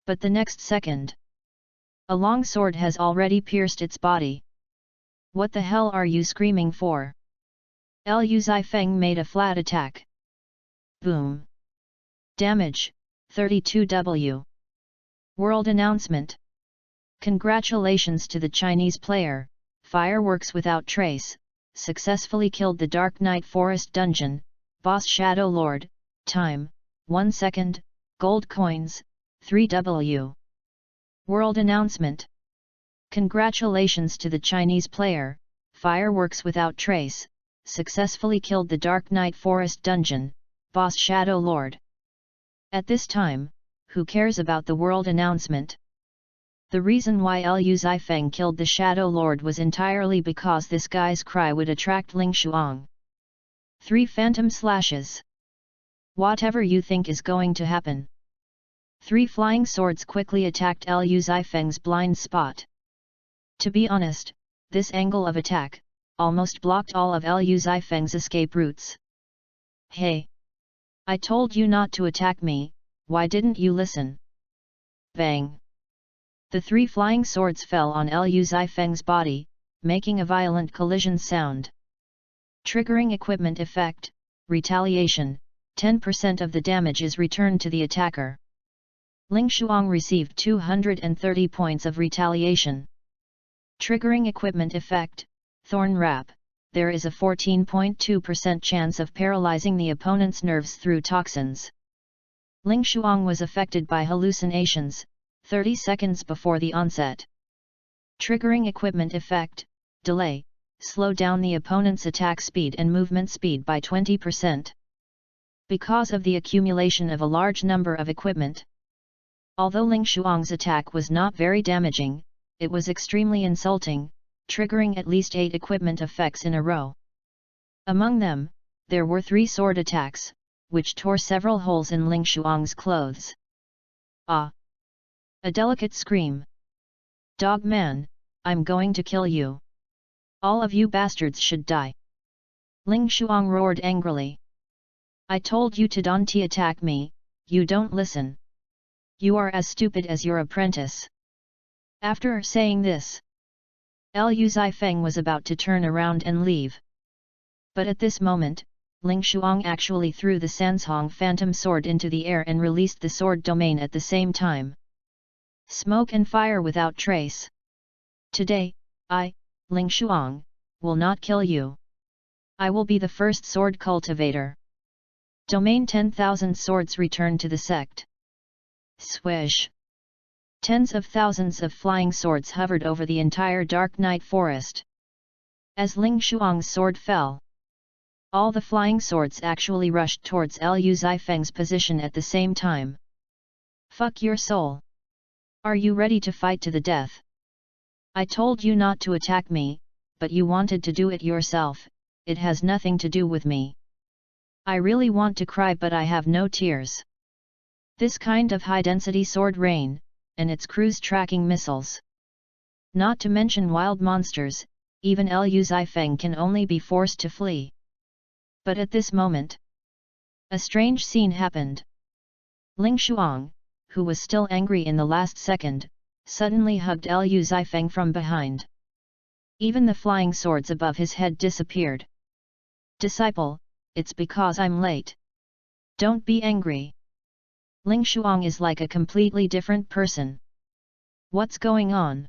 But the next second, a long sword has already pierced its body. What the hell are you screaming for? Liu Zifeng made a flat attack. Boom! Damage, 32W. World Announcement. Congratulations to the Chinese player, Fireworks Without Trace, successfully killed the Dark Night Forest Dungeon, Boss Shadow Lord, time, 1 second, gold coins, 3W. World Announcement. Congratulations to the Chinese player, Fireworks Without Trace, successfully killed the Dark Night Forest Dungeon, Boss Shadow Lord. At this time, who cares about the world announcement? The reason why Liu Zifeng killed the Shadow Lord was entirely because this guy's cry would attract Ling Shuang. 3 phantom slashes. Whatever you think is going to happen. 3 flying swords quickly attacked Liu Zifeng's blind spot. To be honest, this angle of attack almost blocked all of Liu Zifeng's escape routes. Hey! I told you not to attack me, why didn't you listen? Bang! The 3 flying swords fell on Liu Zifeng's body, making a violent collision sound. Triggering equipment effect, retaliation, 10% of the damage is returned to the attacker. Ling Shuang received 230 points of retaliation. Triggering equipment effect, Thorn Wrap, there is a 14.2% chance of paralyzing the opponent's nerves through toxins. Ling Shuang was affected by hallucinations, 30 seconds before the onset. Triggering equipment effect, delay, slow down the opponent's attack speed and movement speed by 20%. Because of the accumulation of a large number of equipment. Although Ling Shuang's attack was not very damaging, it was extremely insulting, triggering at least 8 equipment effects in a row. Among them, there were 3 sword attacks, which tore several holes in Ling Shuang's clothes. Ah! A delicate scream. Dog man, I'm going to kill you. All of you bastards should die. Ling Shuang roared angrily. I told you to don't attack me, you don't listen. You are as stupid as your apprentice. After saying this, Liu Zifeng was about to turn around and leave. But at this moment, Ling Shuang actually threw the Sanshong Phantom Sword into the air and released the sword domain at the same time. Smoke and fire without trace. Today, I, Ling Shuang, will not kill you. I will be the first sword cultivator. Domain 10,000 swords returned to the sect. Swish! Tens of thousands of flying swords hovered over the entire dark night forest. As Ling Shuang's sword fell, all the flying swords actually rushed towards Liu Zifeng's position at the same time. Fuck your soul! Are you ready to fight to the death? I told you not to attack me, but you wanted to do it yourself. It has nothing to do with me. I really want to cry but I have no tears. This kind of high-density sword rain, and its cruise tracking missiles. Not to mention wild monsters, even Liu Zifeng can only be forced to flee. But at this moment, a strange scene happened. Ling Shuang, who was still angry in the last second, suddenly hugged Liu Zifeng from behind. Even the flying swords above his head disappeared. Disciple, it's because I'm late. Don't be angry. Ling Shuang is like a completely different person. What's going on?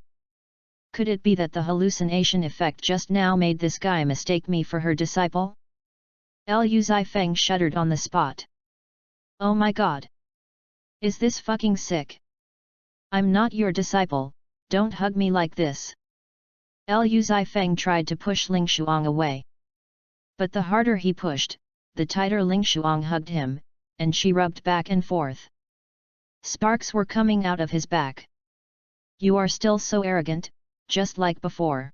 Could it be that the hallucination effect just now made this guy mistake me for her disciple? Liu Zifeng shuddered on the spot. Oh my god! Is this fucking sick? I'm not your disciple, don't hug me like this. Liu Zifeng tried to push Ling Shuang away. But the harder he pushed, the tighter Ling Shuang hugged him, and she rubbed back and forth. Sparks were coming out of his back. You are still so arrogant, just like before.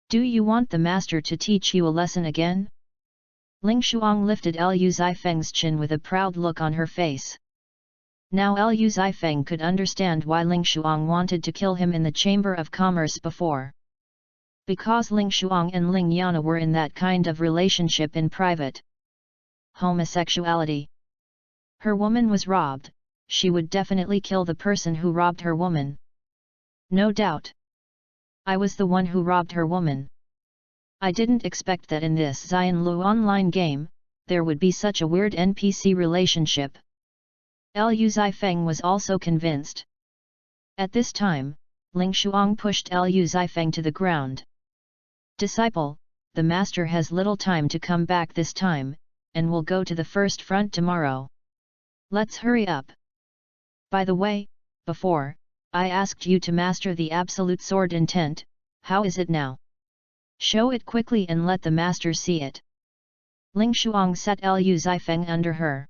Do you want the master to teach you a lesson again? Ling Shuang lifted Liu Zifeng's chin with a proud look on her face. Now Liu Zifeng could understand why Ling Shuang wanted to kill him in the Chamber of Commerce before. Because Ling Shuang and Ling Yana were in that kind of relationship in private. Homosexuality. Her woman was robbed, she would definitely kill the person who robbed her woman. No doubt. I was the one who robbed her woman. I didn't expect that in this Xianlu online game, there would be such a weird NPC relationship. Liu Zifeng was also convinced. At this time, Ling Shuang pushed Liu Zifeng to the ground. Disciple, the master has little time to come back this time, and will go to the first front tomorrow. Let's hurry up. By the way, before, I asked you to master the absolute sword intent, how is it now? Show it quickly and let the master see it. Ling Shuang set Liu Zifeng under her.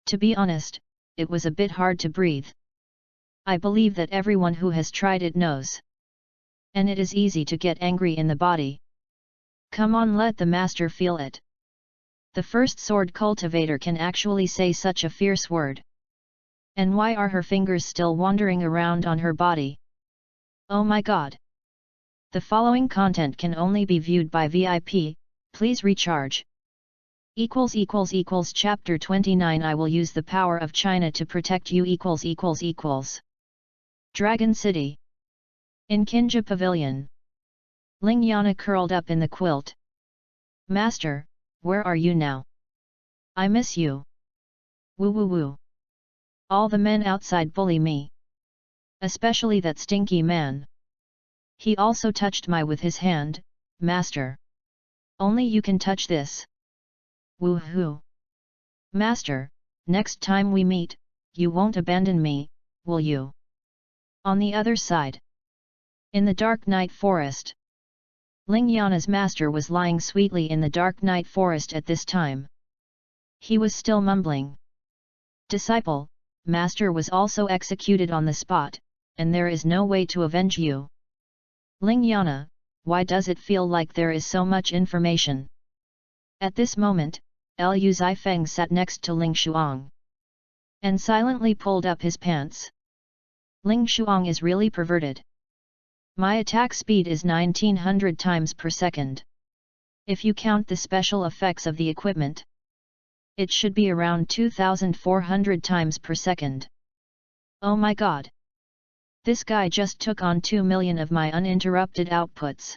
To be honest, it was a bit hard to breathe. I believe that everyone who has tried it knows. And it is easy to get angry in the body. Come on, let the master feel it. The first sword cultivator can actually say such a fierce word. And why are her fingers still wandering around on her body? Oh my god! The following content can only be viewed by VIP, please recharge. Chapter 29 I will use the power of China to protect you. Dragon City. In Kinja Pavilion. Ling Yana curled up in the quilt. Master, where are you now? I miss you. Woo woo woo. All the men outside bully me. Especially that stinky man. He also touched my with his hand, master. Only you can touch this. Woohoo! Master, next time we meet, you won't abandon me, will you? On the other side. In the dark night forest. Ling Yana's master was lying sweetly in the dark night forest at this time. He was still mumbling. Disciple, master was also executed on the spot, and there is no way to avenge you. Ling Yana, why does it feel like there is so much information? At this moment, Lu Zifeng sat next to Ling Shuang and silently pulled up his pants. Ling Shuang is really perverted. My attack speed is 1900 times per second. If you count the special effects of the equipment, it should be around 2400 times per second. Oh my god! This guy just took on 2 million of my uninterrupted outputs.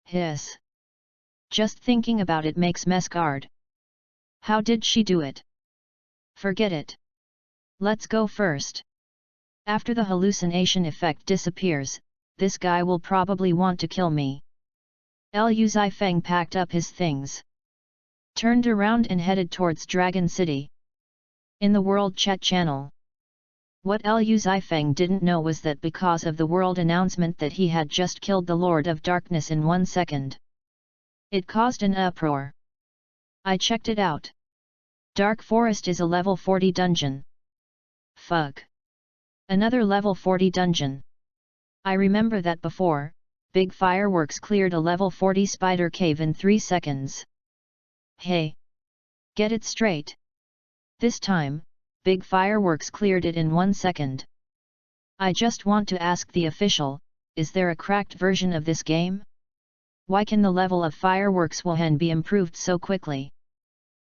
Hiss! Just thinking about it makes me scared. How did she do it? Forget it. Let's go first. After the hallucination effect disappears, this guy will probably want to kill me. Lu Zifeng packed up his things, turned around and headed towards Dragon City. In the World Chat channel. What Lu Zifeng didn't know was that because of the world announcement that he had just killed the Lord of Darkness in 1 second, it caused an uproar. I checked it out. Dark Forest is a level 40 dungeon. Fuck. Another level 40 dungeon. I remember that before, Big Fireworks cleared a level 40 spider cave in 3 seconds. Hey! Get it straight. This time, Big Fireworks cleared it in 1 second. I just want to ask the official, is there a cracked version of this game? Why can the level of Fireworks Wuhan be improved so quickly?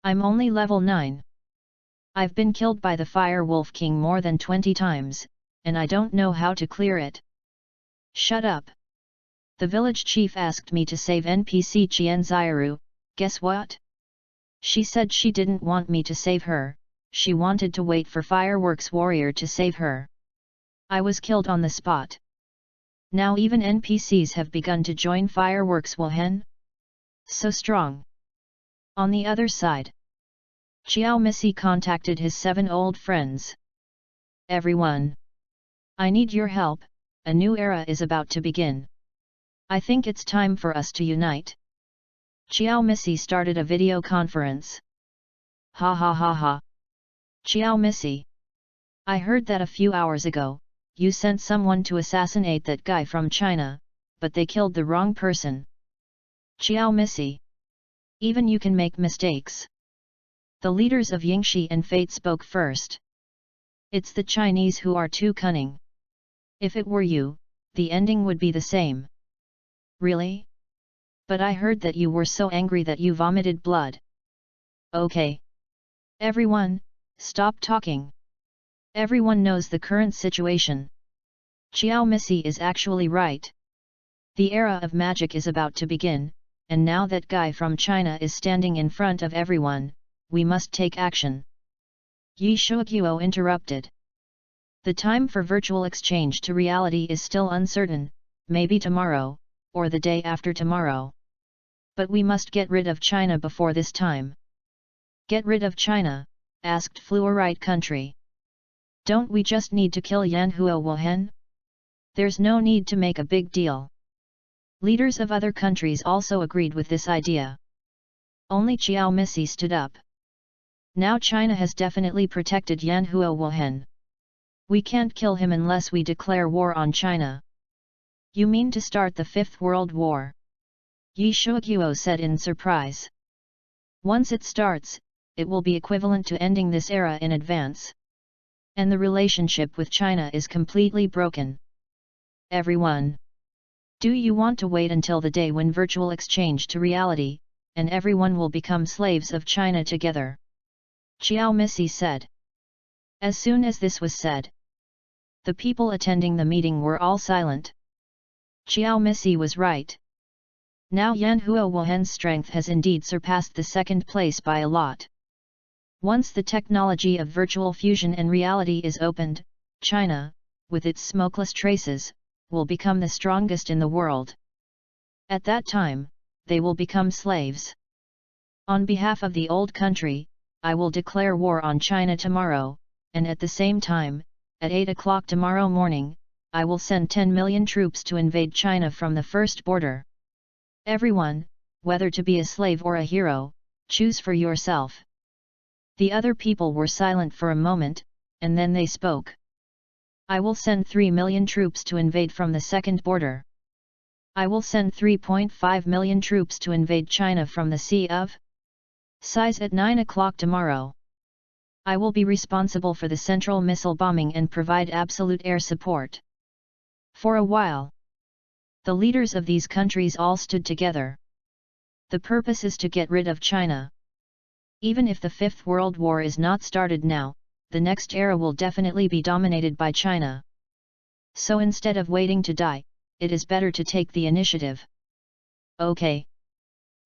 I'm only level 9. I've been killed by the Fire Wolf King more than 20 times, and I don't know how to clear it. Shut up. The village chief asked me to save NPC Qian Zairu, guess what? She said she didn't want me to save her, she wanted to wait for Fireworks Warrior to save her. I was killed on the spot. Now even NPCs have begun to join Fireworks Wuhan? So strong. On the other side, Xiao Missy contacted his 7 old friends. Everyone! I need your help, a new era is about to begin. I think it's time for us to unite. Xiao Missy started a video conference. Ha ha ha ha. Xiao Missy. I heard that a few hours ago, you sent someone to assassinate that guy from China, but they killed the wrong person. Xiao Missy. Even you can make mistakes. The leaders of Yingxi and Fate spoke first. It's the Chinese who are too cunning. If it were you, the ending would be the same. Really? But I heard that you were so angry that you vomited blood. Okay. Everyone, stop talking. Everyone knows the current situation. Xiao Missy is actually right. The era of magic is about to begin, and now that guy from China is standing in front of everyone, we must take action. Yi Shuoguo interrupted. The time for virtual exchange to reality is still uncertain, maybe tomorrow, or the day after tomorrow. But we must get rid of China before this time. Get rid of China? Asked Fluorite Country. Don't we just need to kill Yanhuo Wuhan? There's no need to make a big deal. Leaders of other countries also agreed with this idea. Only Xiao Missy stood up. Now China has definitely protected Yanhuo Wuhan. We can't kill him unless we declare war on China. You mean to start the Fifth World War? Yi Shuoguo said in surprise. Once it starts, it will be equivalent to ending this era in advance. And the relationship with China is completely broken. Everyone! Do you want to wait until the day when virtual exchange to reality, and everyone will become slaves of China together? Xiao Missy said. As soon as this was said, the people attending the meeting were all silent. Xiao Missy was right. Now Yanhuo Wuhan's strength has indeed surpassed the second place by a lot. Once the technology of virtual fusion and reality is opened, China, with its smokeless traces, will become the strongest in the world. At that time, they will become slaves. On behalf of the old country, I will declare war on China tomorrow, and at the same time, at 8 o'clock tomorrow morning, I will send 10 million troops to invade China from the first border. Everyone, whether to be a slave or a hero, choose for yourself. The other people were silent for a moment, and then they spoke. I will send 3 million troops to invade from the second border. I will send 3.5 million troops to invade China from the Sea of Size at 9 o'clock tomorrow. I will be responsible for the central missile bombing and provide absolute air support. For a while, the leaders of these countries all stood together. The purpose is to get rid of China. Even if the Fifth World War is not started now, the next era will definitely be dominated by China. So instead of waiting to die, it is better to take the initiative. Okay.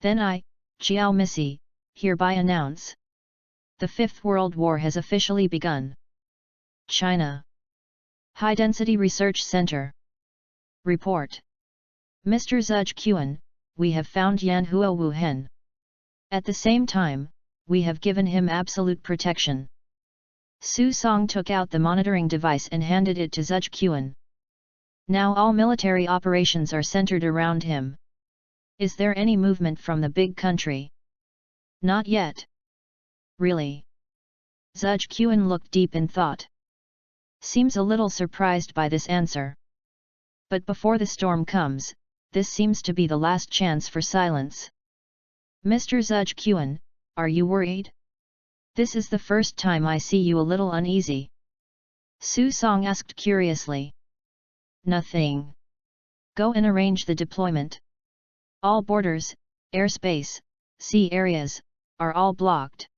Then I, Chiao Missy, hereby announce. The Fifth World War has officially begun. China. High Density Research Center. Report. Mr. Zhuge Qian, we have found Yanhuo Wuhen. At the same time, we have given him absolute protection. Su Song took out the monitoring device and handed it to Zhuge Qian. Now all military operations are centered around him. Is there any movement from the big country? Not yet. Really? Zhuge Qian looked deep in thought. Seems a little surprised by this answer. But before the storm comes, this seems to be the last chance for silence. Mr. Zhuge Qian, are you worried? This is the first time I see you a little uneasy. Su Song asked curiously. Nothing. Go and arrange the deployment. All borders, airspace, sea areas, are all blocked.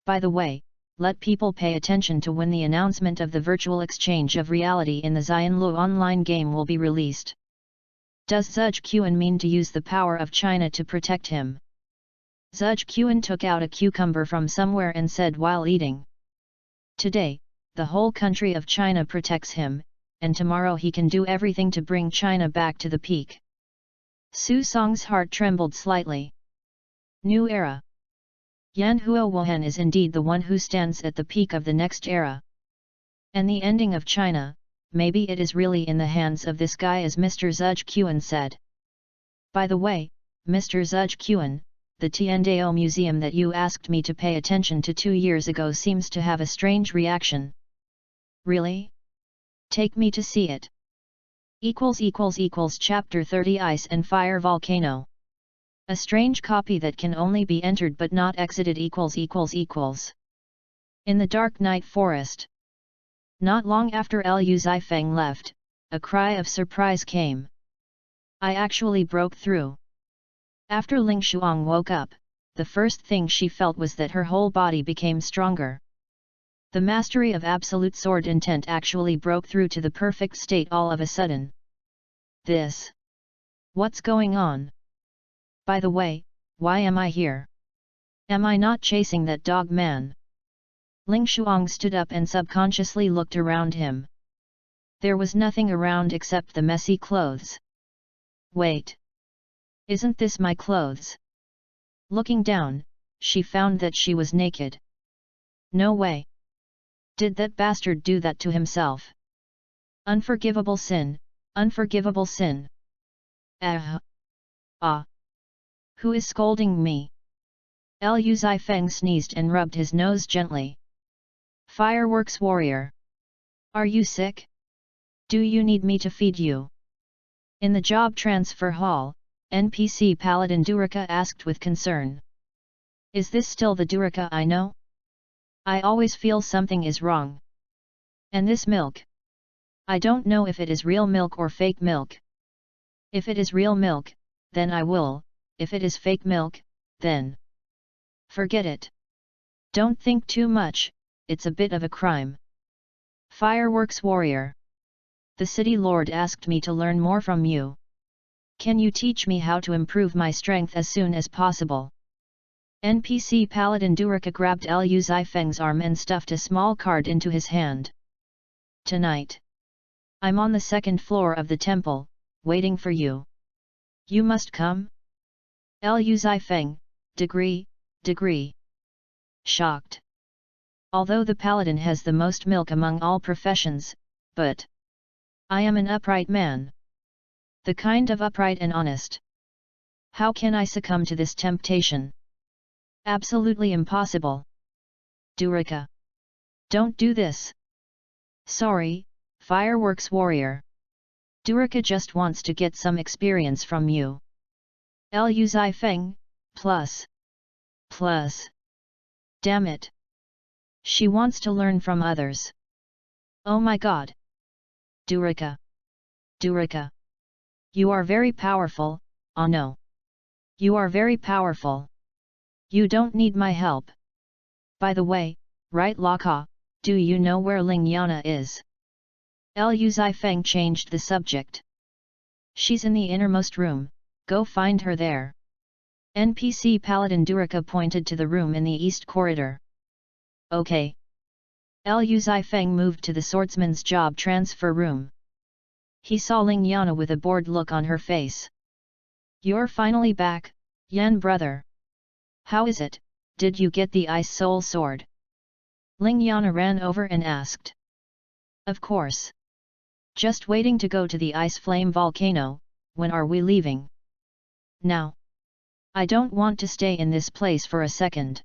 By the way, let people pay attention to when the announcement of the virtual exchange of reality in the Xianlu online game will be released. Does Zhuge Qian mean to use the power of China to protect him? Zhuge Qian took out a cucumber from somewhere and said while eating. Today, the whole country of China protects him, and tomorrow he can do everything to bring China back to the peak. Su Song's heart trembled slightly. New era. Yanhuo Wuhan is indeed the one who stands at the peak of the next era. And the ending of China, maybe it is really in the hands of this guy, as Mr. Zhuge Qian said. By the way, Mr. Zhuge Qian, the Tiandao Museum that you asked me to pay attention to 2 years ago seems to have a strange reaction. Really? Take me to see it. Chapter 30 Ice and Fire Volcano. A strange copy that can only be entered but not exited. In the dark night forest. Not long after Liu Zifeng left, a cry of surprise came. I actually broke through. After Ling Shuang woke up, the first thing she felt was that her whole body became stronger. The mastery of absolute sword intent actually broke through to the perfect state all of a sudden. This. What's going on? By the way, why am I here? Am I not chasing that dog man? Ling Shuang stood up and subconsciously looked around him. There was nothing around except the messy clothes. Wait. Isn't this my clothes? Looking down, she found that she was naked. No way. Did that bastard do that to himself? Unforgivable sin, unforgivable sin. Who is scolding me? Liu Zifeng sneezed and rubbed his nose gently. Fireworks warrior. Are you sick? Do you need me to feed you? In the job transfer hall, NPC Paladin Durika asked with concern. Is this still the Durika I know? I always feel something is wrong. And this milk? I don't know if it is real milk or fake milk. If it is real milk, then I will, if it is fake milk, then forget it. Don't think too much, it's a bit of a crime. Fireworks warrior. The city lord asked me to learn more from you. Can you teach me how to improve my strength as soon as possible? NPC Paladin Durika grabbed Liu Zifeng's arm and stuffed a small card into his hand. Tonight. I'm on the second floor of the temple, waiting for you. You must come? Liu Zifeng, degree. Shocked. Although the paladin has the most milk among all professions, but I am an upright man. The kind of upright and honest. How can I succumb to this temptation? Absolutely impossible. Durika. Don't do this. Sorry, Fireworks Warrior. Durika just wants to get some experience from you. Lu Feng, plus. Damn it. She wants to learn from others. Oh my god. Durika. You are very powerful, oh no. You are very powerful. You don't need my help. By the way, right Laka, do you know where Ling Yana is? Lu Feng changed the subject. She's in the innermost room, go find her there. NPC Paladin Durika pointed to the room in the east corridor. Okay. Lu Feng moved to the swordsman's job transfer room. He saw Ling Yana with a bored look on her face. You're finally back, Yan brother. How is it, did you get the Ice Soul Sword? Ling Yana ran over and asked. Of course. Just waiting to go to the Ice Flame Volcano, when are we leaving? Now. I don't want to stay in this place for a second.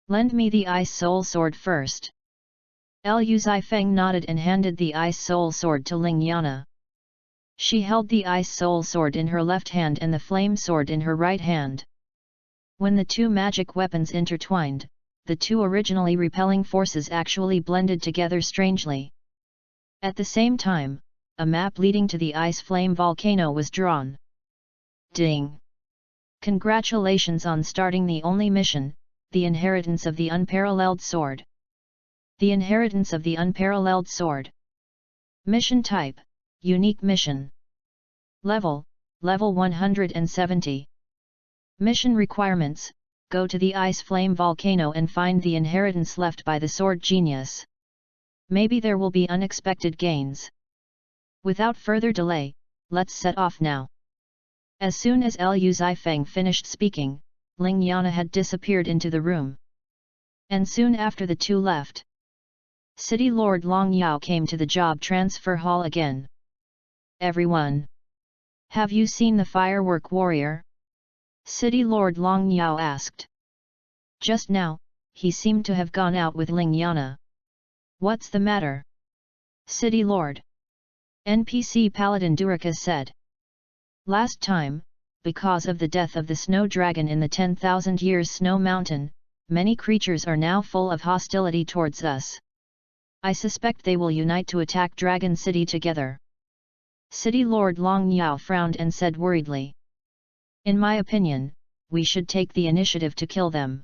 Lend me the Ice Soul Sword first. Lu Feng nodded and handed the Ice Soul Sword to Ling Yana. She held the Ice Soul Sword in her left hand and the Flame Sword in her right hand. When the two magic weapons intertwined, the two originally repelling forces actually blended together strangely. At the same time, a map leading to the Ice Flame Volcano was drawn. Ding! Congratulations on starting the only mission, the Inheritance of the Unparalleled Sword. The Inheritance of the Unparalleled Sword. Mission Type, Unique Mission. Level 170. Mission Requirements, go to the Ice Flame Volcano and find the inheritance left by the Sword Genius. Maybe there will be unexpected gains. Without further delay, let's set off now. As soon as Lu Feng finished speaking, Ling Yana had disappeared into the room. And soon after the two left, City Lord Long Yao came to the job transfer hall again. Everyone! Have you seen the Firework Warrior? City Lord Long Yao asked. Just now, he seemed to have gone out with Ling Yana. What's the matter? City Lord. NPC Paladin Durika said. Last time, because of the death of the Snow Dragon in the 10,000 Years Snow Mountain, many creatures are now full of hostility towards us. I suspect they will unite to attack Dragon City together. City Lord Long Yao frowned and said worriedly. In my opinion, we should take the initiative to kill them.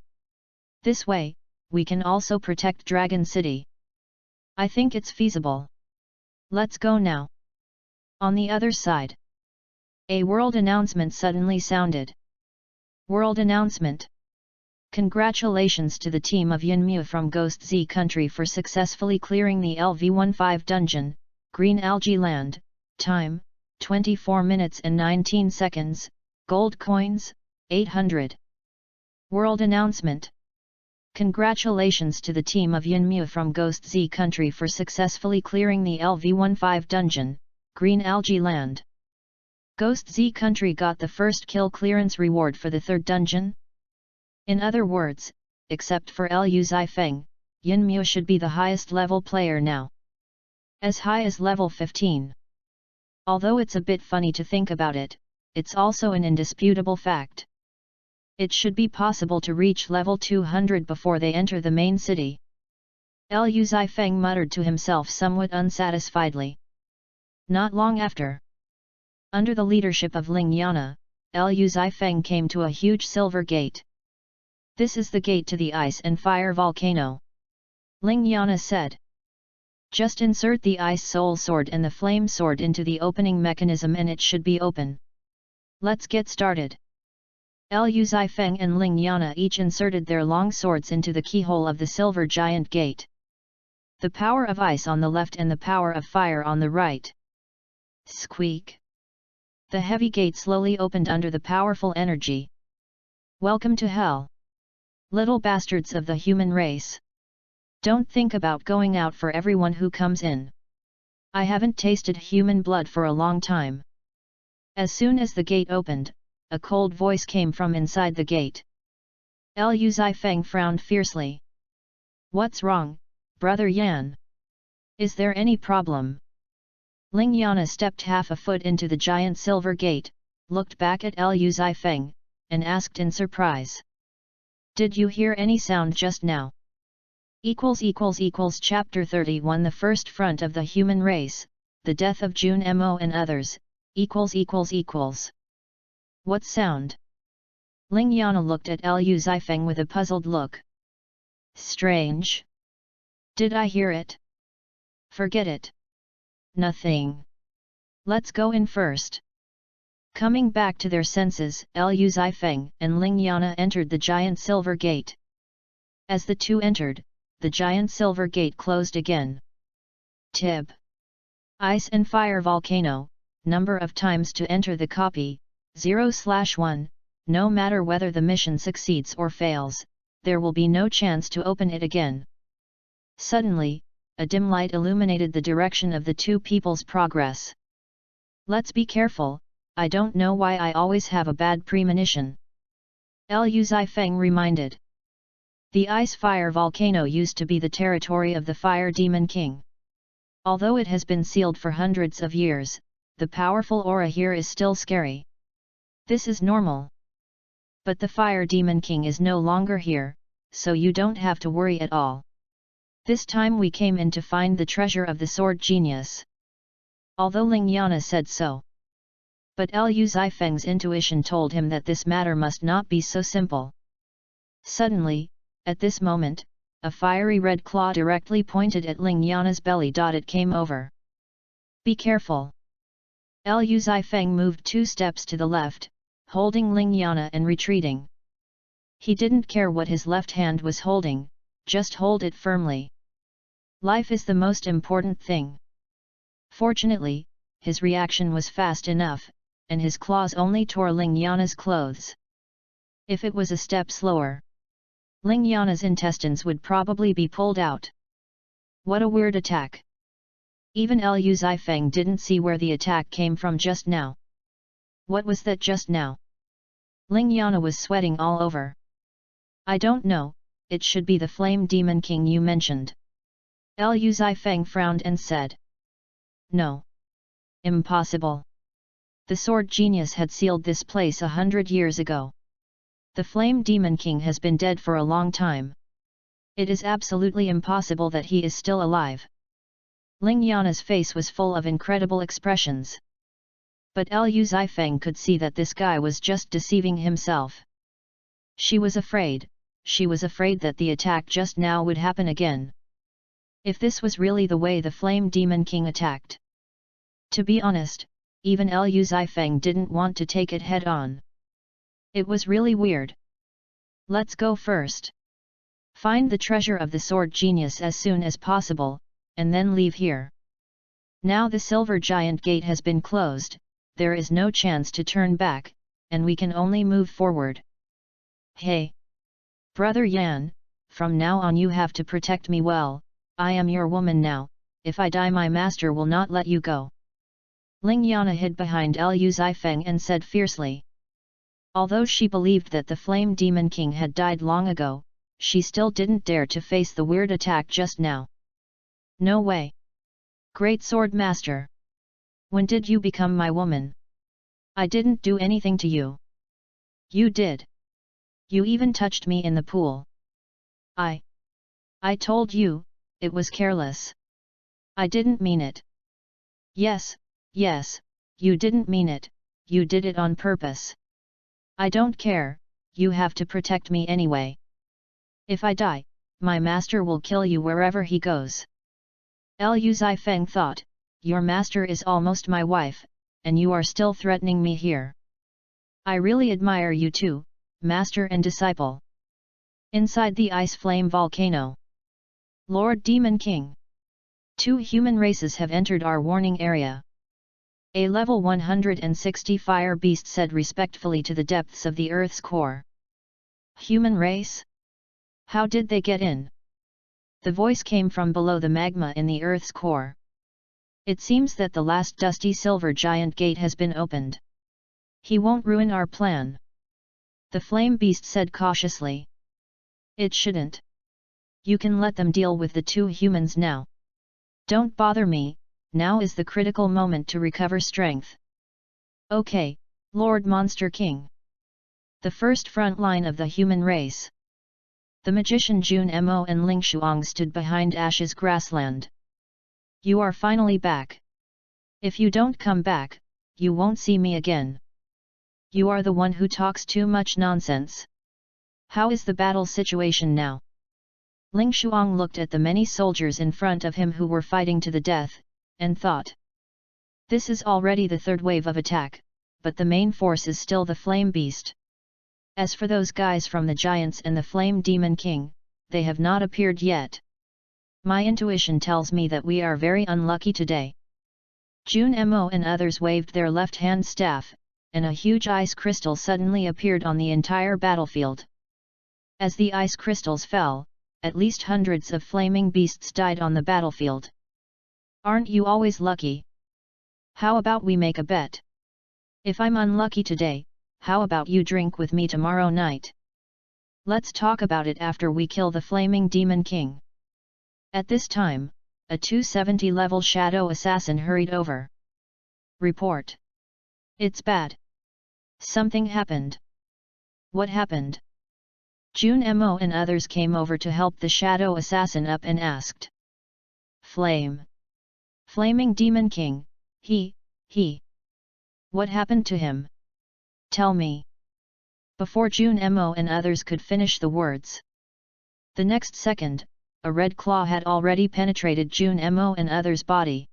This way, we can also protect Dragon City. I think it's feasible. Let's go now. On the other side. A world announcement suddenly sounded. World announcement. Congratulations to the team of Yunmu from Ghost Z country for successfully clearing the LV-15 dungeon, Green Algae Land, time, 24 minutes and 19 seconds, gold coins, 800. World announcement. Congratulations to the team of Yunmu from Ghost Z country for successfully clearing the LV-15 dungeon, Green Algae Land. Ghost Z country got the first kill clearance reward for the third dungeon? In other words, except for Lu Feng, Yunmu should be the highest level player now. As high as level 15. Although it's a bit funny to think about it, it's also an indisputable fact. It should be possible to reach level 200 before they enter the main city. Lu Feng muttered to himself somewhat unsatisfiedly. Not long after. Under the leadership of Ling Yana, Lu Feng came to a huge silver gate. This is the gate to the Ice and Fire Volcano. Ling Yana said. Just insert the Ice Soul Sword and the Flame Sword into the opening mechanism and it should be open. Let's get started. Lu Feng and Ling Yana each inserted their long swords into the keyhole of the silver giant gate. The power of ice on the left and the power of fire on the right. Squeak! The heavy gate slowly opened under the powerful energy. Welcome to hell! Little bastards of the human race! Don't think about going out for everyone who comes in. I haven't tasted human blood for a long time. As soon as the gate opened, a cold voice came from inside the gate. Liu Zifeng frowned fiercely. What's wrong, Brother Yan? Is there any problem? Ling Yana stepped half a foot into the giant silver gate, looked back at Liu Zifeng, and asked in surprise. Did you hear any sound just now? Chapter 31 The First Front of the Human Race, The Death of Jun Mo and Others, What sound? Ling Yana looked at Liu Zifeng with a puzzled look. Strange. Did I hear it? Forget it. Nothing. Let's go in first. Coming back to their senses, Liu Zifeng and Ling Yana entered the giant silver gate. As the two entered, the giant silver gate closed again. Tib. Ice and fire volcano, number of times to enter the copy, 0/1, no matter whether the mission succeeds or fails, there will be no chance to open it again. Suddenly, a dim light illuminated the direction of the two people's progress. Let's be careful, I don't know why I always have a bad premonition. Liu Zifeng reminded. The ice-fire volcano used to be the territory of the Fire Demon King. Although it has been sealed for hundreds of years, the powerful aura here is still scary. This is normal. But the Fire Demon King is no longer here, so you don't have to worry at all. This time we came in to find the treasure of the sword genius. Although Ling Yana said so. But Liu Zifeng's intuition told him that this matter must not be so simple. Suddenly, at this moment, a fiery red claw directly pointed at Ling Yana's belly. It came over. Be careful. Liu Zifeng moved 2 steps to the left, holding Ling Yana and retreating. He didn't care what his left hand was holding, just hold it firmly. Life is the most important thing. Fortunately, his reaction was fast enough, and his claws only tore Ling Yana's clothes. If it was a step slower, Ling Yana's intestines would probably be pulled out. What a weird attack! Even Liu Zifeng didn't see where the attack came from just now. What was that just now? Ling Yana was sweating all over. I don't know, it should be the Flame Demon King you mentioned. Liu Zifeng frowned and said. No. Impossible. The sword genius had sealed this place 100 years ago. The Flame Demon King has been dead for a long time. It is absolutely impossible that he is still alive. Ling Yana's face was full of incredible expressions. But Liu Zifeng could see that this guy was just deceiving himself. She was afraid that the attack just now would happen again. If this was really the way the Flame Demon King attacked. To be honest, even Liu Zifeng didn't want to take it head on. It was really weird. Let's go first. Find the treasure of the sword genius as soon as possible, and then leave here. Now the silver giant gate has been closed, there is no chance to turn back, and we can only move forward. Hey! Brother Yan, from now on you have to protect me well, I am your woman now, if I die my master will not let you go. Ling Yana hid behind Liu Zifeng and said fiercely. Although she believed that the Flame Demon King had died long ago, she still didn't dare to face the weird attack just now. No way! Great Sword Master! When did you become my woman? I didn't do anything to you. You did. You even touched me in the pool. I told you, it was careless. I didn't mean it. Yes, you didn't mean it, you did it on purpose. I don't care, you have to protect me anyway. If I die, my master will kill you wherever he goes. Liu Zifeng thought, your master is almost my wife, and you are still threatening me here. I really admire you too, master and disciple. Inside the ice flame volcano. Lord Demon King. 2 human races have entered our warning area. A level 160 fire beast said respectfully to the depths of the Earth's core. Human race? How did they get in? The voice came from below the magma in the Earth's core. It seems that the last dusty silver giant gate has been opened. He won't ruin our plan. The flame beast said cautiously. It shouldn't. You can let them deal with the two humans now. Don't bother me, now is the critical moment to recover strength. Okay, Lord Monster King. The first front line of the human race. The magician Jun Mo and Ling Shuang stood behind Ash's grassland. You are finally back. If you don't come back, you won't see me again. You are the one who talks too much nonsense. How is the battle situation now? Ling Shuang looked at the many soldiers in front of him who were fighting to the death, and thought. This is already the third wave of attack, but the main force is still the Flame Beast. As for those guys from the Giants and the Flame Demon King, they have not appeared yet. My intuition tells me that we are very unlucky today. Jun Mo and others waved their left-hand staff, and a huge ice crystal suddenly appeared on the entire battlefield. As the ice crystals fell, at least hundreds of flaming beasts died on the battlefield. Aren't you always lucky? How about we make a bet? If I'm unlucky today, how about you drink with me tomorrow night? Let's talk about it after we kill the Flaming Demon King. At this time, a 270-level shadow assassin hurried over. Report. It's bad. Something happened. What happened? Jun Mo and others came over to help the shadow assassin up and asked. Flaming Demon King, he. What happened to him? Tell me. Before Jun Mo and others could finish the words. The next second, a red claw had already penetrated Jun Mo and others' body.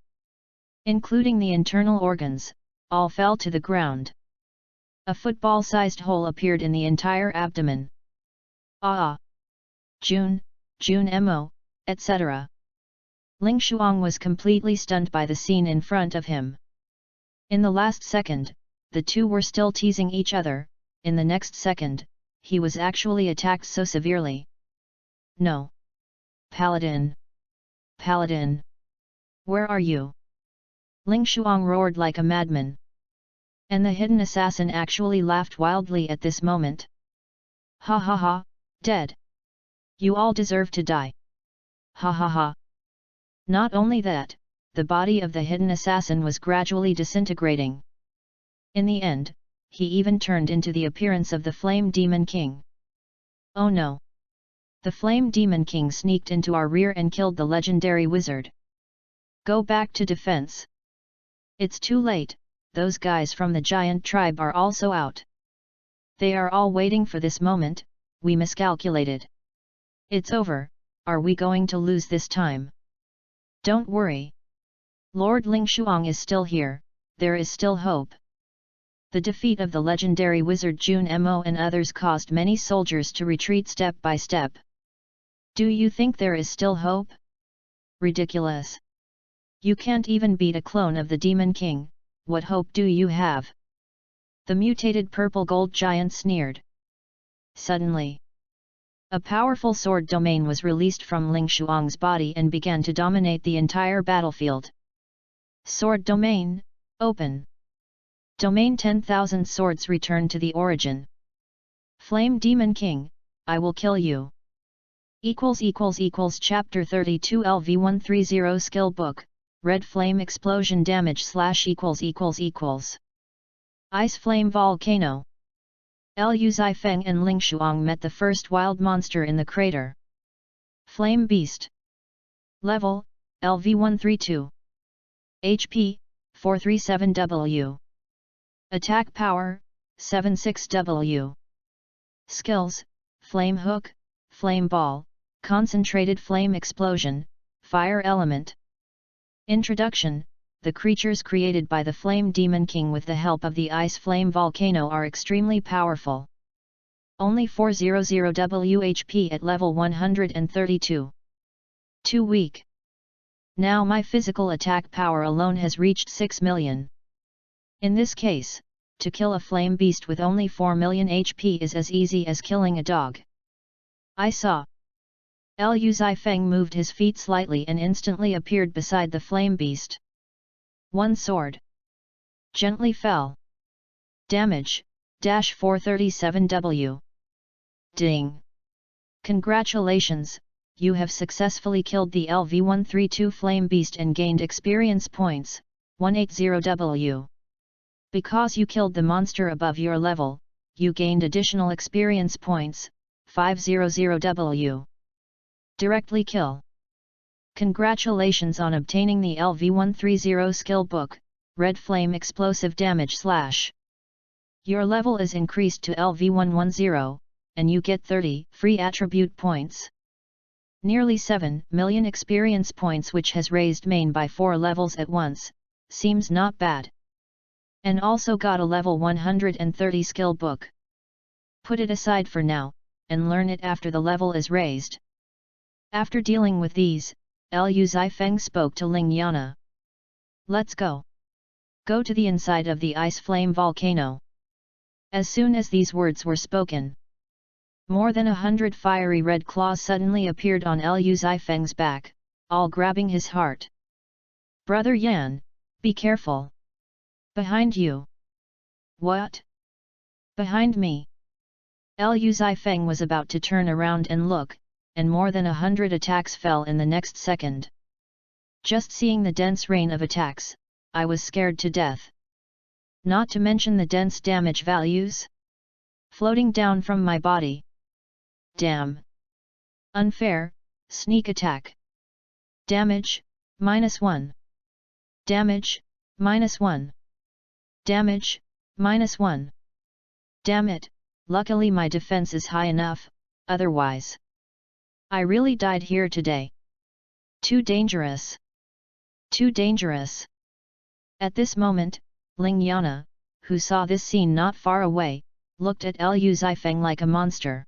Including the internal organs, all fell to the ground. A football-sized hole appeared in the entire abdomen. Jun Mo, etc. Ling Shuang was completely stunned by the scene in front of him. In the last second, the two were still teasing each other, in the next second, he was actually attacked so severely. No. Paladin! Where are you? Ling Shuang roared like a madman. And the hidden assassin actually laughed wildly at this moment. Ha ha ha, dead! You all deserve to die! Ha ha ha! Not only that, the body of the hidden assassin was gradually disintegrating. In the end, he even turned into the appearance of the Flame Demon King. Oh no! The Flame Demon King sneaked into our rear and killed the legendary wizard. Go back to defense. It's too late, those guys from the giant tribe are also out. They are all waiting for this moment, we miscalculated. It's over, are we going to lose this time? Don't worry. Lord Ling Shuang is still here, there is still hope. The defeat of the legendary wizard Jun Mo and others caused many soldiers to retreat step by step. Do you think there is still hope? Ridiculous. You can't even beat a clone of the Demon King, what hope do you have? The mutated purple gold giant sneered. Suddenly, a powerful sword domain was released from Ling Shuang's body and began to dominate the entire battlefield. Sword domain, open. Domain 10,000 swords return to the origin. Flame Demon King, I will kill you. Chapter 32 LV130 Skill Book, Red Flame Explosion Damage /. Ice Flame Volcano. Liu Zifeng and Ling Shuang met the first wild monster in the crater. Flame Beast. Level, LV132. HP, 437W. Attack Power, 76W. Skills, Flame Hook, Flame Ball, Concentrated Flame Explosion, Fire Element. Introduction: the creatures created by the Flame Demon King with the help of the Ice Flame Volcano are extremely powerful. Only 400W HP at level 132. Too weak. Now my physical attack power alone has reached 6 million. In this case, to kill a flame beast with only 4 million HP is as easy as killing a dog. I saw. Liu Zifeng moved his feet slightly and instantly appeared beside the flame beast. One sword gently fell. Damage, dash 437W. Ding! Congratulations, you have successfully killed the LV-132 Flame Beast and gained experience points, 180W. Because you killed the monster above your level, you gained additional experience points, 500W. Directly kill. Congratulations on obtaining the LV-130 skill book, Red Flame Explosive Damage / Your level is increased to LV-110, and you get 30 free attribute points. Nearly 7 million experience points, which has raised main by 4 levels at once, seems not bad. And also got a level 130 skill book. Put it aside for now, and learn it after the level is raised. After dealing with these, Liu Zifeng spoke to Ling Yana. Let's go. Go to the inside of the ice flame volcano. As soon as these words were spoken, more than 100 fiery red claws suddenly appeared on Liu Zifeng's back, all grabbing his heart. Brother Yan, be careful. Behind you. What? Behind me. Liu Zifeng was about to turn around and look, and more than 100 attacks fell in the next second. Just seeing the dense rain of attacks, I was scared to death. Not to mention the dense damage values floating down from my body. Damn! Unfair, sneak attack. Damage, -1. Damage, -1. Damage, -1. Damn it, luckily my defense is high enough, otherwise I really died here today. Too dangerous. Too dangerous. At this moment, Ling Yana, who saw this scene not far away, looked at Liu Zifeng like a monster.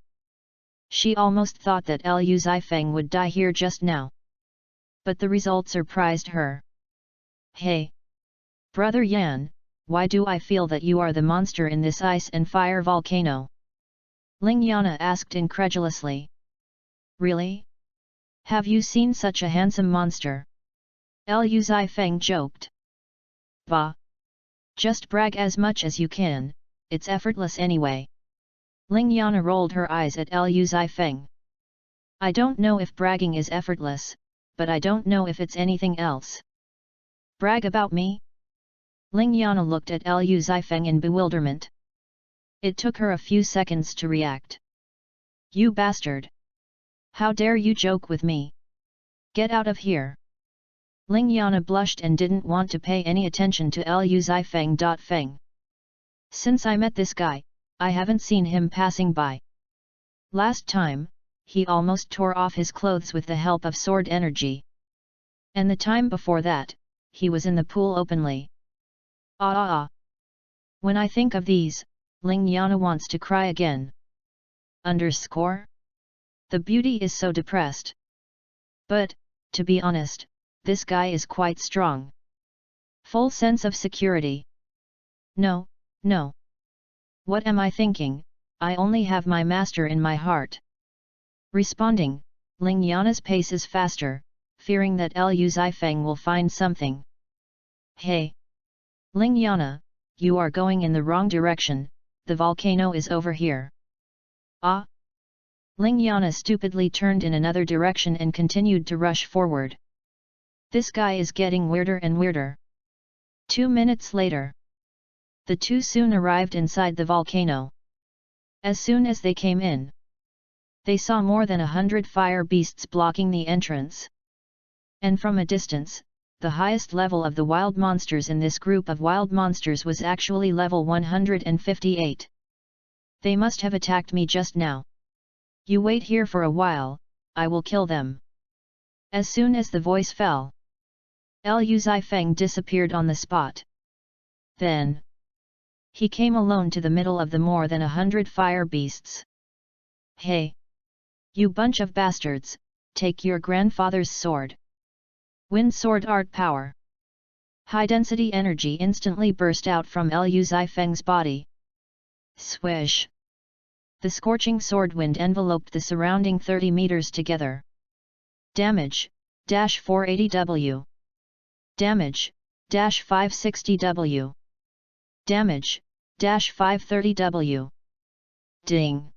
She almost thought that Liu Zifeng would die here just now. But the result surprised her. Hey! Brother Yan, why do I feel that you are the monster in this ice and fire volcano? Ling Yana asked incredulously. Really? Have you seen such a handsome monster? Liu Zifeng joked. Bah! Just brag as much as you can, it's effortless anyway. Ling Yana rolled her eyes at Liu Zifeng. I don't know if bragging is effortless, but I don't know if it's anything else. Brag about me? Ling Yana looked at Liu Zifeng in bewilderment. It took her a few seconds to react. You bastard! How dare you joke with me? Get out of here! Ling Yana blushed and didn't want to pay any attention to Liu Zifeng. Feng. Since I met this guy, I haven't seen him passing by. Last time, he almost tore off his clothes with the help of sword energy. And the time before that, he was in the pool openly. When I think of these, Ling Yana wants to cry again. The beauty is so depressed. But, to be honest, this guy is quite strong. Full sense of security. No. What am I thinking? I only have my master in my heart. Responding, Ling Yana's pace is faster, fearing that Liu Zifeng will find something. Hey! Ling Yana, you are going in the wrong direction, the volcano is over here. Ah! Ling Yana stupidly turned in another direction and continued to rush forward. This guy is getting weirder and weirder. 2 minutes later, the two soon arrived inside the volcano. As soon as they came in, they saw more than 100 fire beasts blocking the entrance. And from a distance, the highest level of the wild monsters in this group of wild monsters was actually level 158. They must have attacked me just now. You wait here for a while, I will kill them. As soon as the voice fell, Liu Zifeng disappeared on the spot. Then, he came alone to the middle of the more than 100 fire beasts. Hey! You bunch of bastards, take your grandfather's sword. Wind sword art power. High-density energy instantly burst out from Liu Zifeng's body. Swish! The scorching sword wind enveloped the surrounding 30 meters together. Damage, -480W. Damage, -560W. Damage, 530W. Ding!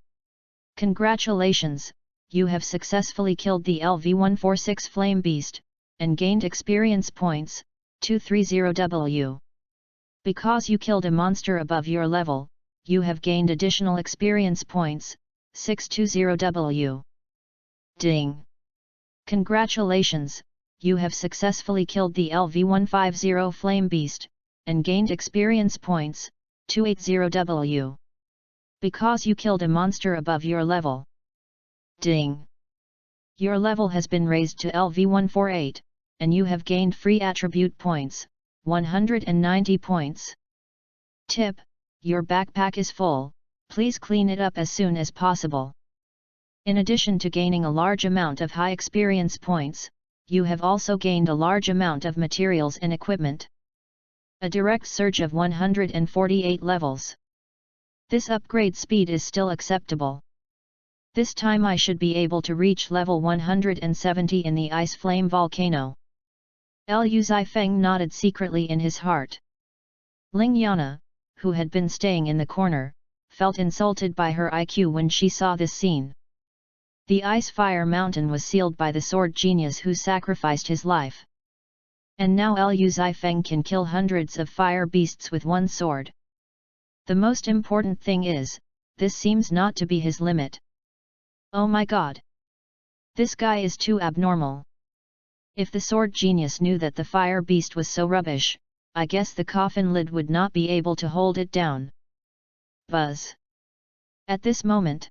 Congratulations, you have successfully killed the LV-146 Flame Beast, and gained experience points, 230W. Because you killed a monster above your level, you have gained additional experience points, 620W. Ding! Congratulations, you have successfully killed the LV-150 Flame Beast, and gained experience points, 280W. Because you killed a monster above your level. Ding! Your level has been raised to LV-148, and you have gained free attribute points, 190 points. Tip: your backpack is full, please clean it up as soon as possible. In addition to gaining a large amount of high experience points, you have also gained a large amount of materials and equipment. A direct surge of 148 levels. This upgrade speed is still acceptable. This time I should be able to reach level 170 in the Ice Flame Volcano. Liu Zifeng nodded secretly in his heart. Ling Yana, who had been staying in the corner, felt insulted by her IQ when she saw this scene. The Ice Fire Mountain was sealed by the sword genius who sacrificed his life. And now Liu Zifeng can kill hundreds of fire beasts with one sword. The most important thing is, this seems not to be his limit. Oh my god! This guy is too abnormal. If the sword genius knew that the fire beast was so rubbish, I guess the coffin lid would not be able to hold it down. Buzz! At this moment,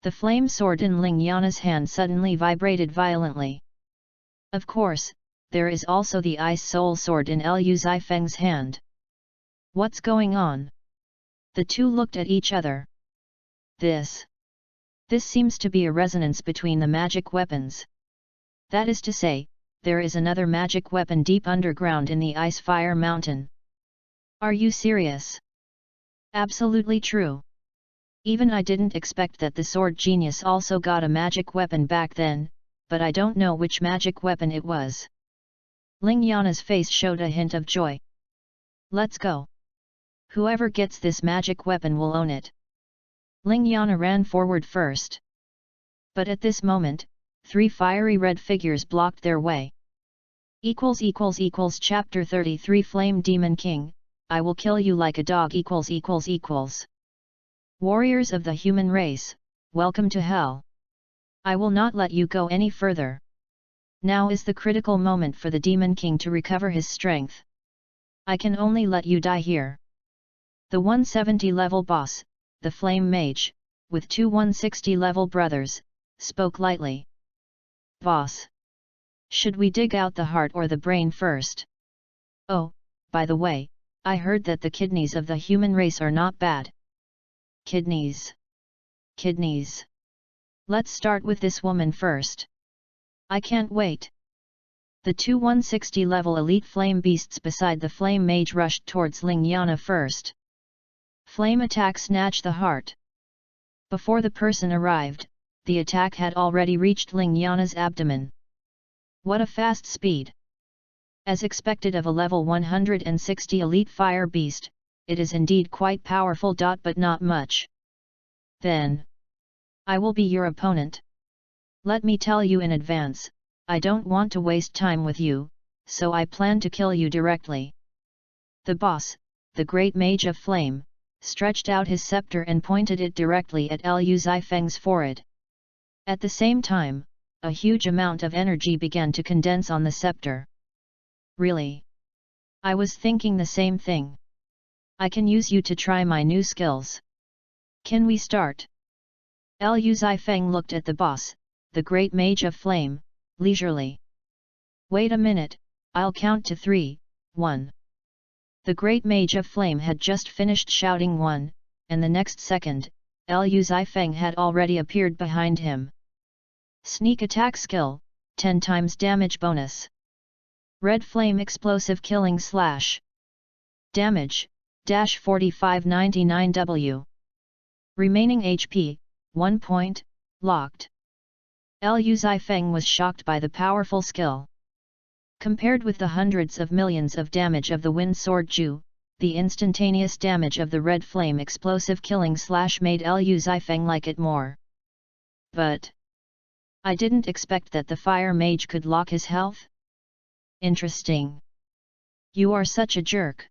the flame sword in Ling Yana's hand suddenly vibrated violently. Of course, there is also the Ice Soul Sword in Liu Zifeng's hand. What's going on? The two looked at each other. This seems to be a resonance between the magic weapons. That is to say, there is another magic weapon deep underground in the Ice Fire Mountain. Are you serious? Absolutely true. Even I didn't expect that the sword genius also got a magic weapon back then, but I don't know which magic weapon it was. Ling Yana's face showed a hint of joy. Let's go. Whoever gets this magic weapon will own it. Ling Yana ran forward first. But at this moment, 3 fiery red figures blocked their way. Chapter 33 Flame Demon King, I will kill you like a dog. Warriors of the human race, welcome to hell. I will not let you go any further. Now is the critical moment for the Demon King to recover his strength. I can only let you die here. The 170 level boss, the Flame Mage, with 2 160 level brothers, spoke lightly. Boss! Should we dig out the heart or the brain first? Oh, by the way, I heard that the kidneys of the human race are not bad. Kidneys. Kidneys. Let's start with this woman first. I can't wait. The 2 160 level elite flame beasts beside the flame mage rushed towards Ling Yana first. Flame attack snatch the heart. Before the person arrived, the attack had already reached Ling Yana's abdomen. What a fast speed! As expected of a level 160 elite fire beast, it is indeed quite powerful. But not much. Then, I will be your opponent. Let me tell you in advance, I don't want to waste time with you, so I plan to kill you directly. The boss, the great mage of flame, stretched out his scepter and pointed it directly at Liu Zifeng's forehead. At the same time, a huge amount of energy began to condense on the scepter. Really? I was thinking the same thing. I can use you to try my new skills. Can we start? Liu Zifeng looked at the boss, the great mage of flame, leisurely. Wait a minute, I'll count to 3, 1. The great mage of flame had just finished shouting 1, and the next second, Liu Zifeng had already appeared behind him. Sneak attack skill, 10 times damage bonus. Red flame explosive killing slash. Damage, -4599W. Remaining HP, 1 point, locked. Liu Zifeng was shocked by the powerful skill. Compared with the hundreds of millions of damage of the Wind Sword Ju, the instantaneous damage of the red flame explosive killing slash made Liu Zifeng like it more. But I didn't expect that the fire mage could lock his health. Interesting. You are such a jerk.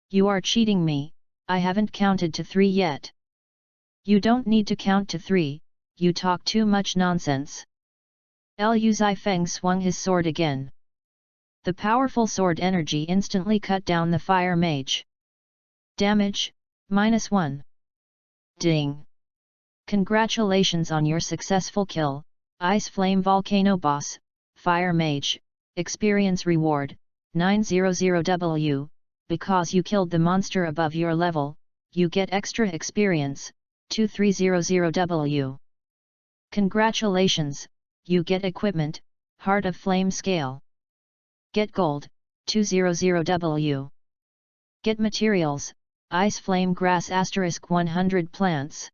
You are cheating me, I haven't counted to 3 yet. You don't need to count to 3, you talk too much nonsense. Liu Zifeng swung his sword again. The powerful sword energy instantly cut down the fire mage. Damage, -1. Ding. Congratulations on your successful kill, Ice Flame Volcano Boss, Fire Mage, Experience Reward, 900W, because you killed the monster above your level, you get extra experience, 2300W. Congratulations, you get equipment, Heart of Flame Scale. Get gold, 200W. Get materials, Ice Flame Grass *100 plants.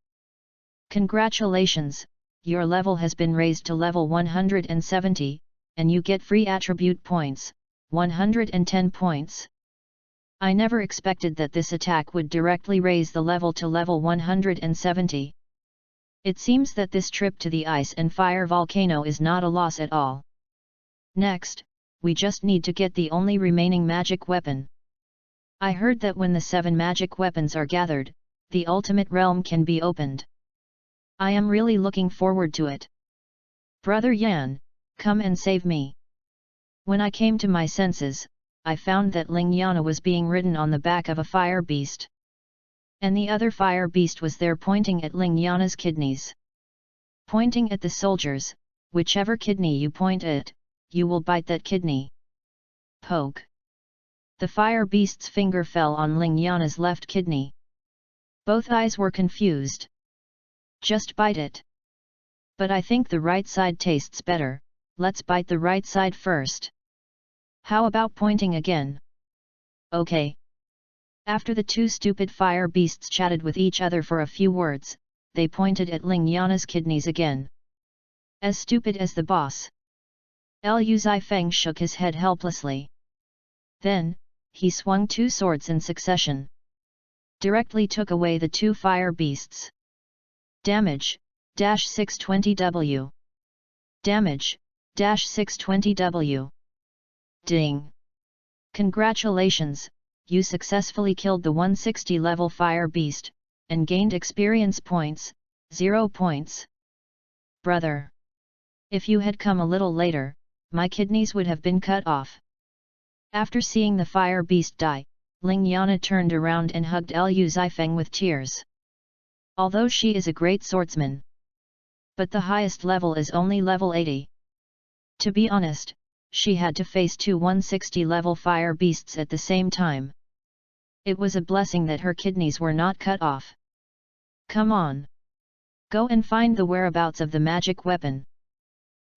Congratulations, your level has been raised to level 170, and you get free attribute points, 110 points. I never expected that this attack would directly raise the level to level 170. It seems that this trip to the ice and fire volcano is not a loss at all. Next, we just need to get the only remaining magic weapon. I heard that when the 7 magic weapons are gathered, the ultimate realm can be opened. I am really looking forward to it. Brother Yan, come and save me. When I came to my senses, I found that Ling Yana was being ridden on the back of a fire beast. And the other fire beast was there pointing at Ling Yana's kidneys. Pointing at the soldiers, whichever kidney you point at, you will bite that kidney. Poke. The fire beast's finger fell on Ling Yana's left kidney. Both eyes were confused. Just bite it. But I think the right side tastes better, let's bite the right side first. How about pointing again? Okay. After the 2 stupid fire beasts chatted with each other for a few words, they pointed at Ling Yana's kidneys again. As stupid as the boss. Liu Zifeng shook his head helplessly. Then, he swung 2 swords in succession. Directly took away the 2 fire beasts. Damage, -620W. Damage, -620W. Ding. Congratulations, you successfully killed the 160 level fire beast, and gained experience points, 0 points. Brother. If you had come a little later, my kidneys would have been cut off. After seeing the fire beast die, Ling Yana turned around and hugged Liu Zifeng with tears. Although she is a great swordsman. But the highest level is only level 80. To be honest, she had to face 2 160 level fire beasts at the same time. It was a blessing that her kidneys were not cut off. Come on. Go and find the whereabouts of the magic weapon.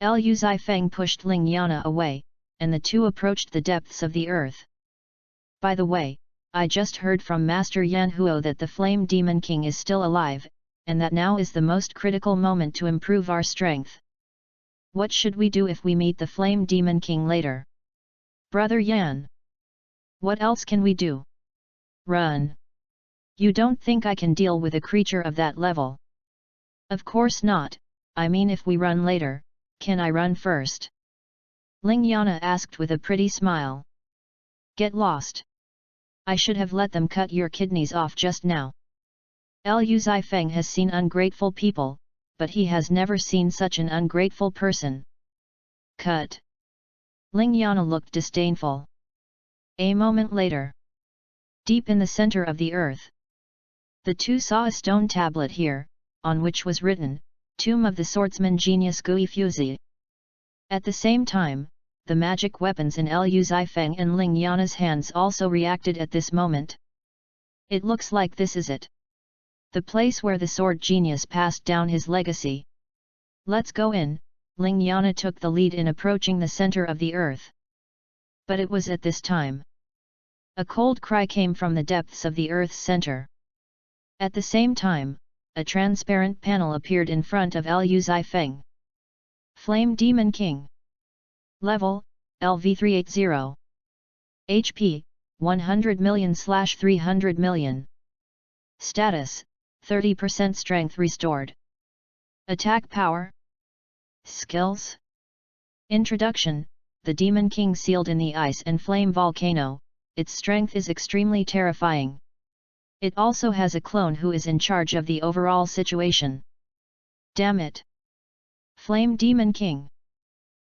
Liu Zifeng pushed Ling Yana away, and the 2 approached the depths of the earth. By the way, I just heard from Master Yan Huo that the Flame Demon King is still alive, and that now is the most critical moment to improve our strength. What should we do if we meet the Flame Demon King later? Brother Yan. What else can we do? Run. You don't think I can deal with a creature of that level? Of course not, I mean if we run later, can I run first? Ling Yana asked with a pretty smile. Get lost. I should have let them cut your kidneys off just now. Liu Zifeng has seen ungrateful people, but he has never seen such an ungrateful person. Cut. Ling Yana looked disdainful. A moment later. Deep in the center of the earth. The 2 saw a stone tablet here, on which was written, Tomb of the Swordsman Genius Gui Fuzi. At the same time, the magic weapons in Liu Zifeng and Ling Yana's hands also reacted at this moment. It looks like this is it. The place where the sword genius passed down his legacy. Let's go in, Ling Yana took the lead in approaching the center of the earth. But it was at this time. A cold cry came from the depths of the earth's center. At the same time, a transparent panel appeared in front of Liu Zifeng. Flame Demon King. Level, LV380. HP, 100 million/300 million. Status, 30% strength restored. Attack power. Skills. Introduction, the Demon King sealed in the ice and flame volcano, its strength is extremely terrifying. It also has a clone who is in charge of the overall situation. Damn it! Flame Demon King.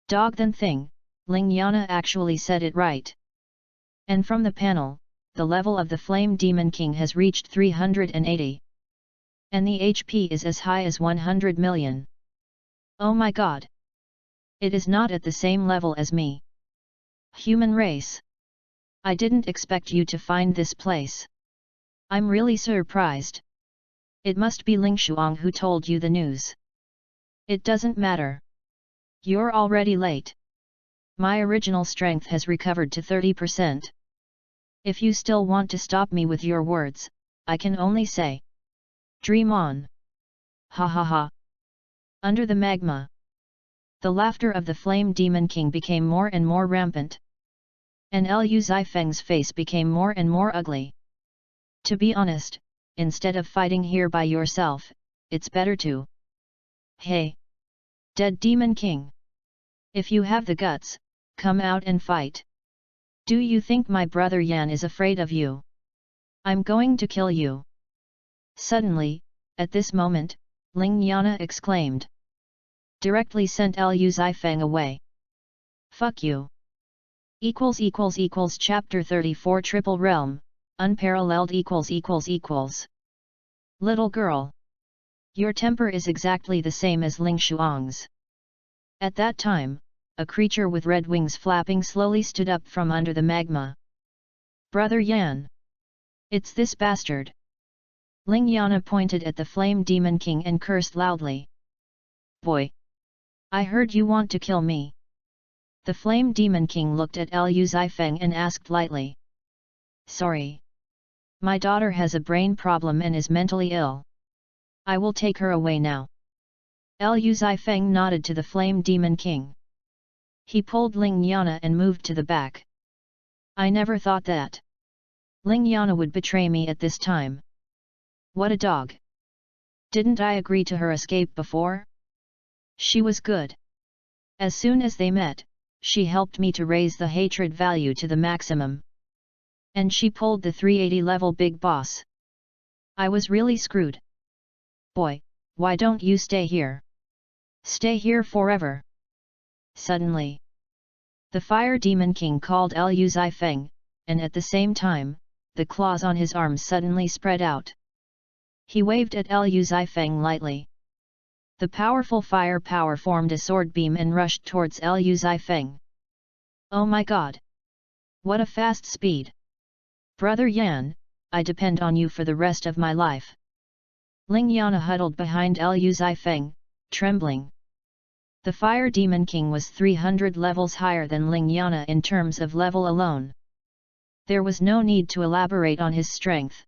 Dog than thing, Ling Yana actually said it right. And from the panel, the level of the Flame Demon King has reached 380. And the HP is as high as 100 million. Oh my god! It is not at the same level as me. Human race. I didn't expect you to find this place. I'm really surprised. It must be Ling Shuang who told you the news. It doesn't matter. You're already late. My original strength has recovered to 30%. If you still want to stop me with your words, I can only say, dream on. Ha ha ha. Under the magma. The laughter of the Flame Demon King became more and more rampant. And Liu Zifeng's face became more and more ugly. To be honest, instead of fighting here by yourself, it's better to... Hey! Dead Demon King! If you have the guts, come out and fight. Do you think my brother Yan is afraid of you? I'm going to kill you. Suddenly, at this moment, Ling Yana exclaimed. Directly sent Liu Zifeng away. Fuck you. Chapter 34 Triple Realm, Unparalleled Little girl. Your temper is exactly the same as Ling Shuang's. At that time, a creature with red wings flapping slowly stood up from under the magma. Brother Yan. It's this bastard. Ling Yana pointed at the Flame Demon King and cursed loudly. Boy! I heard you want to kill me. The Flame Demon King looked at Liu Zifeng and asked lightly. Sorry. My daughter has a brain problem and is mentally ill. I will take her away now. Liu Zifeng nodded to the Flame Demon King. He pulled Ling Yana and moved to the back. I never thought that Ling Yana would betray me at this time. What a dog! Didn't I agree to her escape before? She was good. As soon as they met, she helped me to raise the hatred value to the maximum. And she pulled the 380 level big boss. I was really screwed. Boy, why don't you stay here? Stay here forever. Suddenly, the Fire Demon King called Liu Zifeng, and at the same time, the claws on his arms suddenly spread out. He waved at Liu Zifeng lightly. The powerful fire power formed a sword beam and rushed towards Liu Zifeng. Oh my god! What a fast speed! Brother Yan, I depend on you for the rest of my life. Ling Yana huddled behind Liu Zifeng, trembling. The Fire Demon King was 300 levels higher than Ling Yana in terms of level alone. There was no need to elaborate on his strength.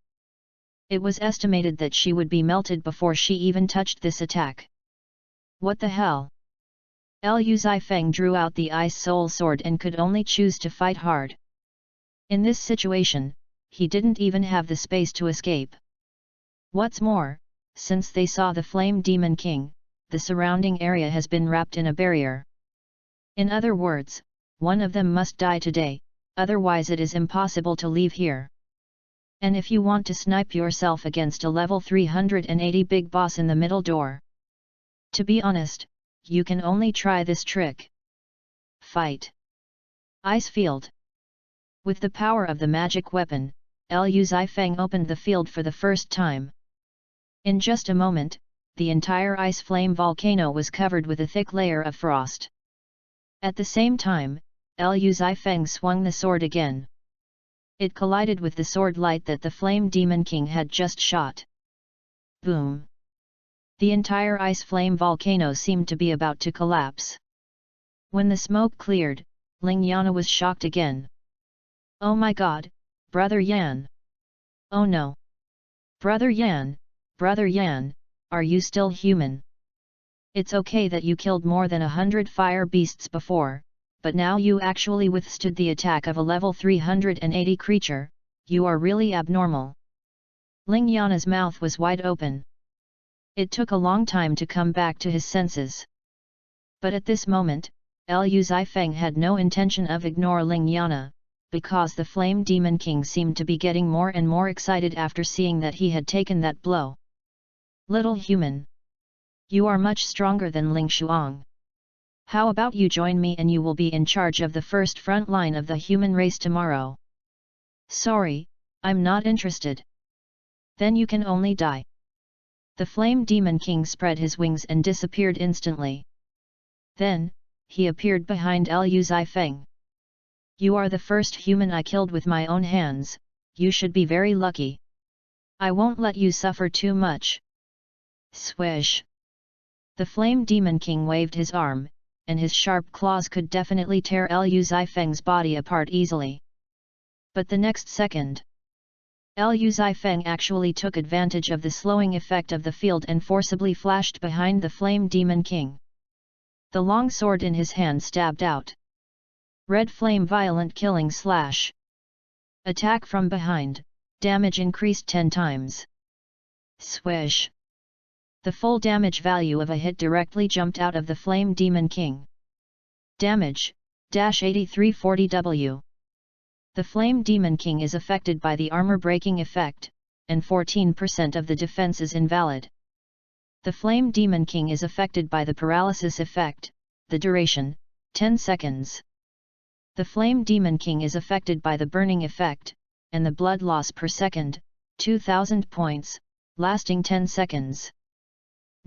It was estimated that she would be melted before she even touched this attack. What the hell? Liu Zifeng drew out the Ice Soul Sword and could only choose to fight hard. In this situation, he didn't even have the space to escape. What's more, since they saw the Flame Demon King, the surrounding area has been wrapped in a barrier. In other words, one of them must die today, otherwise it is impossible to leave here. And if you want to snipe yourself against a level 380 big boss in the middle door. To be honest, you can only try this trick. Fight. Ice Field. With the power of the magic weapon, Liu Zifeng opened the field for the first time. In just a moment, the entire ice flame volcano was covered with a thick layer of frost. At the same time, Liu Zifeng swung the sword again. It collided with the sword light that the Flame Demon King had just shot. Boom! The entire ice flame volcano seemed to be about to collapse. When the smoke cleared, Ling Yana was shocked again. Oh my god, Brother Yan! Oh no! Brother Yan, are you still human? It's okay that you killed more than 100 fire beasts before, but now you actually withstood the attack of a level 380 creature, you are really abnormal. Ling Yana's mouth was wide open. It took a long time to come back to his senses. But at this moment, Liu Zifeng had no intention of ignoring Ling Yana, because the Flame Demon King seemed to be getting more and more excited after seeing that he had taken that blow. Little human. You are much stronger than Ling Shuang. How about you join me and you will be in charge of the first front line of the human race tomorrow? Sorry, I'm not interested. Then you can only die. The Flame Demon King spread his wings and disappeared instantly. Then, he appeared behind Liu Zifeng. You are the first human I killed with my own hands, you should be very lucky. I won't let you suffer too much. Swish! The Flame Demon King waved his arm, and his sharp claws could definitely tear Liu Zifeng's body apart easily. But the next second, Liu Zifeng actually took advantage of the slowing effect of the field and forcibly flashed behind the Flame Demon King. The long sword in his hand stabbed out. Red flame violent killing slash. Attack from behind, damage increased 10 times. Swish! The full damage value of a hit directly jumped out of the Flame Demon King. Damage, -8340W. The Flame Demon King is affected by the armor-breaking effect, and 14% of the defense is invalid. The Flame Demon King is affected by the paralysis effect, the duration, 10 seconds. The Flame Demon King is affected by the burning effect, and the blood loss per second, 2000 points, lasting 10 seconds.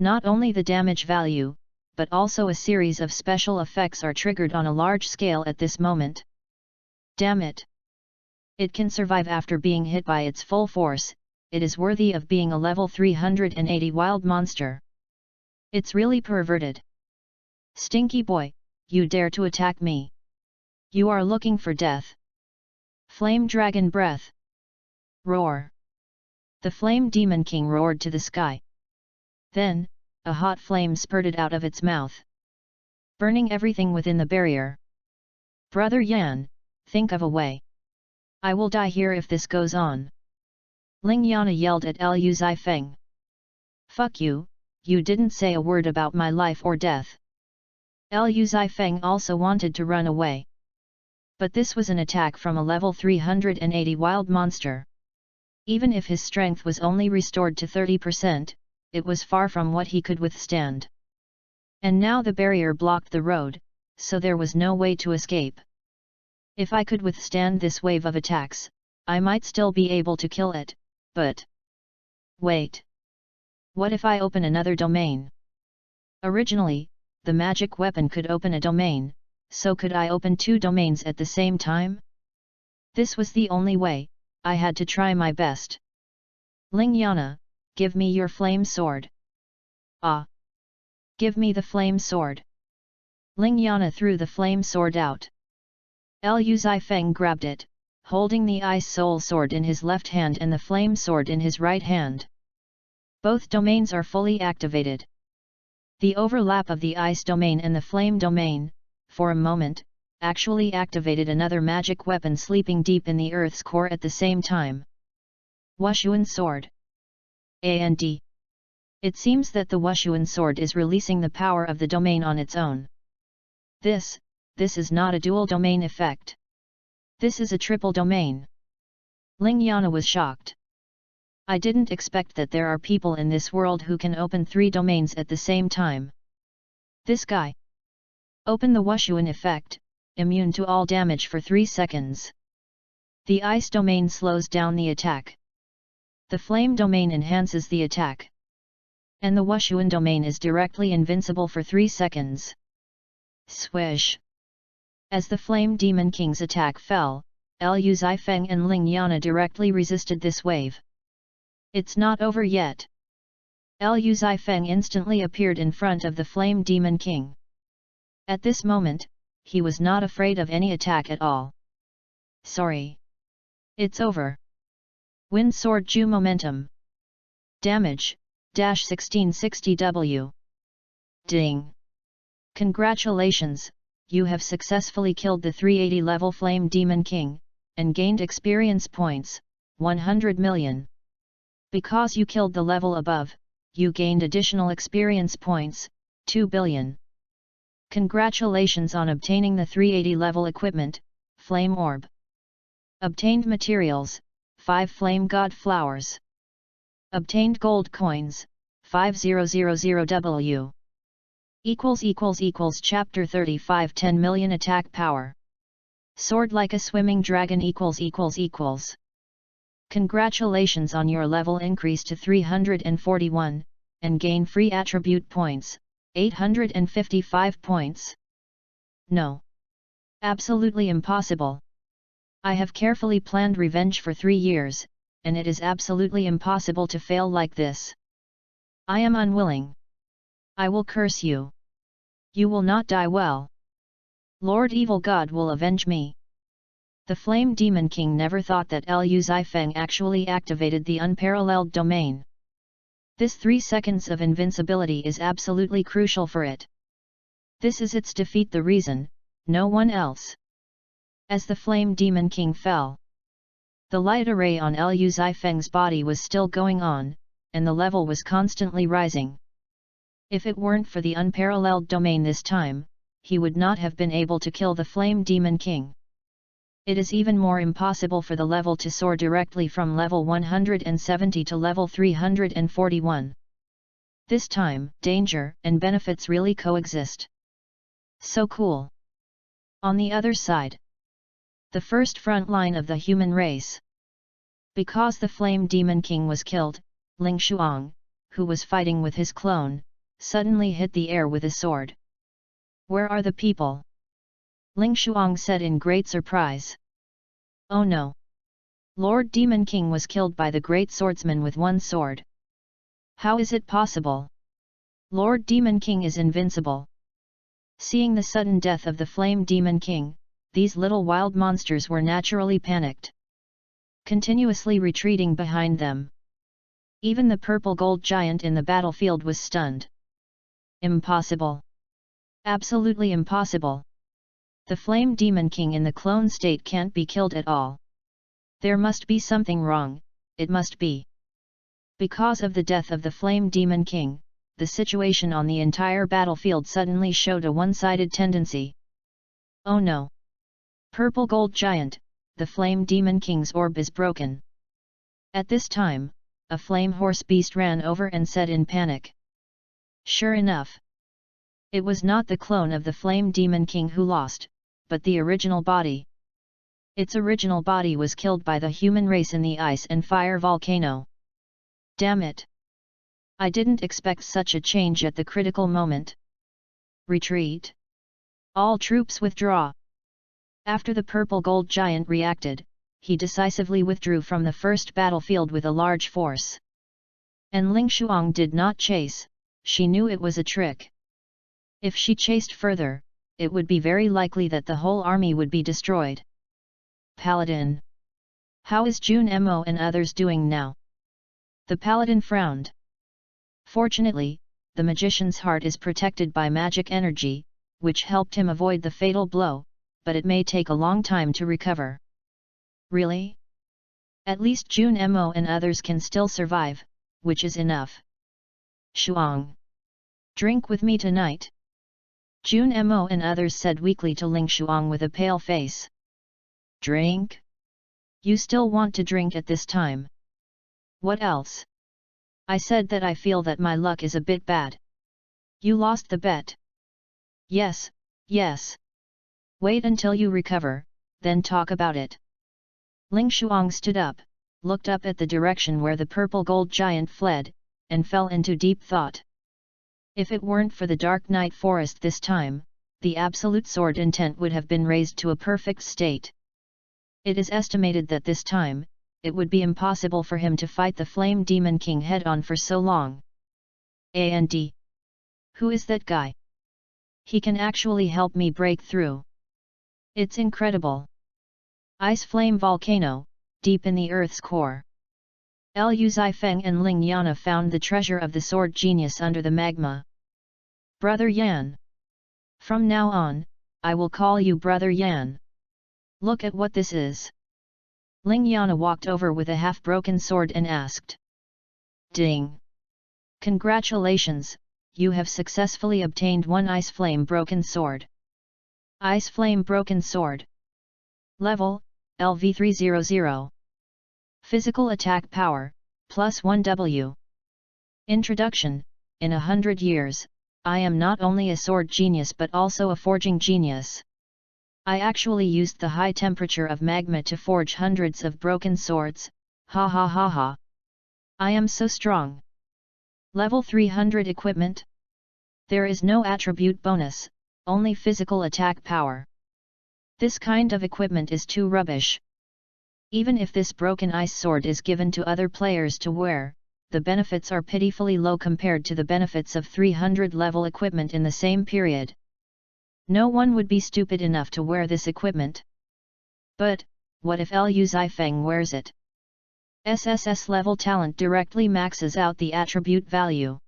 Not only the damage value, but also a series of special effects are triggered on a large scale at this moment. Damn it! It can survive after being hit by its full force, it is worthy of being a level 380 wild monster. It's really perverted. Stinky boy, you dare to attack me? You are looking for death. Flame Dragon Breath. Roar. The Flame Demon King roared to the sky. Then, a hot flame spurted out of its mouth, burning everything within the barrier. Brother Yan, think of a way. I will die here if this goes on. Ling Yana yelled at Liu Zifeng. Fuck you, you didn't say a word about my life or death. Liu Zifeng also wanted to run away. But this was an attack from a level 380 wild monster. Even if his strength was only restored to 30%, it was far from what he could withstand. And now the barrier blocked the road, so there was no way to escape. If I could withstand this wave of attacks, I might still be able to kill it, but... Wait. What if I open another domain? Originally, the magic weapon could open a domain, so could I open 2 domains at the same time? This was the only way, I had to try my best. Ling Yana, give me your flame sword. Ah! Give me the flame sword. Ling Yana threw the flame sword out. Liu Zifeng grabbed it, holding the Ice Soul Sword in his left hand and the Flame Sword in his right hand. Both domains are fully activated. The overlap of the Ice Domain and the Flame Domain, for a moment, actually activated another magic weapon sleeping deep in the Earth's core at the same time. Wushuan Sword. And. It seems that the Wushuan Sword is releasing the power of the domain on its own. This is not a dual domain effect. This is a triple domain. Ling Yana was shocked. I didn't expect that there are people in this world who can open 3 domains at the same time. This guy. Open the Wushuan effect, immune to all damage for 3 seconds. The Ice Domain slows down the attack. The Flame Domain enhances the attack. And the Wushuan Domain is directly invincible for 3 seconds. Swish! As the Flame Demon King's attack fell, Liu Zifeng and Ling Yana directly resisted this wave. It's not over yet. Liu Zifeng instantly appeared in front of the Flame Demon King. At this moment, he was not afraid of any attack at all. Sorry. It's over. Wind Sword Ju Momentum. Damage, -1660W. Ding. Congratulations, you have successfully killed the 380 level Flame Demon King, and gained experience points, 100 million. Because you killed the level above, you gained additional experience points, 2 billion. Congratulations on obtaining the 380 level equipment, Flame Orb. Obtained materials, 5 Flame God Flowers. Obtained gold coins, 5000W. Chapter 35 10 million attack power. Sword like a swimming dragon . Congratulations on your level increase to 341, and gain free attribute points, 855 points. No. Absolutely impossible. I have carefully planned revenge for 3 years, and it is absolutely impossible to fail like this. I am unwilling. I will curse you. You will not die well. Lord Evil God will avenge me. The Flame Demon King never thought that Liu Zifeng actually activated the unparalleled domain. This 3 seconds of invincibility is absolutely crucial for it. This is its defeat, the reason, no one else. As the Flame Demon King fell, the light array on Liu Zifeng's body was still going on, and the level was constantly rising. If it weren't for the unparalleled domain this time, he would not have been able to kill the Flame Demon King. It is even more impossible for the level to soar directly from level 170 to level 341. This time, danger and benefits really coexist. So cool. On the other side, the first front line of the human race. Because the Flame Demon King was killed, Ling Shuang, who was fighting with his clone, suddenly hit the air with a sword. Where are the people? Ling Shuang said in great surprise. Oh no! Lord Demon King was killed by the great swordsman with one sword. How is it possible? Lord Demon King is invincible. Seeing the sudden death of the Flame Demon King, these little wild monsters were naturally panicked, continuously retreating behind them. Even the purple gold giant in the battlefield was stunned. Impossible. Absolutely impossible. The Flame Demon King in the clone state can't be killed at all. There must be something wrong, it must be. Because of the death of the Flame Demon King, the situation on the entire battlefield suddenly showed a one-sided tendency. Oh no! Purple gold giant, the Flame Demon King's orb is broken. At this time, a flame horse beast ran over and said in panic. Sure enough. It was not the clone of the Flame Demon King who lost, but the original body. Its original body was killed by the human race in the ice and fire volcano. Damn it! I didn't expect such a change at the critical moment. Retreat! All troops withdraw! After the purple gold giant reacted, he decisively withdrew from the first battlefield with a large force. And Ling Shuang did not chase, she knew it was a trick. If she chased further, it would be very likely that the whole army would be destroyed. Paladin! How is Jun Mo and others doing now? The paladin frowned. Fortunately, the magician's heart is protected by magic energy, which helped him avoid the fatal blow, but it may take a long time to recover. Really? At least Jun Mo and others can still survive, which is enough. Shuang! Drink with me tonight. Jun Mo and others said weakly to Ling Shuang with a pale face. Drink? You still want to drink at this time? What else? I said that I feel that my luck is a bit bad. You lost the bet. Yes, yes. Wait until you recover, then talk about it. Ling Shuang stood up, looked up at the direction where the purple gold giant fled, and fell into deep thought. If it weren't for the dark night forest this time, the absolute sword intent would have been raised to a perfect state. It is estimated that this time, it would be impossible for him to fight the Flame Demon King head-on for so long. And who is that guy? He can actually help me break through. It's incredible. Ice Flame Volcano, deep in the Earth's core. Liu Zifeng and Ling Yana found the treasure of the sword genius under the magma. Brother Yan. From now on, I will call you Brother Yan. Look at what this is. Ling Yana walked over with a half-broken sword and asked. Ding! Congratulations, you have successfully obtained one Ice Flame Broken Sword. Ice Flame Broken Sword. Level, LV300. Physical Attack Power, +1 W. Introduction. In 100 years, I am not only a sword genius but also a forging genius. I actually used the high temperature of magma to forge hundreds of broken swords, ha ha ha ha. I am so strong. Level 300 Equipment. There is no attribute bonus, only physical attack power. This kind of equipment is too rubbish. Even if this broken ice sword is given to other players to wear, the benefits are pitifully low compared to the benefits of 300 level equipment in the same period. No one would be stupid enough to wear this equipment. But, what if Liu Zifeng wears it? SSS level talent directly maxes out the attribute value.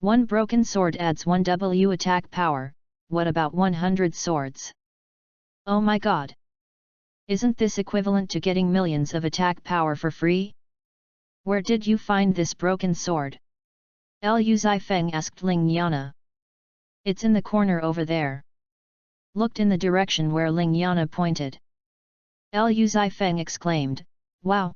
One broken sword adds 1 W attack power, what about 100 swords? Oh my god! Isn't this equivalent to getting millions of attack power for free? Where did you find this broken sword? Liu Zifeng asked Ling Yana. It's in the corner over there. Looked in the direction where Ling Yana pointed. Liu Zifeng exclaimed, wow!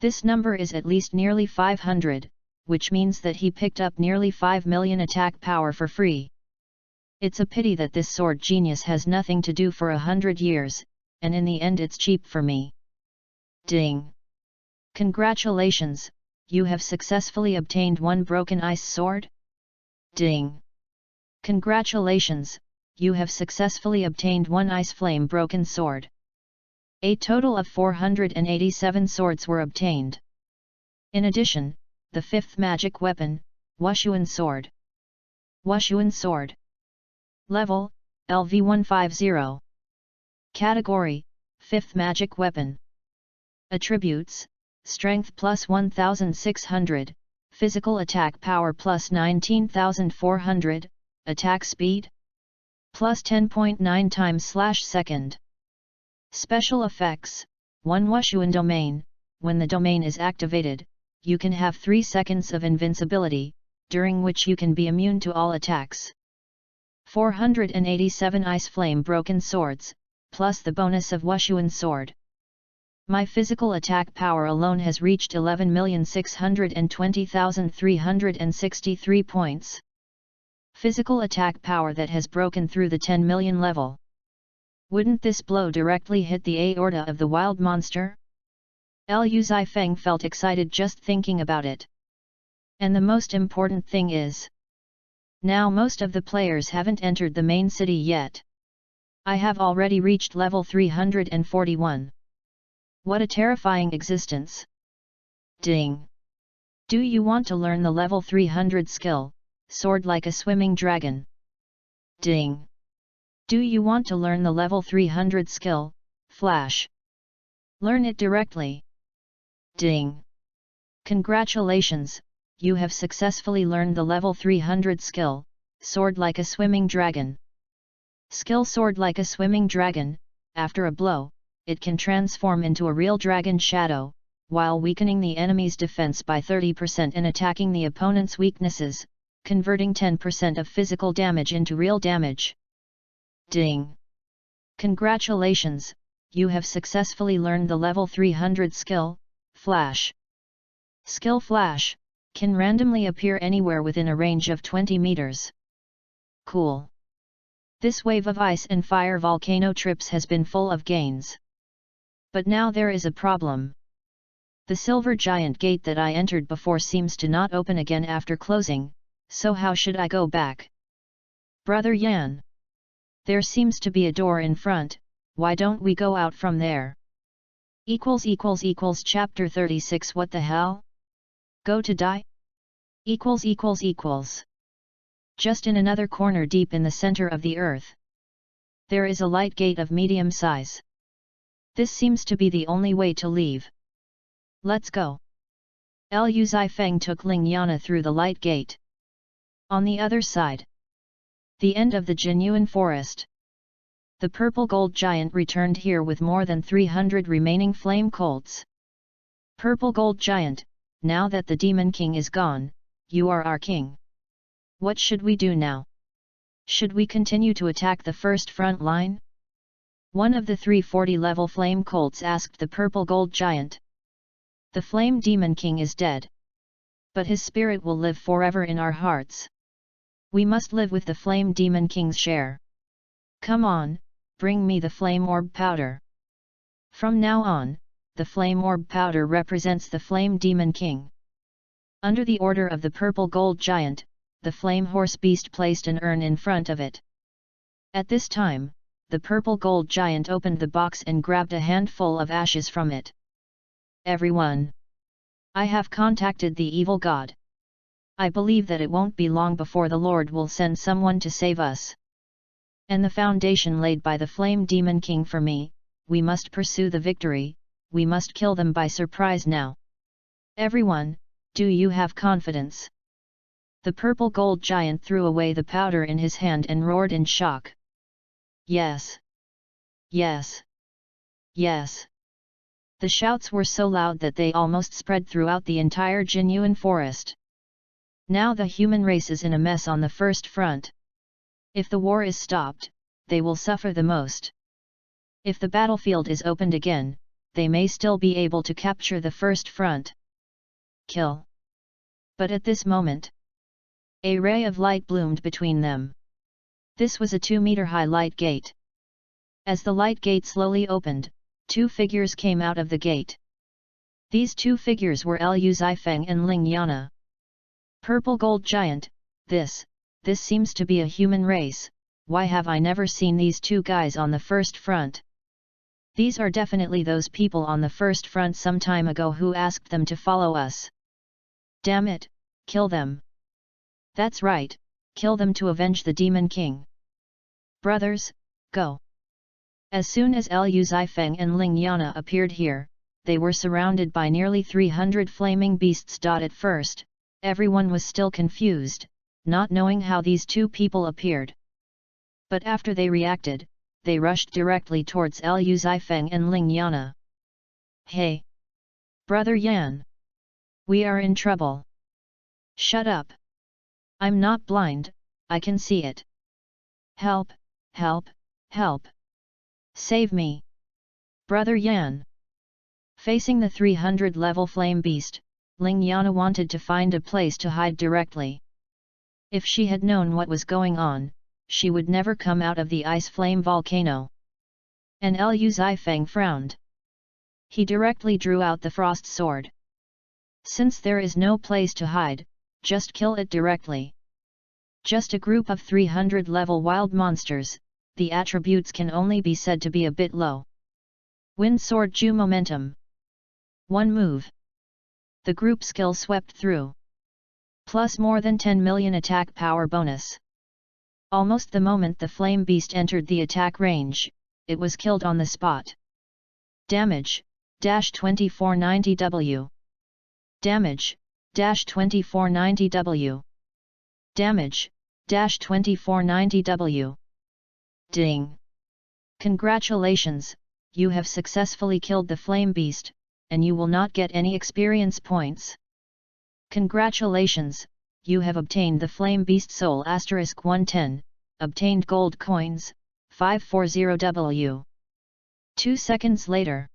This number is at least nearly 500, which means that he picked up nearly 5 million attack power for free. It's a pity that this sword genius has nothing to do for 100 years, and in the end it's cheap for me. Ding! Congratulations, you have successfully obtained one broken ice sword? Ding! Congratulations, you have successfully obtained one ice flame broken sword. A total of 487 swords were obtained. In addition, the fifth magic weapon, Wushuan Sword. Wushuan Sword. Level, LV150. Category, fifth magic weapon. Attributes, Strength plus 1600, Physical attack power plus 19400, Attack speed plus 10.9 times/second. Special effects, 1 Wushuan Domain. When the domain is activated, you can have 3 seconds of invincibility, during which you can be immune to all attacks. 487 Ice Flame Broken Swords, plus the bonus of Wushuan Sword. My physical attack power alone has reached 11,620,363 points. Physical attack power that has broken through the 10 million level. Wouldn't this blow directly hit the aorta of the wild monster? Liu Zifeng felt excited just thinking about it. And the most important thing is, now most of the players haven't entered the main city yet. I have already reached level 341. What a terrifying existence! Ding! Do you want to learn the level 300 skill, Sword like a Swimming Dragon? Ding! Do you want to learn the level 300 skill, Flash? Learn it directly. Ding! Congratulations, you have successfully learned the level 300 skill, Sword like a Swimming Dragon. Skill Sword like a Swimming Dragon. After a blow, it can transform into a real dragon shadow, while weakening the enemy's defense by 30% and attacking the opponent's weaknesses, converting 10% of physical damage into real damage. Ding! Congratulations, you have successfully learned the level 300 skill, Flash. Skill Flash can randomly appear anywhere within a range of 20 meters. Cool! This wave of ice and fire volcano trips has been full of gains. But now there is a problem. The silver giant gate that I entered before seems to not open again after closing, so how should I go back? Brother Yan! There seems to be a door in front, why don't we go out from there? Chapter 36 What the hell? Go to die? Just in another corner deep in the center of the earth, there is a light gate of medium size. This seems to be the only way to leave. Let's go. Liu Zifeng took Ling Yana through the light gate. On the other side, the end of the Jinyuan forest, The purple gold giant returned here with more than 300 remaining flame colts. Purple gold giant, now that the Demon King is gone, you are our king. What should we do now? Should we continue to attack the first front line? One of the 340 level flame colts asked the purple gold giant. The flame Demon King is dead. But his spirit will live forever in our hearts. We must live with the flame Demon King's share. Come on, bring me the flame orb powder. From now on, the flame orb powder represents the flame Demon King. Under the order of the purple gold giant, the flame horse beast placed an urn in front of it. At this time, the purple gold giant opened the box and grabbed a handful of ashes from it. Everyone! I have contacted the evil god. I believe that it won't be long before the Lord will send someone to save us. And the foundation laid by the flame Demon King for me, we must pursue the victory, we must kill them by surprise now. Everyone, do you have confidence? The purple gold giant threw away the powder in his hand and roared in shock. Yes. Yes. Yes. The shouts were so loud that they almost spread throughout the entire genuine forest. Now the human race is in a mess on the first front. If the war is stopped, they will suffer the most. If the battlefield is opened again, they may still be able to capture the first front. Kill. But at this moment, a ray of light bloomed between them. This was a 2-meter-high light gate. As the light gate slowly opened, 2 figures came out of the gate. These 2 figures were Lu Zifeng and Ling Yana. Purple gold giant, this seems to be a human race, why have I never seen these 2 guys on the first front? These are definitely those people on the first front some time ago who asked them to follow us. Damn it, kill them. That's right, kill them to avenge the Demon King. Brothers, go. As soon as Lu Zifeng and Ling Yana appeared here, they were surrounded by nearly 300 flaming beasts. At first, everyone was still confused, not knowing how these 2 people appeared. But after they reacted, they rushed directly towards Lu Zifeng and Ling Yana. Hey! Brother Yan! We are in trouble! Shut up! I'm not blind, I can see it! Help! Help! Help! Save me! Brother Yan! Facing the 300-level flame beast, Ling Yana wanted to find a place to hide directly. If she had known what was going on, she would never come out of the ice flame volcano. And Lu Zifeng frowned. He directly drew out the frost sword. Since there is no place to hide, just kill it directly. Just a group of 300-level wild monsters, the attributes can only be said to be a bit low. Wind Sword Ju Momentum. 1 move. The group skill swept through. Plus more than 10 million attack power bonus. Almost the moment the flame beast entered the attack range, it was killed on the spot. Damage, -2490W. Damage, -2490W. Damage, -2490W. Ding! Congratulations, you have successfully killed the flame beast, and you will not get any experience points. Congratulations, you have obtained the flame beast soul *110, obtained gold coins, 540W. 2 seconds later.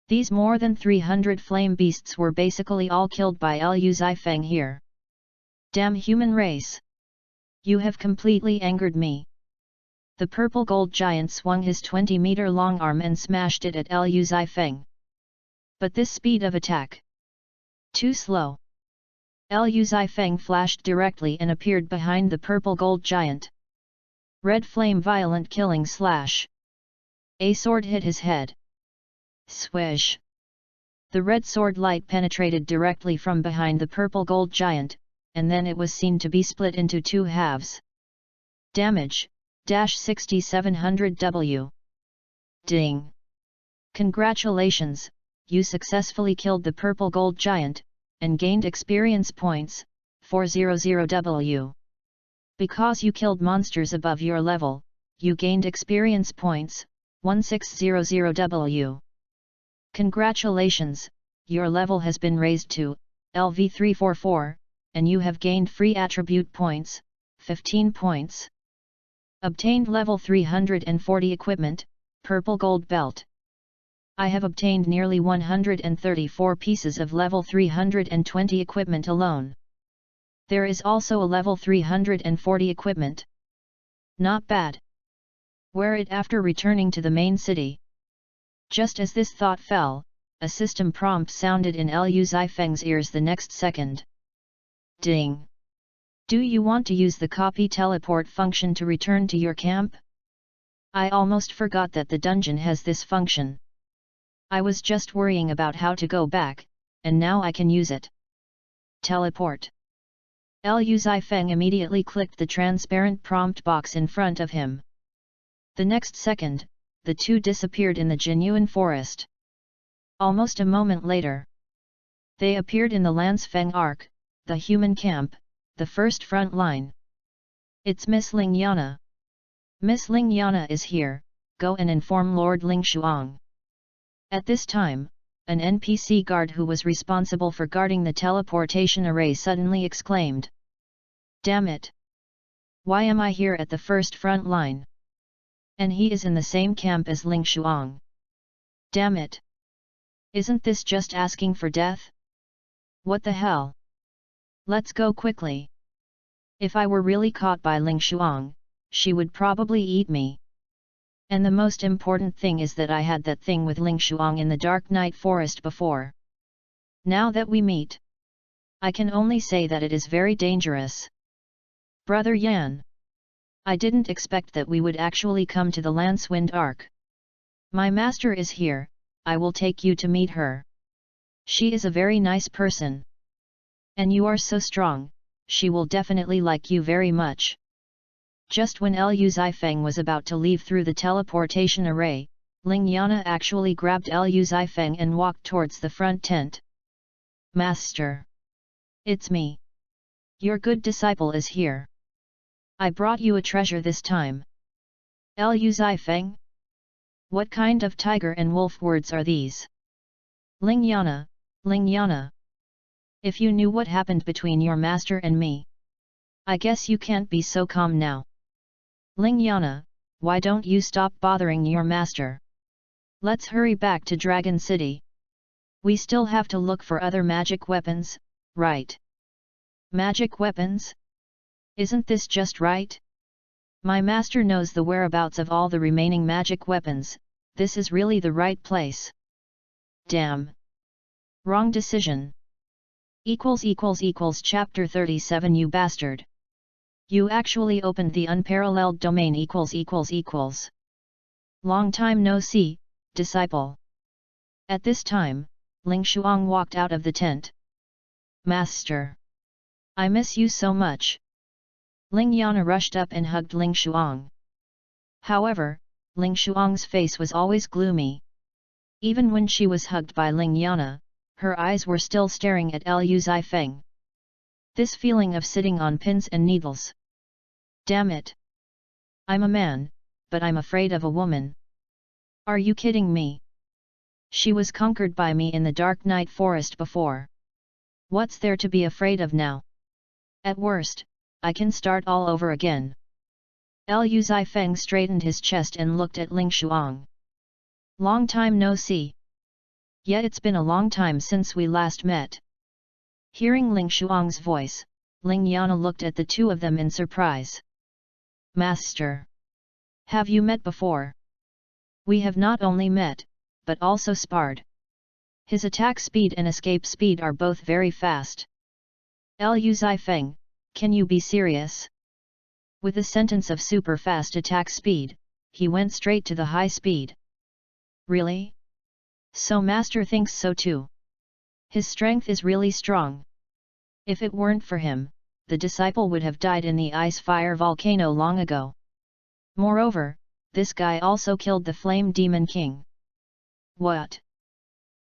These more than 300 flame beasts were basically all killed by Lu Zifeng here. Damn human race! You have completely angered me. The purple gold giant swung his 20-meter-long arm and smashed it at Lu Zifeng. But this speed of attack. Too slow. Lu Zifeng flashed directly and appeared behind the purple gold giant. Red flame violent killing slash. A sword hit his head. Swish. The red sword light penetrated directly from behind the purple gold giant, and then it was seen to be split into 2 halves. Damage, -6700W. Ding! Congratulations, you successfully killed the purple gold giant, and gained experience points, 400W. Because you killed monsters above your level, you gained experience points, 1600W. Congratulations, your level has been raised to LV344, and you have gained free attribute points, 15 points. Obtained level 340 equipment, purple gold belt. I have obtained nearly 134 pieces of level 320 equipment alone. There is also a level 340 equipment. Not bad. Wear it after returning to the main city. Just as this thought fell, a system prompt sounded in Liu Zifeng's ears the next second. Ding! Do you want to use the copy teleport function to return to your camp? I almost forgot that the dungeon has this function. I was just worrying about how to go back, and now I can use it. Teleport. Liu Zifeng immediately clicked the transparent prompt box in front of him. The next second, the two disappeared in the Jinyuan forest. Almost a moment later, they appeared in the Lansfeng Arc, the human camp, the first front line. It's Miss Ling Yana. Miss Ling Yana is here, go and inform Lord Ling Shuang. At this time, an NPC guard who was responsible for guarding the teleportation array suddenly exclaimed. Damn it! Why am I here at the first front line? And he is in the same camp as Ling Shuang. Damn it! Isn't this just asking for death? What the hell? Let's go quickly. If I were really caught by Ling Shuang, she would probably eat me. And the most important thing is that I had that thing with Ling Shuang in the Dark Night Forest before. Now that we meet, I can only say that it is very dangerous. Brother Yan, I didn't expect that we would actually come to the Lancewind Arc. My master is here, I will take you to meet her. She is a very nice person. And you are so strong, she will definitely like you very much. Just when Liu Zifeng was about to leave through the teleportation array, Ling Yana actually grabbed Liu Zifeng and walked towards the front tent. Master! It's me. Your good disciple is here. I brought you a treasure this time. Liu Zifeng? What kind of tiger and wolf words are these? Ling Yana, Ling Yana. If you knew what happened between your master and me, I guess you can't be so calm now. Ling Yana, why don't you stop bothering your master? Let's hurry back to Dragon City. We still have to look for other magic weapons, right? Magic weapons? Isn't this just right? My master knows the whereabouts of all the remaining magic weapons, this is really the right place. Damn! Wrong decision. Chapter 37 You bastard! You actually opened the unparalleled domain Long time no see, disciple. At this time, Ling Shuang walked out of the tent. Master! I miss you so much. Ling Yana rushed up and hugged Ling Shuang. However, Ling Shuang's face was always gloomy. Even when she was hugged by Ling Yana, her eyes were still staring at Liu Zifeng. This feeling of sitting on pins and needles. Damn it! I'm a man, but I'm afraid of a woman. Are you kidding me? She was conquered by me in the Dark Night Forest before. What's there to be afraid of now? At worst, I can start all over again. Liu Zifeng straightened his chest and looked at Ling Shuang. Long time no see. Yet it's been a long time since we last met. Hearing Ling Shuang's voice, Ling Yana looked at the two of them in surprise. Master! Have you met before? We have not only met, but also sparred. His attack speed and escape speed are both very fast. Liu Zifeng, can you be serious? With a sentence of super fast attack speed, he went straight to the high speed. Really? So master thinks so too. His strength is really strong. If it weren't for him, the disciple would have died in the ice-fire volcano long ago. Moreover, this guy also killed the Flame Demon King. What?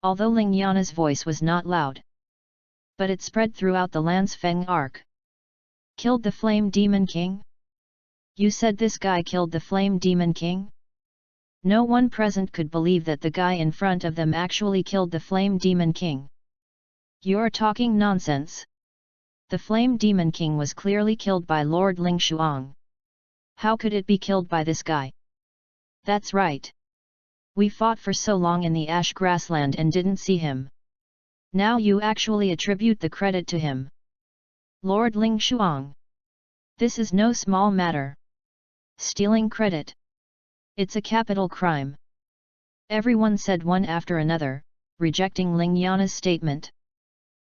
Although Ling Yana's voice was not loud, but it spread throughout the Lansfeng Arc. Killed the Flame Demon King? You said this guy killed the Flame Demon King? No one present could believe that the guy in front of them actually killed the Flame Demon King. You're talking nonsense. The Flame Demon King was clearly killed by Lord Ling Shuang. How could it be killed by this guy? That's right. We fought for so long in the ash grassland and didn't see him. Now you actually attribute the credit to him. Lord Ling Shuang. This is no small matter. Stealing credit. It's a capital crime. Everyone said one after another, rejecting Ling Yana's statement.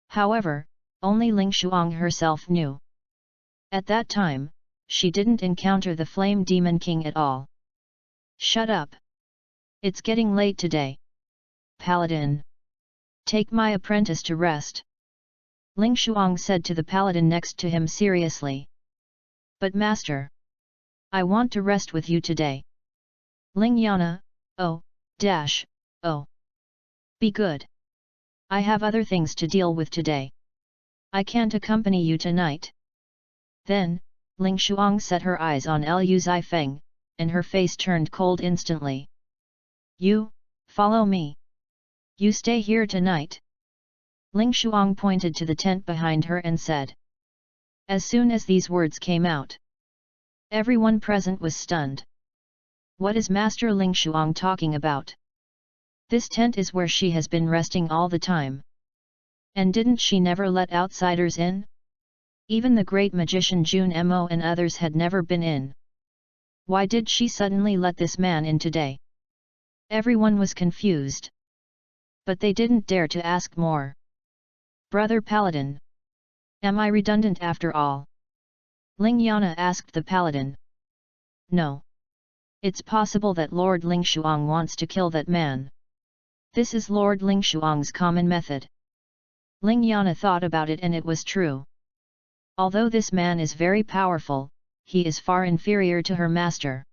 However, only Ling Shuang herself knew. At that time, she didn't encounter the Flame Demon King at all. Shut up. It's getting late today. Paladin. Take my apprentice to rest. Ling Shuang said to the paladin next to him seriously. But master. I want to rest with you today. Ling Yana, oh. Be good. I have other things to deal with today. I can't accompany you tonight. Then, Ling Shuang set her eyes on Liu Zifeng, and her face turned cold instantly. You, follow me. You stay here tonight. Ling Shuang pointed to the tent behind her and said. As soon as these words came out, everyone present was stunned. What is Master Ling Shuang talking about? This tent is where she has been resting all the time. And didn't she never let outsiders in? Even the great magician Jun Mo and others had never been in. Why did she suddenly let this man in today? Everyone was confused. But they didn't dare to ask more. Brother Paladin. Am I redundant after all? Ling Yana asked the paladin. No. It's possible that Lord Ling Shuang wants to kill that man. This is Lord Ling Shuang's common method. Ling Yana thought about it and it was true. Although this man is very powerful, he is far inferior to her master.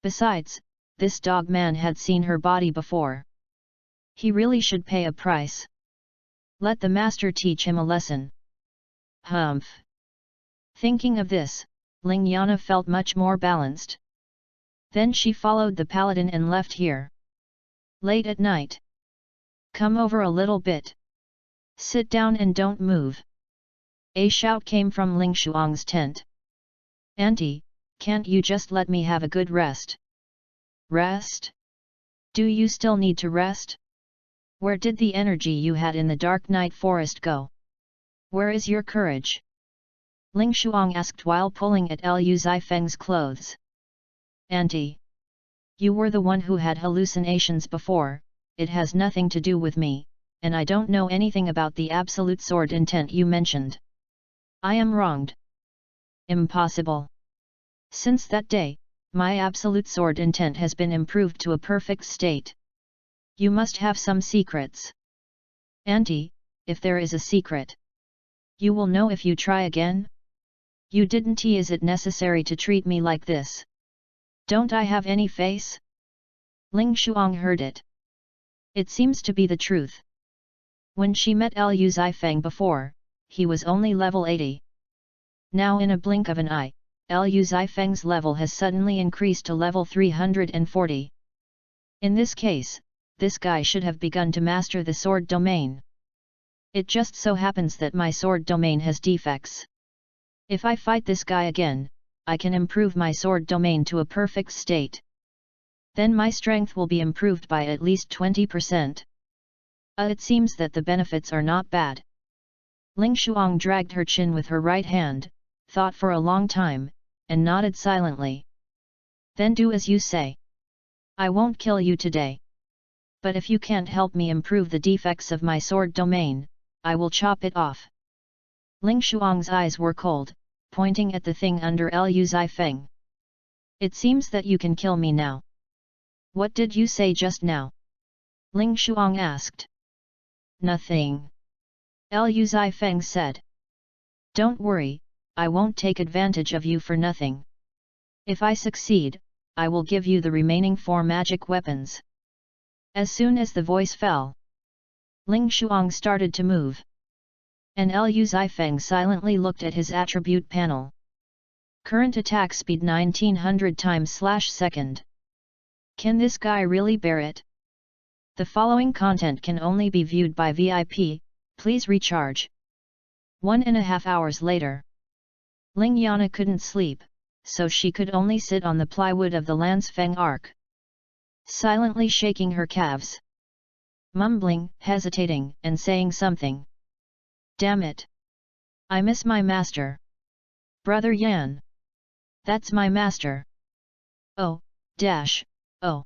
Besides, this dog man had seen her body before. He really should pay a price. Let the master teach him a lesson. Humph. Thinking of this, Ling Yana felt much more balanced. Then she followed the paladin and left here. Late at night. Come over a little bit. Sit down and don't move. A shout came from Ling Shuang's tent. Auntie, can't you just let me have a good rest? Rest? Do you still need to rest? Where did the energy you had in the dark night forest go? Where is your courage? Ling Shuang asked while pulling at Liu Zifeng's clothes. Auntie. You were the one who had hallucinations before, it has nothing to do with me, and I don't know anything about the absolute sword intent you mentioned. I am wronged. Impossible. Since that day, my absolute sword intent has been improved to a perfect state. You must have some secrets. Auntie, if there is a secret, you will know if you try again? You didn't. Is it necessary to treat me like this? Don't I have any face? Ling Shuang heard it. It seems to be the truth. When she met Liu Zifeng before, he was only level 80. Now in a blink of an eye, Liu Zifeng's level has suddenly increased to level 340. In this case, this guy should have begun to master the sword domain. It just so happens that my sword domain has defects. If I fight this guy again, I can improve my sword domain to a perfect state. Then my strength will be improved by at least 20%. It seems that the benefits are not bad. Ling Shuang dragged her chin with her right hand, thought for a long time, and nodded silently. Then do as you say. I won't kill you today. But if you can't help me improve the defects of my sword domain, I will chop it off. Ling Shuang's eyes were cold, pointing at the thing under Liu Zifeng. It seems that you can kill me now. What did you say just now? Ling Shuang asked. Nothing. Liu Zifeng said. Don't worry, I won't take advantage of you for nothing. If I succeed, I will give you the remaining 4 magic weapons. As soon as the voice fell, Ling Shuang started to move. And Liu Zifeng silently looked at his attribute panel. Current attack speed 1900 times/second. Can this guy really bear it? The following content can only be viewed by VIP, please recharge. 1.5 hours later. Ling Yana couldn't sleep, so she could only sit on the plywood of the Lansfeng Ark, silently shaking her calves, mumbling, hesitating, and saying something. Damn it! I miss my master. Brother Yan. That's my master. Oh, oh.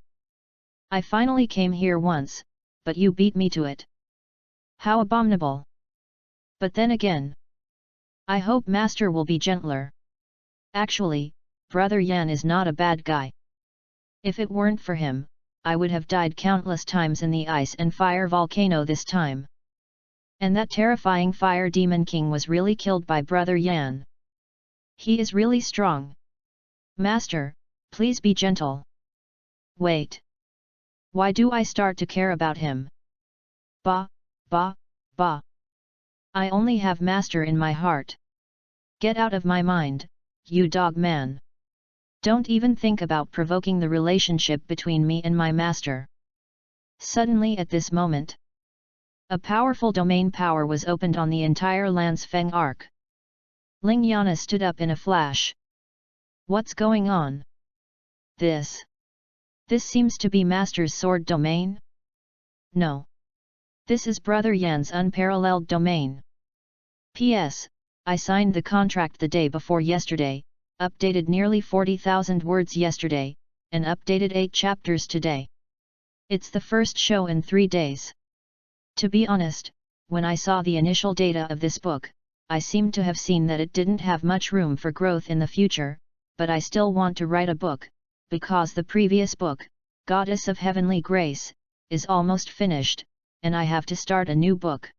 I finally came here once, but you beat me to it. How abominable. But then again, I hope master will be gentler. Actually, Brother Yan is not a bad guy. If it weren't for him, I would have died countless times in the ice and fire volcano this time. And that terrifying fire demon king was really killed by Brother Yan. He is really strong. Master, please be gentle. Wait. Why do I start to care about him? Bah. I only have master in my heart. Get out of my mind, you dog man. Don't even think about provoking the relationship between me and my master. Suddenly at this moment, a powerful domain power was opened on the entire Lansfeng Ark. Ling Yana stood up in a flash. What's going on? This seems to be master's sword domain? No. This is Brother Yan's unparalleled domain. P.S. I signed the contract the day before yesterday, updated nearly 40,000 words yesterday, and updated 8 chapters today. It's the first show in 3 days. To be honest, when I saw the initial data of this book, I seemed to have seen that it didn't have much room for growth in the future, but I still want to write a book, because the previous book, Goddess of Heavenly Grace, is almost finished, and I have to start a new book.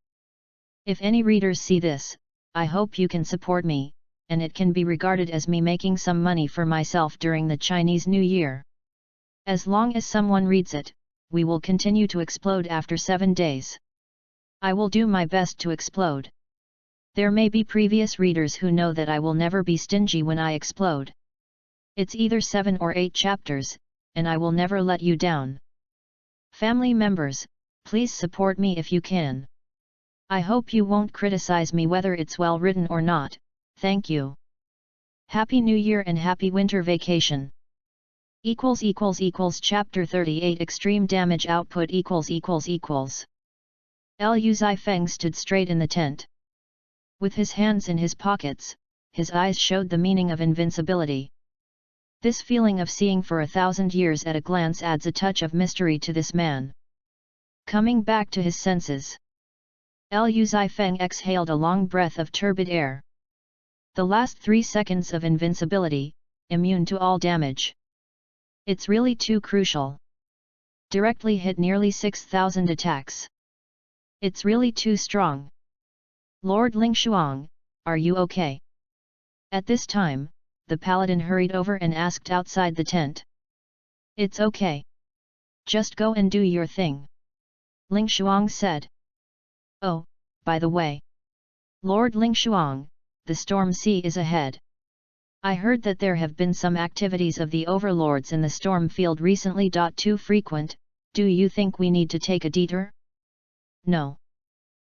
If any readers see this, I hope you can support me, and it can be regarded as me making some money for myself during the Chinese New Year. As long as someone reads it, we will continue to explode after 7 days. I will do my best to explode. There may be previous readers who know that I will never be stingy when I explode. It's either 7 or 8 chapters, and I will never let you down. Family members, please support me if you can. I hope you won't criticize me whether it's well written or not, thank you. Happy New Year and happy winter vacation. Chapter 38 Extreme Damage Output Liu Zifeng stood straight in the tent. With his hands in his pockets, his eyes showed the meaning of invincibility. This feeling of seeing for 1,000 years at a glance adds a touch of mystery to this man. Coming back to his senses, Liu Zifeng exhaled a long breath of turbid air. The last 3 seconds of invincibility, immune to all damage. It's really too crucial. Directly hit nearly 6,000 attacks. It's really too strong. Lord Lingshuang, are you okay? At this time, the paladin hurried over and asked outside the tent. It's okay. Just go and do your thing. Lingshuang said. Oh, by the way. Lord Lingshuang, the storm sea is ahead. I heard that there have been some activities of the overlords in the storm field recently. Too frequent, do you think we need to take a detour? No.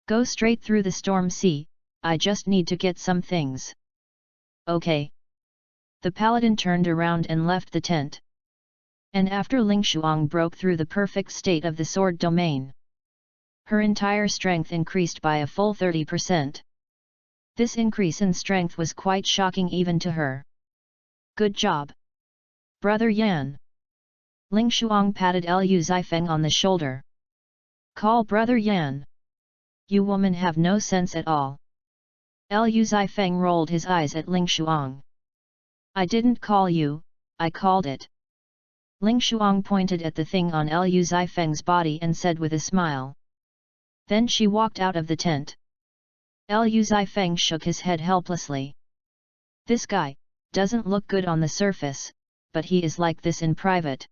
Go straight through the storm sea, I just need to get some things. Okay. The paladin turned around and left the tent. And after Lingshuang broke through the perfect state of the sword domain, her entire strength increased by a full 30%. This increase in strength was quite shocking even to her. Good job, Brother Yan. Lingshuang patted Liu Zifeng on the shoulder. Call Brother Yan. You women have no sense at all. Liu Zifeng rolled his eyes at Lingshuang. I didn't call you, I called it. Lingshuang pointed at the thing on Liu Zifeng's body and said with a smile. Then she walked out of the tent. Liu Zifeng shook his head helplessly. This guy doesn't look good on the surface, but he is like this in private.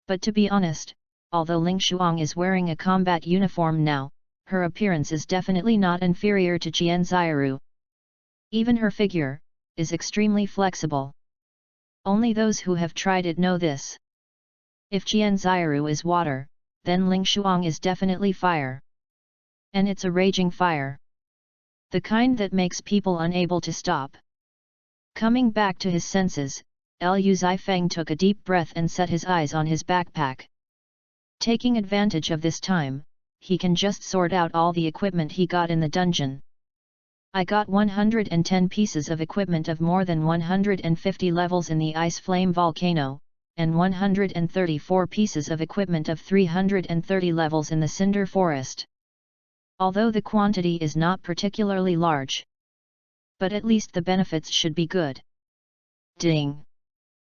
But to be honest, although Lingshuang is wearing a combat uniform now, her appearance is definitely not inferior to Jian Xiaoru. Even her figure, is extremely flexible. Only those who have tried it know this. If Jianzairu is water, then Ling Shuang is definitely fire. And it's a raging fire. The kind that makes people unable to stop. Coming back to his senses, Liu Zifeng took a deep breath and set his eyes on his backpack. Taking advantage of this time, he can just sort out all the equipment he got in the dungeon. I got 110 pieces of equipment of more than 150 levels in the Ice Flame Volcano, and 134 pieces of equipment of 330 levels in the Cinder Forest. Although the quantity is not particularly large. But at least the benefits should be good. Ding!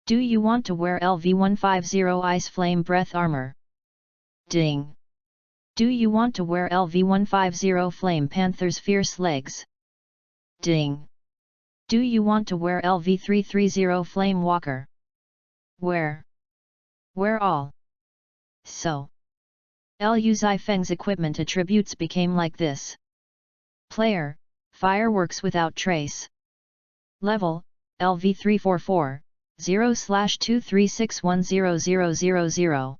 Do you want to wear LV150 Ice Flame Breath Armor? Ding! Do you want to wear LV150 Flame Panther's Fierce Legs? Ding! Do you want to wear LV330 Flame Walker? Wear all. So, Liu Zifeng's equipment attributes became like this. Player, Fireworks Without Trace. Level, LV344, 0/2361000.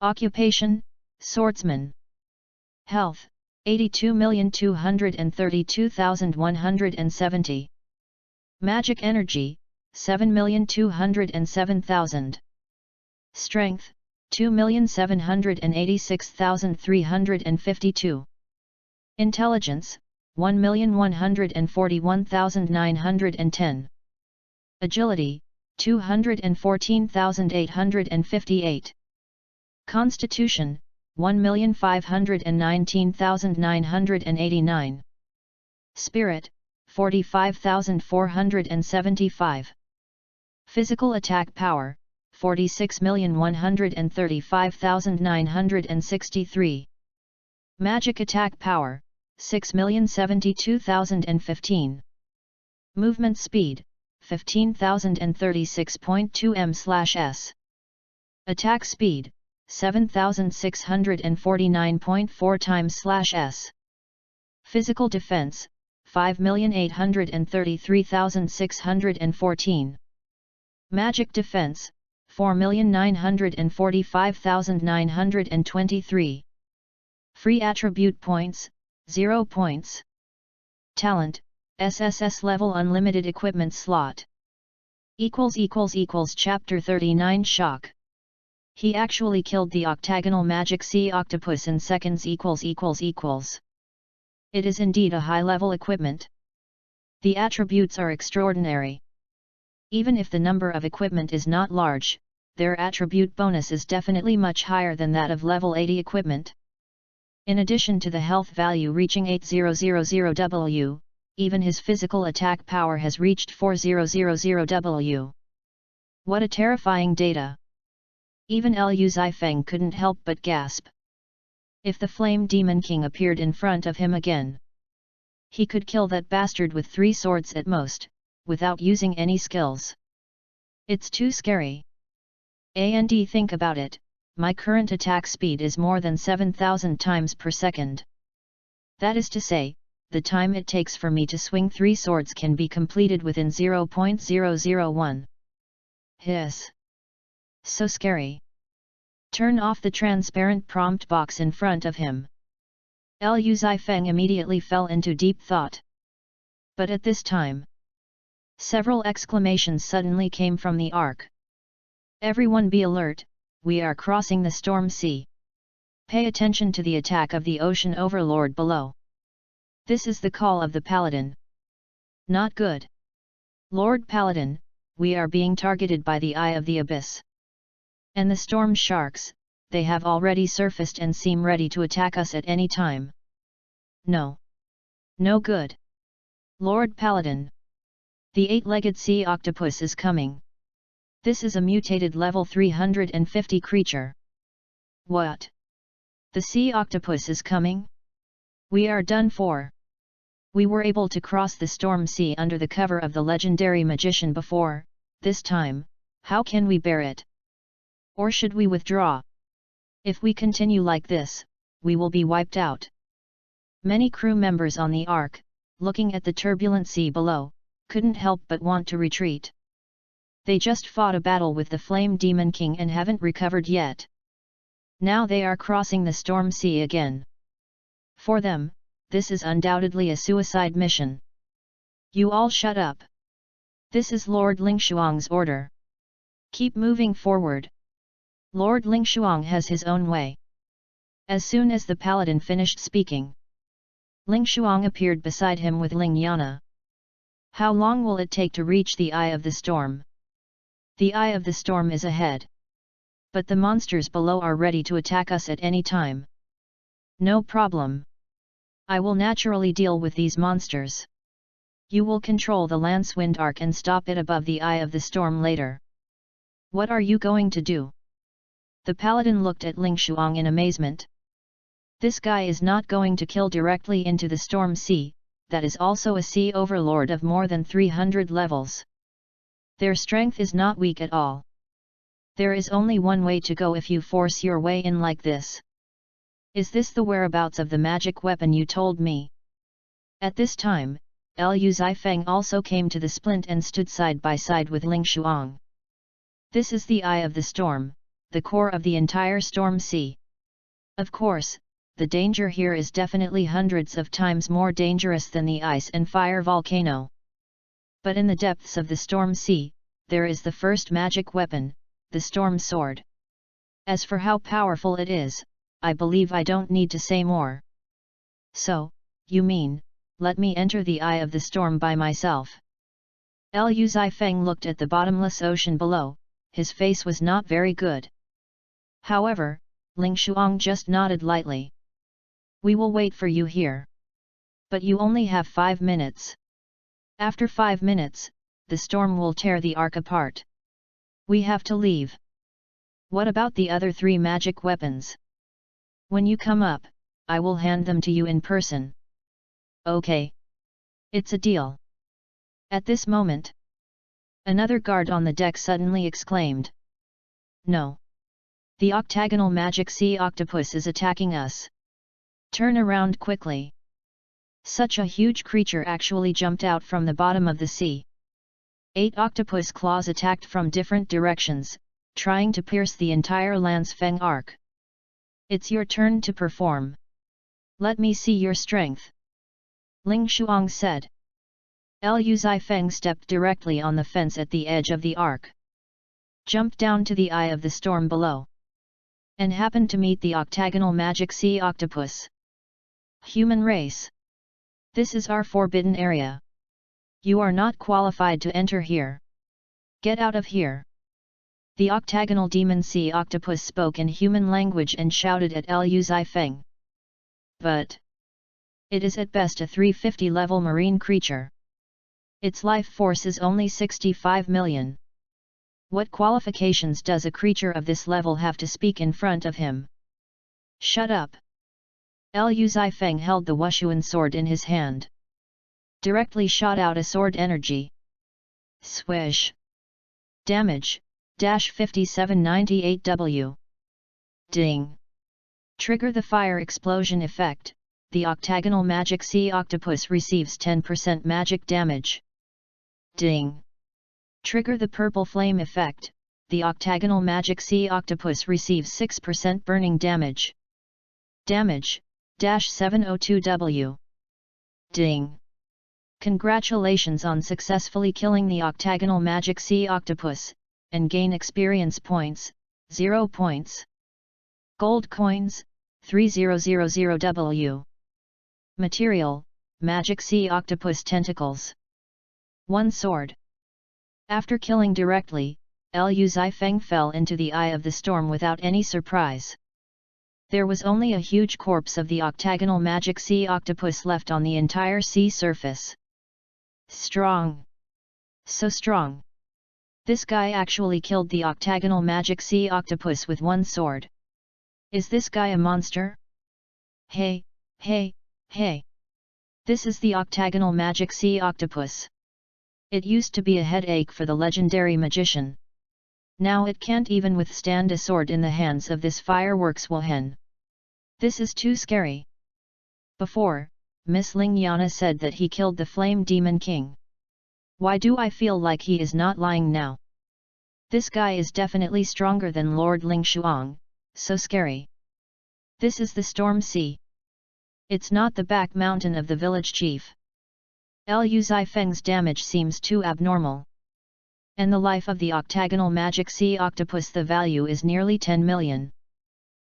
Occupation, Swordsman. Health, 82,232,170. Magic Energy, 7,207,000. Strength, 2,786,352. Intelligence, 1,141,910. Agility, 214,858. Constitution, 1,519,989. Spirit, 45,475. Physical attack power, 46,135,963. Magic attack power, 6,072,015. Movement speed, 15,036.2 m/s. Attack speed, 7,649.4 times/s. Physical defense, 5,833,614. Magic defense, 4,945,923. Free attribute points, 0 points. Talent, SSS level unlimited equipment slot. Chapter 39 Shock. He actually killed the octagonal magic sea octopus in seconds. It is indeed a high-level equipment. The attributes are extraordinary. Even if the number of equipment is not large, their attribute bonus is definitely much higher than that of level 80 equipment. In addition to the health value reaching 8000W, even his physical attack power has reached 4000W. What a terrifying data! Even Liu Zifeng couldn't help but gasp. If the Flame Demon King appeared in front of him again, he could kill that bastard with 3 swords at most, without using any skills. It's too scary. And think about it, my current attack speed is more than 7,000 times per second. That is to say, the time it takes for me to swing 3 swords can be completed within 0.001. Hiss. So scary. Turn off the transparent prompt box in front of him. Liu Zifeng immediately fell into deep thought. But at this time, several exclamations suddenly came from the ark. Everyone be alert, we are crossing the storm sea. Pay attention to the attack of the ocean overlord below. This is the call of the paladin. Not good. Lord Paladin, we are being targeted by the Eye of the Abyss. And the storm sharks, they have already surfaced and seem ready to attack us at any time. No. No good. Lord Paladin. The 8-legged sea octopus is coming. This is a mutated level 350 creature. What? The sea octopus is coming? We are done for. We were able to cross the storm sea under the cover of the legendary magician before, this time, how can we bear it? Or should we withdraw? If we continue like this, we will be wiped out. Many crew members on the ark, looking at the turbulent sea below, couldn't help but want to retreat. They just fought a battle with the Flame Demon King and haven't recovered yet. Now they are crossing the Storm Sea again. For them, this is undoubtedly a suicide mission. You all shut up. This is Lord Lingshuang's order. Keep moving forward. Lord Lingshuang has his own way. As soon as the paladin finished speaking, Lingshuang appeared beside him with Ling Yana. How long will it take to reach the Eye of the Storm? The Eye of the Storm is ahead. But the monsters below are ready to attack us at any time. No problem. I will naturally deal with these monsters. You will control the Lance Wind Arc and stop it above the Eye of the Storm later. What are you going to do? The paladin looked at Lingshuang in amazement. This guy is not going to kill directly into the Storm Sea, that is also a sea overlord of more than 300 levels. Their strength is not weak at all. There is only one way to go if you force your way in like this. Is this the whereabouts of the magic weapon you told me? At this time, Liu Zifeng also came to the splint and stood side by side with Lingshuang. This is the Eye of the Storm, the core of the entire Storm Sea. Of course, the danger here is definitely hundreds of times more dangerous than the ice and fire volcano. But in the depths of the Storm Sea, there is the first magic weapon, the Storm Sword. As for how powerful it is, I believe I don't need to say more. So, you mean, let me enter the Eye of the Storm by myself? Liu Zifeng looked at the bottomless ocean below, his face was not very good. However, Lingshuang just nodded lightly. We will wait for you here. But you only have 5 minutes. After 5 minutes, the storm will tear the ark apart. We have to leave. What about the other 3 magic weapons? When you come up, I will hand them to you in person. Okay. It's a deal. At this moment, another guard on the deck suddenly exclaimed. No. The octagonal magic sea octopus is attacking us. Turn around quickly. Such a huge creature actually jumped out from the bottom of the sea. 8 octopus claws attacked from different directions, trying to pierce the entire Lance Feng arc. It's your turn to perform. Let me see your strength. Lingshuang said. Liu Zifeng stepped directly on the fence at the edge of the arc. Jumped down to the Eye of the Storm below. And happened to meet the octagonal magic sea octopus. Human race. This is our forbidden area. You are not qualified to enter here. Get out of here. The octagonal demon sea octopus spoke in human language and shouted at Liu Zifeng. But it is at best a 350 level marine creature. Its life force is only 65 million. What qualifications does a creature of this level have to speak in front of him? Shut up. Liu Zifeng held the Wushuan sword in his hand. Directly shot out a sword energy. Swish. Damage, -5798W. Ding. Trigger the fire explosion effect, the octagonal magic sea octopus receives 10% magic damage. Ding. Trigger the purple flame effect, the octagonal magic sea octopus receives 6% burning damage. Damage, -702W. Ding. Congratulations on successfully killing the octagonal magic sea octopus, and gain experience points, 0 points. Gold coins, 3000W. Material, magic sea octopus tentacles. 1 sword. After killing directly, Liu Zifeng fell into the Eye of the Storm without any surprise. There was only a huge corpse of the octagonal magic sea octopus left on the entire sea surface. Strong. So strong. This guy actually killed the octagonal magic sea octopus with 1 sword. Is this guy a monster? Hey, hey, hey. This is the octagonal magic sea octopus. It used to be a headache for the legendary magician. Now it can't even withstand a sword in the hands of this fireworks Wohen. This is too scary. Before, Miss Ling Yana said that he killed the Flame Demon King. Why do I feel like he is not lying now? This guy is definitely stronger than Lord Ling Shuang, so scary. This is the Storm Sea. It's not the back mountain of the village chief. Liu Zifeng's damage seems too abnormal. And the life of the octagonal magic sea octopus, the value is nearly 10 million.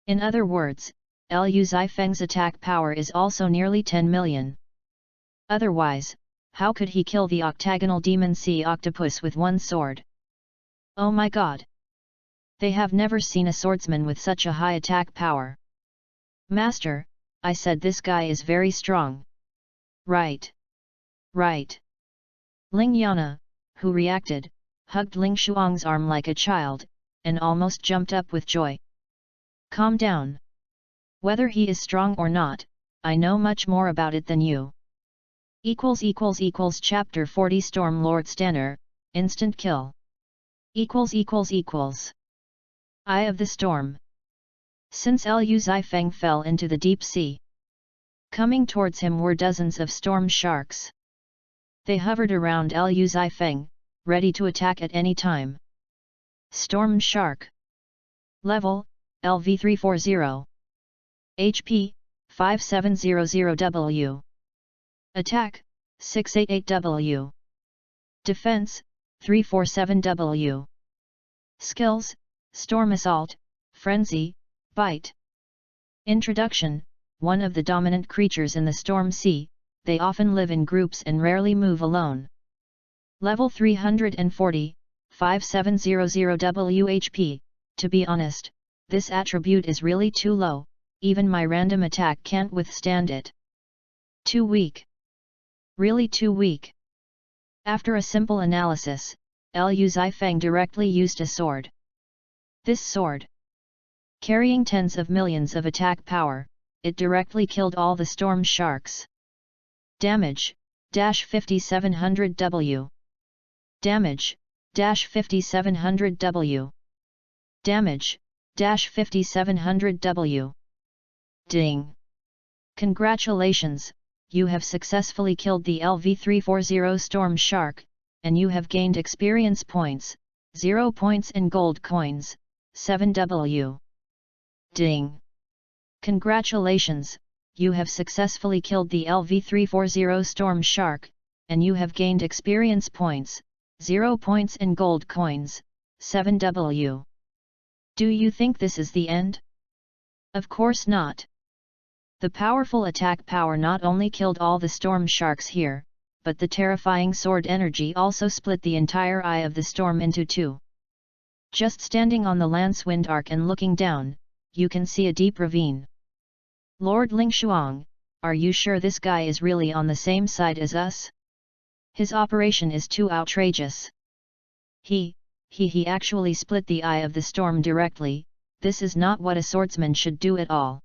In other words, Liu Zifeng's attack power is also nearly 10 million. Otherwise, how could he kill the octagonal demon sea octopus with one sword? Oh my god! They have never seen a swordsman with such a high attack power. Master, I said this guy is very strong. Right. Right. Ling Yana, who reacted, hugged Ling Shuang's arm like a child, and almost jumped up with joy. Calm down. Whether he is strong or not, I know much more about it than you. Chapter 40 Storm Lord Stanner, Instant Kill. Eye of the Storm. Since Liu Zifeng fell into the deep sea, coming towards him were dozens of storm sharks. They hovered around Liu Zifeng, ready to attack at any time. Storm Shark. Level, LV340. HP, 5700W. Attack, 688W. Defense, 347W. Skills, Storm Assault, Frenzy, Bite. Introduction: one of the dominant creatures in the Storm Sea, they often live in groups and rarely move alone. Level 340, 5700W HP. To be honest, this attribute is really too low, even my random attack can't withstand it. Too weak. Really too weak. After a simple analysis, Liu Zifeng directly used a sword. This sword, carrying tens of millions of attack power, it directly killed all the storm sharks. Damage, -5700W. Damage, -5700W. Damage, -5700W. Ding! Congratulations, you have successfully killed the LV340 Storm Shark, and you have gained experience points, 0 points and gold coins, 7W. Ding! Congratulations, you have successfully killed the LV340 Storm Shark, and you have gained experience points, 0 points and gold coins, 7W. Do you think this is the end? Of course not. The powerful attack power not only killed all the storm sharks here, but the terrifying sword energy also split the entire eye of the storm into two. Just standing on the lance wind arc and looking down, you can see a deep ravine. Lord Ling Shuang, are you sure this guy is really on the same side as us? His operation is too outrageous. He actually split the eye of the storm directly. This is not what a swordsman should do at all.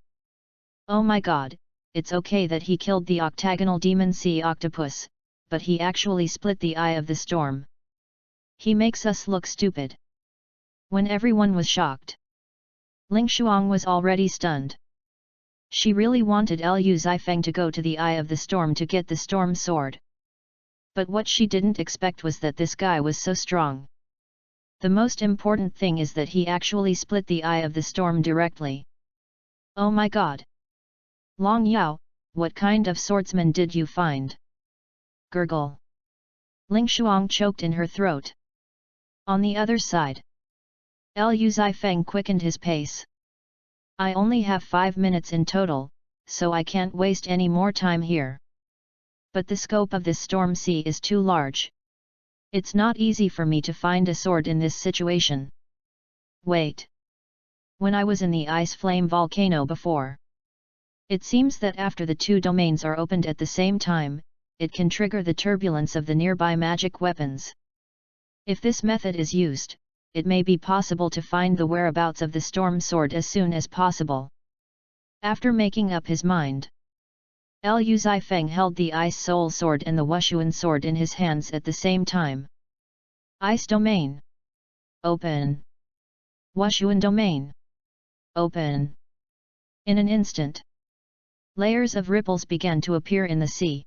Oh my god, it's okay that he killed the octagonal demon sea octopus, but he actually split the eye of the storm. He makes us look stupid. When everyone was shocked, Ling Shuang was already stunned. She really wanted Liu Zifeng to go to the eye of the storm to get the storm sword. But what she didn't expect was that this guy was so strong. The most important thing is that he actually split the eye of the storm directly. Oh my god! Long Yao, what kind of swordsman did you find? Gurgle. Ling Shuang choked in her throat. On the other side, Liu Zifeng quickened his pace. I only have 5 minutes in total, so I can't waste any more time here. But the scope of this storm sea is too large. It's not easy for me to find a sword in this situation. Wait. When I was in the ice flame volcano before, it seems that after the two domains are opened at the same time, it can trigger the turbulence of the nearby magic weapons. If this method is used, it may be possible to find the whereabouts of the storm sword as soon as possible. After making up his mind, Liu Zifeng held the Ice Soul Sword and the Wushuan Sword in his hands at the same time. Ice Domain. Open. Wushuan Domain. Open. In an instant, layers of ripples began to appear in the sea.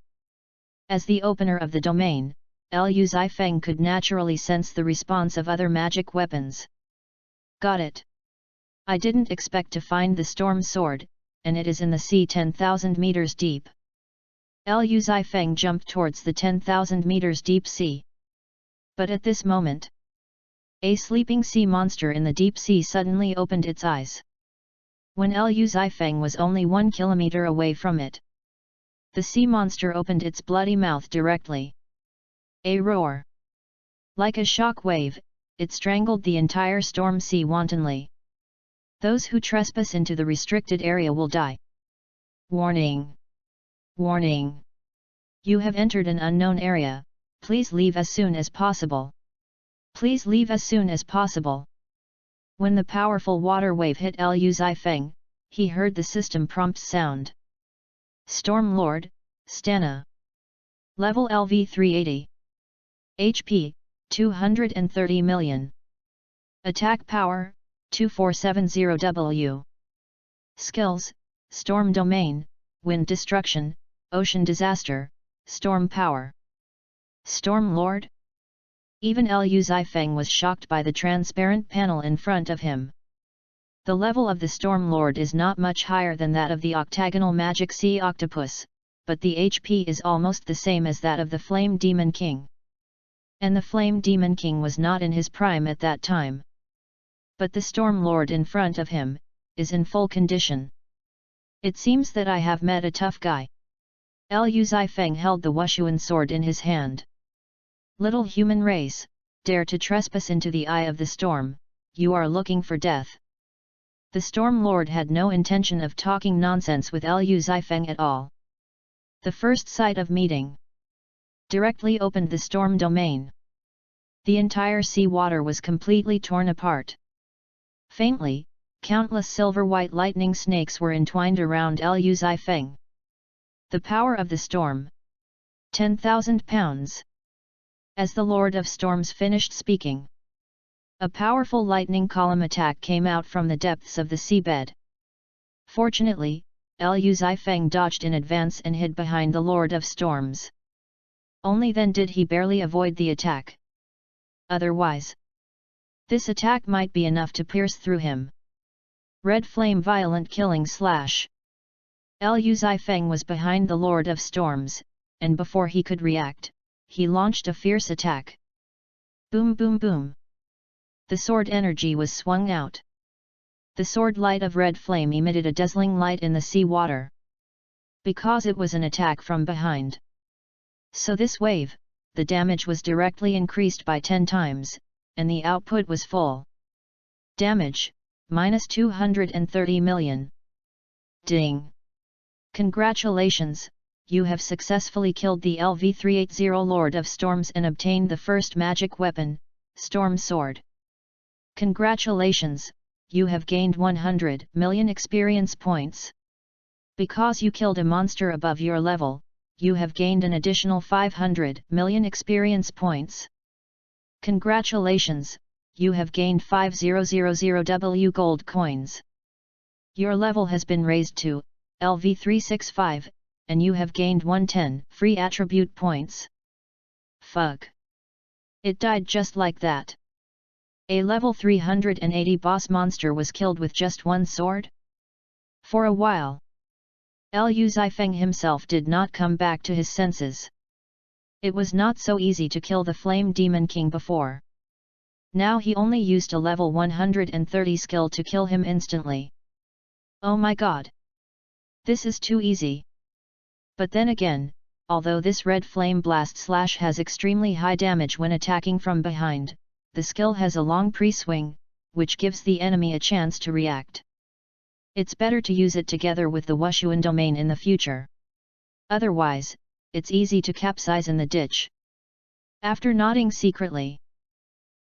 As the opener of the domain, Liu Zifeng could naturally sense the response of other magic weapons. Got it. I didn't expect to find the storm sword, and it is in the sea 10,000 meters deep. Liu Zifeng jumped towards the 10,000 meters deep sea. But at this moment, a sleeping sea monster in the deep sea suddenly opened its eyes. When Liu Zifeng was only 1 kilometer away from it, the sea monster opened its bloody mouth directly. A roar. Like a shock wave, it strangled the entire storm sea wantonly. Those who trespass into the restricted area will die. Warning! Warning! You have entered an unknown area, please leave as soon as possible. Please leave as soon as possible. When the powerful water wave hit Liu Zifeng, he heard the system prompt sound. Storm Lord, Stana. Level LV 380. HP, 230 million. Attack power, 2470W. Skills, Storm Domain, Wind Destruction, Ocean Disaster, Storm Power. Storm Lord? Even Liu Zifeng was shocked by the transparent panel in front of him. The level of the Storm Lord is not much higher than that of the octagonal magic sea octopus, but the HP is almost the same as that of the Flame Demon King. And the Flame Demon King was not in his prime at that time. But the Storm Lord in front of him is in full condition. It seems that I have met a tough guy. Liu Zifeng held the Wushuan sword in his hand. Little human race, dare to trespass into the eye of the storm, you are looking for death. The Storm Lord had no intention of talking nonsense with Liu Zifeng at all. The first sight of meeting directly opened the storm domain. The entire sea water was completely torn apart. Faintly, countless silver-white lightning snakes were entwined around Liu Zifeng. The power of the storm. 10,000 pounds. As the Lord of Storms finished speaking, a powerful lightning column attack came out from the depths of the seabed. Fortunately, Liu Zifeng dodged in advance and hid behind the Lord of Storms. Only then did he barely avoid the attack. Otherwise, this attack might be enough to pierce through him. Red Flame Violent Killing Slash. Liu Zifeng was behind the Lord of Storms, and before he could react, he launched a fierce attack. Boom boom boom. The sword energy was swung out. The sword light of red flame emitted a dazzling light in the sea water. Because it was an attack from behind. So this wave, the damage was directly increased by 10 times, and the output was full. Damage, minus 230 million. Ding! Congratulations, you have successfully killed the LV-380 Lord of Storms and obtained the first magic weapon, Storm Sword. Congratulations, you have gained 100 million experience points. Because you killed a monster above your level, you have gained an additional 500 million experience points. Congratulations, you have gained 5000W gold coins. Your level has been raised to LV365, and you have gained 110 free attribute points. Fuck. It died just like that. A level 380 boss monster was killed with just one sword? For a while, Liu Zifeng himself did not come back to his senses. It was not so easy to kill the Flame Demon King before. Now he only used a level 130 skill to kill him instantly. Oh my god! This is too easy. But then again, although this red flame blast slash has extremely high damage when attacking from behind, the skill has a long pre-swing, which gives the enemy a chance to react. It's better to use it together with the Wushuan domain in the future. Otherwise, it's easy to capsize in the ditch. After nodding secretly,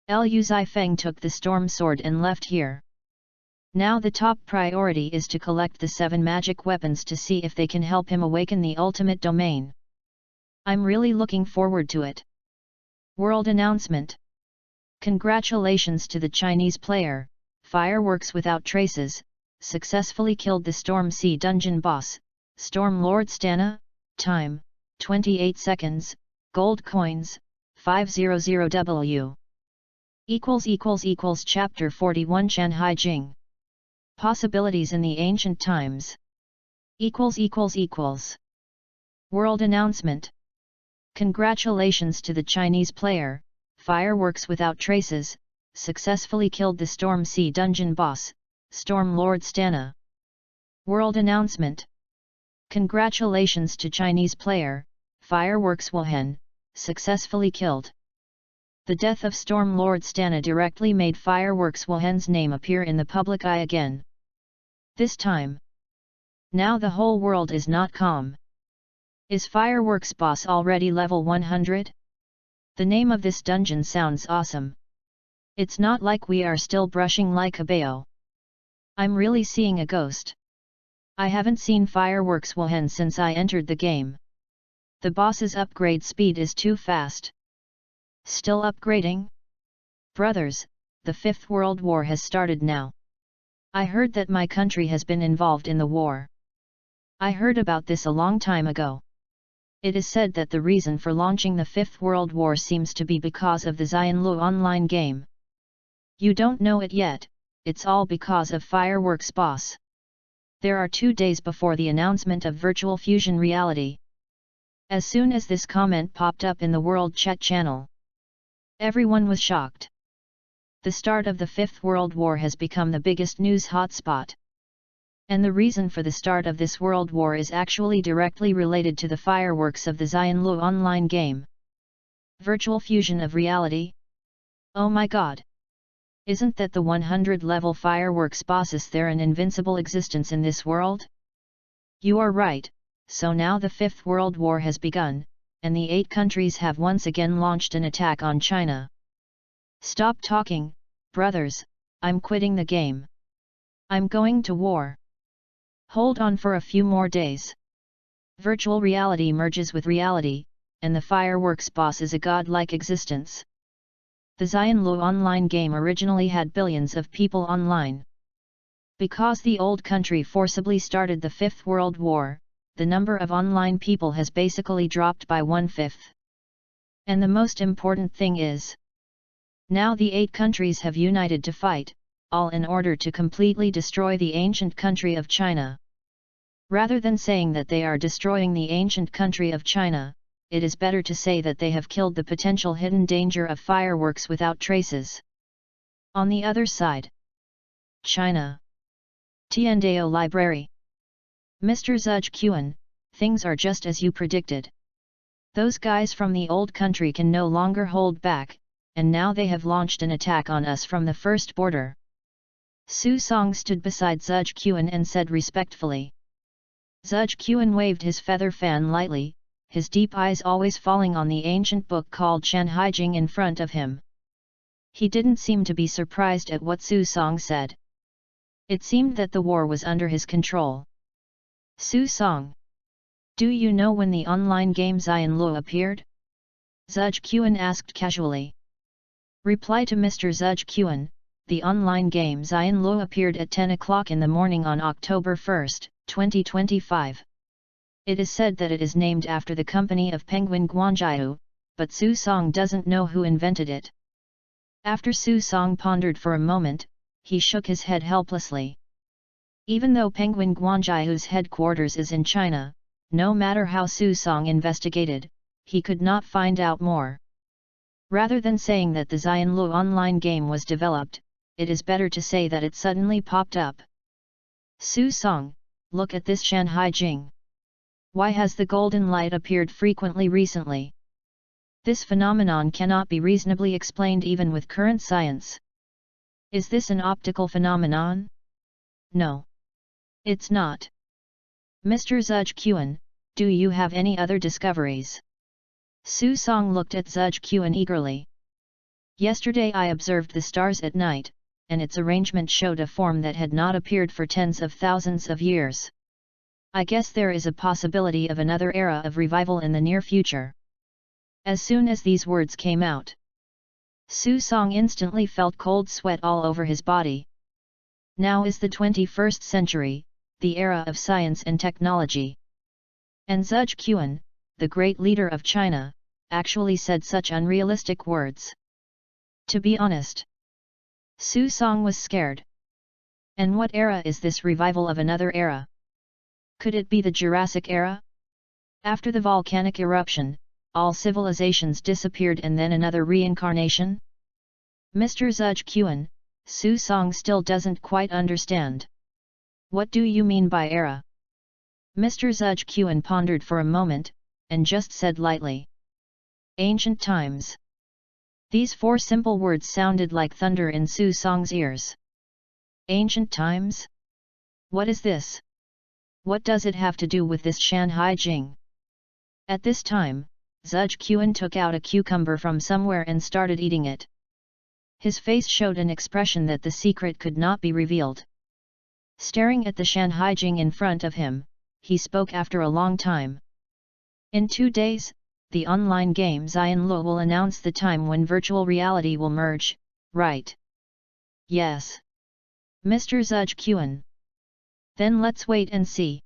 Liu Zifeng took the storm sword and left here. Now the top priority is to collect the 7 magic weapons to see if they can help him awaken the ultimate domain. I'm really looking forward to it. World announcement. Congratulations to the Chinese player, Fireworks Without Traces, successfully killed the Storm Sea dungeon boss, Storm Lord Stana. Time, 28 seconds, gold coins, 500W Chapter 41 Shanhai Jing Possibilities in the Ancient Times World Announcement Congratulations to the Chinese player, Fireworks Without Traces, successfully killed the Storm Sea dungeon boss, Storm Lord Stana. World Announcement Congratulations to Chinese player, Fireworks Wohen, successfully killed. The death of Storm Lord Stana directly made Fireworks Wohen's name appear in the public eye again. This time. Now the whole world is not calm. Is Fireworks boss already level 100? The name of this dungeon sounds awesome. It's not like we are still brushing like a bao. I'm really seeing a ghost. I haven't seen Fireworks Wohen since I entered the game. The boss's upgrade speed is too fast. Still upgrading? Brothers, the Fifth World War has started now. I heard that my country has been involved in the war. I heard about this a long time ago. It is said that the reason for launching the Fifth World War seems to be because of the Xianlu online game. You don't know it yet, it's all because of Fireworks Boss. There are 2 days before the announcement of Virtual Fusion Reality. As soon as this comment popped up in the World Chat channel, everyone was shocked. The start of the Fifth World War has become the biggest news hotspot. And the reason for the start of this World War is actually directly related to the fireworks of the Xianlu online game. Virtual fusion of reality? Oh my god! Isn't that the 100-level fireworks bosses there an invincible existence in this world? You are right, so now the Fifth World War has begun, and the 8 countries have once again launched an attack on China. Stop talking, brothers, I'm quitting the game. I'm going to war. Hold on for a few more days. Virtual reality merges with reality, and the fireworks boss is a godlike existence. The Xianlu online game originally had billions of people online. Because the old country forcibly started the Fifth World War, the number of online people has basically dropped by 1/5. And the most important thing is, now the 8 countries have united to fight, all in order to completely destroy the ancient country of China. Rather than saying that they are destroying the ancient country of China, it is better to say that they have killed the potential hidden danger of fireworks without traces. On the other side, China. Tiandao Library. Mr. Zhuge Quan, things are just as you predicted. Those guys from the old country can no longer hold back, and now they have launched an attack on us from the first border. Su Song stood beside Zhuge Quan and said respectfully. Zhuge Quan waved his feather fan lightly, his deep eyes always falling on the ancient book called Shanhai Jing in front of him. He didn't seem to be surprised at what Su Song said. It seemed that the war was under his control. Su Song. Do you know when the online game Xianlu appeared? Zhuge Quan asked casually. Reply to Mr. Zhuge Quan, the online game Xianlu appeared at 10 o'clock in the morning on October 1, 2025. It is said that it is named after the company of Penguin Guanjiu, but Su Song doesn't know who invented it. After Su Song pondered for a moment, he shook his head helplessly. Even though Penguin Guanjiu's headquarters is in China, no matter how Su Song investigated, he could not find out more. Rather than saying that the Xianlu online game was developed, it is better to say that it suddenly popped up. Su Song, look at this Shanhai Jing. Why has the golden light appeared frequently recently? This phenomenon cannot be reasonably explained even with current science. Is this an optical phenomenon? No. It's not. Mr. Zhuge Quan, do you have any other discoveries? Su Song looked at Zhuge Quan eagerly. Yesterday I observed the stars at night, and its arrangement showed a form that had not appeared for tens of thousands of years. I guess there is a possibility of another era of revival in the near future. As soon as these words came out, Su Song instantly felt cold sweat all over his body. Now is the 21st century, the era of science and technology. And Zhuge Quan, the great leader of China, actually said such unrealistic words. To be honest, Su Song was scared. And what era is this revival of another era? Could it be the Jurassic era? After the volcanic eruption, all civilizations disappeared and then another reincarnation? Mr. Zhuge Quan, Su Song still doesn't quite understand. What do you mean by era? Mr. Zhuge Quan pondered for a moment, and just said lightly. Ancient times. These four simple words sounded like thunder in Su Song's ears. Ancient times? What is this? What does it have to do with this Shanhai Jing? At this time, Zhuge Quan took out a cucumber from somewhere and started eating it. His face showed an expression that the secret could not be revealed. Staring at the Shanhai Jing in front of him, he spoke after a long time. In 2 days, the online game Xianluo will announce the time when virtual reality will merge, right? Yes. Mr. Zhuge Quan. Then let's wait and see.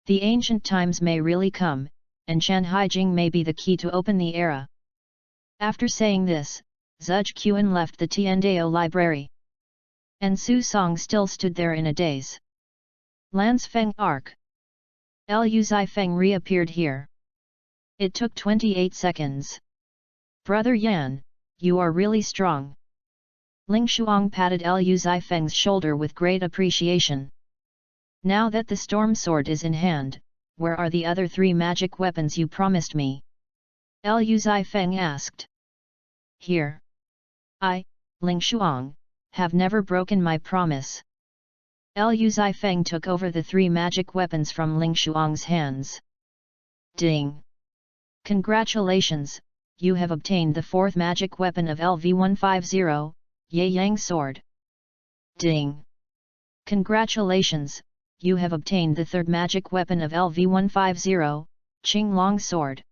The ancient times may really come, and Shanhai Jing may be the key to open the era. After saying this, Zhuge Quan left the Tiandao library. And Su Song still stood there in a daze. Lansfeng Arc. Lu Zifeng reappeared here. It took 28 seconds. Brother Yan, you are really strong. Ling Shuang patted Lu Zifeng's shoulder with great appreciation. Now that the storm sword is in hand, where are the other 3 magic weapons you promised me? Lu Zifeng asked. Here. I, Ling Shuang, have never broken my promise. Lu Zifeng took over the 3 magic weapons from Ling Shuang's hands. Ding! Congratulations, you have obtained the 4th magic weapon of LV150, Ye Yang Sword. Ding! Congratulations, you have obtained the 3rd magic weapon of LV150, Qing Long Sword.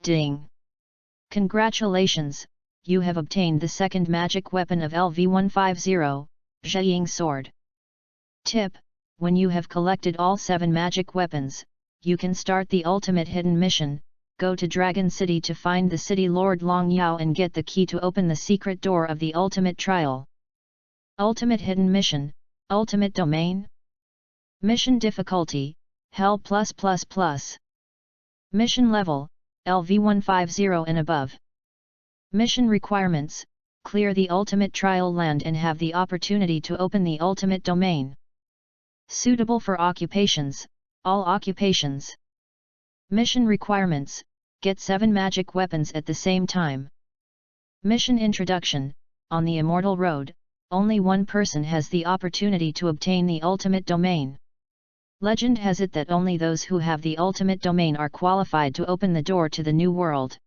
Ding! Congratulations, you have obtained the 2nd magic weapon of LV150, Zheying Sword. Tip: when you have collected all 7 magic weapons, you can start the ultimate hidden mission. Go to Dragon City to find the City Lord Long Yao and get the key to open the secret door of the ultimate trial. Ultimate hidden mission, ultimate domain. Mission difficulty, Hell+++. Mission level, LV150 and above. Mission requirements: clear the ultimate trial land and have the opportunity to open the ultimate domain. Suitable for occupations, all occupations. Mission requirements: get 7 magic weapons at the same time. Mission introduction: on the Immortal Road, only one person has the opportunity to obtain the ultimate domain. Legend has it that only those who have the ultimate domain are qualified to open the door to the new world.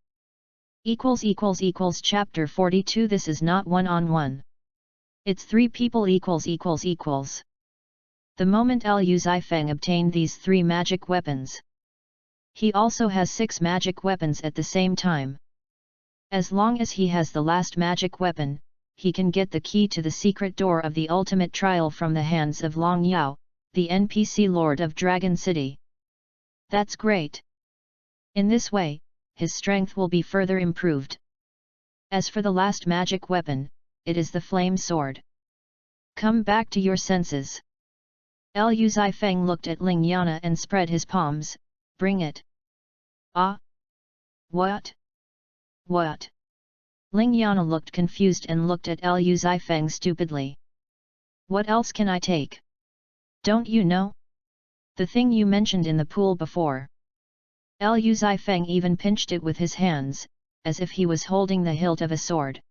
Chapter 42. This is not one-on-one. It's 3 people. The moment Lu Zifeng obtained these 3 magic weapons, he also has 6 magic weapons at the same time. As long as he has the last magic weapon, he can get the key to the secret door of the ultimate trial from the hands of Long Yao, the NPC Lord of Dragon City. That's great. In this way, his strength will be further improved. As for the last magic weapon, it is the Flame Sword. Come back to your senses. Lu Zifeng looked at Ling Yana and spread his palms. Bring it. Ah? What? What? Ling Yana looked confused and looked at Lu Zifeng stupidly. What else can I take? Don't you know? The thing you mentioned in the pool before. Lu Zifeng even pinched it with his hands, as if he was holding the hilt of a sword.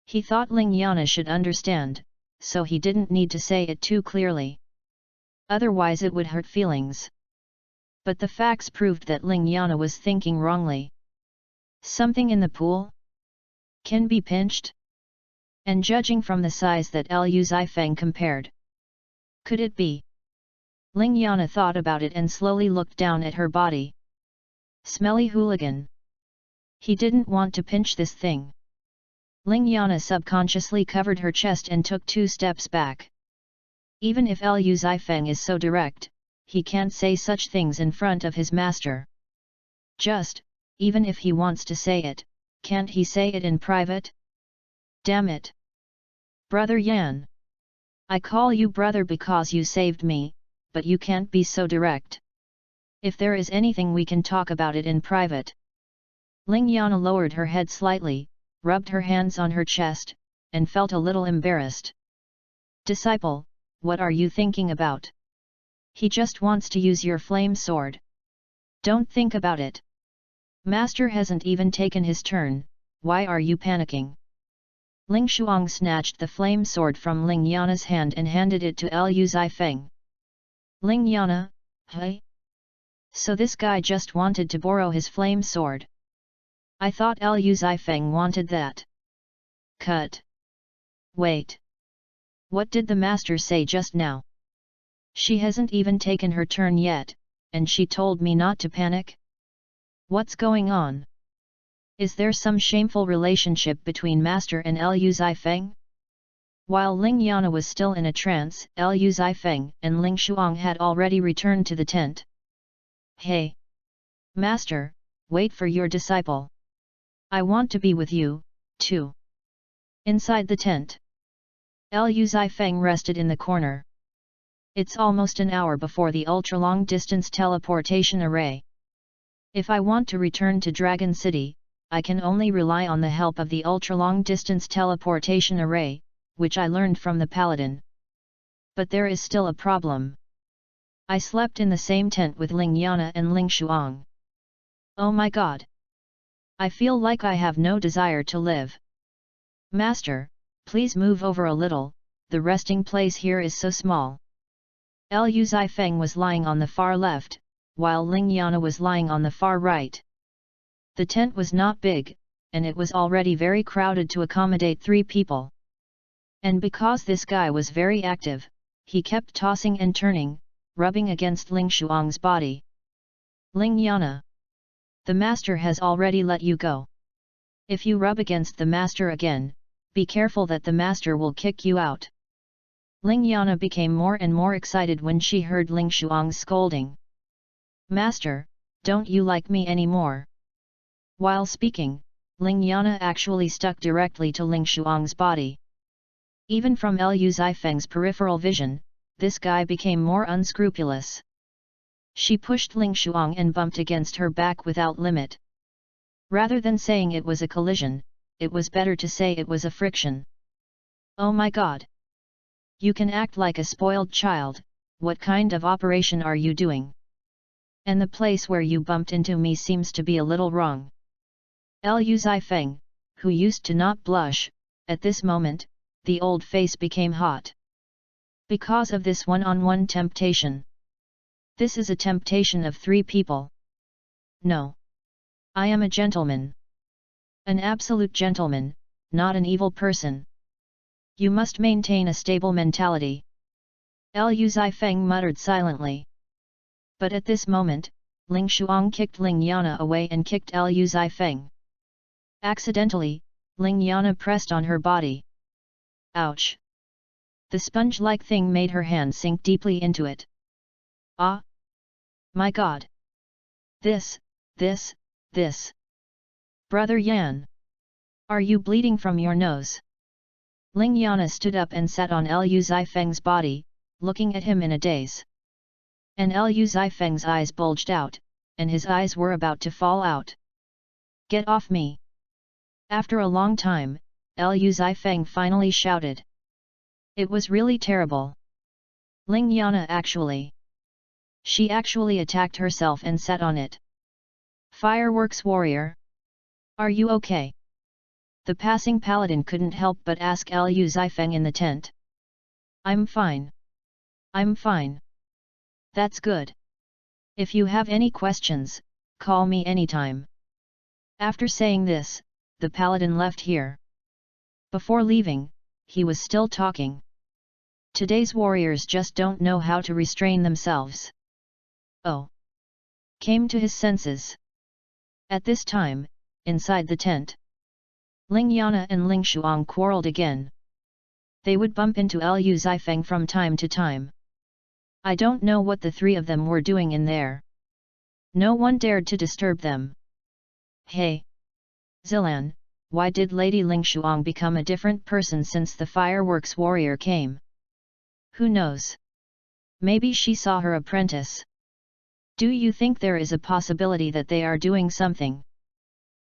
He thought Ling Yana should understand, so he didn't need to say it too clearly. Otherwise it would hurt feelings. But the facts proved that Ling Yana was thinking wrongly. Something in the pool? Can be pinched? And judging from the size that Lu Zifeng compared, could it be? Ling Yana thought about it and slowly looked down at her body. Smelly hooligan. He didn't want to pinch this thing. Ling Yana subconsciously covered her chest and took 2 steps back. Even if Lu Zifeng is so direct, he can't say such things in front of his master. Just, even if he wants to say it, can't he say it in private? Damn it! Brother Yan! I call you brother because you saved me, but you can't be so direct. If there is anything we can talk about it in private. Ling Yana lowered her head slightly, rubbed her hands on her chest, and felt a little embarrassed. Disciple, what are you thinking about? He just wants to use your flame sword. Don't think about it. Master hasn't even taken his turn, why are you panicking? Ling Shuang snatched the flame sword from Ling Yana's hand and handed it to Liu Zifeng. Ling Yana, hey? So this guy just wanted to borrow his flame sword. I thought Liu Zifeng wanted that. Cut. Wait. What did the master say just now? She hasn't even taken her turn yet, and she told me not to panic? What's going on? Is there some shameful relationship between Master and Liu Zifeng? While Ling Yana was still in a trance, Liu Zifeng and Ling Shuang had already returned to the tent. Hey! Master, wait for your disciple. I want to be with you, too. Inside the tent. Liu Zifeng rested in the corner. It's almost an hour before the ultra-long distance teleportation array. If I want to return to Dragon City, I can only rely on the help of the ultra-long distance teleportation array, which I learned from the paladin. But there is still a problem. I slept in the same tent with Ling Yana and Ling Shuang. Oh my god! I feel like I have no desire to live. Master, please move over a little, the resting place here is so small. Liu Zifeng was lying on the far left, while Ling Yana was lying on the far right. The tent was not big, and it was already very crowded to accommodate 3 people. And because this guy was very active, he kept tossing and turning, rubbing against Ling Shuang's body. Ling Yana. The master has already let you go. If you rub against the master again, be careful that the master will kick you out. Ling Yana became more and more excited when she heard Ling Shuang's scolding. Master, don't you like me anymore? While speaking, Ling Yana actually stuck directly to Ling Shuang's body. Even from Liu Zifeng's peripheral vision, this guy became more unscrupulous. She pushed Ling Shuang and bumped against her back without limit. Rather than saying it was a collision, it was better to say it was a friction. Oh my god! You can act like a spoiled child, what kind of operation are you doing? And the place where you bumped into me seems to be a little wrong. Liu Zifeng, who used to not blush, at this moment, the old face became hot. Because of this one-on-one temptation. This is a temptation of 3 people. No. I am a gentleman. An absolute gentleman, not an evil person. You must maintain a stable mentality. Liu Zifeng muttered silently. But at this moment, Ling Shuang kicked Ling Yana away and kicked Liu Zifeng. Accidentally, Ling Yana pressed on her body. Ouch! The sponge-like thing made her hand sink deeply into it. Ah! My god! This! Brother Yan! Are you bleeding from your nose? Ling Yana stood up and sat on Liu Zifeng's body, looking at him in a daze. And Liu Zifeng's eyes bulged out, and his eyes were about to fall out. Get off me! After a long time, Liu Zifeng finally shouted. It was really terrible. Ling Yana actually. She actually attacked herself and sat on it. Fireworks warrior! Are you okay? The passing paladin couldn't help but ask Liu Zifeng in the tent. I'm fine. I'm fine. That's good. If you have any questions, call me anytime. After saying this, the paladin left here. Before leaving, he was still talking. Today's warriors just don't know how to restrain themselves. Oh! Came to his senses. At this time, inside the tent, Ling Yana and Ling Shuang quarreled again. They would bump into Liu Zifeng from time to time. I don't know what the 3 of them were doing in there. No one dared to disturb them. Hey! Zilan, why did Lady Lingshuang become a different person since the fireworks warrior came? Who knows? Maybe she saw her apprentice. Do you think there is a possibility that they are doing something?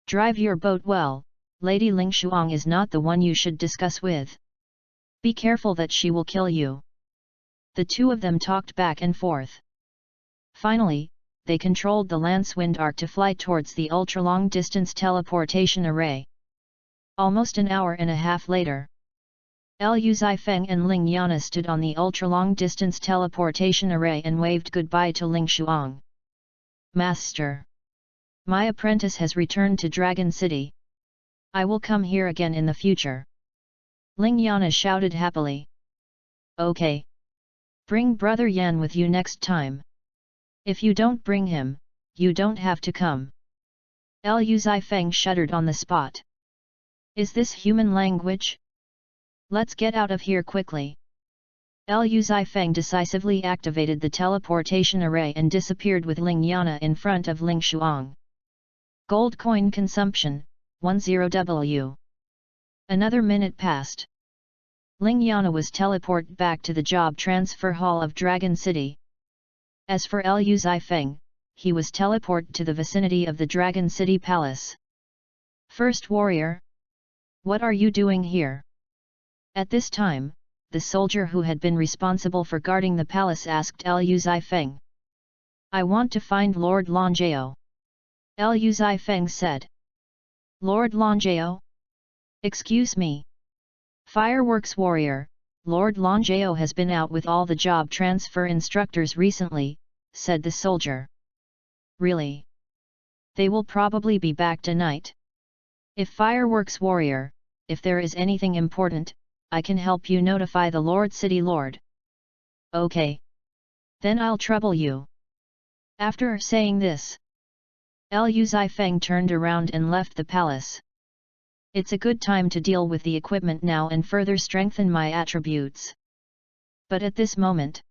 Drive your boat well, Lady Lingshuang is not the one you should discuss with. Be careful that she will kill you. The two of them talked back and forth. Finally, they controlled the lance wind arc to fly towards the ultra-long distance teleportation array. Almost an hour and a half later, Lu Zifeng and Ling Yana stood on the ultra-long distance teleportation array and waved goodbye to Ling Shuang. Master! My apprentice has returned to Dragon City. I will come here again in the future. Ling Yana shouted happily. Okay. Bring Brother Yan with you next time. If you don't bring him, you don't have to come. Lu Zifeng shuddered on the spot. Is this human language? Let's get out of here quickly. Lu Zifeng decisively activated the teleportation array and disappeared with Ling Yana in front of Ling Shuang. Gold coin consumption, 10W. Another minute passed. Ling Yana was teleported back to the job transfer hall of Dragon City. As for Lu Zifeng, he was teleported to the vicinity of the Dragon City Palace. First warrior? What are you doing here? At this time, the soldier who had been responsible for guarding the palace asked Lu Zifeng. I want to find Lord Longjao. Lu Zifeng said. Lord Longjao? Excuse me. Fireworks warrior, Lord Longjao has been out with all the job transfer instructors recently, said the soldier. Really? They will probably be back tonight. If Fireworks warrior, if there is anything important, I can help you notify the Lord City Lord. Okay. Then I'll trouble you. After saying this, Lu Zifeng turned around and left the palace. It's a good time to deal with the equipment now and further strengthen my attributes. But at this moment,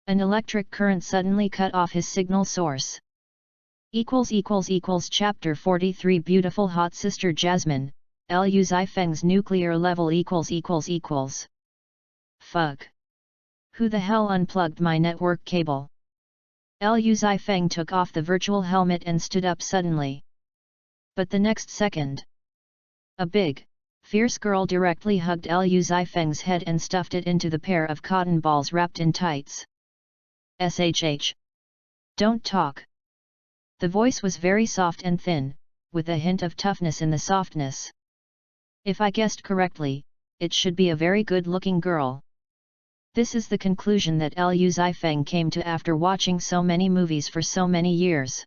an electric current suddenly cut off his signal source. Chapter 43 Beautiful Hot Sister Jasmine, Lu Zifeng's nuclear level ===. Fuck. Who the hell unplugged my network cable? Lu Zifeng took off the virtual helmet and stood up suddenly. But the next second, a big, fierce girl directly hugged Lu Zifeng's head and stuffed it into the pair of cotton balls wrapped in tights. SHH. Don't talk. The voice was very soft and thin, with a hint of toughness in the softness. If I guessed correctly, it should be a very good-looking girl. This is the conclusion that Lu Zifeng came to after watching so many movies for so many years.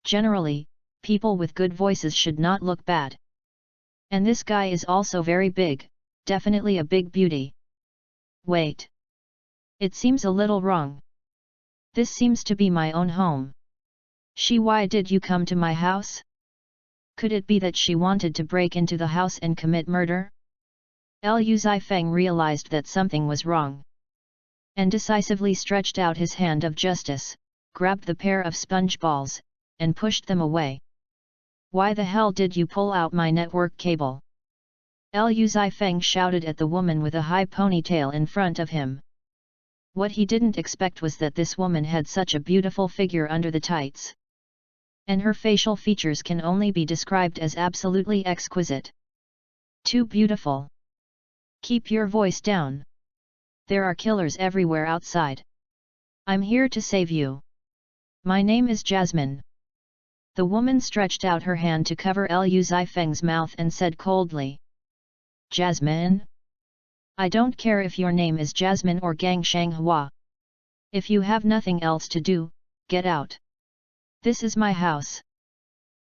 Generally, people with good voices should not look bad. And this guy is also very big, definitely a big beauty. Wait. It seems a little wrong. This seems to be my own home. Why did you come to my house? Could it be that she wanted to break into the house and commit murder? Lu Zifeng realized that something was wrong. And decisively stretched out his hand of justice, grabbed the pair of sponge balls, and pushed them away. Why the hell did you pull out my network cable? Lu Zifeng shouted at the woman with a high ponytail in front of him. What he didn't expect was that this woman had such a beautiful figure under the tights. And her facial features can only be described as absolutely exquisite. Too beautiful. Keep your voice down. There are killers everywhere outside. I'm here to save you. My name is Jasmine. The woman stretched out her hand to cover Lu Zifeng's mouth and said coldly. Jasmine? I don't care if your name is Jasmine or Gang Shanghua. If you have nothing else to do, get out. This is my house.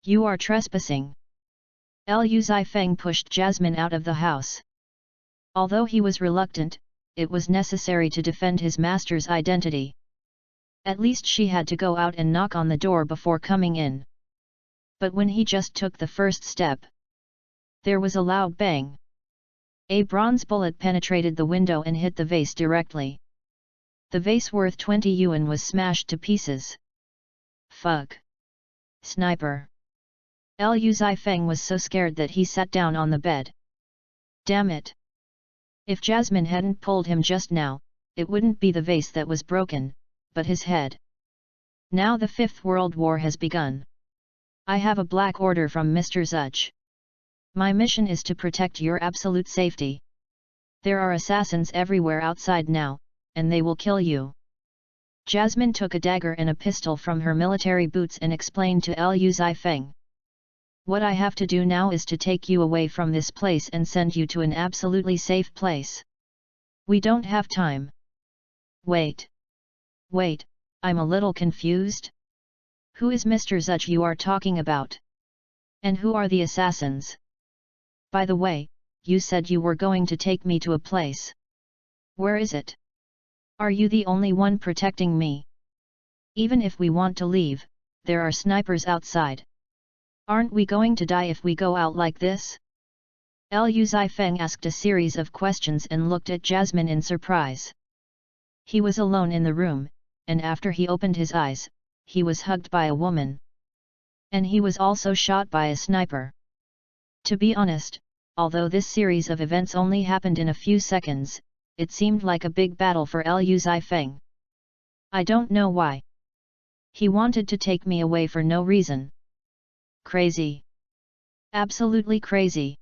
You are trespassing. Lu Zifeng pushed Jasmine out of the house. Although he was reluctant, it was necessary to defend his master's identity. At least she had to go out and knock on the door before coming in. But when he just took the first step, there was a loud bang. A bronze bullet penetrated the window and hit the vase directly. The vase worth 20 yuan was smashed to pieces. Fuck. Sniper. Liu Zifeng was so scared that he sat down on the bed. Damn it! If Jasmine hadn't pulled him just now, it wouldn't be the vase that was broken, but his head. Now the Fifth World War has begun. I have a black order from Mr. Zuch. My mission is to protect your absolute safety. There are assassins everywhere outside now, and they will kill you. Jasmine took a dagger and a pistol from her military boots and explained to Liu Zifeng. What I have to do now is to take you away from this place and send you to an absolutely safe place. We don't have time. Wait, I'm a little confused. Who is Mr. Zuch you are talking about? And who are the assassins? By the way, you said you were going to take me to a place. Where is it? Are you the only one protecting me? Even if we want to leave, there are snipers outside. Aren't we going to die if we go out like this? Liu Zifeng asked a series of questions and looked at Jasmine in surprise. He was alone in the room, and after he opened his eyes, he was hugged by a woman. And he was also shot by a sniper. To be honest, although this series of events only happened in a few seconds, it seemed like a big battle for Liu Zifeng. I don't know why. He wanted to take me away for no reason. Crazy. Absolutely crazy.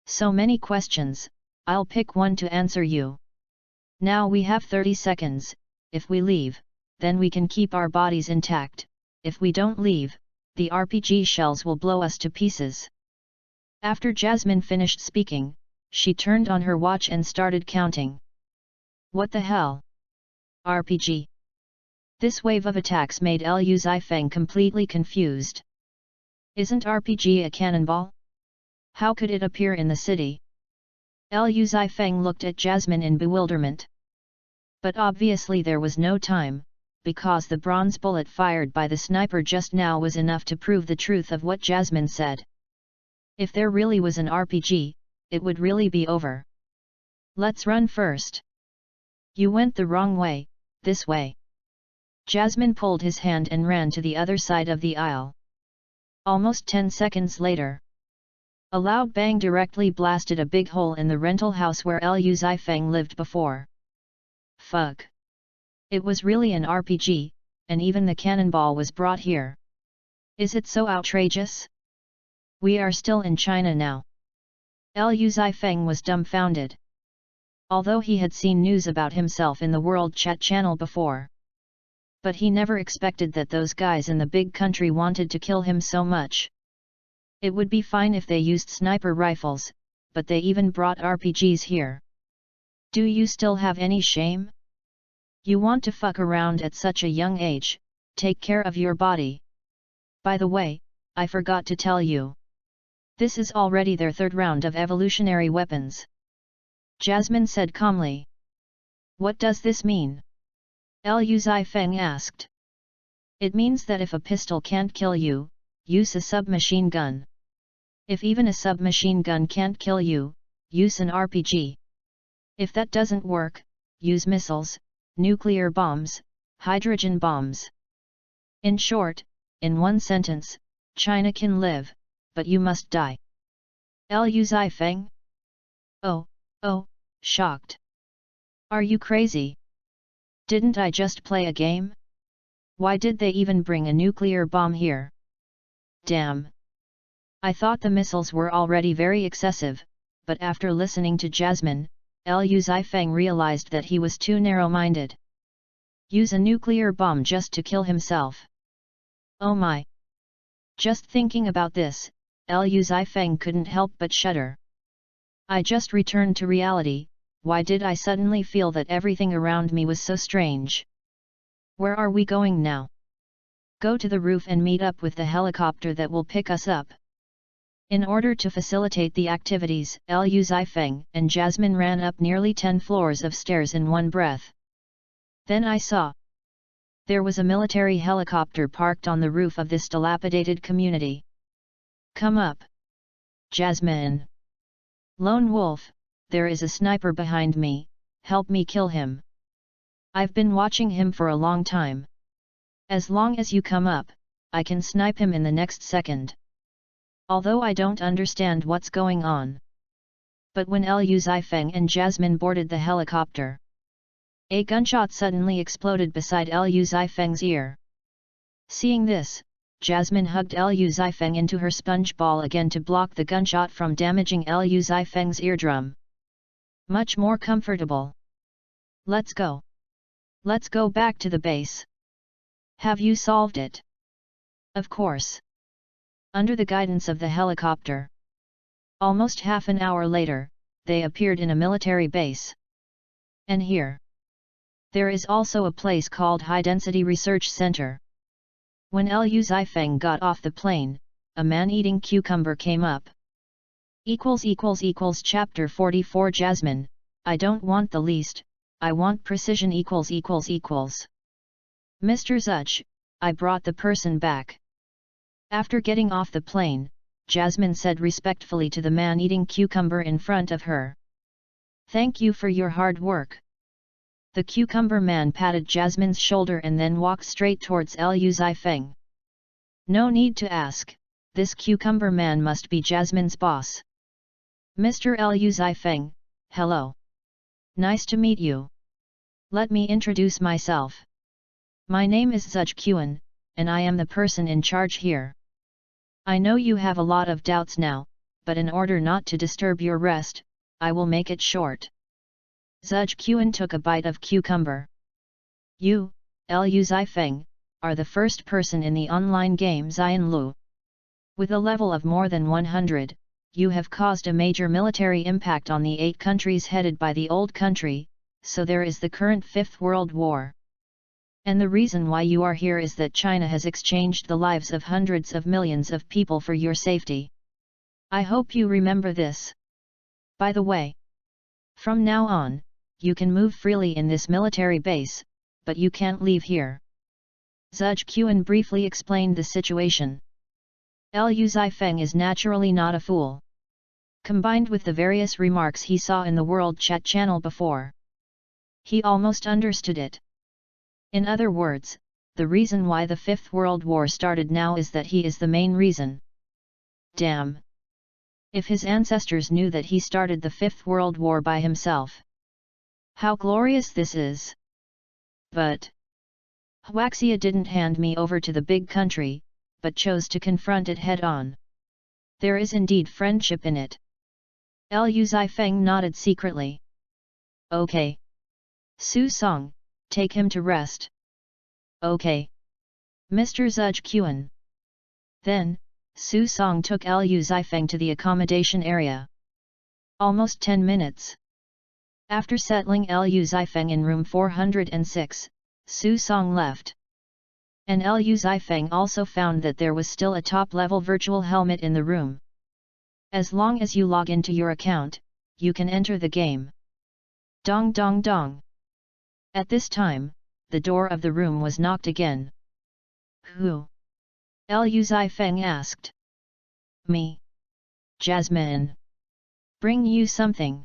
So many questions, I'll pick one to answer you. Now we have 30 seconds, if we leave, then we can keep our bodies intact, if we don't leave, the RPG shells will blow us to pieces. After Jasmine finished speaking, she turned on her watch and started counting. What the hell? RPG? This wave of attacks made Liu Zifeng completely confused. Isn't RPG a cannonball? How could it appear in the city? Liu Zifeng looked at Jasmine in bewilderment. But obviously there was no time, because the bronze bullet fired by the sniper just now was enough to prove the truth of what Jasmine said. If there really was an RPG, it would really be over. Let's run first. You went the wrong way, this way. Jasmine pulled his hand and ran to the other side of the aisle. Almost 10 seconds later, a loud bang directly blasted a big hole in the rental house where Liu Zifeng lived before. Fuck. It was really an RPG, and even the cannonball was brought here. Is it so outrageous? We are still in China now. Liu Zifeng was dumbfounded. Although he had seen news about himself in the World Chat channel before. But he never expected that those guys in the big country wanted to kill him so much. It would be fine if they used sniper rifles, but they even brought RPGs here. Do you still have any shame? You want to fuck around at such a young age, take care of your body. By the way, I forgot to tell you. This is already their third round of evolutionary weapons. Jasmine said calmly. What does this mean? Liu Zifeng asked. It means that if a pistol can't kill you, use a submachine gun. If even a submachine gun can't kill you, use an RPG. If that doesn't work, use missiles, nuclear bombs, hydrogen bombs. In short, in one sentence, China can live, but you must die. Liu Zifeng? Oh, shocked. Are you crazy? Didn't I just play a game? Why did they even bring a nuclear bomb here? Damn. I thought the missiles were already very excessive, but after listening to Jasmine, Liu Zifeng realized that he was too narrow-minded. Use a nuclear bomb just to kill himself. Oh my! Just thinking about this, Liu Zifeng couldn't help but shudder. I just returned to reality. Why did I suddenly feel that everything around me was so strange? Where are we going now? Go to the roof and meet up with the helicopter that will pick us up. In order to facilitate the activities, Liu Zifeng and Jasmine ran up nearly 10 floors of stairs in one breath. Then I saw. There was a military helicopter parked on the roof of this dilapidated community. Come up. Jasmine. Lone Wolf, there is a sniper behind me, help me kill him. I've been watching him for a long time. As long as you come up, I can snipe him in the next second. Although I don't understand what's going on. But when Liu Zifeng and Jasmine boarded the helicopter, a gunshot suddenly exploded beside Liu Zifeng's ear. Seeing this, Jasmine hugged Liu Zifeng into her sponge ball again to block the gunshot from damaging Liu Zifeng's eardrum. Much more comfortable. Let's go. Let's go back to the base. Have you solved it? Of course. Under the guidance of the helicopter. Almost half an hour later, they appeared in a military base. And here, there is also a place called High Density Research Center. When Liu Zifeng got off the plane, a man eating cucumber came up. Chapter 44 Jasmine, I don't want the least, I want precision. Mr. Zuch, I brought the person back. After getting off the plane, Jasmine said respectfully to the man eating cucumber in front of her. Thank you for your hard work. The cucumber man patted Jasmine's shoulder and then walked straight towards Liu Zifeng. No need to ask, this cucumber man must be Jasmine's boss. Mr. Liu Zifeng, hello. Nice to meet you. Let me introduce myself. My name is Zuch Quan, and I am the person in charge here. I know you have a lot of doubts now, but in order not to disturb your rest, I will make it short. Zuch Quan took a bite of cucumber. You, Liu Zifeng, are the first person in the online game Xian Lu. With a level of more than 100, you have caused a major military impact on the 8 countries headed by the old country, so there is the current 5th World War. And the reason why you are here is that China has exchanged the lives of hundreds of millions of people for your safety. I hope you remember this. By the way, from now on, you can move freely in this military base, but you can't leave here. Zuch Quan briefly explained the situation. Liu Zifeng is naturally not a fool. Combined with the various remarks he saw in the World Chat channel before, he almost understood it. In other words, the reason why the 5th World War started now is that he is the main reason. Damn! If his ancestors knew that he started the 5th World War by himself. How glorious this is! But Huaxia didn't hand me over to the big country, but chose to confront it head-on. There is indeed friendship in it. Liu Zifeng nodded secretly. Okay. Su Song, take him to rest. Okay. Mr. Zuch Quan. Then, Su Song took Liu Zifeng to the accommodation area. Almost 10 minutes. After settling Liu Zifeng in room 406, Su Song left. And Liu Zifeng also found that there was still a top-level virtual helmet in the room. As long as you log into your account, you can enter the game. Dong dong dong. At this time, the door of the room was knocked again. Who? Liu Zifeng asked. Me. Jasmine. Bring you something.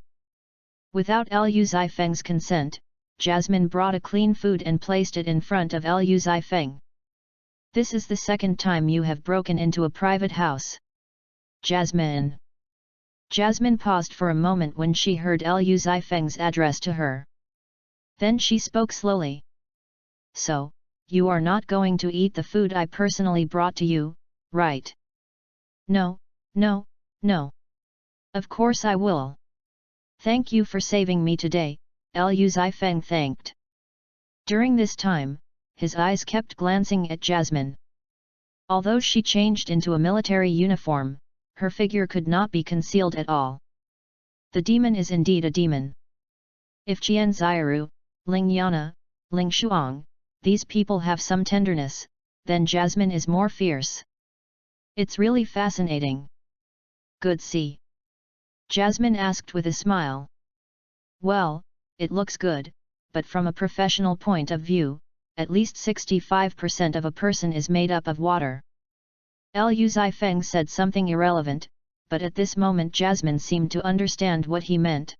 Without Liu Zifeng's consent, Jasmine brought a clean food and placed it in front of Liu Zifeng. This is the second time you have broken into a private house. Jasmine. Jasmine paused for a moment when she heard Liu Zifeng's address to her. Then she spoke slowly. So, you are not going to eat the food I personally brought to you, right? No, no, no. Of course I will. Thank you for saving me today, Liu Zifeng thanked. During this time, his eyes kept glancing at Jasmine. Although she changed into a military uniform, her figure could not be concealed at all. The demon is indeed a demon. If Qian Xiaoru, Ling Yana, Ling Shuang, these people have some tenderness, then Jasmine is more fierce. It's really fascinating. Good see. Jasmine asked with a smile. Well, it looks good, but from a professional point of view, at least 65% of a person is made up of water. Liu Zifeng said something irrelevant, but at this moment Jasmine seemed to understand what he meant.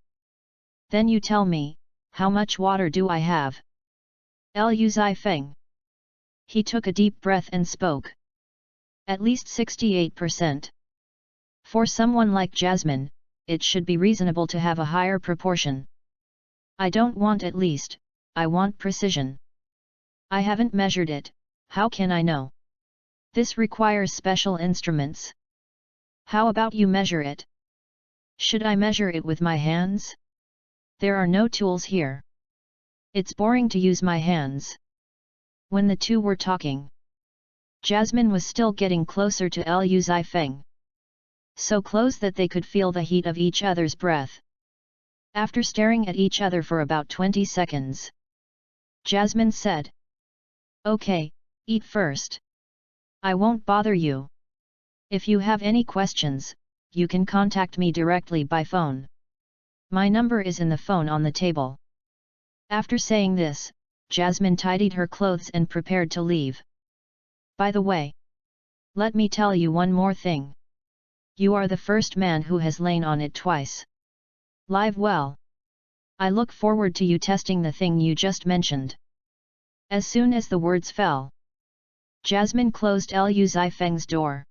Then you tell me, how much water do I have? Liu Zifeng. He took a deep breath and spoke. At least 68%. For someone like Jasmine, it should be reasonable to have a higher proportion. I don't want at least, I want precision. I haven't measured it, how can I know? This requires special instruments. How about you measure it? Should I measure it with my hands? There are no tools here. It's boring to use my hands. When the two were talking, Jasmine was still getting closer to Liu Zifeng. So close that they could feel the heat of each other's breath. After staring at each other for about 20 seconds, Jasmine said, "Okay, eat first. I won't bother you. If you have any questions, you can contact me directly by phone. My number is in the phone on the table." After saying this, Jasmine tidied her clothes and prepared to leave. By the way, let me tell you one more thing. You are the first man who has lain on it twice. Live well. I look forward to you testing the thing you just mentioned. As soon as the words fell, Jasmine closed Liu Zifeng's door.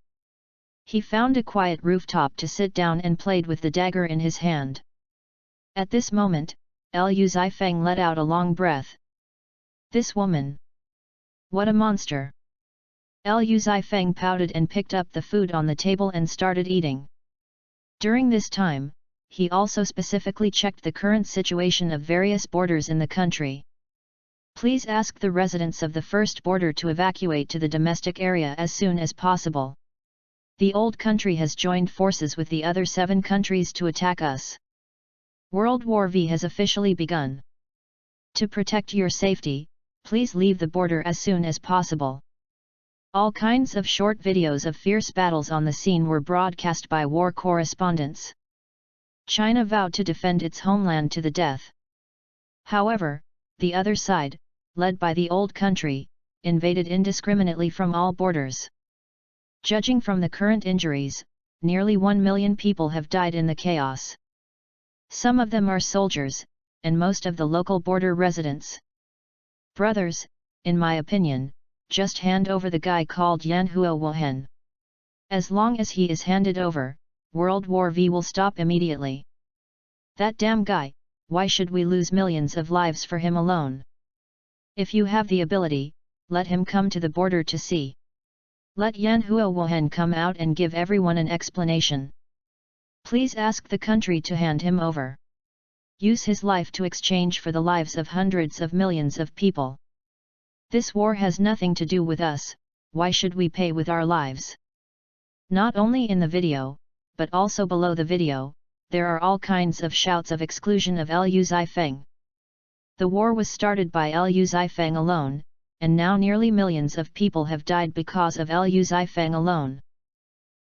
He found a quiet rooftop to sit down and played with the dagger in his hand. At this moment, Liu Zifeng let out a long breath. This woman! What a monster! Liu Zifeng pouted and picked up the food on the table and started eating. During this time, he also specifically checked the current situation of various borders in the country. Please ask the residents of the first border to evacuate to the domestic area as soon as possible. The old country has joined forces with the other 7 countries to attack us. World War V has officially begun. To protect your safety, please leave the border as soon as possible. All kinds of short videos of fierce battles on the scene were broadcast by war correspondents. China vowed to defend its homeland to the death. However, the other side, led by the old country, invaded indiscriminately from all borders. Judging from the current injuries, nearly 1 million people have died in the chaos. Some of them are soldiers, and most of the local border residents. Brothers, in my opinion, just hand over the guy called Yan Huowen. As long as he is handed over, World War V will stop immediately. That damn guy, why should we lose millions of lives for him alone? If you have the ability, let him come to the border to see. Let Yan Huowen come out and give everyone an explanation. Please ask the country to hand him over. Use his life to exchange for the lives of hundreds of millions of people. This war has nothing to do with us, why should we pay with our lives? Not only in the video, but also below the video, there are all kinds of shouts of exclusion of Liu Zifeng. The war was started by Liu Zifeng alone, and now nearly millions of people have died because of Liu Zifeng alone.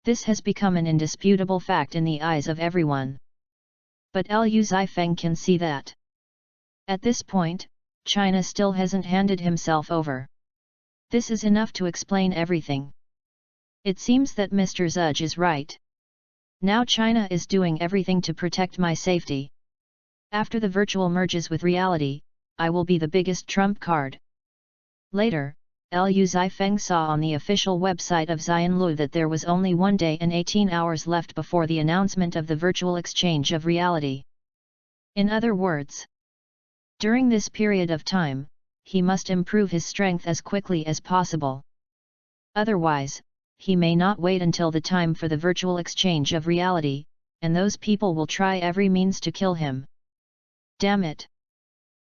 This has become an indisputable fact in the eyes of everyone. But Liu Zifeng can see that. At this point, China still hasn't handed himself over. This is enough to explain everything. It seems that Mr. Zudge is right. Now China is doing everything to protect my safety. After the virtual merges with reality, I will be the biggest trump card. Later, Liu Zifeng saw on the official website of Xianlu that there was only 1 day and 18 hours left before the announcement of the virtual exchange of reality. In other words, during this period of time, he must improve his strength as quickly as possible. Otherwise, he may not wait until the time for the virtual exchange of reality, and those people will try every means to kill him. Damn it!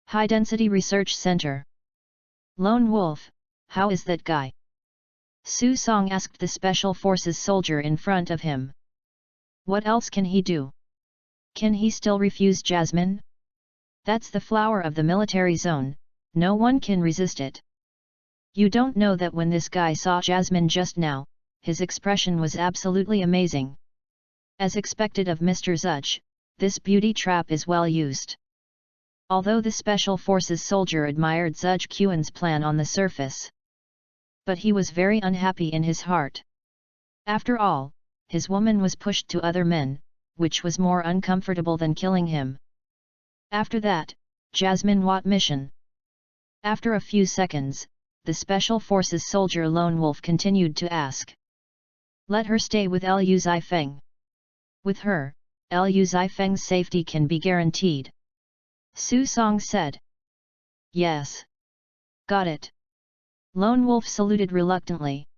High Density Research Center. Lone Wolf, how is that guy? Su Song asked the Special Forces soldier in front of him. What else can he do? Can he still refuse Jasmine? That's the flower of the military zone, no one can resist it. You don't know that when this guy saw Jasmine just now, his expression was absolutely amazing. As expected of Mr. Zudge, this beauty trap is well used. Although the Special Forces soldier admired Zudge Qian's plan on the surface, but he was very unhappy in his heart. After all, his woman was pushed to other men, which was more uncomfortable than killing him. After that, Jasmine what mission? After a few seconds, the Special Forces soldier Lone Wolf continued to ask. Let her stay with Liu Zifeng. With her, Lu Zifeng's safety can be guaranteed. Su Song said. Yes. Got it. Lone Wolf saluted reluctantly.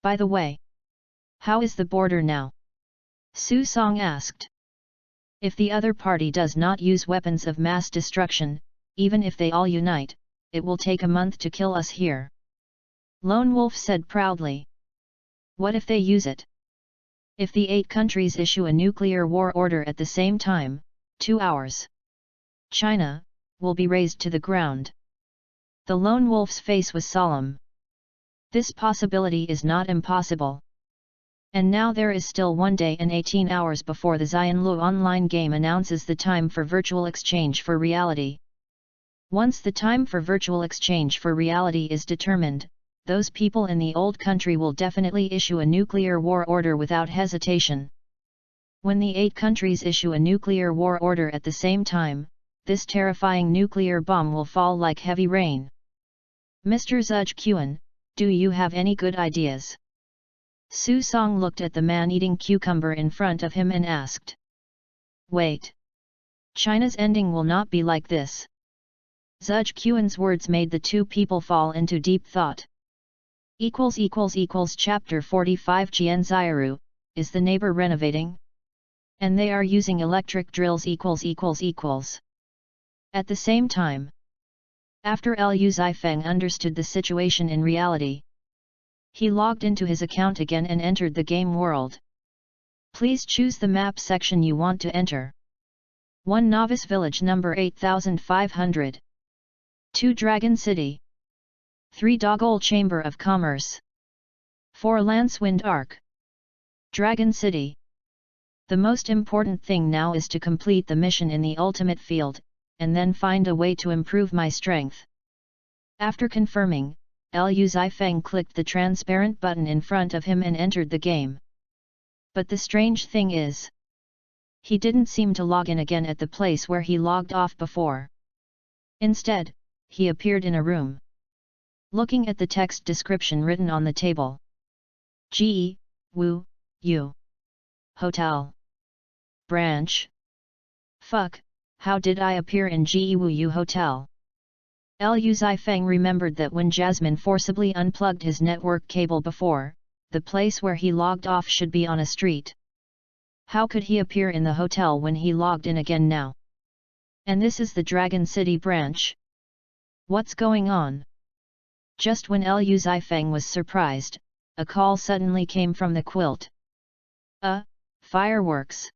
By the way, how is the border now? Su Song asked. If the other party does not use weapons of mass destruction, even if they all unite, it will take a month to kill us here. Lone Wolf said proudly. What if they use it? If the 8 countries issue a nuclear war order at the same time, 2 hours. China will be razed to the ground. The Lone Wolf's face was solemn. This possibility is not impossible. And now there is still 1 day and 18 hours before the Xianlu online game announces the time for virtual exchange for reality. Once the time for virtual exchange for reality is determined, those people in the old country will definitely issue a nuclear war order without hesitation. When the 8 countries issue a nuclear war order at the same time, this terrifying nuclear bomb will fall like heavy rain. Mr. Zhuge Quan, do you have any good ideas? Su Song looked at the man eating cucumber in front of him and asked. Wait. China's ending will not be like this. Zhuge Quan's words made the 2 people fall into deep thought. Chapter 45 Jian Zairu, is the neighbor renovating? And they are using electric drills. At the same time. After Lu Zifeng understood the situation in reality, he logged into his account again and entered the game world. Please choose the map section you want to enter. 1 Novice Village number 8500. 2 Dragon City. 3 Dogol Chamber of Commerce. 4 Lancewind Arc. Dragon City. The most important thing now is to complete the mission in the ultimate field, and then find a way to improve my strength. After confirming, Lu Zifeng clicked the transparent button in front of him and entered the game. But the strange thing is, he didn't seem to log in again at the place where he logged off before. Instead, he appeared in a room. Looking at the text description written on the table. G. Wu, U. Hotel. Branch. Fuck, how did I appear in G. Wu Yu Hotel? Lu Zifeng remembered that when Jasmine forcibly unplugged his network cable before, the place where he logged off should be on a street. How could he appear in the hotel when he logged in again now? And this is the Dragon City branch? What's going on? Just when Lu Zifeng was surprised, a call suddenly came from the quilt. Fireworks.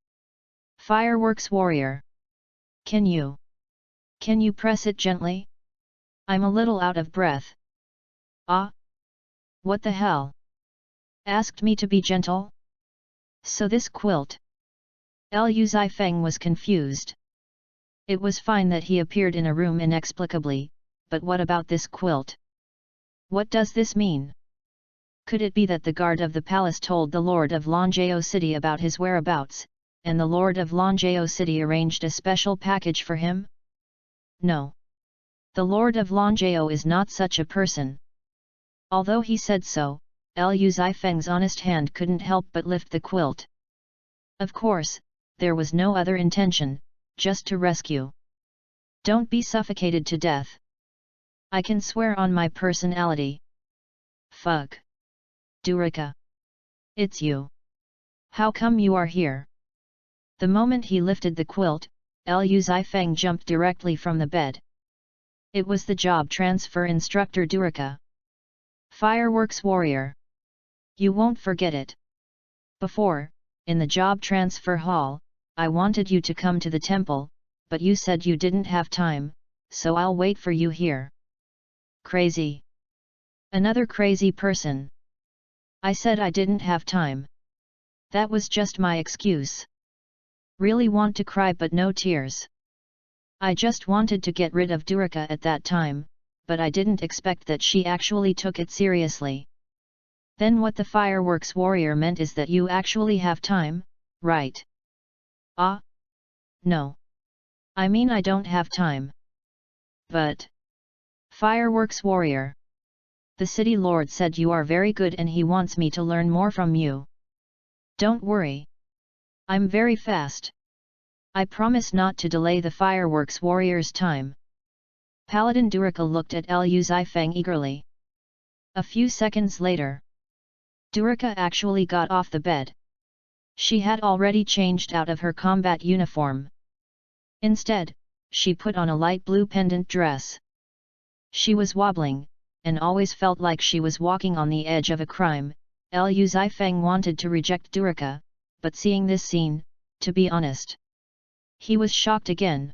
Fireworks warrior. Can you press it gently? I'm a little out of breath. What the hell? Asked me to be gentle? So this quilt? Lu Zifeng was confused. It was fine that he appeared in a room inexplicably, but what about this quilt? What does this mean? Could it be that the guard of the palace told the Lord of Longjao City about his whereabouts, and the Lord of Longjao City arranged a special package for him? No. The Lord of Longjao is not such a person. Although he said so, Lu Zifeng's honest hand couldn't help but lift the quilt. Of course, there was no other intention, just to rescue. Don't be suffocated to death. I can swear on my personality. Fuck. Durika. It's you. How come you are here? The moment he lifted the quilt, Lu Zifeng jumped directly from the bed. It was the job transfer instructor Durika. Fireworks warrior. You won't forget it. Before, in the job transfer hall, I wanted you to come to the temple, but you said you didn't have time, so I'll wait for you here. Crazy. Another crazy person. I said I didn't have time. That was just my excuse. Really want to cry but no tears. I just wanted to get rid of Durika at that time, but I didn't expect that she actually took it seriously. Then what the fireworks warrior meant is that you actually have time, right? No. I mean I don't have time. But... Fireworks warrior. The city lord said you are very good and he wants me to learn more from you. Don't worry. I'm very fast. I promise not to delay the fireworks warrior's time. Paladin Durika looked at Liu Zifeng eagerly. A few seconds later, Durika actually got off the bed. She had already changed out of her combat uniform. Instead, she put on a light blue pendant dress. She was wobbling, and always felt like she was walking on the edge of a crime. Liu Zifeng wanted to reject Durika, but seeing this scene, to be honest, he was shocked again.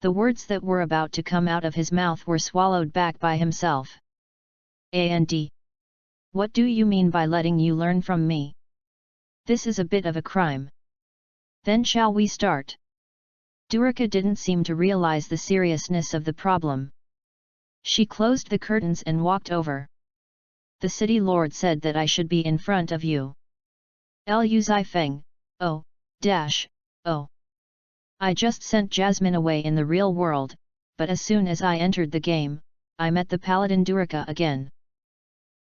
The words that were about to come out of his mouth were swallowed back by himself. "And what do you mean by letting you learn from me? This is a bit of a crime. Then shall we start?" Durika didn't seem to realize the seriousness of the problem. She closed the curtains and walked over. "The city lord said that I should be in front of you." Liu Zifeng, oh. I just sent Jasmine away in the real world, but as soon as I entered the game, I met the Paladin Durika again.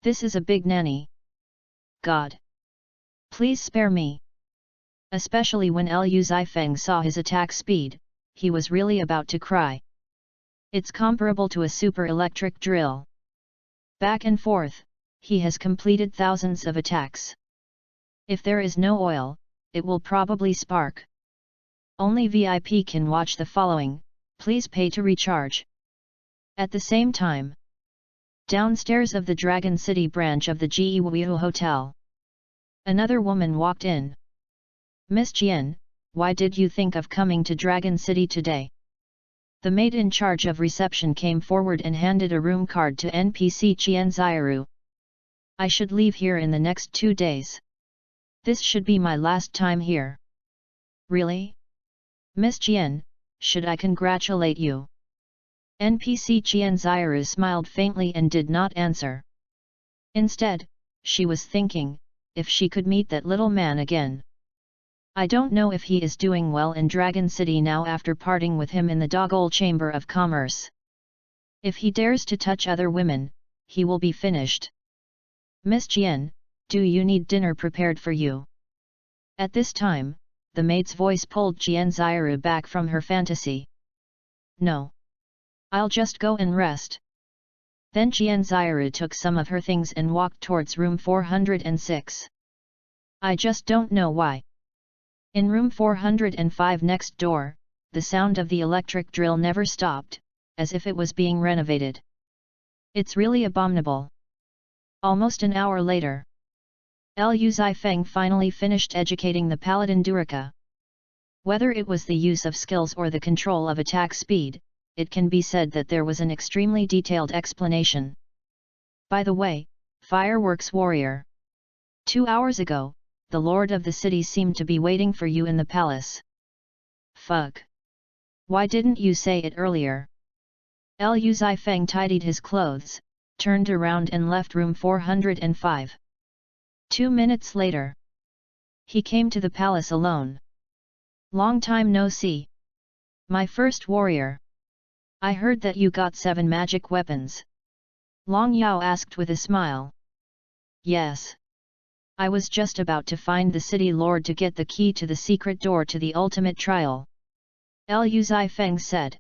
This is a big nanny. God! Please spare me. Especially when Liu Zifeng saw his attack speed, he was really about to cry. It's comparable to a super electric drill. Back and forth, he has completed thousands of attacks. If there is no oil, it will probably spark. Only VIP can watch the following, please pay to recharge. At the same time, downstairs of the Dragon City branch of the Jiwu Hotel, another woman walked in. "Miss Jian, why did you think of coming to Dragon City today?" The maid in charge of reception came forward and handed a room card to NPC Qian Zairu. "I should leave here in the next 2 days. This should be my last time here." "Really? Miss Jian, should I congratulate you?" NPC Qian Zairu smiled faintly and did not answer. Instead, she was thinking, if she could meet that little man again. I don't know if he is doing well in Dragon City now after parting with him in the Dogol Chamber of Commerce. If he dares to touch other women, he will be finished. "Miss Jian, do you need dinner prepared for you?" At this time, the maid's voice pulled Qian Zairu back from her fantasy. "No. I'll just go and rest." Then Qian Zairu took some of her things and walked towards room 406. I just don't know why. In room 405 next door, the sound of the electric drill never stopped, as if it was being renovated. It's really abominable. Almost an hour later, Liu Zifeng finally finished educating the Paladin Durika. Whether it was the use of skills or the control of attack speed, it can be said that there was an extremely detailed explanation. "By the way, Fireworks Warrior. 2 hours ago, the Lord of the City seemed to be waiting for you in the palace." "Fuck. Why didn't you say it earlier?" Liu Zifeng tidied his clothes, turned around and left room 405. 2 minutes later, he came to the palace alone. "Long time no see. My first warrior. I heard that you got 7 magic weapons." Long Yao asked with a smile. "Yes. I was just about to find the city lord to get the key to the secret door to the ultimate trial," Liu Zifeng said.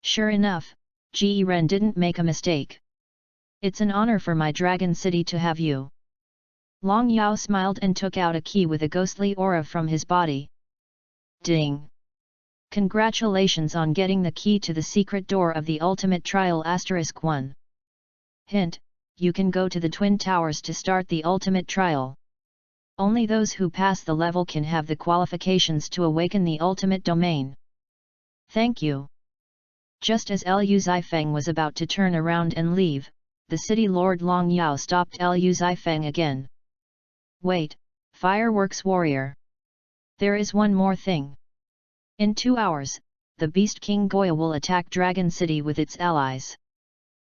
"Sure enough, Ji Ren didn't make a mistake. It's an honor for my Dragon City to have you." Long Yao smiled and took out a key with a ghostly aura from his body. "Ding! Congratulations on getting the key to the secret door of the ultimate trial *1. Hint, you can go to the Twin Towers to start the ultimate trial. Only those who pass the level can have the qualifications to awaken the ultimate domain. Thank you." Just as Liu Zifeng was about to turn around and leave, the city lord Long Yao stopped Liu Zifeng again. "Wait, Fireworks Warrior. There is one more thing. In 2 hours, the Beast King Goya will attack Dragon City with its allies.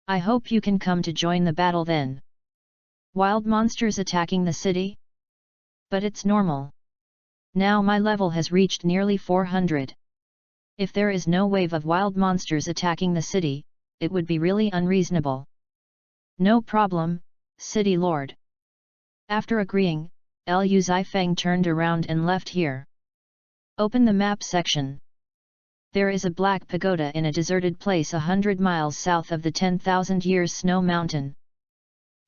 I hope you can come to join the battle then." "Wild monsters attacking the city? But it's normal. Now my level has reached nearly 400. If there is no wave of wild monsters attacking the city, it would be really unreasonable." "No problem, City Lord." After agreeing, Liu Zifeng turned around and left here. Open the map section. There is a black pagoda in a deserted place 100 miles south of the 10,000 years snow mountain.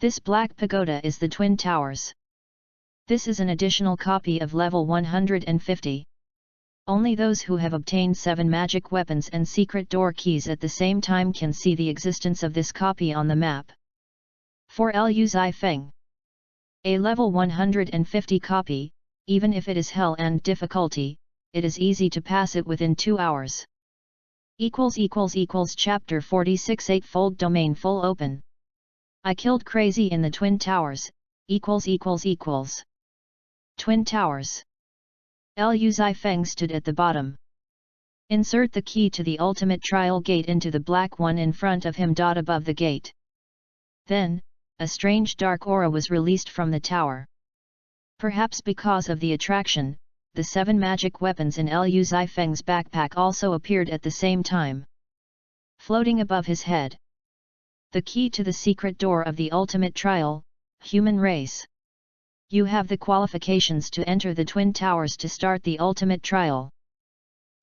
This black pagoda is the Twin Towers. This is an additional copy of level 150. Only those who have obtained 7 magic weapons and secret door keys at the same time can see the existence of this copy on the map. For Liu Zifeng, a level 150 copy, even if it is hell and difficulty, it is easy to pass it within 2 hours. Chapter 46 8-fold domain full open. I killed crazy in the Twin Towers. Twin Towers. Liu Zifeng stood at the bottom. Insert the key to the ultimate trial gate into the black one in front of him. Above the gate. Then, a strange dark aura was released from the tower. Perhaps because of the attraction, the 7 magic weapons in Liu Zifeng's backpack also appeared at the same time. Floating above his head. The key to the secret door of the ultimate trial, human race. You have the qualifications to enter the Twin Towers to start the ultimate trial.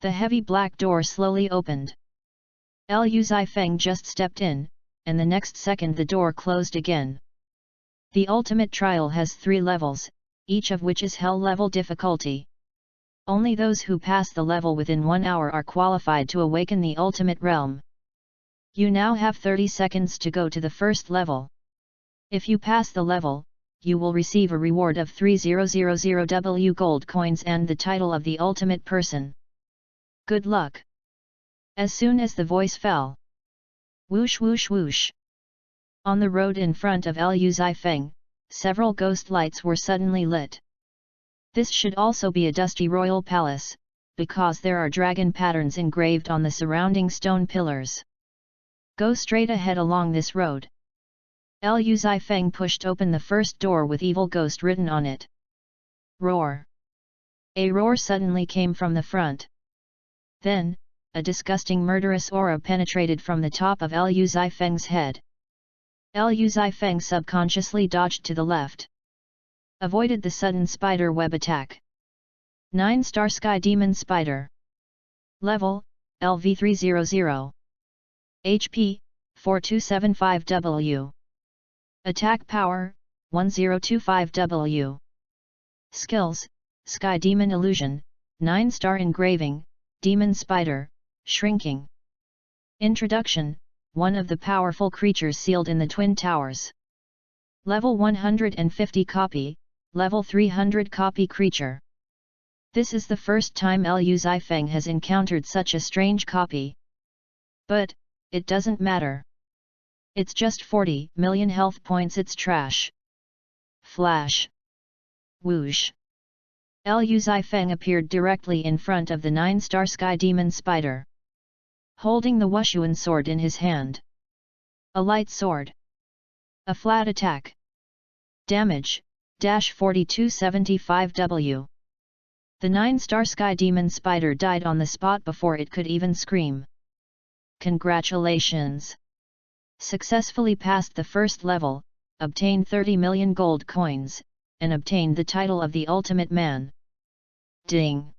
The heavy black door slowly opened. Liu Zifeng just stepped in, and the next second the door closed again. The ultimate trial has 3 levels, each of which is hell level difficulty. Only those who pass the level within 1 hour are qualified to awaken the ultimate realm. You now have 30 seconds to go to the first level. If you pass the level, you will receive a reward of 3000 W gold coins and the title of the ultimate person. Good luck. As soon as the voice fell. Whoosh whoosh whoosh. On the road in front of Liu Zifeng, several ghost lights were suddenly lit. This should also be a dusty royal palace, because there are dragon patterns engraved on the surrounding stone pillars. Go straight ahead along this road. Liu Zifeng pushed open the first door with evil ghost written on it. Roar. A roar suddenly came from the front. Then, a disgusting murderous aura penetrated from the top of Liu Zifeng's head. Liu Zifeng subconsciously dodged to the left. Avoided the sudden spider web attack. 9-star Sky Demon Spider. Level, LV300. HP, 4275W. Attack power, 1025W. Skills, Sky Demon Illusion, 9-star Engraving, Demon Spider, Shrinking. Introduction, one of the powerful creatures sealed in the Twin Towers. Level 150 copy, Level 300 copy creature. This is the first time Liu Zifeng has encountered such a strange copy. But, it doesn't matter. It's just 40 million health points. It's trash. Flash. Whoosh. Liu Zifeng appeared directly in front of the 9-star Sky Demon Spider. Holding the Wushuan sword in his hand. A light sword. A flat attack. Damage, -4275W. The 9-star Sky Demon Spider died on the spot before it could even scream. Congratulations! Successfully passed the first level, obtained 30 million gold coins, and obtained the title of the Ultimate Man. Ding!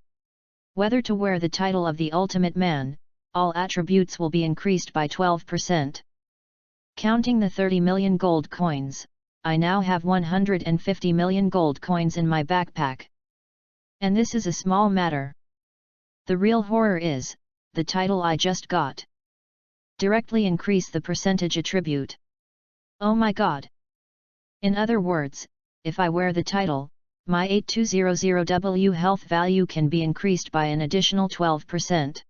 Whether to wear the title of the Ultimate Man, all attributes will be increased by 12%. Counting the 30 million gold coins, I now have 150 million gold coins in my backpack. And this is a small matter. The real horror is, the title I just got. Directly increase the percentage attribute. Oh my god! In other words, if I wear the title, my 8200W health value can be increased by an additional 12%.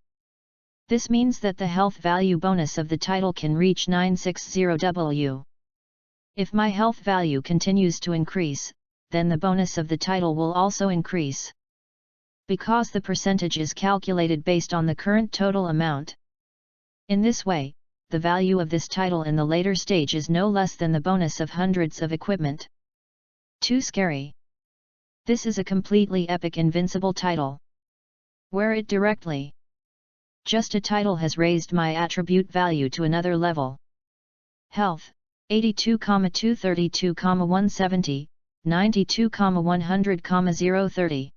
This means that the health value bonus of the title can reach 960W. If my health value continues to increase, then the bonus of the title will also increase. Because the percentage is calculated based on the current total amount. In this way, the value of this title in the later stage is no less than the bonus of hundreds of equipment. Too scary. This is a completely epic invincible title. Wear it directly. Just a title has raised my attribute value to another level. Health, 82,232,170, 92,100,030.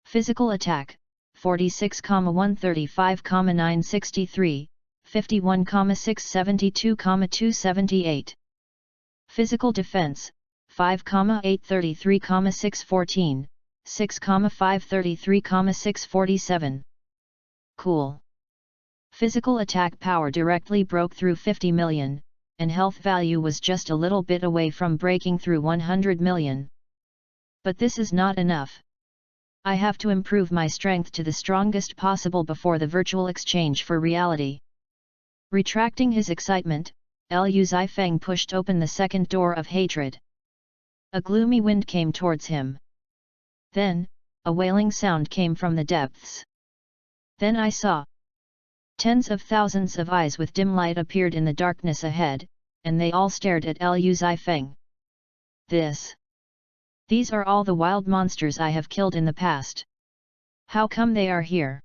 Physical attack, 46,135,963, 51,672,278. Physical defense, 5,833,614, 6,533,647. Cool. Physical attack power directly broke through 50 million, and health value was just a little bit away from breaking through 100 million. But this is not enough. I have to improve my strength to the strongest possible before the virtual exchange for reality. Retracting his excitement, Liu Zifeng pushed open the second door of hatred. A gloomy wind came towards him. Then, a wailing sound came from the depths. Then I saw. Tens of thousands of eyes with dim light appeared in the darkness ahead, and they all stared at Liu Zifeng. These are all the wild monsters I have killed in the past. How come they are here?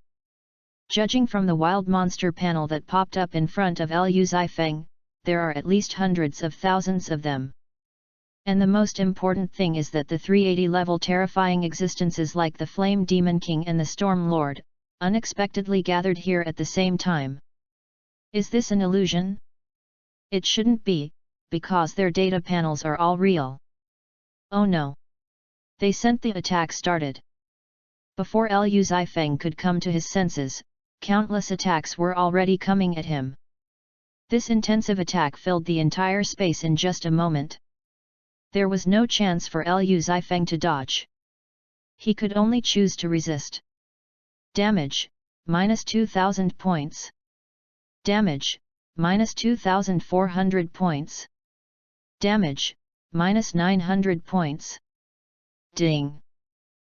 Judging from the wild monster panel that popped up in front of Liu Zifeng, there are at least hundreds of thousands of them. And the most important thing is that the 380-level terrifying existences like the Flame Demon King and the Storm Lord, unexpectedly gathered here at the same time. Is this an illusion? It shouldn't be, because their data panels are all real. Oh no! They sent the attack started. Before Liu Zifeng could come to his senses, countless attacks were already coming at him. This intensive attack filled the entire space in just a moment. There was no chance for Liu Zifeng to dodge. He could only choose to resist. Damage, minus 2,000 points. Damage, minus 2,400 points. Damage, minus 900 points. Ding!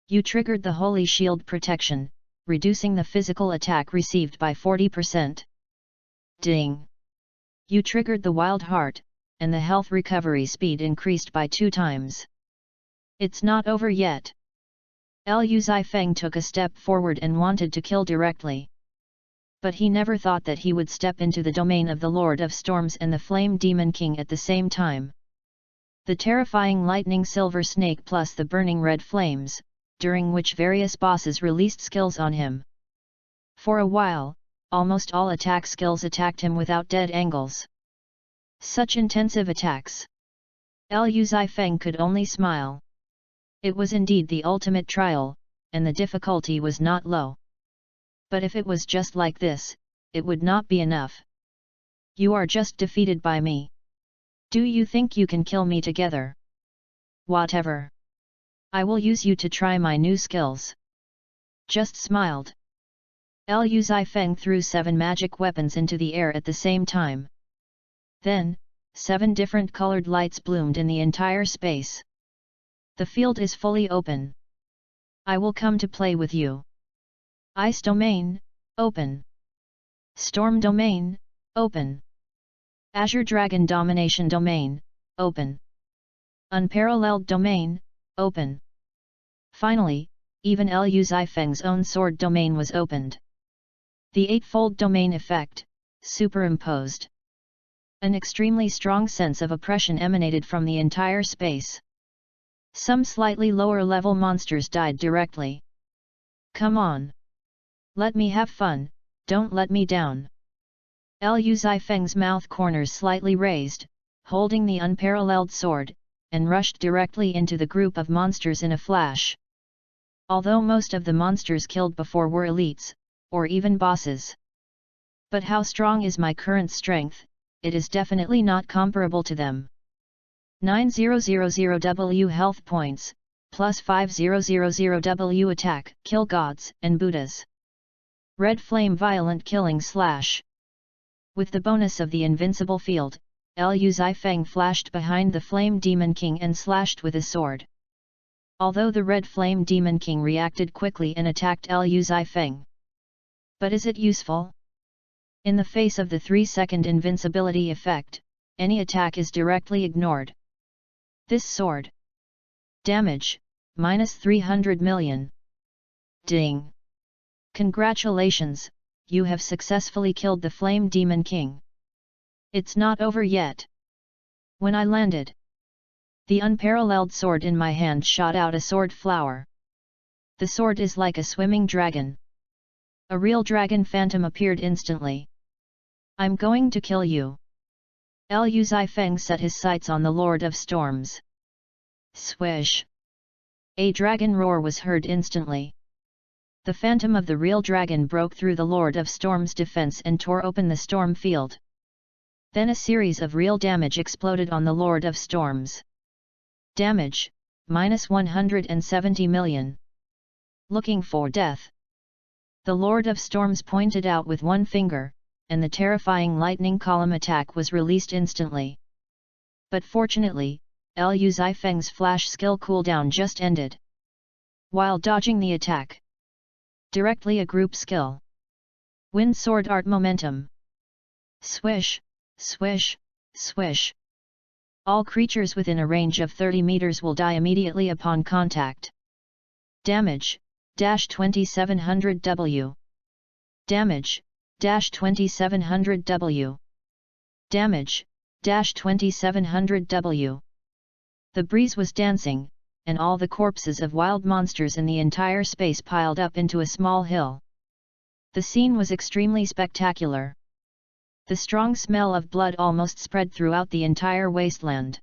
You triggered the Holy Shield protection, reducing the physical attack received by 40%. Ding! You triggered the Wild Heart, and the health recovery speed increased by 2 times. It's not over yet. Liu Zifeng took a step forward and wanted to kill directly. But he never thought that he would step into the domain of the Lord of Storms and the Flame Demon King at the same time. The terrifying lightning silver snake plus the burning red flames, during which various bosses released skills on him. For a while, almost all attack skills attacked him without dead angles. Such intensive attacks. Liu Zifeng could only smile. It was indeed the ultimate trial, and the difficulty was not low. But if it was just like this, it would not be enough. You are just defeated by me. Do you think you can kill me together? Whatever. I will use you to try my new skills. Just smiled. Liu Zifeng threw 7 magic weapons into the air at the same time. Then, 7 different colored lights bloomed in the entire space. The field is fully open. I will come to play with you. Ice Domain, open. Storm Domain, open. Azure Dragon Domination Domain, open. Unparalleled Domain, open. Finally, even Liu Zifeng's own sword domain was opened. The eightfold domain effect, superimposed. An extremely strong sense of oppression emanated from the entire space. Some slightly lower level monsters died directly. Come on! Let me have fun, don't let me down. Liu Zifeng's mouth corners slightly raised, holding the unparalleled sword, and rushed directly into the group of monsters in a flash. Although most of the monsters killed before were elites, or even bosses. But how strong is my current strength? It is definitely not comparable to them. 9000W health points, plus 5000W attack, kill gods and Buddhas. Red flame violent killing slash. With the bonus of the invincible field, Liu Zifeng flashed behind the Flame Demon King and slashed with his sword. Although the Red Flame Demon King reacted quickly and attacked Liu Zifeng. But is it useful? In the face of the 3-second invincibility effect, any attack is directly ignored. This sword. Damage, minus 300 million. Ding! Congratulations, you have successfully killed the Flame Demon King. It's not over yet. When I landed, The unparalleled sword in my hand shot out a sword flower. The sword is like a swimming dragon. A real dragon phantom appeared instantly. I'm going to kill you. Liu Zifeng set his sights on the Lord of Storms. Swish! A dragon roar was heard instantly. The phantom of the real dragon broke through the Lord of Storm's defense and tore open the storm field. Then a series of real damage exploded on the Lord of Storms. Damage, minus 170 million. Looking for death. The Lord of Storms pointed out with one finger, and the terrifying lightning column attack was released instantly. But fortunately, Liu Zifeng's flash skill cooldown just ended. While dodging the attack. Directly a group skill. Wind sword art momentum. Swish, swish, swish. All creatures within a range of 30 meters will die immediately upon contact. Damage, -2700W. Damage, -2700W. Damage, -2700W. The breeze was dancing, and all the corpses of wild monsters in the entire space piled up into a small hill. The scene was extremely spectacular. The strong smell of blood almost spread throughout the entire wasteland.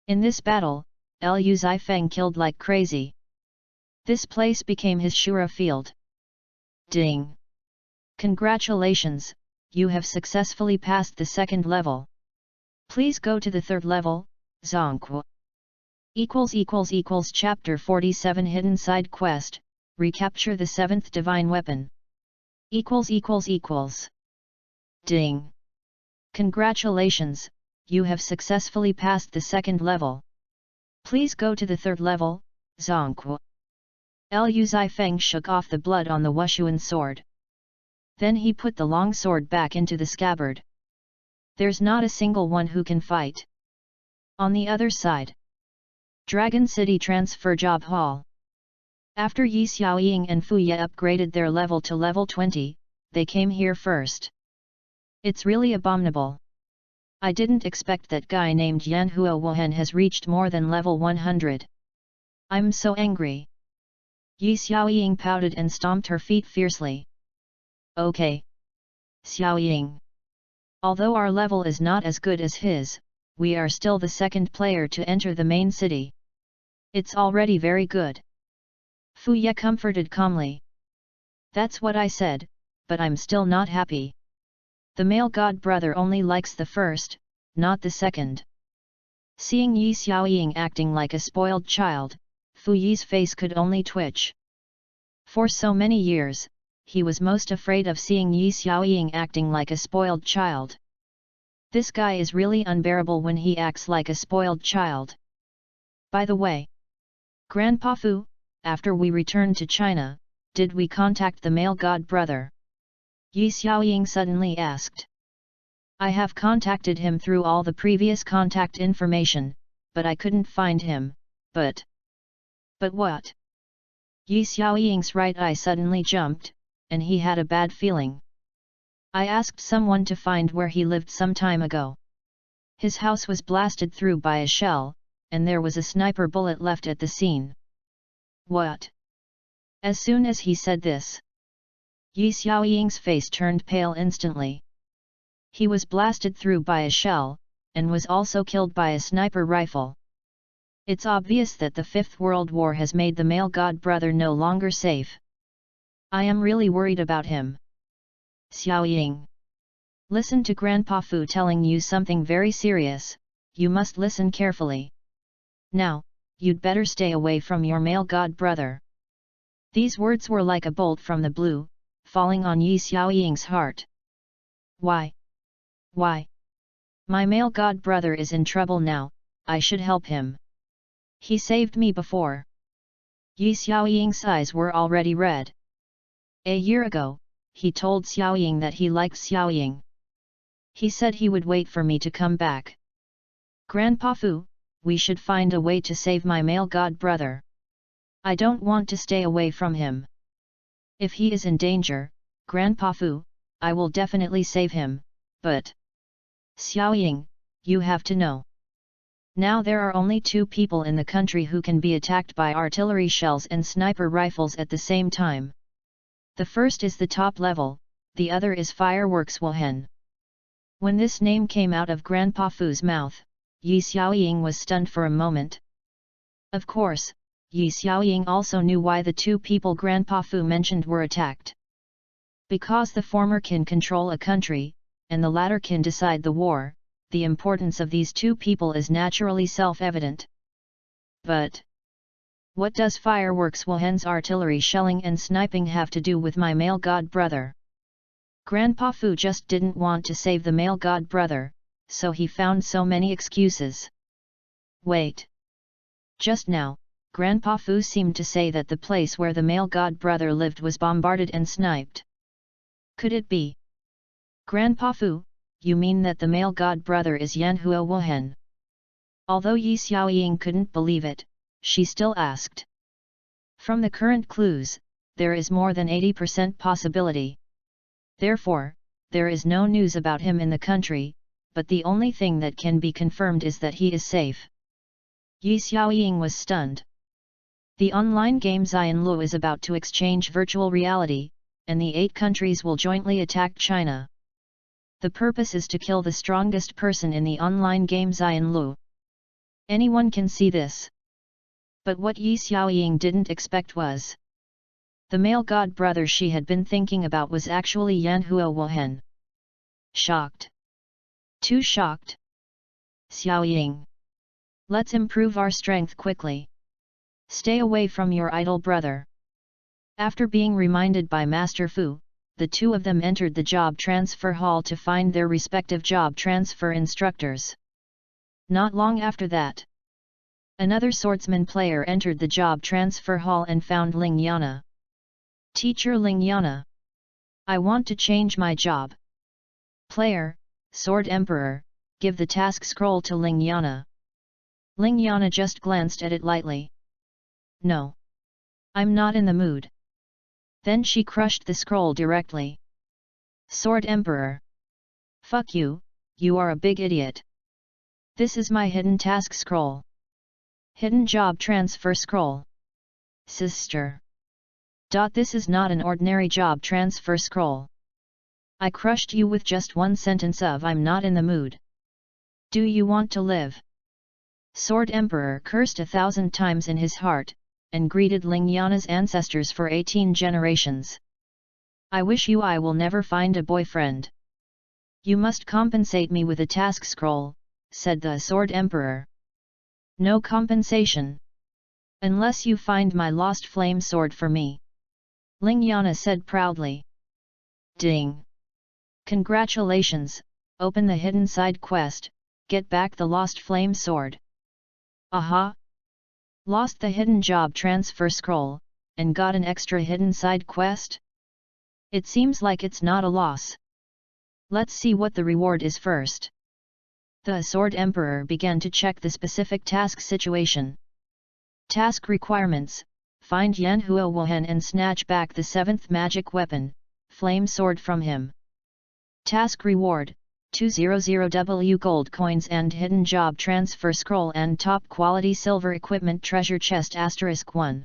In this battle, Liu Zifeng killed like crazy. This place became his Shura field. Ding! Congratulations, you have successfully passed the second level. Please go to the third level, Zonkwa. Chapter 47 Hidden Side Quest, Recapture the 7th Divine Weapon. Ding! Congratulations, you have successfully passed the second level. Please go to the third level, Zonkwa. Liu Zifeng shook off the blood on the Wushuan sword. Then he put the long sword back into the scabbard. There's not a single one who can fight. On the other side. Dragon City Transfer Job Hall. After Yi Xiaoying and Fu Ye upgraded their level to level 20, they came here first. It's really abominable. I didn't expect that guy named Yanhua Wohen has reached more than level 100. I'm so angry. Yi Xiaoying pouted and stomped her feet fiercely. Okay. Xiaoying. Although our level is not as good as his, we are still the second player to enter the main city. It's already very good. Fu Ye comforted calmly. That's what I said, but I'm still not happy. The male god brother only likes the first, not the second. Seeing Yi Xiaoying acting like a spoiled child, Fu Yi's face could only twitch. For so many years, he was most afraid of seeing Yi Xiaoying acting like a spoiled child. This guy is really unbearable when he acts like a spoiled child. By the way, Grandpa Fu, after we returned to China, did we contact the male god brother? Yi Xiaoying suddenly asked. I have contacted him through all the previous contact information, but I couldn't find him, But what? Yi Xiaoying's right eye suddenly jumped, and he had a bad feeling. I asked someone to find where he lived some time ago. His house was blasted through by a shell, and there was a sniper bullet left at the scene. What? As soon as he said this, Yi Xiaoying's face turned pale instantly. He was blasted through by a shell, and was also killed by a sniper rifle. It's obvious that the Fifth World War has made the male god brother no longer safe. I am really worried about him. Xiaoying. Listen to Grandpa Fu telling you something very serious, you must listen carefully. Now, you'd better stay away from your male god brother. These words were like a bolt from the blue, falling on Yi Xiaoying's heart. Why? Why? My male god brother is in trouble now, I should help him. He saved me before. Yi Xiaoying's eyes were already red. A year ago, he told Xiaoying that he liked Xiaoying. He said he would wait for me to come back. Grandpa Fu, we should find a way to save my male god brother. I don't want to stay away from him. If he is in danger, Grandpa Fu, I will definitely save him, but... Xiaoying, you have to know. Now there are only 2 people in the country who can be attacked by artillery shells and sniper rifles at the same time. The first is the top level, the other is Fireworks Wuhan. When this name came out of Grandpa Fu's mouth, Yi Xiaoying was stunned for a moment. Of course, Yi Xiaoying also knew why the 2 people Grandpa Fu mentioned were attacked. Because the former can control a country, and the latter can decide the war, the importance of these 2 people is naturally self-evident. But what does Fireworks Wuhan's artillery shelling and sniping have to do with my male god brother? Grandpa Fu just didn't want to save the male god brother, so he found so many excuses. Wait. Just now, Grandpa Fu seemed to say that the place where the male god brother lived was bombarded and sniped. Could it be? Grandpa Fu, you mean that the male god brother is Yanhua Wuhan? Although Yi Xiaoying couldn't believe it, she still asked. From the current clues, there is more than 80% possibility. Therefore, there is no news about him in the country, but the only thing that can be confirmed is that he is safe. Yi Xiaoying was stunned. The online game Xianlu is about to exchange virtual reality, and the 8 countries will jointly attack China. The purpose is to kill the strongest person in the online game Xianlu. Anyone can see this. But what Yi Xiaoying didn't expect was the male god brother she had been thinking about was actually Yanhua Wuhan. Shocked. Too shocked. Xiaoying. Let's improve our strength quickly. Stay away from your idol brother. After being reminded by Master Fu, the 2 of them entered the job transfer hall to find their respective job transfer instructors. Not long after that, another swordsman player entered the job transfer hall and found Ling Yana. Teacher Ling Yana. I want to change my job. Player, Sword Emperor, give the task scroll to Ling Yana. Ling Yana just glanced at it lightly. No. I'm not in the mood. Then she crushed the scroll directly. Sword Emperor. Fuck you, you are a big idiot. This is my hidden task scroll. Hidden job transfer scroll. Sister. This is not an ordinary job transfer scroll. I crushed you with just one sentence of I'm not in the mood. Do you want to live? Sword Emperor cursed 1,000 times in his heart, and greeted Ling Yana's ancestors for 18 generations. I wish you I will never find a boyfriend. You must compensate me with a task scroll, said the Sword Emperor. No compensation. Unless you find my lost flame sword for me. Ling Yana said proudly. Ding! Congratulations, open the hidden side quest, get back the lost flame sword. Aha! Lost the hidden job transfer scroll, and got an extra hidden side quest? It seems like it's not a loss. Let's see what the reward is first. The Sword Emperor began to check the specific task situation. Task requirements: find Yanhua Wuhan and snatch back the 7th magic weapon, Flame Sword from him. Task reward: 200W gold coins and hidden job transfer scroll and top quality silver equipment treasure chest *1.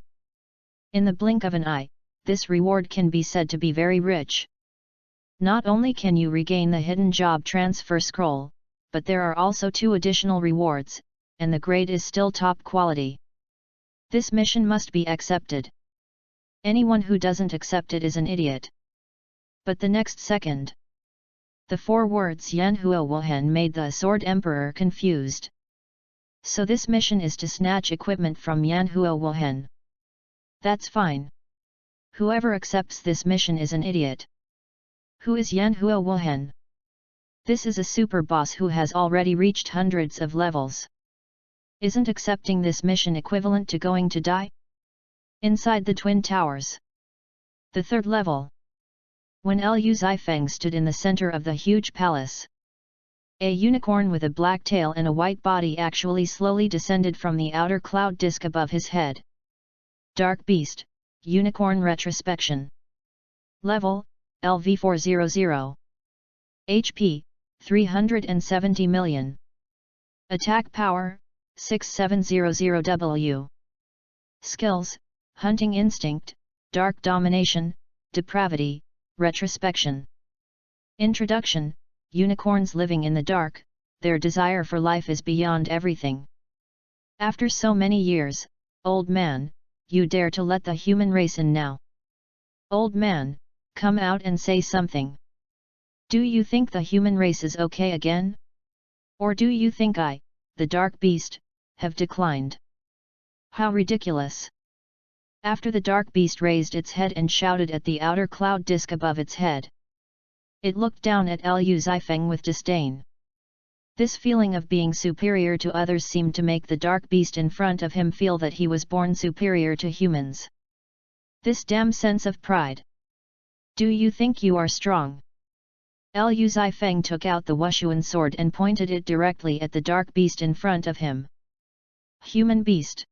In the blink of an eye, this reward can be said to be very rich. Not only can you regain the hidden job transfer scroll, but there are also 2 additional rewards, and the grade is still top quality. This mission must be accepted. Anyone who doesn't accept it is an idiot. But the next second, the 4 words Yanhua Wuhan made the Sword Emperor confused. So this mission is to snatch equipment from Yanhua Wuhan. That's fine. Whoever accepts this mission is an idiot. Who is Yanhua Wuhan? This is a super boss who has already reached hundreds of levels. Isn't accepting this mission equivalent to going to die? Inside the Twin Towers. The 3rd level. When Liu Zifeng stood in the center of the huge palace, a unicorn with a black tail and a white body actually slowly descended from the outer cloud disk above his head. Dark Beast, Unicorn Retrospection. Level, LV400. HP, 370 million. Attack power, 6700W. Skills: Hunting Instinct, Dark Domination, Depravity, Retrospection. Introduction: Unicorns living in the dark, their desire for life is beyond everything. After so many years, old man, you dare to let the human race in now? Old man, come out and say something. Do you think the human race is okay again? Or do you think I, the dark beast, have declined? How ridiculous! After the dark beast raised its head and shouted at the outer cloud disk above its head. It looked down at Liu Zifeng with disdain. This feeling of being superior to others seemed to make the dark beast in front of him feel that he was born superior to humans. This damn sense of pride. Do you think you are strong? Liu Zifeng took out the Wushuan sword and pointed it directly at the dark beast in front of him. Human beast!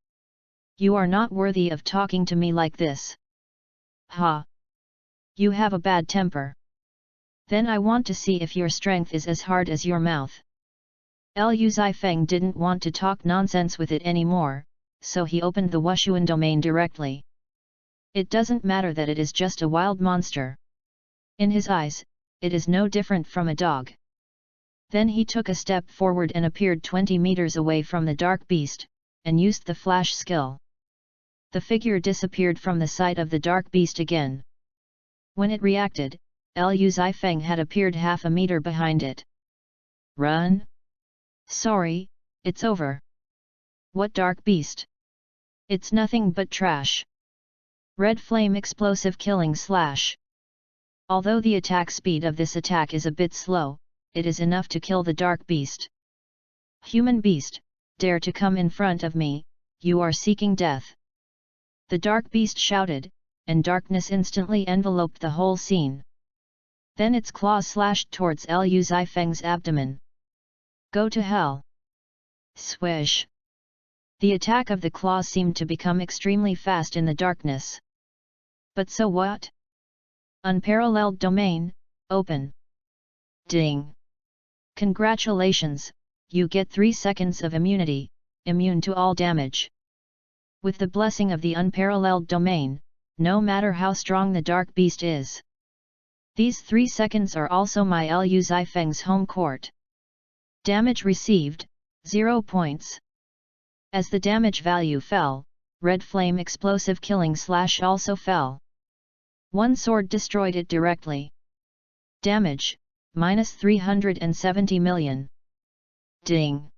You are not worthy of talking to me like this. Ha! You have a bad temper. Then I want to see if your strength is as hard as your mouth. Liu Zifeng didn't want to talk nonsense with it anymore, so he opened the Wushuan domain directly. It doesn't matter that it is just a wild monster. In his eyes, it is no different from a dog. Then he took a step forward and appeared 20 meters away from the dark beast, and used the flash skill. The figure disappeared from the sight of the dark beast again. When it reacted, Liu Zifeng had appeared half a meter behind it. Run? Sorry, it's over. What dark beast? It's nothing but trash. Red flame explosive killing slash. Although the attack speed of this attack is a bit slow, it is enough to kill the dark beast. Human beast, dare to come in front of me, you are seeking death. The dark beast shouted, and darkness instantly enveloped the whole scene. Then its claws slashed towards Liu Zifeng's abdomen. Go to hell! Swish! The attack of the claws seemed to become extremely fast in the darkness. But so what? Unparalleled domain, open. Ding! Congratulations, you get 3 seconds of immunity, immune to all damage. With the blessing of the unparalleled domain, no matter how strong the dark beast is. These 3 seconds are also my Liu Zifeng's home court. Damage received, 0 points. As the damage value fell, red flame explosive killing slash also fell. One sword destroyed it directly. Damage, minus 370 million. Ding!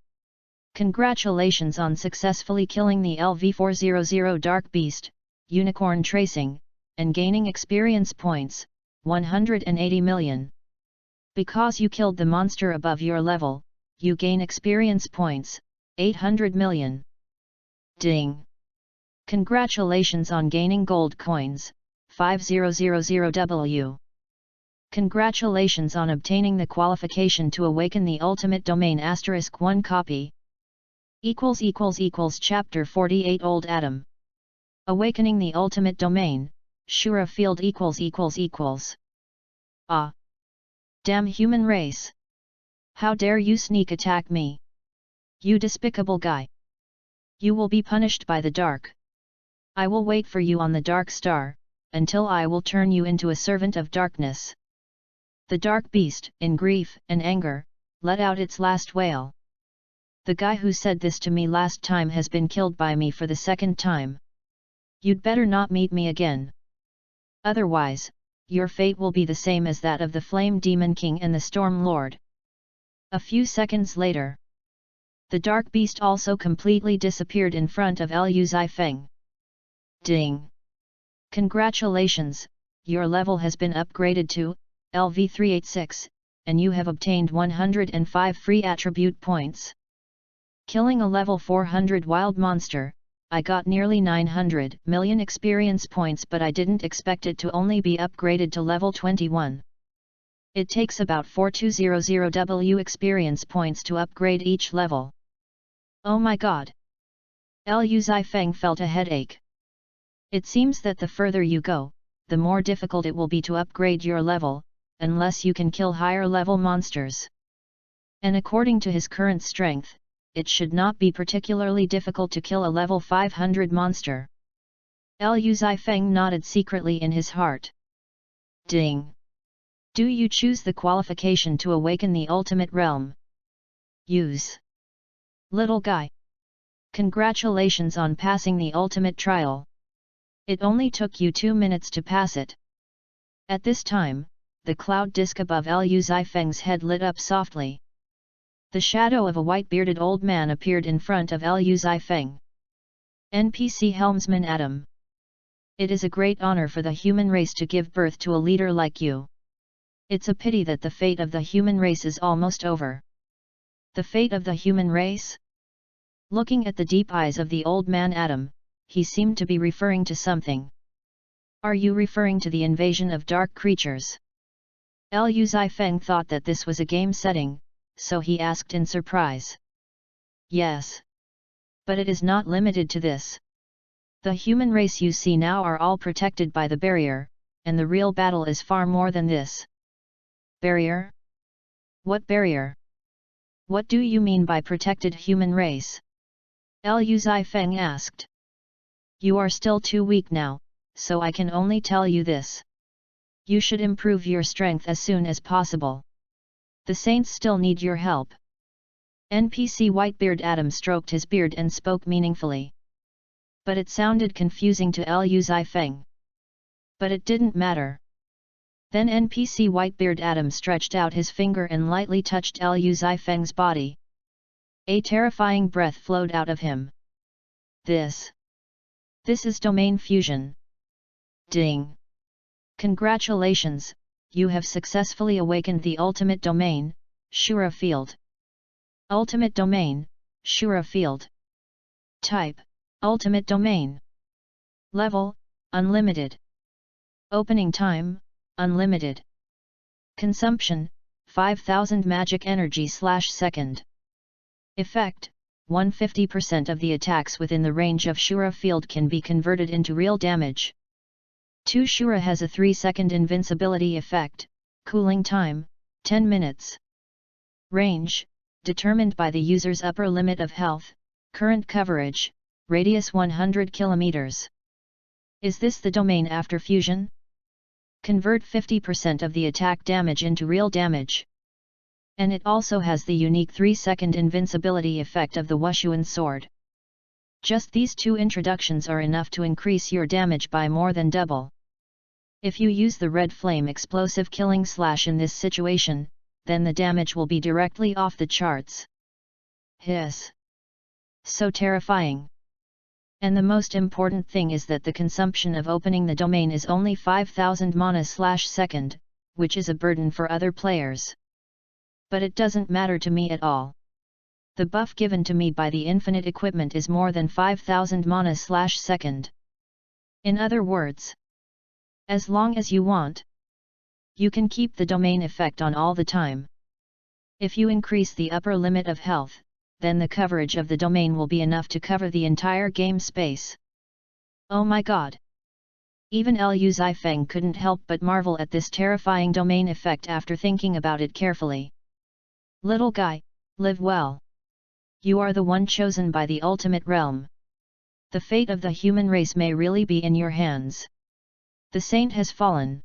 Congratulations on successfully killing the LV400 Dark Beast, Unicorn Tracing, and gaining experience points, 180 million. Because you killed the monster above your level, you gain experience points, 800 million. Ding! Congratulations on gaining gold coins, 5000W. Congratulations on obtaining the qualification to awaken the ultimate domain *1 copy. Chapter 48 Old Adam. Awakening the ultimate domain, Shura field ===. Ah! Damn human race! How dare you sneak attack me? You despicable guy! You will be punished by the dark. I will wait for you on the dark star, until I will turn you into a servant of darkness. The dark beast, in grief and anger, let out its last wail. The guy who said this to me last time has been killed by me for the second time. You'd better not meet me again. Otherwise, your fate will be the same as that of the Flame Demon King and the Storm Lord. A few seconds later, the dark beast also completely disappeared in front of Liu Zifeng. Ding! Congratulations, your level has been upgraded to LV386, and you have obtained 105 free attribute points. Killing a level 400 wild monster, I got nearly 900 million experience points, but I didn't expect it to only be upgraded to level 21. It takes about 4200W experience points to upgrade each level. Oh my god! Liu Zifeng felt a headache. It seems that the further you go, the more difficult it will be to upgrade your level, unless you can kill higher level monsters. And according to his current strength, it should not be particularly difficult to kill a level 500 monster. Liu Zifeng nodded secretly in his heart. Ding! Do you choose the qualification to awaken the ultimate realm? Use. Little guy. Congratulations on passing the ultimate trial. It only took you 2 minutes to pass it. At this time, the cloud disk above Liu Zifeng's head lit up softly. The shadow of a white-bearded old man appeared in front of Liu Zifeng. NPC Helmsman Adam. It is a great honor for the human race to give birth to a leader like you. It's a pity that the fate of the human race is almost over. The fate of the human race? Looking at the deep eyes of the old man Adam, he seemed to be referring to something. Are you referring to the invasion of dark creatures? Liu Zifeng thought that this was a game setting, so he asked in surprise. Yes. But it is not limited to this. The human race you see now are all protected by the barrier, and the real battle is far more than this. Barrier? What barrier? What do you mean by protected human race? Liu Zifeng asked. You are still too weak now, so I can only tell you this. You should improve your strength as soon as possible. The saints still need your help. NPC Whitebeard Adam stroked his beard and spoke meaningfully. But it sounded confusing to Liu Zifeng. But it didn't matter. Then NPC Whitebeard Adam stretched out his finger and lightly touched Liu Zifeng's body. A terrifying breath flowed out of him. This is domain fusion. Ding! Congratulations, you have successfully awakened the ultimate domain, Shura Field. Ultimate domain, Shura Field. Type, Ultimate domain. Level, unlimited. Opening time, unlimited. Consumption, 5000 magic energy/second. Effect, 150% of the attacks within the range of Shura Field can be converted into real damage. 2 Shura has a 3-second invincibility effect, cooling time, 10 minutes. Range, determined by the user's upper limit of health, current coverage, radius 100 km. Is this the domain after fusion? Convert 50% of the attack damage into real damage. And it also has the unique 3-second invincibility effect of the Wushuan sword. Just these 2 introductions are enough to increase your damage by more than double. If you use the red flame explosive killing slash in this situation, then the damage will be directly off the charts. Hiss! So terrifying. And the most important thing is that the consumption of opening the domain is only 5000 mana/second, which is a burden for other players. But it doesn't matter to me at all. The buff given to me by the infinite equipment is more than 5000 mana/second. In other words, as long as you want, you can keep the domain effect on all the time. If you increase the upper limit of health, then the coverage of the domain will be enough to cover the entire game space. Oh my god! Even Liu Zifeng couldn't help but marvel at this terrifying domain effect after thinking about it carefully. Little guy, live well. You are the one chosen by the ultimate realm. The fate of the human race may really be in your hands. The saint has fallen.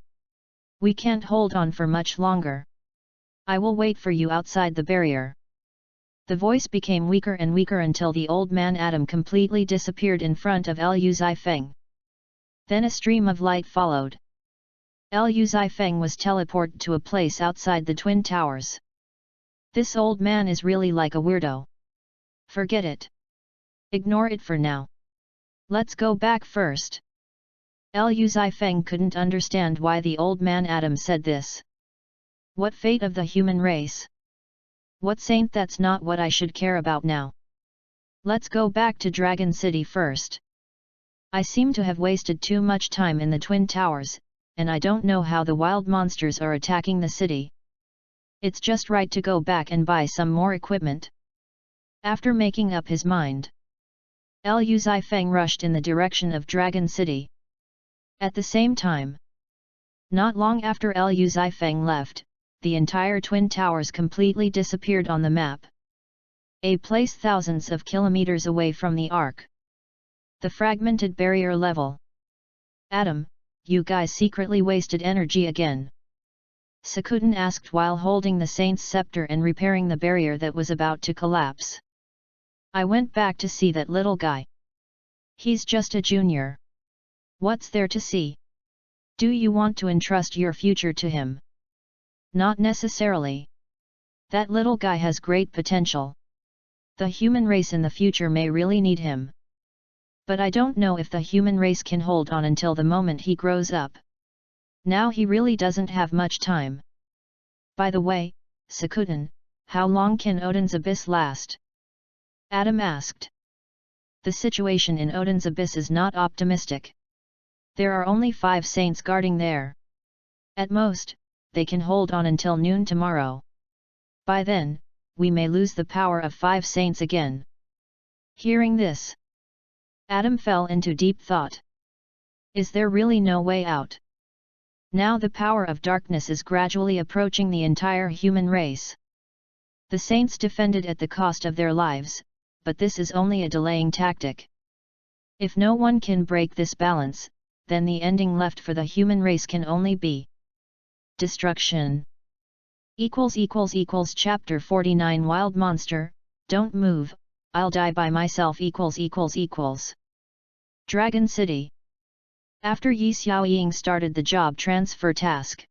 We can't hold on for much longer. I will wait for you outside the barrier. The voice became weaker and weaker until the old man Adam completely disappeared in front of Liu Zifeng. Then a stream of light followed. Liu Zifeng was teleported to a place outside the Twin Towers. This old man is really like a weirdo. Forget it. Ignore it for now. Let's go back first. Liu Zifeng couldn't understand why the old man Adam said this. What fate of the human race? What saint? That's not what I should care about now. Let's go back to Dragon City first. I seem to have wasted too much time in the Twin Towers, and I don't know how the wild monsters are attacking the city. It's just right to go back and buy some more equipment. After making up his mind, Liu Zifeng rushed in the direction of Dragon City. At the same time, not long after Liu Zifeng left, the entire Twin Towers completely disappeared on the map. A place thousands of kilometers away from the Ark. The fragmented barrier level. Adam, you guys secretly wasted energy again. Sakuten asked while holding the Saint's scepter and repairing the barrier that was about to collapse. I went back to see that little guy. He's just a junior. What's there to see? Do you want to entrust your future to him? Not necessarily. That little guy has great potential. The human race in the future may really need him. But I don't know if the human race can hold on until the moment he grows up. Now he really doesn't have much time. By the way, Sakuten, how long can Odin's Abyss last? Adam asked. The situation in Odin's Abyss is not optimistic. There are only 5 saints guarding there. At most, they can hold on until noon tomorrow. By then, we may lose the power of 5 saints again. Hearing this, Adam fell into deep thought. Is there really no way out? Now the power of darkness is gradually approaching the entire human race. The saints defended at the cost of their lives, but this is only a delaying tactic. If no one can break this balance, then the ending left for the human race can only be destruction. Chapter 49 Wild Monster, don't move, I'll die by myself. Dragon City. After Yi Xiaoying started the job transfer task,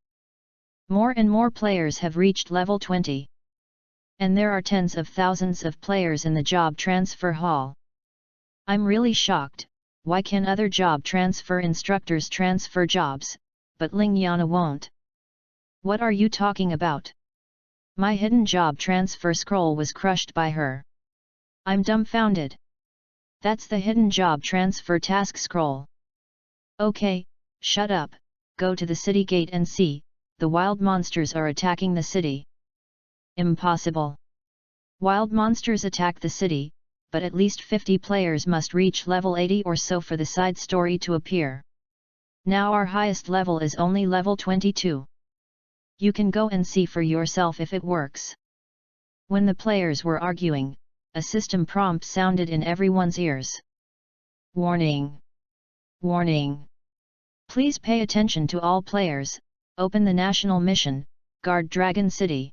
more and more players have reached level 20. And there are tens of thousands of players in the job transfer hall. I'm really shocked, why can other job transfer instructors transfer jobs, but Ling Yana won't? What are you talking about? My hidden job transfer scroll was crushed by her. I'm dumbfounded. That's the hidden job transfer task scroll. Okay, shut up, go to the city gate and see, the wild monsters are attacking the city. Impossible. Wild monsters attack the city, but at least 50 players must reach level 80 or so for the side story to appear. Now our highest level is only level 22. You can go and see for yourself if it works. When the players were arguing, a system prompt sounded in everyone's ears. Warning! Warning! Please pay attention to all players, open the national mission, guard Dragon City.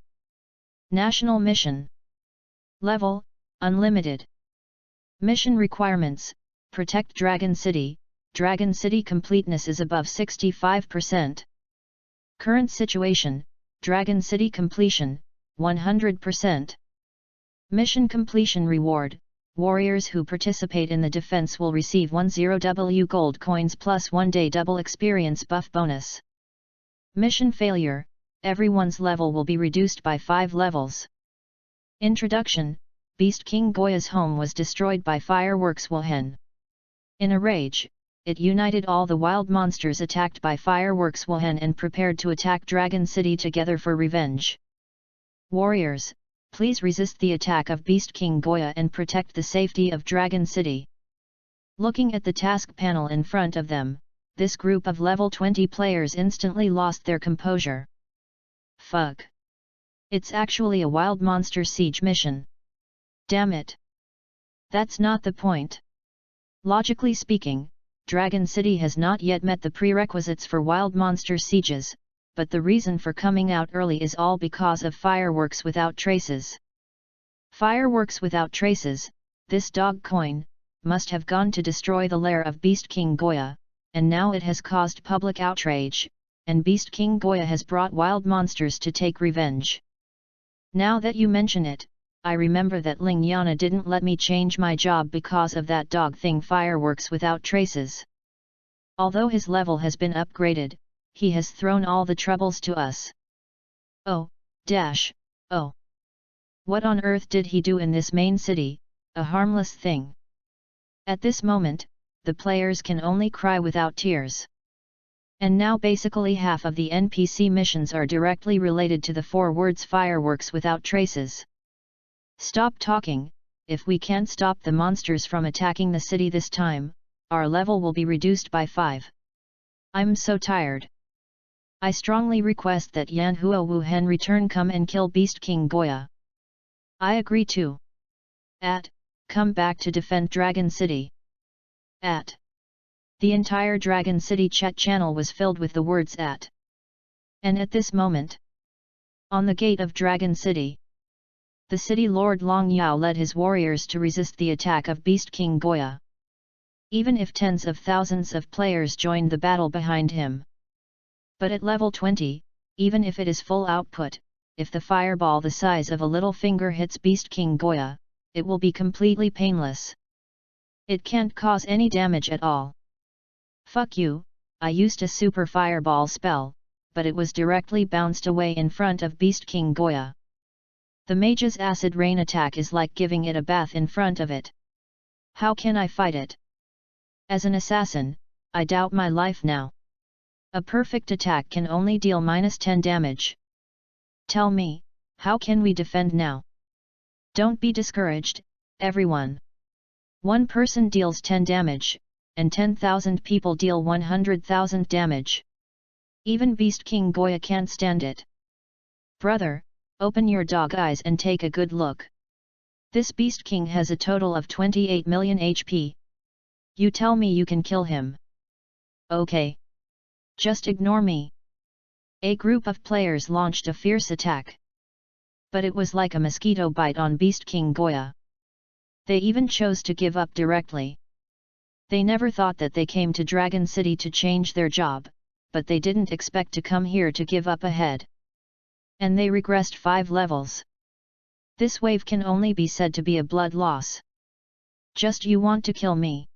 National mission. Level, unlimited. Mission requirements, protect Dragon City completeness is above 65%. Current situation, Dragon City completion, 100%. Mission completion reward, warriors who participate in the defense will receive 10W gold coins plus 1 day double experience buff bonus. Mission failure, everyone's level will be reduced by 5 levels. Introduction, Beast King Goya's home was destroyed by fireworks Wuhan. In a rage, it united all the wild monsters attacked by fireworks Wuhan and prepared to attack Dragon City together for revenge. Warriors, please resist the attack of Beast King Goya and protect the safety of Dragon City. Looking at the task panel in front of them, this group of level 20 players instantly lost their composure. Fuck! It's actually a wild monster siege mission. Damn it! That's not the point. Logically speaking, Dragon City has not yet met the prerequisites for wild monster sieges, but the reason for coming out early is all because of fireworks without traces. Fireworks without traces, this dog coin, must have gone to destroy the lair of Beast King Goya, and now it has caused public outrage, and Beast King Goya has brought wild monsters to take revenge. Now that you mention it, I remember that Ling Yana didn't let me change my job because of that dog thing fireworks without traces. Although his level has been upgraded, he has thrown all the troubles to us. Oh. What on earth did he do in this main city, a harmless thing? At this moment, the players can only cry without tears. And now basically half of the NPC missions are directly related to the 4 words fireworks without traces. Stop talking, if we can't stop the monsters from attacking the city this time, our level will be reduced by 5. I'm so tired. I strongly request that Yan Huo Wuhan return come and kill Beast King Goya. I agree too. Come back to defend Dragon City. The entire Dragon City chat channel was filled with the words at. And at this moment, on the gate of Dragon City, the city lord Long Yao led his warriors to resist the attack of Beast King Goya. Even if tens of thousands of players joined the battle behind him. But at level 20, even if it is full output, if the fireball the size of a little finger hits Beast King Goya, it will be completely painless. It can't cause any damage at all. Fuck you, I used a super fireball spell, but it was directly bounced away in front of Beast King Goya. The mage's acid rain attack is like giving it a bath in front of it. How can I fight it? As an assassin, I doubt my life now. A perfect attack can only deal -10 damage. Tell me, how can we defend now? Don't be discouraged, everyone. One person deals 10 damage, and 10,000 people deal 100,000 damage. Even Beast King Goya can't stand it. Brother, open your dog eyes and take a good look. This Beast King has a total of 28 million HP. You tell me you can kill him. Okay. Just ignore me. A group of players launched a fierce attack. But it was like a mosquito bite on Beast King Goya. They even chose to give up directly. They never thought that they came to Dragon City to change their job, but they didn't expect to come here to give up ahead. And they regressed 5 levels. This wave can only be said to be a blood loss. Just you want to kill me?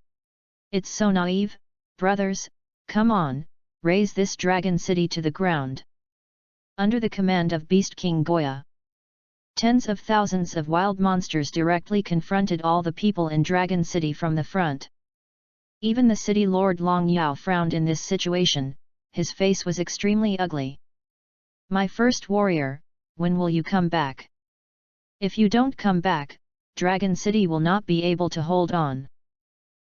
It's so naive, brothers, come on, raise this Dragon City to the ground. Under the command of Beast King Goya, tens of thousands of wild monsters directly confronted all the people in Dragon City from the front. Even the city lord Long Yao frowned in this situation, his face was extremely ugly. My first warrior, when will you come back? If you don't come back, Dragon City will not be able to hold on.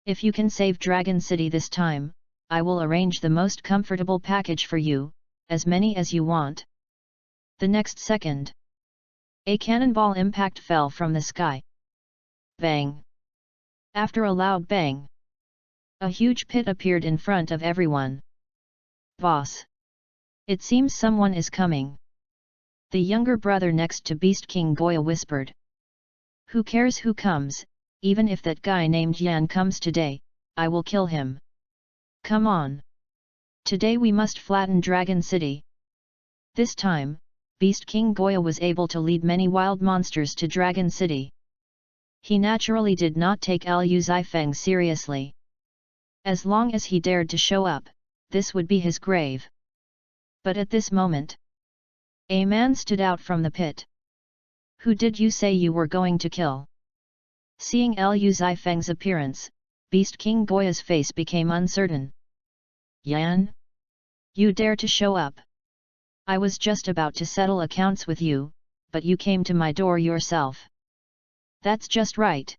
If you can save Dragon City this time, I will arrange the most comfortable package for you, as many as you want. The next second, a cannonball impact fell from the sky. Bang! After a loud bang, a huge pit appeared in front of everyone. Boss! It seems someone is coming. The younger brother next to Beast King Goya whispered. Who cares who comes, even if that guy named Yan comes today, I will kill him. Come on! Today we must flatten Dragon City. This time, Beast King Goya was able to lead many wild monsters to Dragon City. He naturally did not take Liu Zifeng seriously. As long as he dared to show up, this would be his grave. But at this moment, a man stood out from the pit. Who did you say you were going to kill? Seeing Liu Zifeng's appearance, Beast King Goya's face became uncertain. Yan? You dare to show up? I was just about to settle accounts with you, but you came to my door yourself. That's just right.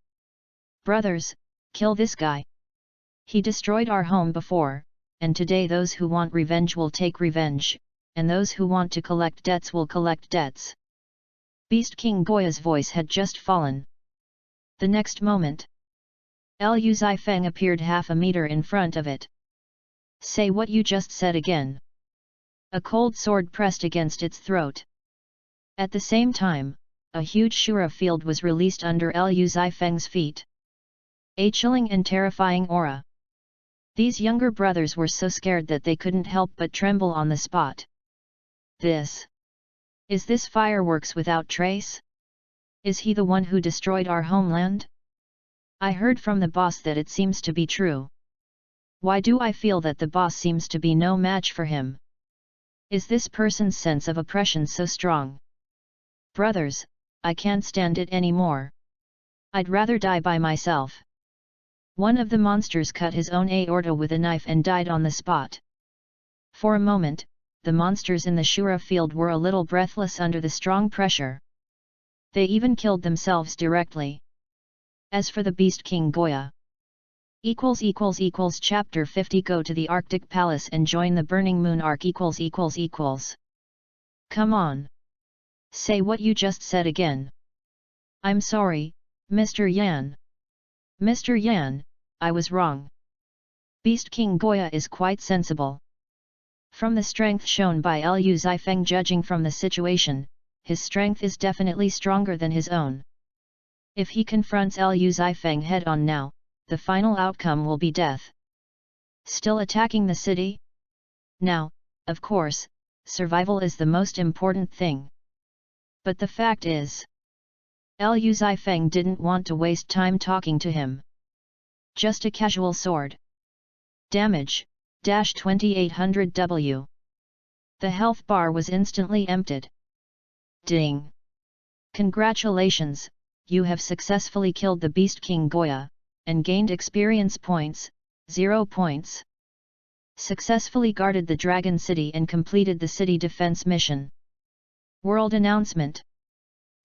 Brothers, kill this guy. He destroyed our home before, and today those who want revenge will take revenge, and those who want to collect debts will collect debts. Beast King Goya's voice had just fallen. The next moment, Liu Zifeng appeared half a meter in front of it. Say what you just said again. A cold sword pressed against its throat. At the same time, a huge Shura field was released under Liu Zifeng's feet. A chilling and terrifying aura. These younger brothers were so scared that they couldn't help but tremble on the spot. Is this fireworks without trace? Is he the one who destroyed our homeland? I heard from the boss that it seems to be true. Why do I feel that the boss seems to be no match for him? Is this person's sense of oppression so strong? Brothers, I can't stand it anymore. I'd rather die by myself. One of the monsters cut his own aorta with a knife and died on the spot. For a moment, the monsters in the Shura field were a little breathless under the strong pressure. They even killed themselves directly. As for the Beast King Goya, Chapter 50 Go to the Arctic Palace and join the Burning Moon Arc Come on. Say what you just said again. I'm sorry, Mr. Yan. Mr. Yan, I was wrong. Beast King Goya is quite sensible. From the strength shown by Liu Zifeng, judging from the situation, his strength is definitely stronger than his own. If he confronts Liu Zifeng head-on now, the final outcome will be death. Still attacking the city? Now, of course, survival is the most important thing. But the fact is, Liu Zifeng didn't want to waste time talking to him. Just a casual sword. Damage, -2800W. The health bar was instantly emptied. Ding! Congratulations, you have successfully killed the Beast King Goya, and gained experience points, 0 points. Successfully guarded the Dragon City and completed the city defense mission. World announcement.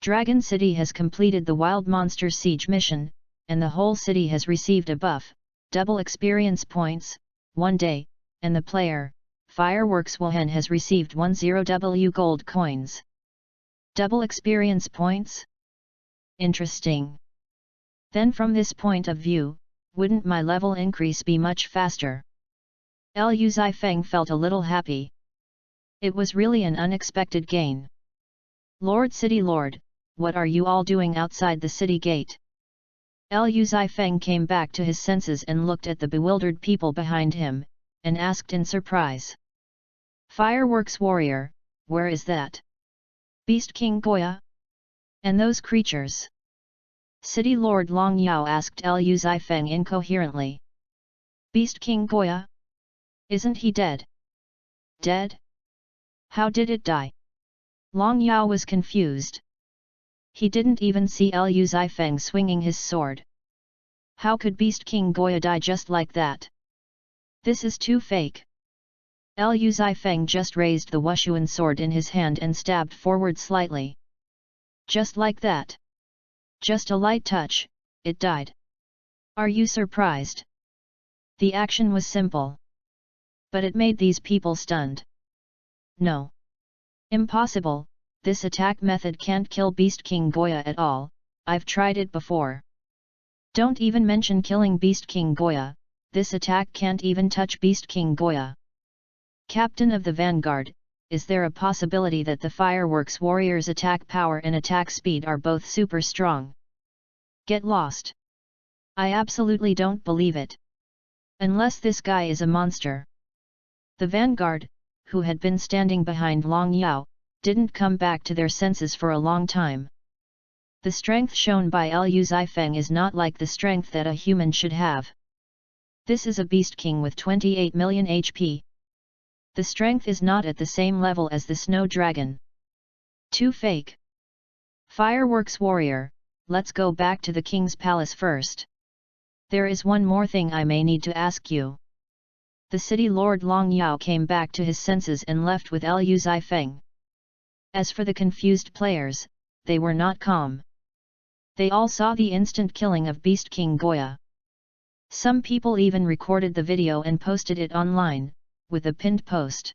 Dragon City has completed the Wild Monster Siege mission, and the whole city has received a buff, double experience points, 1 day, and the player, Fireworks Wohen, has received 10W gold coins. Double experience points? Interesting. Then from this point of view, wouldn't my level increase be much faster? Liu Zifeng felt a little happy. It was really an unexpected gain. Lord City Lord, what are you all doing outside the city gate? Liu Zifeng came back to his senses and looked at the bewildered people behind him, and asked in surprise. Fireworks Warrior, where is that? Beast King Goya? And those creatures? City Lord Long Yao asked Liu Zifeng incoherently. Beast King Goya? Isn't he dead? Dead? How did it die? Long Yao was confused. He didn't even see Liu Zifeng swinging his sword. How could Beast King Goya die just like that? This is too fake. Liu Zifeng just raised the Wushuan sword in his hand and stabbed forward slightly. Just like that. Just a light touch, it died. Are you surprised? The action was simple. But it made these people stunned. No. Impossible, this attack method can't kill Beast King Goya at all, I've tried it before. Don't even mention killing Beast King Goya, this attack can't even touch Beast King Goya. Captain of the Vanguard, is there a possibility that the Fireworks Warrior's attack power and attack speed are both super strong? Get lost. I absolutely don't believe it. Unless this guy is a monster. The Vanguard, who had been standing behind Long Yao, didn't come back to their senses for a long time. The strength shown by Liu Zifeng is not like the strength that a human should have. This is a Beast King with 28 million HP. The strength is not at the same level as the Snow Dragon. Too fake. Fireworks Warrior, let's go back to the King's Palace first. There is one more thing I may need to ask you. The City Lord Long Yao came back to his senses and left with Liu Zifeng. As for the confused players, they were not calm. They all saw the instant killing of Beast King Goya. Some people even recorded the video and posted it online, with a pinned post.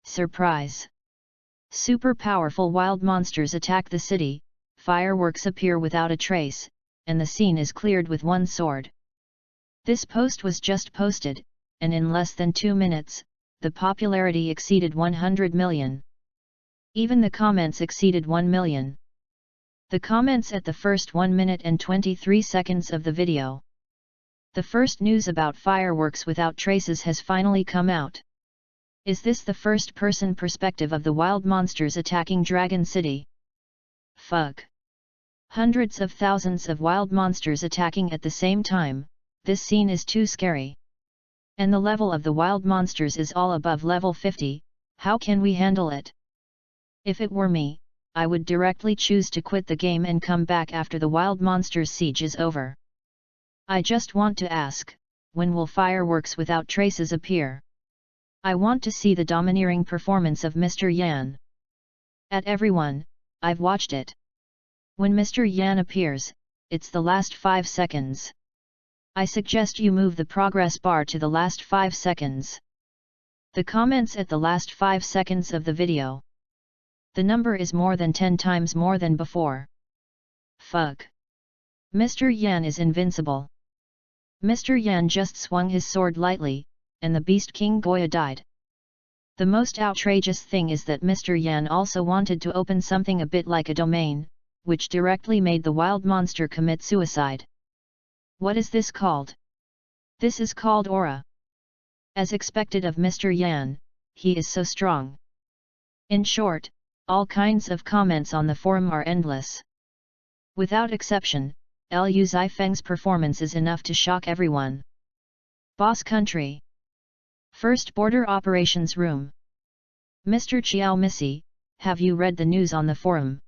Surprise! Super powerful wild monsters attack the city, fireworks appear without a trace, and the scene is cleared with one sword. This post was just posted, and in less than 2 minutes, the popularity exceeded 100 million. Even the comments exceeded 1 million. The comments at the first 1 minute and 23 seconds of the video. The first news about fireworks without traces has finally come out. Is this the first-person perspective of the wild monsters attacking Dragon City? Fuck. Hundreds of thousands of wild monsters attacking at the same time, this scene is too scary. And the level of the wild monsters is all above level 50, how can we handle it? If it were me, I would directly choose to quit the game and come back after the wild monsters siege is over. I just want to ask, when will fireworks without traces appear? I want to see the domineering performance of Mr. Yan. At everyone, I've watched it. When Mr. Yan appears, it's the last 5 seconds. I suggest you move the progress bar to the last 5 seconds. The comments at the last 5 seconds of the video. The number is more than 10 times more than before. Fuck. Mr. Yan is invincible. Mr. Yan just swung his sword lightly, and the Beast King Goya died. The most outrageous thing is that Mr. Yan also wanted to open something a bit like a domain, which directly made the wild monster commit suicide. What is this called? This is called aura. As expected of Mr. Yan, he is so strong. In short, all kinds of comments on the forum are endless. Without exception, Liu Zifeng's performance is enough to shock everyone. Boss Country. First Border Operations Room. Mr. Chiao Missy, have you read the news on the forum?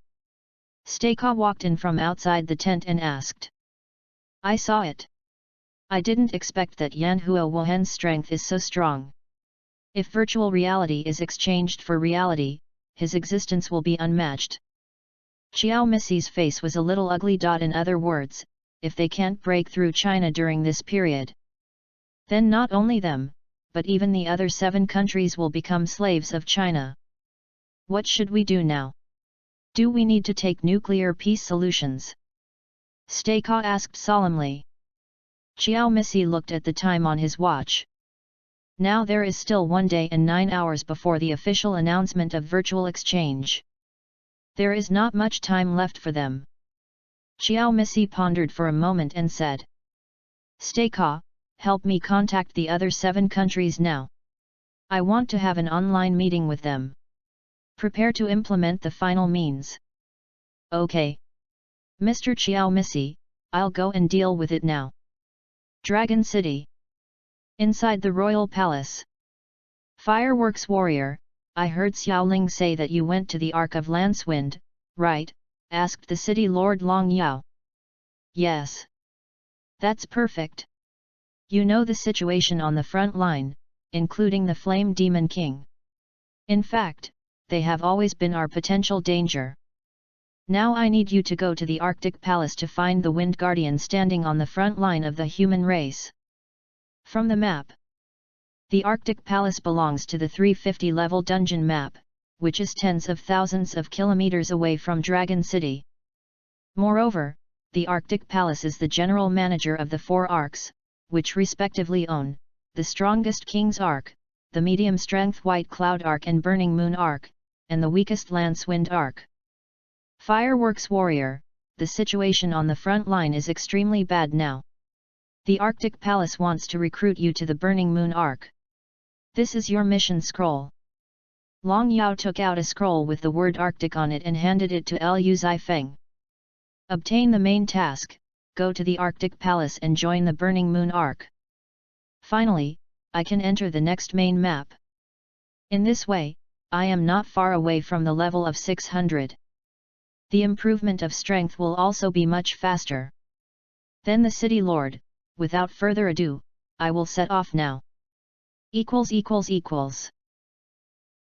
Staka walked in from outside the tent and asked. I saw it. I didn't expect that Yan Huo Wuhen's strength is so strong. If virtual reality is exchanged for reality, his existence will be unmatched. Chiao Missy's face was a little ugly. In other words, if they can't break through China during this period, then not only them, but even the other 7 countries will become slaves of China. What should we do now? Do we need to take nuclear peace solutions? Staka asked solemnly. Chiao Missy looked at the time on his watch. Now there is still 1 day and 9 hours before the official announcement of virtual exchange. There is not much time left for them. Chiao Missy pondered for a moment and said. Staka, help me contact the other 7 countries now. I want to have an online meeting with them. Prepare to implement the final means. Okay. Mr. Chiao Missy, I'll go and deal with it now. Dragon City. Inside the royal palace. Fireworks warrior, I heard Xiaoling say that you went to the Ark of Lancewind, right? Asked the city lord Long Yao. Yes. That's perfect. You know the situation on the front line, including the Flame Demon King. In fact, they have always been our potential danger. Now I need you to go to the Arctic Palace to find the Wind Guardian standing on the front line of the human race. From the map. The Arctic Palace belongs to the 350 level dungeon map, which is tens of thousands of kilometers away from Dragon City. Moreover, the Arctic Palace is the general manager of the 4 arcs, which respectively own, the strongest King's Arc, the medium-strength White Cloud Arc and Burning Moon Arc, and the weakest Lancewind Arc. Fireworks warrior, the situation on the front line is extremely bad now. The Arctic Palace wants to recruit you to the Burning Moon Arc. This is your mission scroll. Long Yao took out a scroll with the word Arctic on it and handed it to Liu Zifeng. Obtain the main task, go to the Arctic Palace and join the Burning Moon Arc. Finally, I can enter the next main map. In this way, I am not far away from the level of 600. The improvement of strength will also be much faster. Then the city lord, without further ado, I will set off now. ==